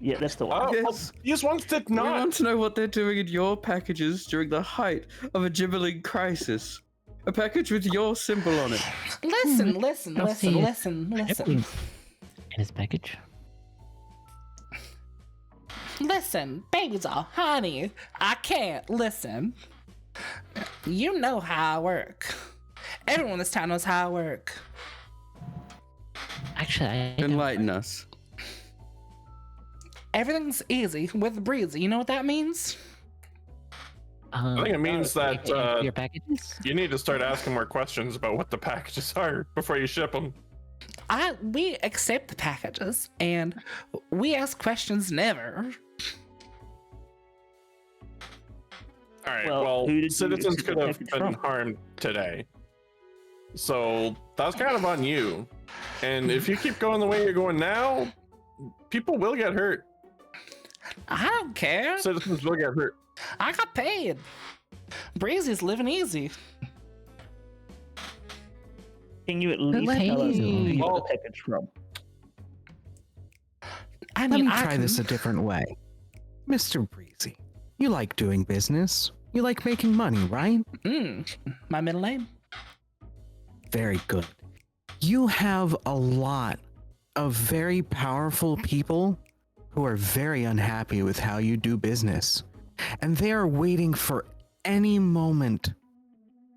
Yeah, that's the one. Oh, Yes. these ones did We not. want to know what they're doing in your packages during the height of a gibberling crisis. A package with your symbol on it. I'll see it. Listen. In his package. Listen, babies are honey. I can't listen. You know how I work. Everyone in this town knows how I work. Actually, I don't. Enlighten us. Everything's easy with breezy. You know what that means? I think it means that your packages. you need to start asking more questions about what the packages are before you ship them. We accept the packages and we ask questions never. All right. Well, Well, who did you citizens accept could the have package been from? harmed today, so that's kind of on you. And if you keep going the way you're going now, people will get hurt. I don't care. Citizens will get hurt. I got paid. Breezy's living easy. Can you at least Hey. tell us who you got Well- the package from? I Let mean, me I try can... this a different way. Mr. Breezy, you like doing business. You like making money, right? My middle name. Very good. You have a lot of very powerful people who are very unhappy with how you do business. And they are waiting for any moment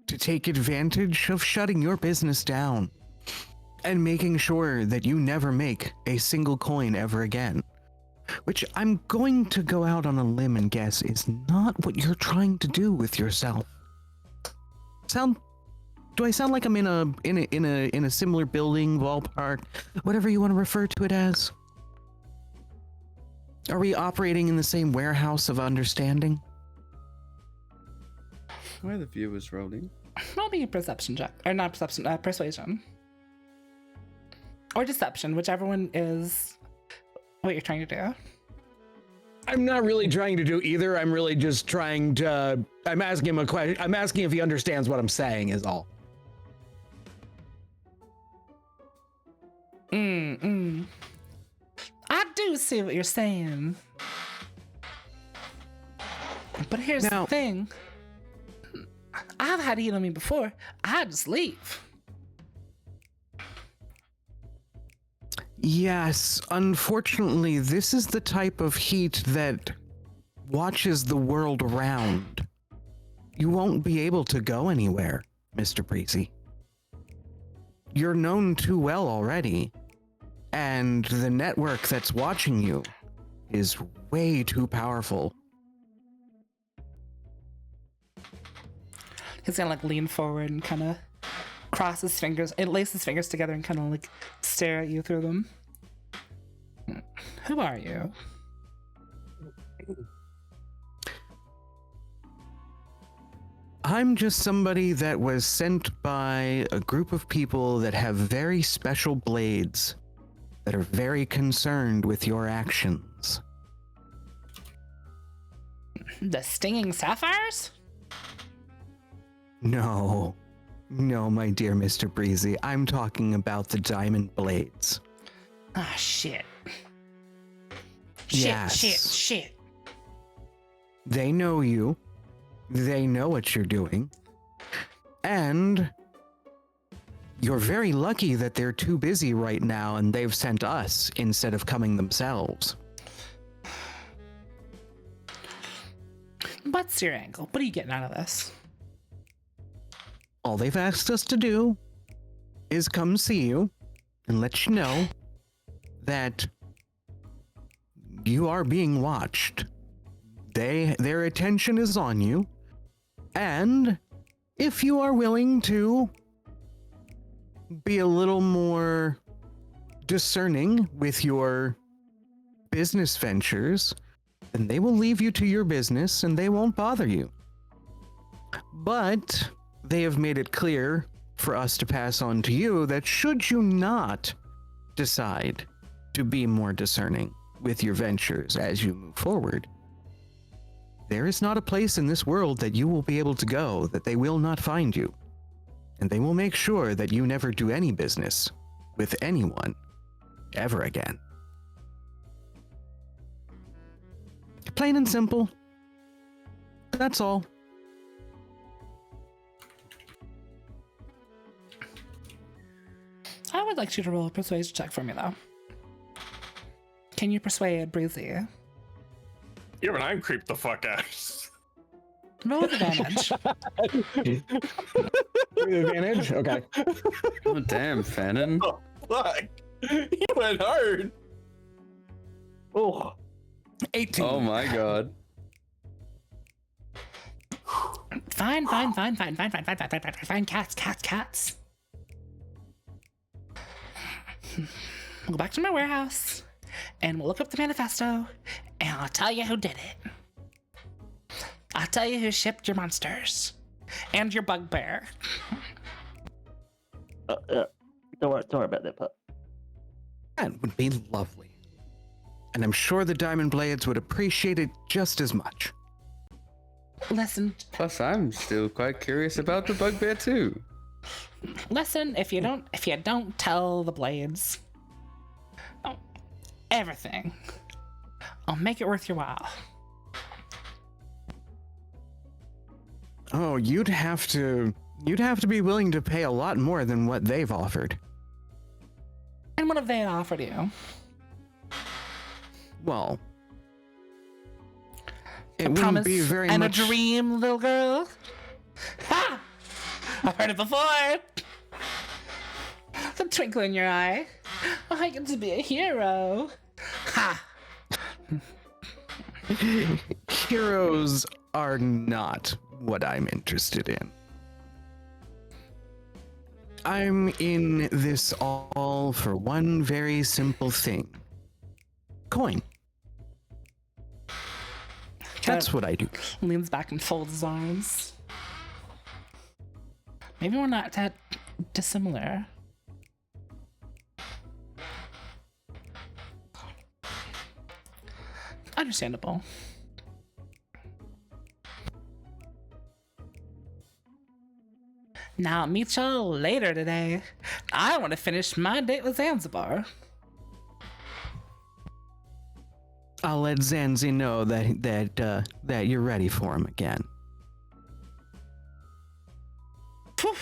to take advantage of shutting your business down and making sure that you never make a single coin ever again. Which I'm going to go out on a limb and guess is not what you're trying to do with yourself. Do I sound like I'm in a similar building, ballpark, whatever you want to refer to it as? Are we operating in the same warehouse of understanding? Why are the viewers rolling? Roll me a perception check. Or not perception, persuasion. Or deception, whichever one is what you're trying to do. I'm not really trying to do either. I'm really just trying to. I'm asking him a question. I'm asking if he understands what I'm saying, is all. I do see what you're saying. But here's Now- the thing. I've had heat on me before. I just leave. Yes, unfortunately, this is the type of heat that watches the world around. You won't be able to go anywhere, Mr. Breezy. You're known too well already, and the network that's watching you is way too powerful. He's gonna like lean forward and kind of cross his fingers and lace his fingers together and kind of like stare at you through them. Who are you? I'm just somebody that was sent by a group of people that have very special blades that are very concerned with your actions. The stinging sapphires? No, my dear Mr. Breezy, I'm talking about the diamond blades. Ah, shit. Yes. Shit. They know you. They know what you're doing. And you're very lucky that they're too busy right now and they've sent us instead of coming themselves. What's your angle? What are you getting out of this? All they've asked us to do is come see you and let you know that you are being watched. Their attention is on you. And if you are willing to be a little more discerning with your business ventures, then they will leave you to your business and they won't bother you. But they have made it clear for us to pass on to you that should you not decide to be more discerning with your ventures as you move forward, There is not a place in this world that you will be able to go that they will not find you. And they will make sure that you never do any business with anyone ever again. Plain and simple. That's all. I would like you to roll a persuasion check for me, though. Can you persuade Breezy? Even I'm creeped the fuck out. Roll with advantage. Advantage? Okay. Oh, damn, Fanon. Oh, fuck. He went hard. Oh, 18. Oh my god. Fine. Cats. We'll go back to my warehouse, and we'll look up the manifesto, and I'll tell you who did it. I'll tell you who shipped your monsters, and your bugbear. don't worry about that part. That would be lovely. And I'm sure the Diamond Blades would appreciate it just as much. Listen, Plus, I'm still quite curious about the bugbear too. if you don't tell the Blades everything, I'll make it worth your while. Oh, you'd have to be willing to pay a lot more than what they've offered. And what have they offered you? Well, it A wouldn't promise be very and much. a dream, little girl. Ha! I've heard it before. The twinkle in your eye. I get to be a hero. Ha! Heroes are not what I'm interested in. I'm in this all for one very simple thing. Coin. That's what I do. Leans back and folds his arms. Maybe we're not that dissimilar. Understandable. Now I'll meet y'all later today. I want to finish my date with Zanzibar. I'll let Zanzi know that you're ready for him again. Phew.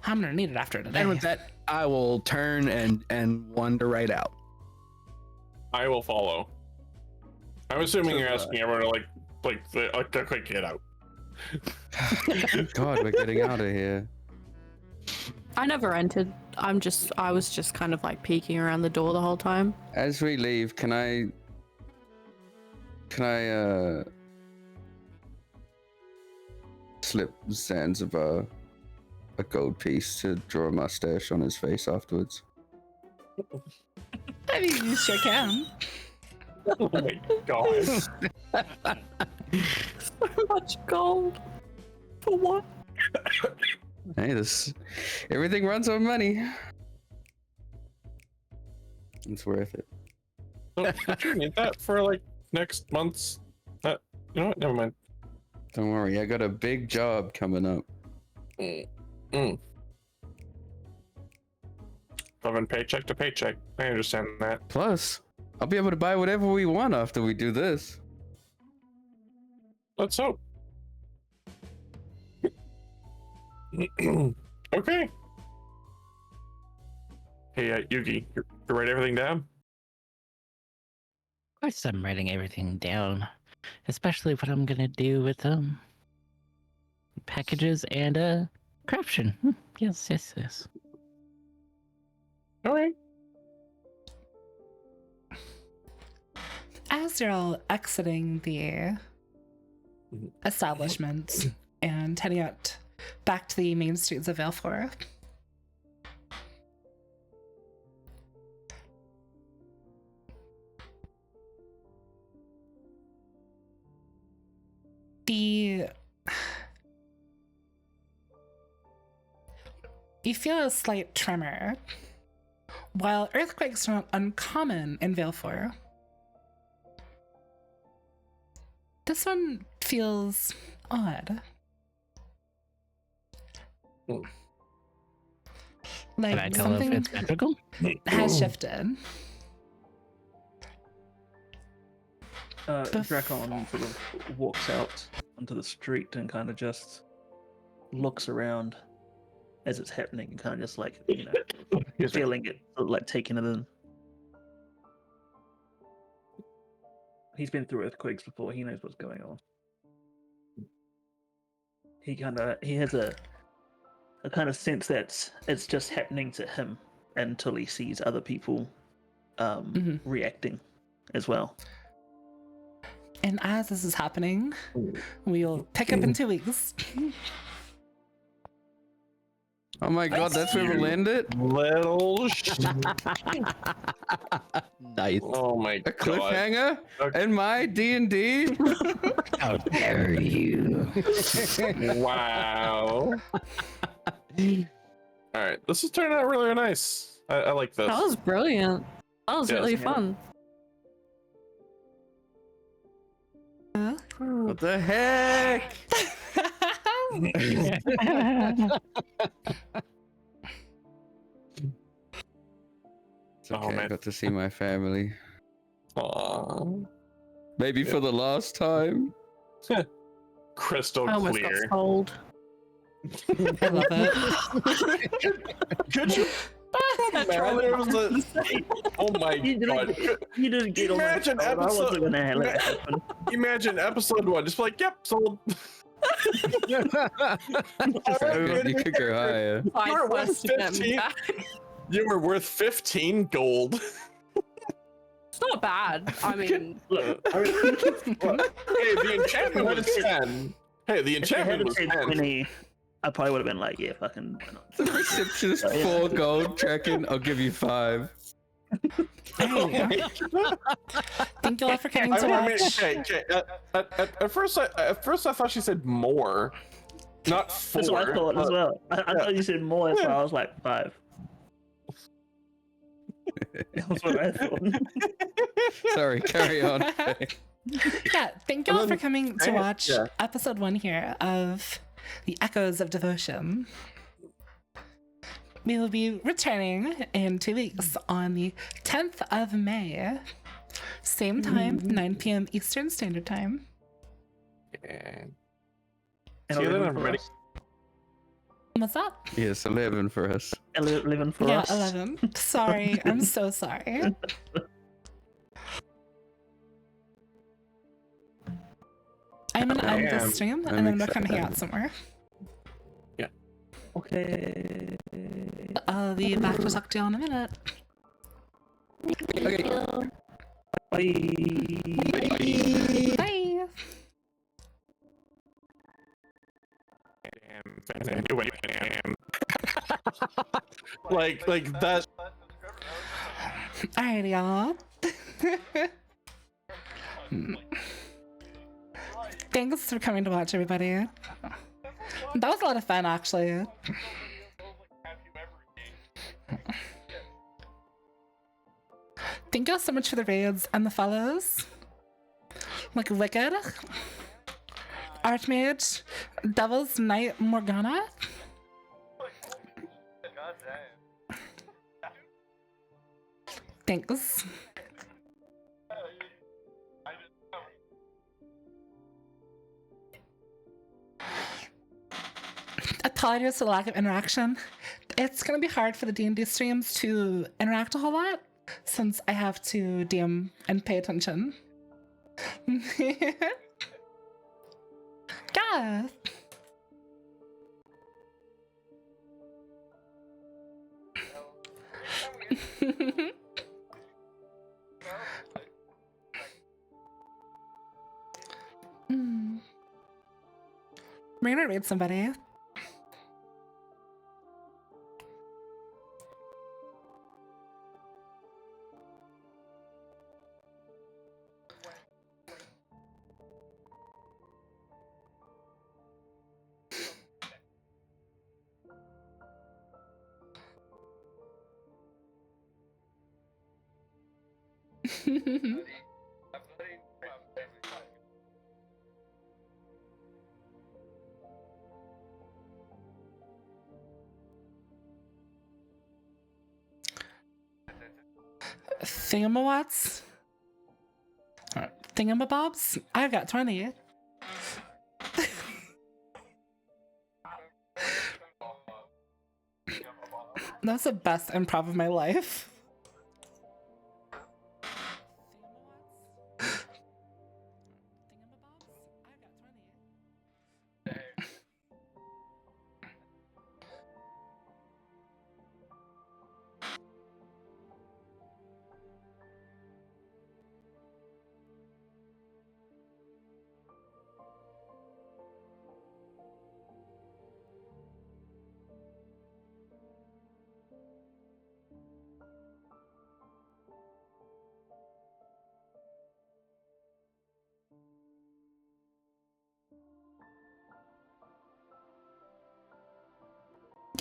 I'm gonna need it after today. And with that, I will turn and wander right out. I will follow. I'm assuming you're asking everyone to quick get out. God, we're getting out of here. I never entered. I was just kind of like peeking around the door the whole time. As we leave, can I slip Zanzibar a gold piece to draw a mustache on his face afterwards? I mean, you sure can. Oh my god. So much gold. For what? Hey, everything runs on money. It's worth it. Don't you need that for next month's? You know what? Never mind. Don't worry, I got a big job coming up. Living paycheck to paycheck. I understand that. Plus, I'll be able to buy whatever we want after we do this. Let's hope. Okay. Hey, Yugi, you write everything down? Of course, I'm writing everything down, especially what I'm gonna do with packages and corruption. Yes. All right. As you're all exiting the establishment and heading out back to the main streets of Valefor, you feel a slight tremor. While earthquakes are not uncommon in Valefor, This one feels odd. Hmm. Can I Like tell if something it's magical? has shifted. Drakkon sort of walks out onto the street and kind of just looks around as it's happening and kind of just like, feeling it, sort of like taking it in. He's been through earthquakes before. He knows what's going on. He has a kind of sense that it's just happening to him until he sees other people reacting as well. And as this is happening, we'll pick up in 2 weeks. Oh my god, that's where we landed? Little Nice. Oh my A god. cliffhanger? Okay. And my D&D? How dare you? Wow. Alright, this is turning out really nice. I like this. That was brilliant. That was Yes. really Yeah. fun. What the heck? It's Oh, okay, I man. got to see my family. Aw. Maybe for the last time. Crystal I almost clear. got sold. I love it. Could you Oh my You didn't, god. you didn't get on my Imagine phone. I episode- wasn't gonna let it happen. Imagine episode 1, just like, yep, sold. You could go higher. You were worth Quest to get me 15. back. You were worth 15 gold. It's not bad. I mean, Look, Hey, the enchantment was 10. Hey, the if they enchantment hadn't was said 10. 20, I probably would have been like, yeah, fucking. Why not? The receptionist, Oh, yeah. 4 gold, Drakkon, I'll give you 5. Hey. Thank you all for coming to I mean, watch. okay. At first, I thought she said more, not 4. That's what I thought as well. I thought you said more, so I was like 5. That's what I thought. Sorry, carry on. Yeah, thank you all for coming to watch Yeah. episode 1 here of The Echoes of Devotion. We will be returning in 2 weeks on the 10th of May. Same time, 9 p.m. Eastern Standard Time. And See you then, 11 for everybody. us. What's up? Yes, 11 for us. 11 for Yeah, us. 11. Sorry, I'm so sorry. I'm gonna end am- this stream I'm and then we'll come hang excited. out somewhere. Okay. I'll be back to talk to you all in a minute. Okay. Bye. Bye. like that. Alrighty, y'all. Thanks for coming to watch, everybody. That was a lot of fun, actually. Thank y'all so much for the raids and the follows. Like Wicked, Archmage, Devil's Knight Morgana. Thanks. Apologies for the lack of interaction. It's gonna be hard for the D&D streams to interact a whole lot since I have to DM and pay attention. Yeah. Hmm. We're gonna read somebody. Thingamawats? Thingamabobs? I got 20. That's the best improv of my life.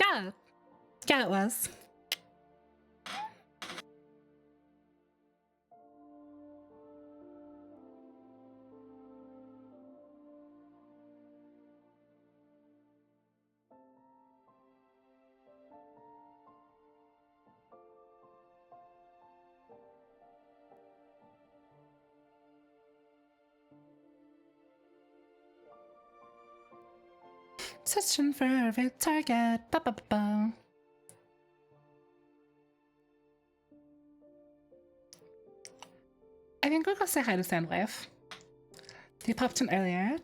Yeah. Yeah, it was. Searching for a target. Ba ba ba ba. I think we'll go say hi to Sandwave. They popped in earlier.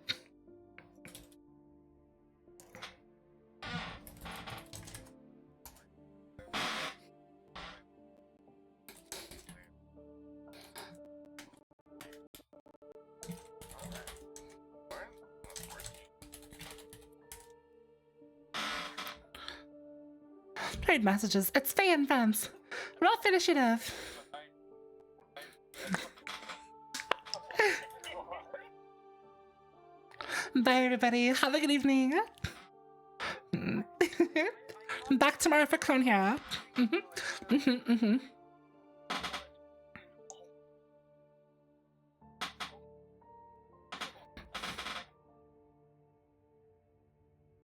Trade messages. It's Faye and friends. Roll initiative. Bye, everybody. Have a good evening. Back tomorrow for Clone Hero.